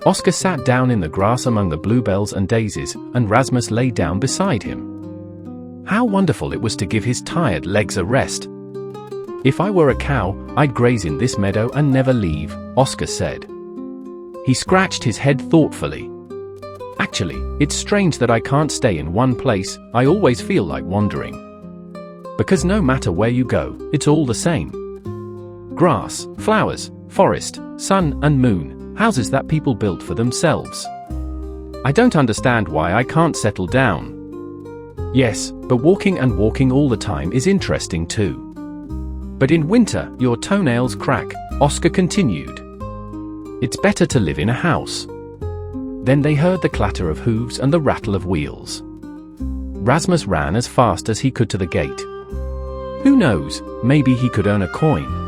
Oscar sat down in the grass among the bluebells and daisies, and Rasmus lay down beside him. How wonderful it was to give his tired legs a rest. If I were a cow, I'd graze in this meadow and never leave, Oscar said. He scratched his head thoughtfully. Actually, it's strange that I can't stay in one place, I always feel like wandering. Because no matter where you go, it's all the same. Grass, flowers, forest, sun and moon, houses that people built for themselves. I don't understand why I can't settle down. Yes, but walking all the time is interesting too. But in winter, your toenails crack, Oscar continued. It's better to live in a house. Then they heard the clatter of hooves and the rattle of wheels. Rasmus ran as fast as he could to the gate. Who knows, maybe he could earn a coin.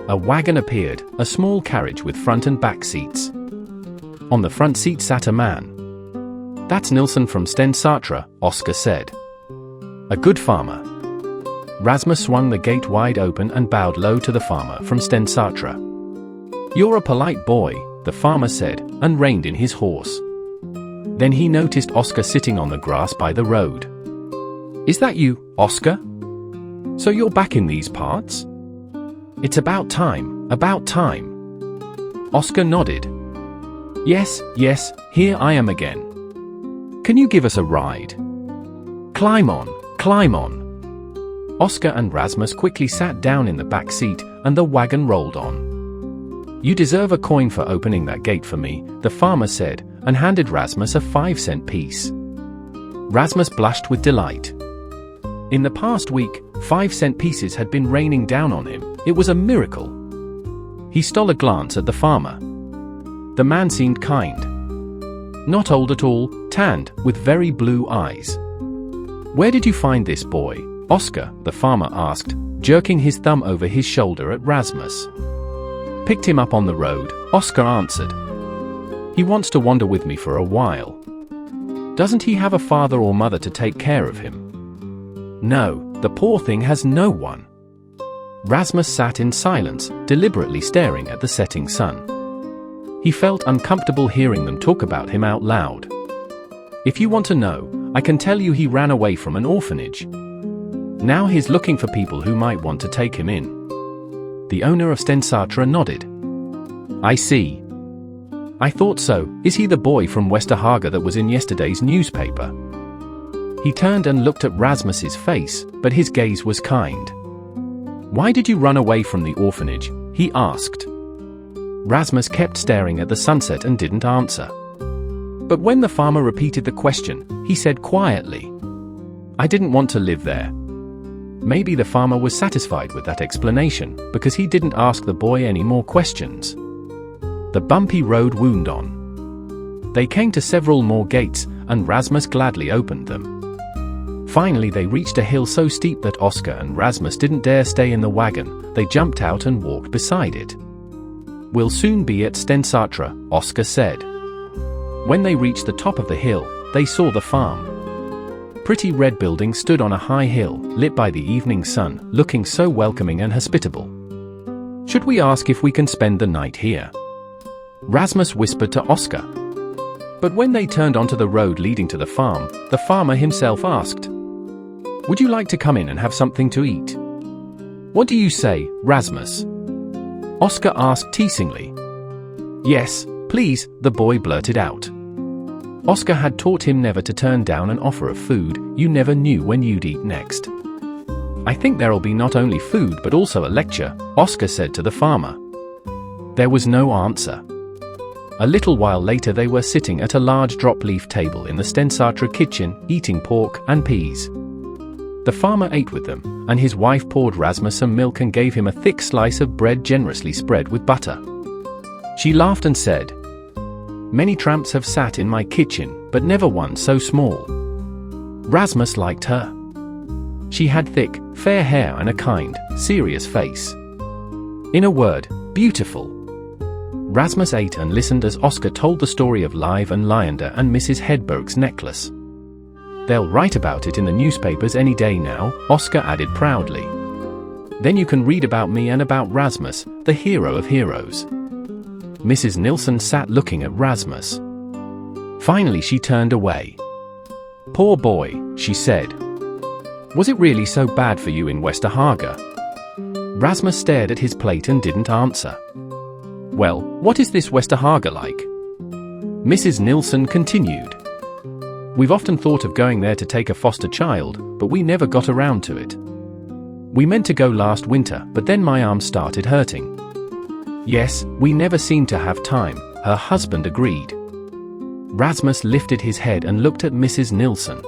A wagon appeared, a small carriage with front and back seats. On the front seat sat a man. That's Nilsson from Stensätra, Oscar said. A good farmer. Rasmus swung the gate wide open and bowed low to the farmer from Stensätra. You're a polite boy, the farmer said, and reined in his horse. Then he noticed Oscar sitting on the grass by the road. Is that you, Oscar? So you're back in these parts? It's about time, about time. Oscar nodded. Yes, here I am again. Can you give us a ride? Climb on, climb on. Oscar and Rasmus quickly sat down in the back seat, and the wagon rolled on. You deserve a coin for opening that gate for me, the farmer said, and handed Rasmus a 5-cent piece. Rasmus blushed with delight. In the past week, 5-cent pieces had been raining down on him. It was a miracle. He stole a glance at the farmer. The man seemed kind. Not old at all, tanned, with very blue eyes. Where did you find this boy, Oscar? The farmer asked, jerking his thumb over his shoulder at Rasmus. Picked him up on the road, Oscar answered. He wants to wander with me for a while. Doesn't he have a father or mother to take care of him? No, the poor thing has no one. Rasmus sat in silence, deliberately staring at the setting sun. He felt uncomfortable hearing them talk about him out loud. If you want to know, I can tell you he ran away from an orphanage. Now he's looking for people who might want to take him in. The owner of Stensätra nodded. I see. I thought so. Is he the boy from Westerhaga that was in yesterday's newspaper? He turned and looked at Rasmus's face, but his gaze was kind. Why did you run away from the orphanage? He asked. Rasmus kept staring at the sunset and didn't answer. But when the farmer repeated the question, he said quietly, I didn't want to live there. Maybe the farmer was satisfied with that explanation, because he didn't ask the boy any more questions. The bumpy road wound on. They came to several more gates, and Rasmus gladly opened them. Finally they reached a hill so steep that Oscar and Rasmus didn't dare stay in the wagon. They jumped out and walked beside it. We'll soon be at Stensätra, Oscar said. When they reached the top of the hill, they saw the farm. Pretty red buildings stood on a high hill, lit by the evening sun, looking so welcoming and hospitable. Should we ask if we can spend the night here? Rasmus whispered to Oscar. But when they turned onto the road leading to the farmer himself asked, Would you like to come in and have something to eat? What do you say, Rasmus? Oscar asked teasingly. Yes, please, the boy blurted out. Oscar had taught him never to turn down an offer of food. You never knew when you'd eat next. I think there'll be not only food but also a lecture, Oscar said to the farmer. There was no answer. A little while later they were sitting at a large drop-leaf table in the Stensätra kitchen, eating pork and peas. The farmer ate with them, and his wife poured Rasmus some milk and gave him a thick slice of bread generously spread with butter. She laughed and said, Many tramps have sat in my kitchen, but never one so small. Rasmus liked her. She had thick, fair hair and a kind, serious face. In a word, beautiful. Rasmus ate and listened as Oscar told the story of Liv and Lyander and Mrs. Hedberg's necklace. They'll write about it in the newspapers any day now, Oscar added proudly. Then you can read about me and about Rasmus, the hero of heroes. Mrs. Nilsson sat looking at Rasmus. Finally she turned away. Poor boy, she said. Was it really so bad for you in Westerhaga? Rasmus stared at his plate and didn't answer. Well, what is this Westerhaga like? Mrs. Nilsson continued. We've often thought of going there to take a foster child, but we never got around to it. We meant to go last winter, but then my arm started hurting. Yes, we never seemed to have time, her husband agreed. Rasmus lifted his head and looked at Mrs. Nilsson.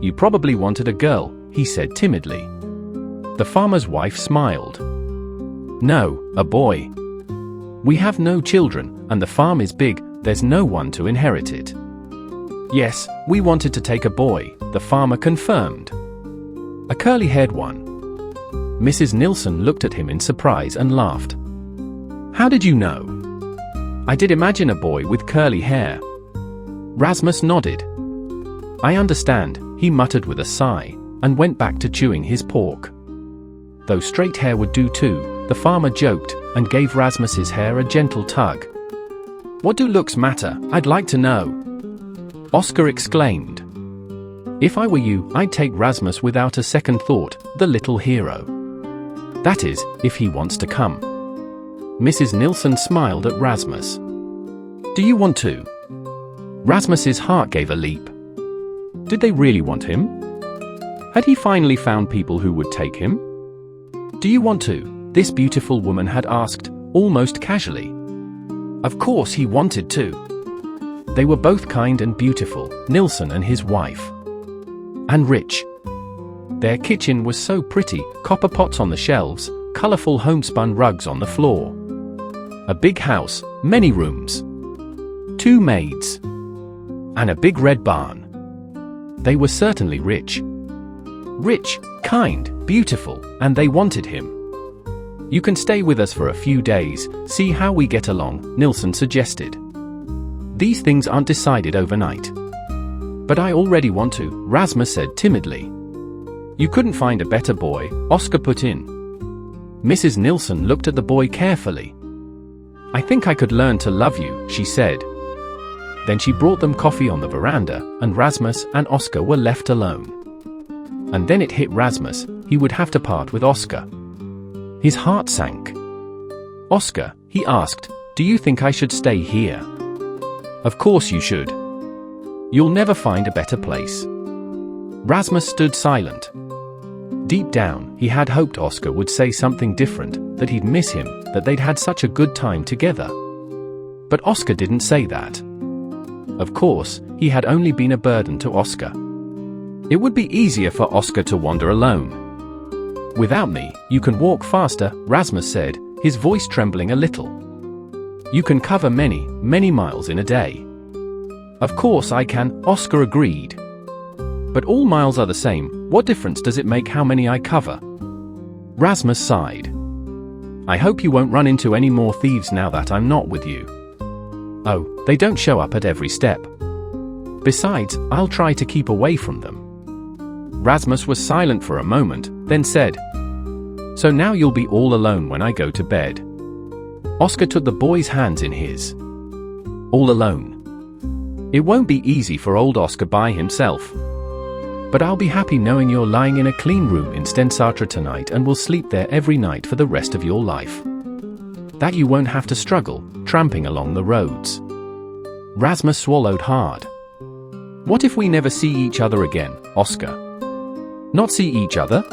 You probably wanted a girl, he said timidly. The farmer's wife smiled. No, a boy. We have no children, and the farm is big, there's no one to inherit it. Yes, we wanted to take a boy, the farmer confirmed. A curly-haired one. Mrs. Nilsson looked at him in surprise and laughed. How did you know? I did imagine a boy with curly hair. Rasmus nodded. I understand, he muttered with a sigh, and went back to chewing his pork. Though straight hair would do too, the farmer joked, and gave Rasmus's hair a gentle tug. What do looks matter, I'd like to know? Oscar exclaimed. If I were you, I'd take Rasmus without a second thought, the little hero. That is, if he wants to come. Mrs. Nilsson smiled at Rasmus. Do you want to? Rasmus's heart gave a leap. Did they really want him? Had he finally found people who would take him? Do you want to? This beautiful woman had asked, almost casually. Of course he wanted to. They were both kind and beautiful, Nilsson and his wife. And rich. Their kitchen was so pretty, copper pots on the shelves, colorful homespun rugs on the floor. A big house, many rooms. 2 maids. And a big red barn. They were certainly rich. Rich, kind, beautiful, and they wanted him. You can stay with us for a few days, see how we get along, Nilsson suggested. These things aren't decided overnight. But I already want to, Rasmus said timidly. You couldn't find a better boy, Oscar put in. Mrs. Nilsson looked at the boy carefully. I think I could learn to love you, she said. Then she brought them coffee on the veranda, and Rasmus and Oscar were left alone. And then it hit Rasmus, he would have to part with Oscar. His heart sank. Oscar, he asked, do you think I should stay here? Of course you should. You'll never find a better place. Rasmus stood silent. Deep down, he had hoped Oscar would say something different, that he'd miss him, that they'd had such a good time together. But Oscar didn't say that. Of course, he had only been a burden to Oscar. It would be easier for Oscar to wander alone. Without me, you can walk faster, Rasmus said, his voice trembling a little. You can cover many, many miles in a day. Of course I can, Oscar agreed. But all miles are the same, what difference does it make how many I cover? Rasmus sighed. I hope you won't run into any more thieves now that I'm not with you. Oh, they don't show up at every step. Besides, I'll try to keep away from them. Rasmus was silent for a moment, then said, So now you'll be all alone when I go to bed. Oscar took the boy's hands in his. All alone. It won't be easy for old Oscar by himself. But I'll be happy knowing you're lying in a clean room in Stensätra tonight and will sleep there every night for the rest of your life. That you won't have to struggle, tramping along the roads. Rasmus swallowed hard. What if we never see each other again, Oscar? Not see each other?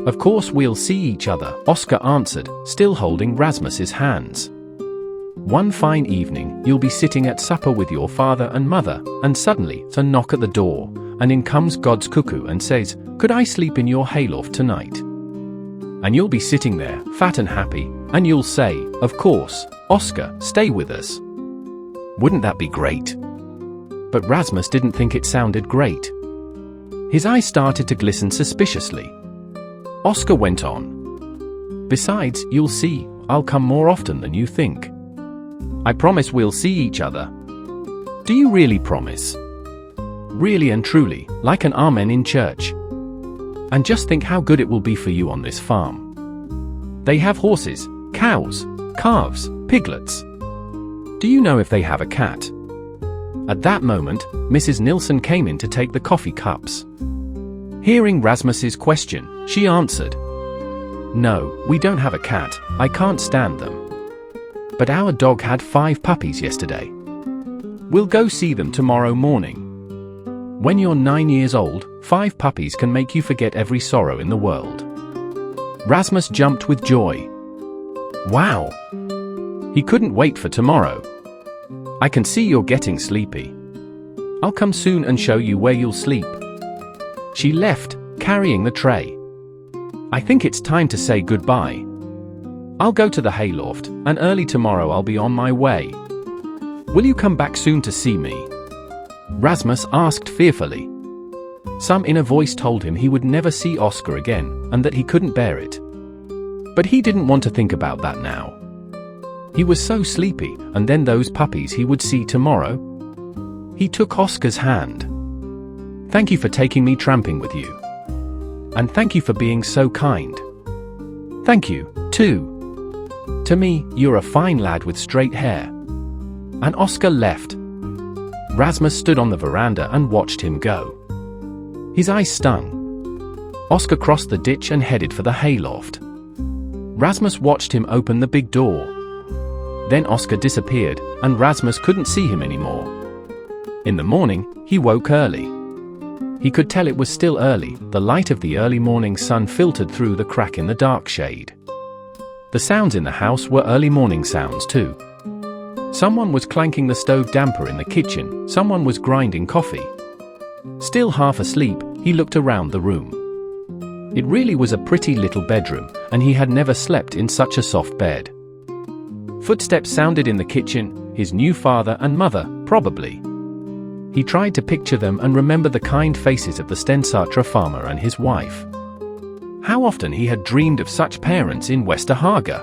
Of course we'll see each other, Oscar answered, still holding Rasmus's hands. One fine evening, you'll be sitting at supper with your father and mother, and suddenly, a knock at the door, and in comes God's cuckoo and says, Could I sleep in your hayloft tonight? And you'll be sitting there, fat and happy, and you'll say, Of course, Oscar, stay with us. Wouldn't that be great? But Rasmus didn't think it sounded great. His eyes started to glisten suspiciously. Oscar went on. Besides, you'll see, I'll come more often than you think. I promise we'll see each other. Do you really promise? Really and truly, like an amen in church. And just think how good it will be for you on this farm. They have horses, cows, calves, piglets. Do you know if they have a cat? At that moment, Mrs. Nilsson came in to take the coffee cups. Hearing Rasmus's question, she answered, "No, we don't have a cat, I can't stand them. But our dog had 5 puppies yesterday. We'll go see them tomorrow morning." When you're 9 years old, 5 puppies can make you forget every sorrow in the world. Rasmus jumped with joy. Wow! He couldn't wait for tomorrow. I can see you're getting sleepy. I'll come soon and show you where you'll sleep. She left, carrying the tray. I think it's time to say goodbye. I'll go to the hayloft, and early tomorrow I'll be on my way. Will you come back soon to see me? Rasmus asked fearfully. Some inner voice told him he would never see Oscar again, and that he couldn't bear it. But he didn't want to think about that now. He was so sleepy, and then those puppies he would see tomorrow. He took Oscar's hand. Thank you for taking me tramping with you. And thank you for being so kind. Thank you, too. To me, you're a fine lad with straight hair. And Oscar left. Rasmus stood on the veranda and watched him go. His eyes stung. Oscar crossed the ditch and headed for the hayloft. Rasmus watched him open the big door. Then Oscar disappeared, and Rasmus couldn't see him anymore. In the morning, he woke early. He could tell it was still early, the light of the early morning sun filtered through the crack in the dark shade. The sounds in the house were early morning sounds too. Someone was clanking the stove damper in the kitchen, someone was grinding coffee. Still half asleep, he looked around the room. It really was a pretty little bedroom, and he had never slept in such a soft bed. Footsteps sounded in the kitchen, his new father and mother, probably. He tried to picture them and remember the kind faces of the Stensätra farmer and his wife. How often he had dreamed of such parents in Westerhaga.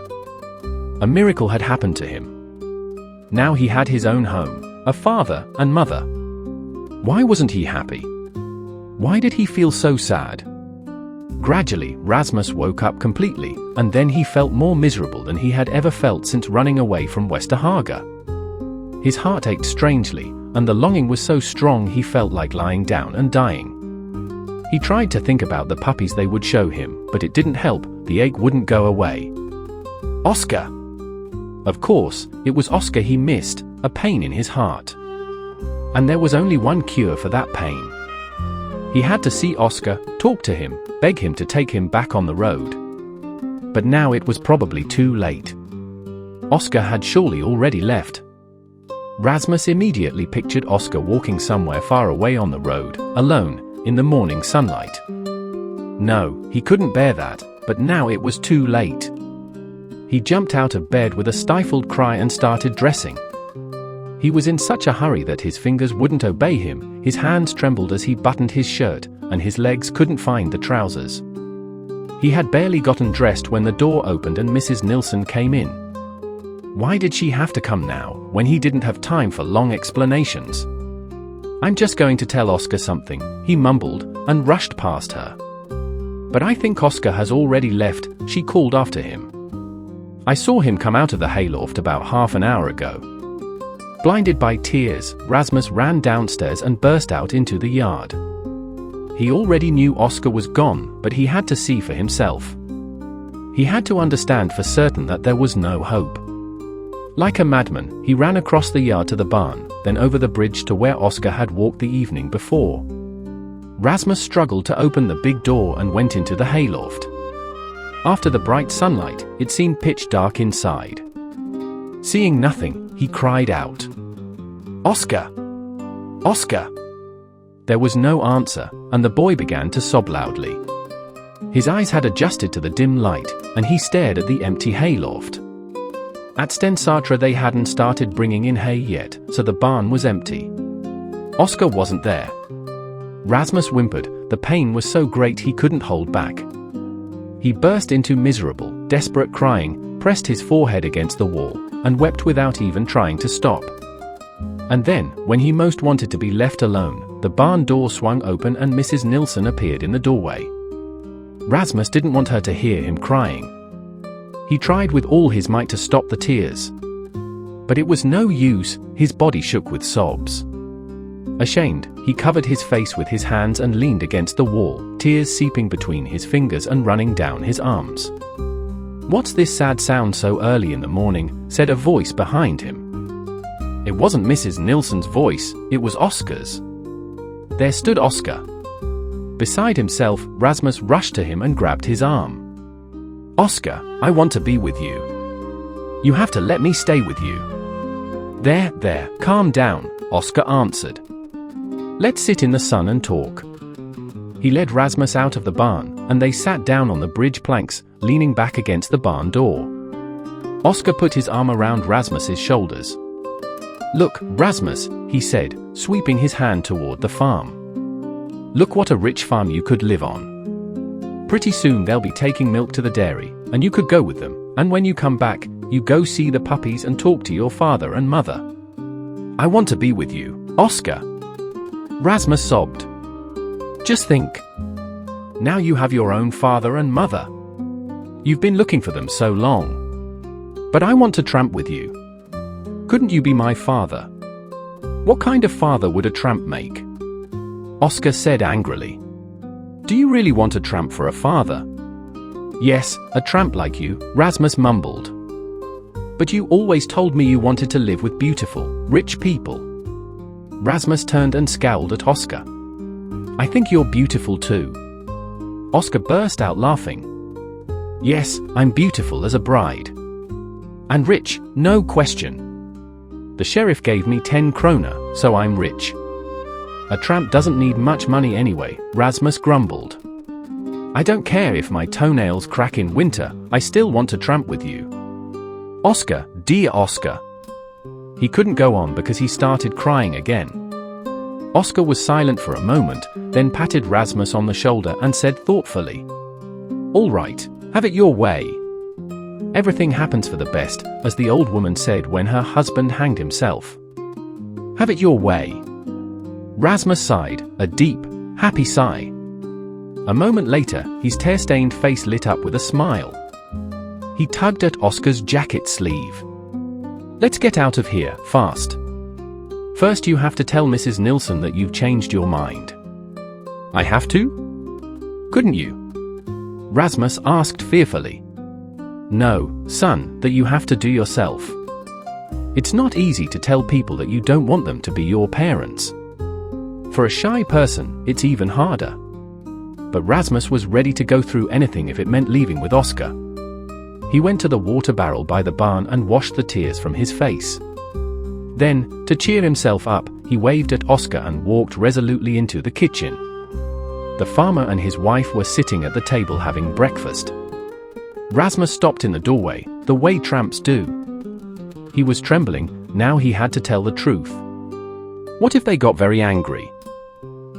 A miracle had happened to him. Now he had his own home, a father and mother. Why wasn't he happy? Why did he feel so sad? Gradually, Rasmus woke up completely, and then he felt more miserable than he had ever felt since running away from Westerhaga. His heart ached strangely, and the longing was so strong he felt like lying down and dying. He tried to think about the puppies they would show him, but it didn't help, the ache wouldn't go away. Oscar! Of course, it was Oscar he missed, a pain in his heart. And there was only one cure for that pain. He had to see Oscar, talk to him, beg him to take him back on the road. But now it was probably too late. Oscar had surely already left. Rasmus immediately pictured Oscar walking somewhere far away on the road, alone, in the morning sunlight. No, he couldn't bear that, but now it was too late. He jumped out of bed with a stifled cry and started dressing. He was in such a hurry that his fingers wouldn't obey him, his hands trembled as he buttoned his shirt, and his legs couldn't find the trousers. He had barely gotten dressed when the door opened and Mrs. Nilsson came in. Why did she have to come now, when he didn't have time for long explanations? I'm just going to tell Oscar something, he mumbled, and rushed past her. But I think Oscar has already left, she called after him. I saw him come out of the hayloft about half an hour ago. Blinded by tears, Rasmus ran downstairs and burst out into the yard. He already knew Oscar was gone, but he had to see for himself. He had to understand for certain that there was no hope. Like a madman, he ran across the yard to the barn, then over the bridge to where Oscar had walked the evening before. Rasmus struggled to open the big door and went into the hayloft. After the bright sunlight, it seemed pitch dark inside. Seeing nothing, he cried out, "Oscar! Oscar!" There was no answer, and the boy began to sob loudly. His eyes had adjusted to the dim light, and he stared at the empty hayloft. At Stensätra they hadn't started bringing in hay yet, so the barn was empty. Oscar wasn't there. Rasmus whimpered, the pain was so great he couldn't hold back. He burst into miserable, desperate crying, pressed his forehead against the wall, and wept without even trying to stop. And then, when he most wanted to be left alone, the barn door swung open and Mrs. Nilsson appeared in the doorway. Rasmus didn't want her to hear him crying. He tried with all his might to stop the tears. But it was no use, his body shook with sobs. Ashamed, he covered his face with his hands and leaned against the wall, tears seeping between his fingers and running down his arms. "What's this sad sound so early in the morning?" said a voice behind him. It wasn't Mrs. Nilsson's voice, it was Oscar's. There stood Oscar. Beside himself, Rasmus rushed to him and grabbed his arm. "Oscar, I want to be with you. You have to let me stay with you." There, calm down," Oscar answered. "Let's sit in the sun and talk." He led Rasmus out of the barn, and they sat down on the bridge planks, leaning back against the barn door. Oscar put his arm around Rasmus's shoulders. "Look, Rasmus," he said, sweeping his hand toward the farm. "Look what a rich farm you could live on. Pretty soon they'll be taking milk to the dairy, and you could go with them, and when you come back, you go see the puppies and talk to your father and mother." "I want to be with you, Oscar," Rasmus sobbed. "Just think. Now you have your own father and mother. You've been looking for them so long. But I want to tramp with you. Couldn't you be my father?" "What kind of father would a tramp make?" Oscar said angrily. "Do you really want a tramp for a father?" "Yes, a tramp like you," Rasmus mumbled. "But you always told me you wanted to live with beautiful, rich people." Rasmus turned and scowled at Oscar. "I think you're beautiful too." Oscar burst out laughing. "Yes, I'm beautiful as a bride. And rich, no question. The sheriff gave me 10 kroner, so I'm rich." "A tramp doesn't need much money anyway," Rasmus grumbled. "I don't care if my toenails crack in winter, I still want to tramp with you." "Oscar, dear Oscar." He couldn't go on because he started crying again. Oscar was silent for a moment, then patted Rasmus on the shoulder and said thoughtfully, "All right, have it your way. Everything happens for the best, as the old woman said when her husband hanged himself. Have it your way." Rasmus sighed, a deep, happy sigh. A moment later, his tear-stained face lit up with a smile. He tugged at Oscar's jacket sleeve. "Let's get out of here, fast. First you have to tell Mrs. Nilsson that you've changed your mind." "I have to? Couldn't you?" Rasmus asked fearfully. "No, son, that you have to do yourself. It's not easy to tell people that you don't want them to be your parents. For a shy person, it's even harder." But Rasmus was ready to go through anything if it meant leaving with Oscar. He went to the water barrel by the barn and washed the tears from his face. Then, to cheer himself up, he waved at Oscar and walked resolutely into the kitchen. The farmer and his wife were sitting at the table having breakfast. Rasmus stopped in the doorway, the way tramps do. He was trembling, now he had to tell the truth. What if they got very angry?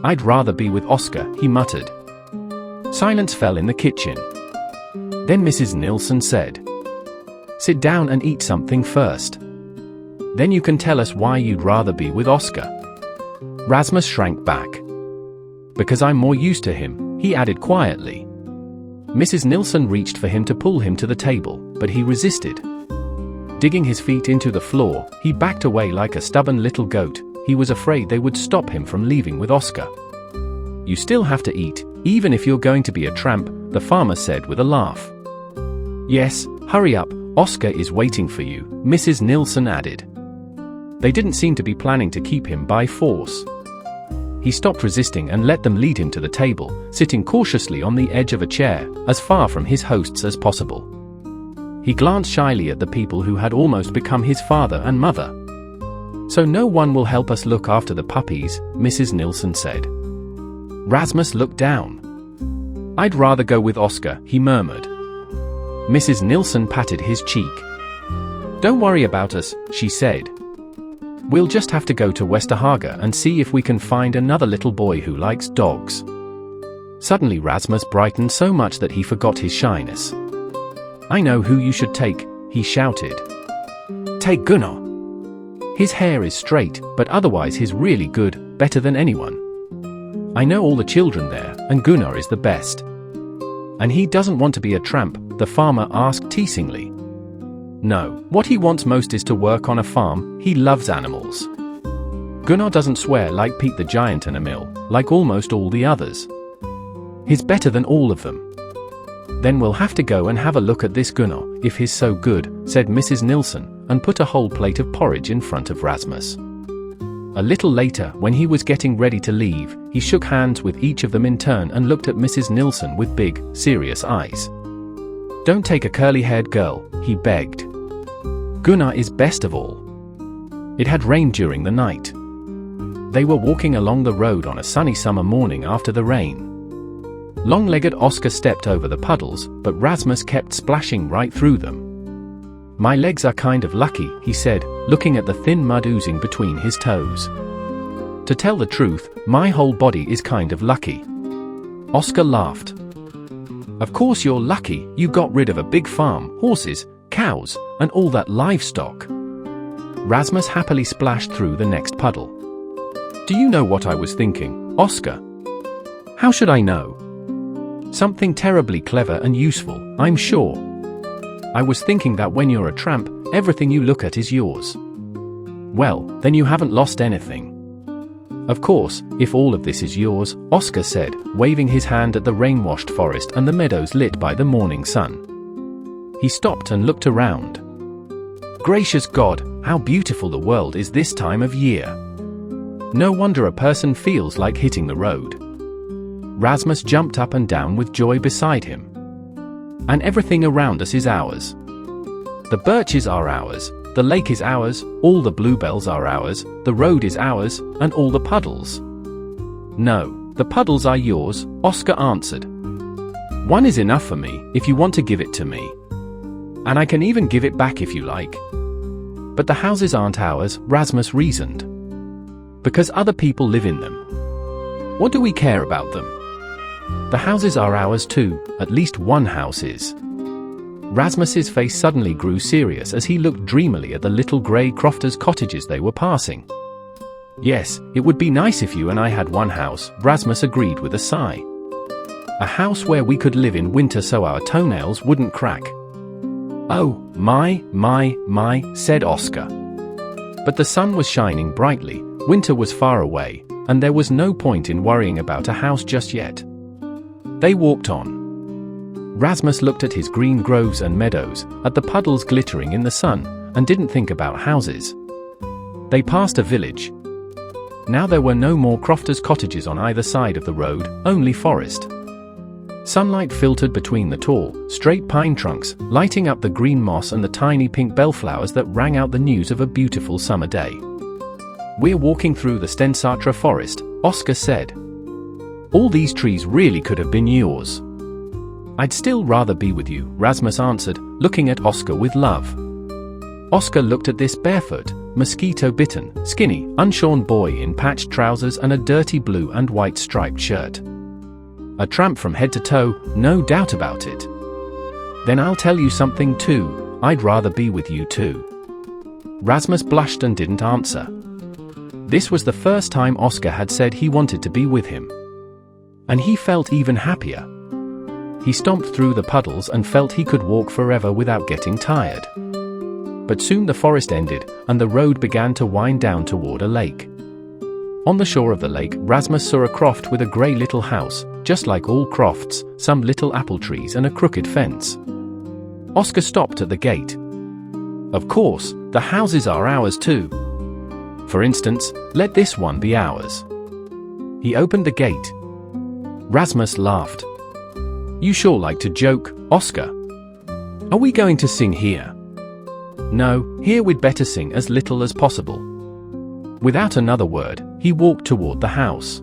"I'd rather be with Oscar," he muttered. Silence fell in the kitchen. Then Mrs. Nilsson said, "Sit down and eat something first. Then you can tell us why you'd rather be with Oscar." Rasmus shrank back. "Because I'm more used to him," he added quietly. Mrs. Nilsson reached for him to pull him to the table, but he resisted. Digging his feet into the floor, he backed away like a stubborn little goat. He was afraid they would stop him from leaving with Oscar. "You still have to eat, even if you're going to be a tramp," the farmer said with a laugh. "Yes, hurry up, Oscar is waiting for you," Mrs. Nilsson added. They didn't seem to be planning to keep him by force. He stopped resisting and let them lead him to the table, sitting cautiously on the edge of a chair, as far from his hosts as possible. He glanced shyly at the people who had almost become his father and mother. "So no one will help us look after the puppies," Mrs. Nilsson said. Rasmus looked down. "I'd rather go with Oscar," he murmured. Mrs. Nilsson patted his cheek. "Don't worry about us," she said. "We'll just have to go to Westerhaga and see if we can find another little boy who likes dogs." Suddenly Rasmus brightened so much that he forgot his shyness. "I know who you should take," he shouted. "Take Gunnar. His hair is straight, but otherwise he's really good, better than anyone. I know all the children there, and Gunnar is the best." "And he doesn't want to be a tramp?" the farmer asked teasingly. "No, what he wants most is to work on a farm. He loves animals. Gunnar doesn't swear like Pete the Giant in a mill, like almost all the others. He's better than all of them." "Then we'll have to go and have a look at this Gunnar, if he's so good," said Mrs. Nilsson, and put a whole plate of porridge in front of Rasmus. A little later, when he was getting ready to leave, he shook hands with each of them in turn and looked at Mrs. Nilsson with big, serious eyes. "Don't take a curly-haired girl," he begged. "Gunnar is best of all." It had rained during the night. They were walking along the road on a sunny summer morning after the rain. Long-legged Oscar stepped over the puddles, but Rasmus kept splashing right through them. "My legs are kind of lucky," he said, looking at the thin mud oozing between his toes. "To tell the truth, my whole body is kind of lucky." Oscar laughed. "Of course you're lucky, you got rid of a big farm, horses, cows, and all that livestock." Rasmus happily splashed through the next puddle. "Do you know what I was thinking, Oscar?" "How should I know?" "Something terribly clever and useful, I'm sure. I was thinking that when you're a tramp, everything you look at is yours." "Well, then you haven't lost anything." "Of course, if all of this is yours," Oscar said, waving his hand at the rain-washed forest and the meadows lit by the morning sun. He stopped and looked around. "Gracious God, how beautiful the world is this time of year. No wonder a person feels like hitting the road." Rasmus jumped up and down with joy beside him. "And everything around us is ours. The birches are ours, the lake is ours, all the bluebells are ours, the road is ours, and all the puddles." "No, the puddles are yours," Oscar answered. "One is enough for me, if you want to give it to me. And I can even give it back if you like." "But the houses aren't ours," Rasmus reasoned. "Because other people live in them. What do we care about them? The houses are ours too, at least one house is." Rasmus's face suddenly grew serious as he looked dreamily at the little grey crofters' cottages they were passing. "Yes, it would be nice if you and I had one house," Rasmus agreed with a sigh. "A house where we could live in winter so our toenails wouldn't crack." "Oh, my, said Oscar. But the sun was shining brightly, winter was far away, and there was no point in worrying about a house just yet. They walked on. Rasmus looked at his green groves and meadows, at the puddles glittering in the sun, and didn't think about houses. They passed a village. Now there were no more crofters' cottages on either side of the road, only forest. Sunlight filtered between the tall, straight pine trunks, lighting up the green moss and the tiny pink bellflowers that rang out the news of a beautiful summer day. "We're walking through the Stensätra forest," Oscar said. "All these trees really could have been yours." "I'd still rather be with you," Rasmus answered, looking at Oscar with love. Oscar looked at this barefoot, mosquito-bitten, skinny, unshorn boy in patched trousers and a dirty blue and white striped shirt. A tramp from head to toe, no doubt about it. "Then I'll tell you something too, I'd rather be with you too." Rasmus blushed and didn't answer. This was the first time Oscar had said he wanted to be with him. And he felt even happier. He stomped through the puddles and felt he could walk forever without getting tired. But soon the forest ended, and the road began to wind down toward a lake. On the shore of the lake, Rasmus saw a croft with a grey little house, just like all crofts, some little apple trees and a crooked fence. Oscar stopped at the gate. "Of course, the houses are ours too. For instance, let this one be ours." He opened the gate. Rasmus laughed. "You sure like to joke, Oscar. Are we going to sing here?" "No, here we'd better sing as little as possible." Without another word, he walked toward the house.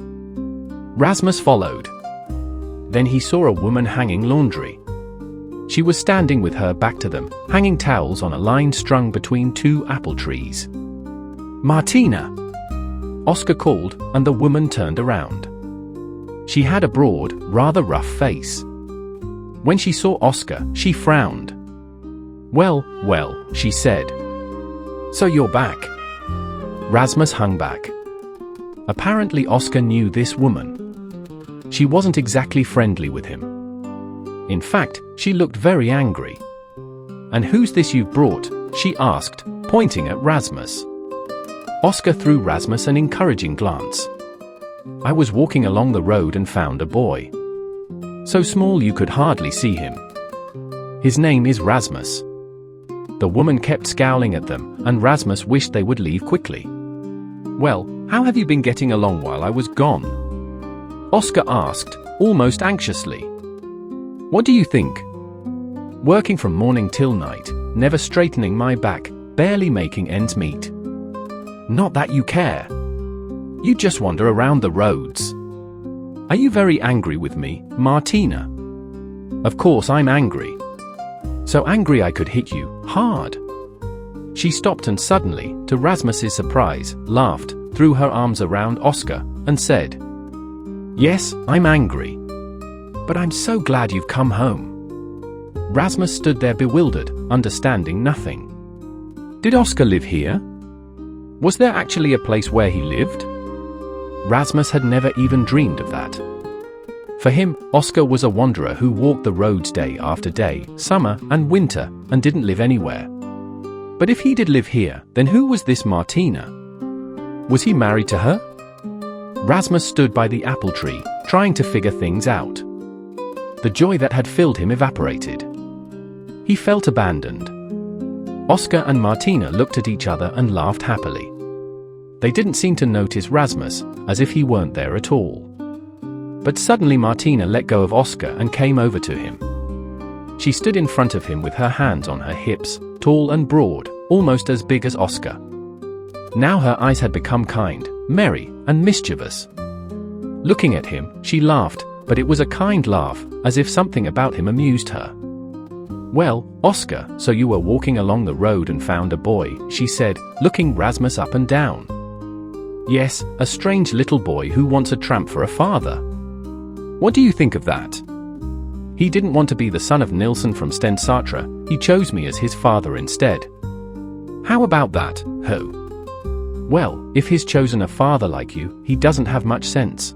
Rasmus followed. Then he saw a woman hanging laundry. She was standing with her back to them, hanging towels on a line strung between two apple trees. "Martina!" Oscar called, and the woman turned around. She had a broad, rather rough face. When she saw Oscar, she frowned. "Well, well," she said. "So you're back." Rasmus hung back. Apparently Oscar knew this woman. She wasn't exactly friendly with him. In fact, she looked very angry. "And who's this you've brought?" she asked, pointing at Rasmus. Oscar threw Rasmus an encouraging glance. "I was walking along the road and found a boy. So small you could hardly see him. His name is Rasmus." The woman kept scowling at them, and Rasmus wished they would leave quickly. "Well, how have you been getting along while I was gone?" Oscar asked, almost anxiously. "What do you think?" "Working from morning till night, never straightening my back, barely making ends meet." "Not that you care. You just wander around the roads." "Are you very angry with me, Martina?" "Of course I'm angry. So angry I could hit you, hard." She stopped and suddenly, to Rasmus's surprise, laughed, threw her arms around Oscar, and said, "Yes, I'm angry. But I'm so glad you've come home." Rasmus stood there bewildered, understanding nothing. Did Oscar live here? Was there actually a place where he lived? Rasmus had never even dreamed of that. For him, Oscar was a wanderer who walked the roads day after day, summer and winter, and didn't live anywhere. But if he did live here, then who was this Martina? Was he married to her? Rasmus stood by the apple tree, trying to figure things out. The joy that had filled him evaporated. He felt abandoned. Oscar and Martina looked at each other and laughed happily. They didn't seem to notice Rasmus, as if he weren't there at all. But suddenly Martina let go of Oscar and came over to him. She stood in front of him with her hands on her hips, tall and broad, almost as big as Oscar. Now her eyes had become kind, merry, and mischievous. Looking at him, she laughed, but it was a kind laugh, as if something about him amused her. "Well, Oscar, so you were walking along the road and found a boy," she said, looking Rasmus up and down. "Yes, a strange little boy who wants a tramp for a father. What do you think of that? He didn't want to be the son of Nilsson from Stensätra, he chose me as his father instead. How about that, ho? Well, if he's chosen a father like you, he doesn't have much sense."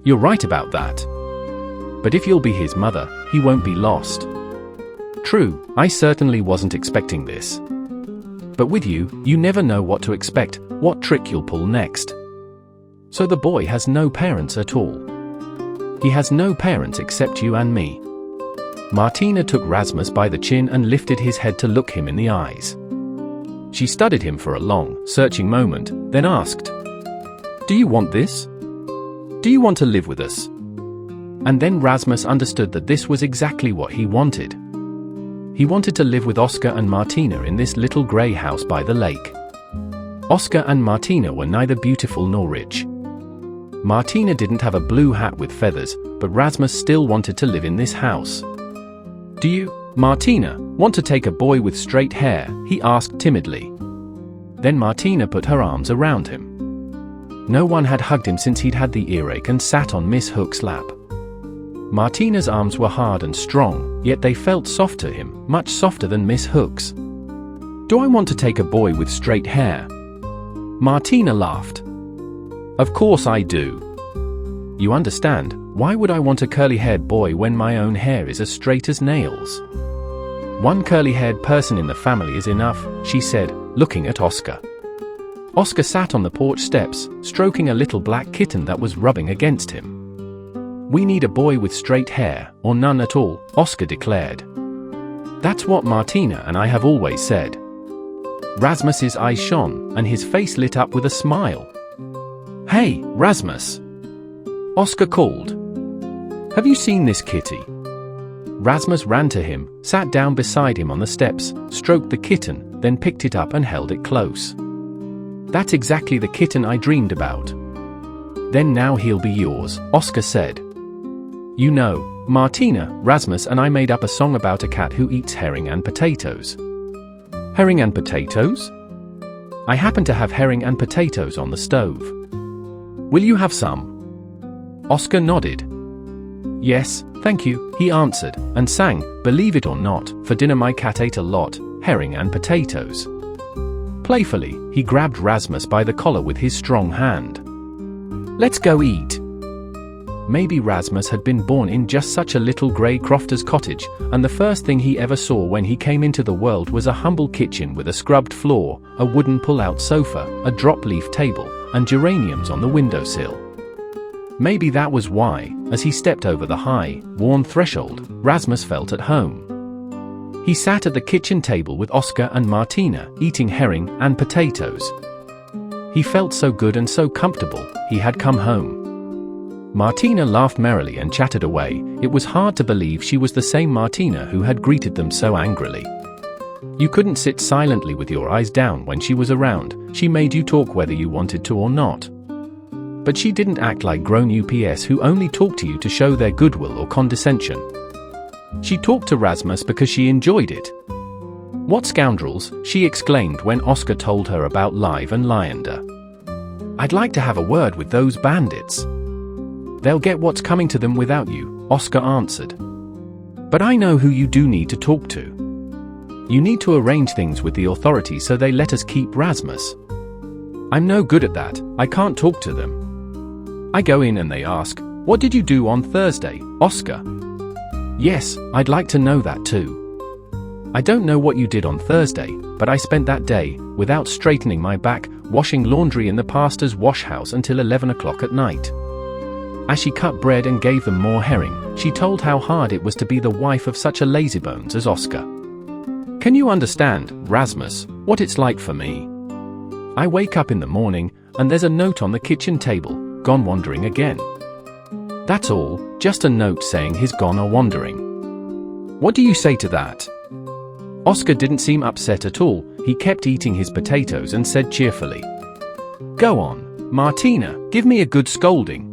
"You're right about that. But if you'll be his mother, he won't be lost." "True, I certainly wasn't expecting this. But with you, you never know what to expect, what trick you'll pull next." So the boy has no parents at all. He has no parents except you and me. Martina took Rasmus by the chin and lifted his head to look him in the eyes. She studied him for a long, searching moment, then asked, "Do you want this? Do you want to live with us?" And then Rasmus understood that this was exactly what he wanted. He wanted to live with Oscar and Martina in this little grey house by the lake. Oscar and Martina were neither beautiful nor rich. Martina didn't have a blue hat with feathers, but Rasmus still wanted to live in this house. "Do you, Martina, want to take a boy with straight hair?" he asked timidly. Then Martina put her arms around him. No one had hugged him since he'd had the earache and sat on Miss Hook's lap. Martina's arms were hard and strong, yet they felt soft to him, much softer than Miss Hook's. "Do I want to take a boy with straight hair?" Martina laughed. "Of course I do. You understand, why would I want a curly-haired boy when my own hair is as straight as nails? One curly-haired person in the family is enough," she said, looking at Oscar. Oscar sat on the porch steps, stroking a little black kitten that was rubbing against him. "We need a boy with straight hair, or none at all," Oscar declared. "That's what Martina and I have always said." Rasmus's eyes shone, and his face lit up with a smile. "Hey, Rasmus!" Oscar called. "Have you seen this kitty?" Rasmus ran to him, sat down beside him on the steps, stroked the kitten, then picked it up and held it close. "That's exactly the kitten I dreamed about." "Then now he'll be yours," Oscar said. "You know, Martina, Rasmus and I made up a song about a cat who eats herring and potatoes." "Herring and potatoes?" "I happen to have herring and potatoes on the stove. Will you have some?" Oscar nodded. Yes, thank you, he answered, and sang, Believe It or Not, for dinner my cat ate a lot, herring and potatoes. Playfully, he grabbed Rasmus by the collar with his strong hand. Let's go eat. Maybe Rasmus had been born in just such a little grey crofter's cottage, and the first thing he ever saw when he came into the world was a humble kitchen with a scrubbed floor, a wooden pull-out sofa, a drop-leaf table, and geraniums on the windowsill. Maybe that was why, as he stepped over the high, worn threshold, Rasmus felt at home. He sat at the kitchen table with Oscar and Martina, eating herring and potatoes. He felt so good and so comfortable, he had come home. Martina laughed merrily and chatted away. It was hard to believe she was the same Martina who had greeted them so angrily. You couldn't sit silently with your eyes down when she was around. She made you talk whether you wanted to or not. But she didn't act like grown UPS who only talk to you to show their goodwill or condescension. She talked to Rasmus because she enjoyed it. What scoundrels, she exclaimed when Oscar told her about Live and Lyander. I'd like to have a word with those bandits. They'll get what's coming to them without you, Oscar answered. But I know who you do need to talk to. You need to arrange things with the authorities so they let us keep Rasmus. I'm no good at that, I can't talk to them. I go in and they ask, what did you do on Thursday, Oscar? Yes, I'd like to know that too. I don't know what you did on Thursday, but I spent that day, without straightening my back, washing laundry in the pastor's wash house until 11 o'clock at night. As she cut bread and gave them more herring, she told how hard it was to be the wife of such a lazybones as Oscar. Can you understand, Rasmus, what it's like for me? I wake up in the morning, and there's a note on the kitchen table, gone wandering again. That's all, just a note saying he's gone or wandering. What do you say to that? Oscar didn't seem upset at all. He kept eating his potatoes and said cheerfully, Go on, Martina, give me a good scolding.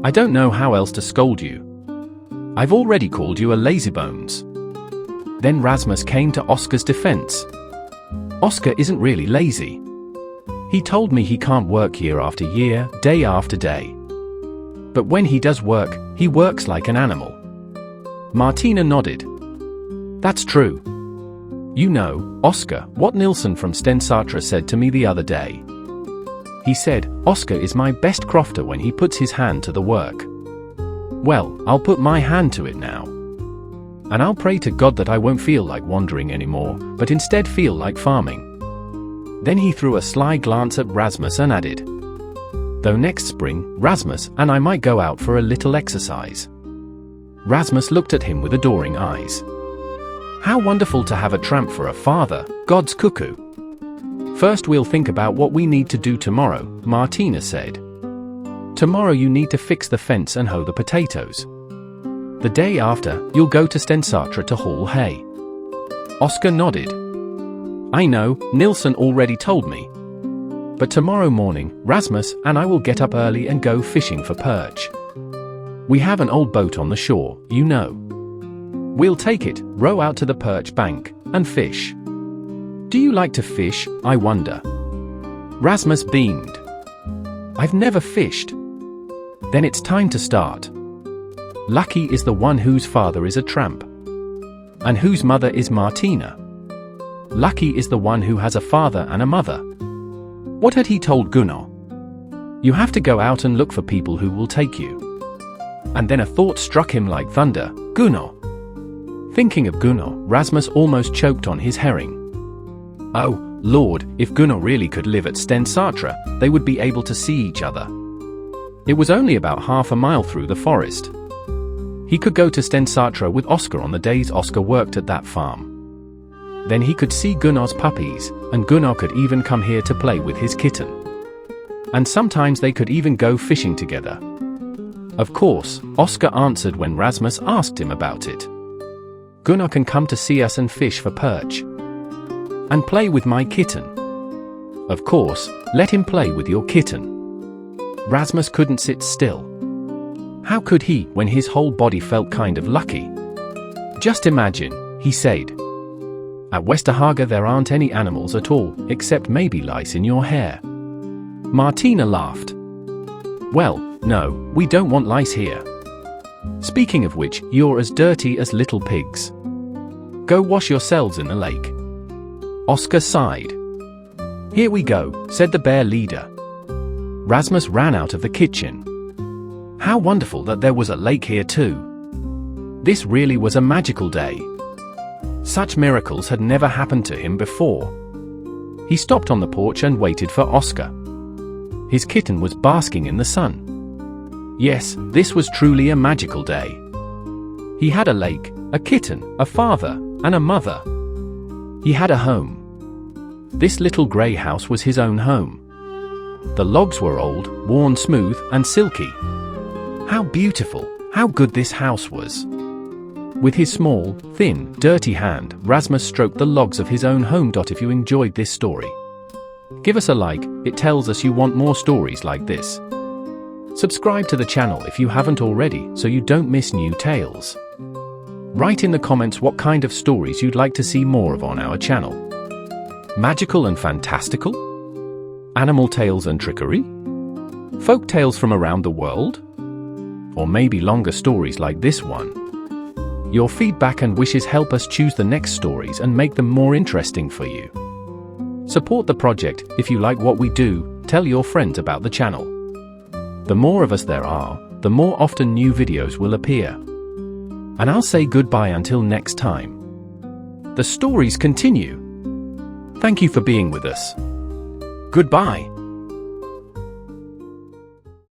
I don't know how else to scold you. I've already called you a lazybones. Then Rasmus came to Oscar's defense. Oscar isn't really lazy. He told me he can't work year after year, day after day. But when he does work, he works like an animal. Martina nodded. That's true. You know, Oscar, what Nilsson from Stensätra said to me the other day. He said, Oscar is my best crofter when he puts his hand to the work. Well, I'll put my hand to it now. And I'll pray to God that I won't feel like wandering anymore, but instead feel like farming. Then he threw a sly glance at Rasmus and added, Though next spring, Rasmus and I might go out for a little exercise. Rasmus looked at him with adoring eyes. How wonderful to have a tramp for a father, God's cuckoo. First we'll think about what we need to do tomorrow, Martina said. Tomorrow you need to fix the fence and hoe the potatoes. The day after, you'll go to Stensätra to haul hay. Oscar nodded. I know, Nilsson already told me. But tomorrow morning, Rasmus and I will get up early and go fishing for perch. We have an old boat on the shore, you know. We'll take it, row out to the perch bank, and fish. Do you like to fish, I wonder? Rasmus beamed. I've never fished. Then it's time to start. Lucky is the one whose father is a tramp. And whose mother is Martina. Lucky is the one who has a father and a mother. What had he told Gunnar? You have to go out and look for people who will take you. And then a thought struck him like thunder, Gunnar. Thinking of Gunnar, Rasmus almost choked on his herring. Oh, Lord, if Gunnar really could live at Stensätra, they would be able to see each other. It was only about half a mile through the forest. He could go to Stensätra with Oscar on the days Oscar worked at that farm. Then he could see Gunnar's puppies, and Gunnar could even come here to play with his kitten. And sometimes they could even go fishing together. Of course, Oscar answered when Rasmus asked him about it. Gunnar can come to see us and fish for perch. And play with my kitten. Of course, let him play with your kitten. Rasmus couldn't sit still. How could he when his whole body felt kind of lucky? Just imagine, he said. At Westerhaga there aren't any animals at all, except maybe lice in your hair. Martina laughed. Well, No, we don't want lice here. Speaking of which, you're as dirty as little pigs. Go wash yourselves in the lake. Oscar sighed. Here we go, said the bear leader. Rasmus ran out of the kitchen. How wonderful that there was a lake here too. This really was a magical day. Such miracles had never happened to him before. He stopped on the porch and waited for Oscar. His kitten was basking in the sun. Yes, this was truly a magical day. He had a lake, a kitten, a father, and a mother. He had a home. This little grey house was his own home. The logs were old, worn smooth, and silky. How beautiful, how good this house was. With his small, thin, dirty hand, Rasmus stroked the logs of his own home. If you enjoyed this story, give us a like, it tells us you want more stories like this. Subscribe to the channel if you haven't already, so you don't miss new tales. Write in the comments what kind of stories you'd like to see more of on our channel. Magical and fantastical? Animal tales and trickery? Folk tales from around the world? Or maybe longer stories like this one? Your feedback and wishes help us choose the next stories and make them more interesting for you. Support the project. If you like what we do, tell your friends about the channel. The more of us there are, the more often new videos will appear. And I'll say goodbye until next time. The stories continue. Thank you for being with us. Goodbye.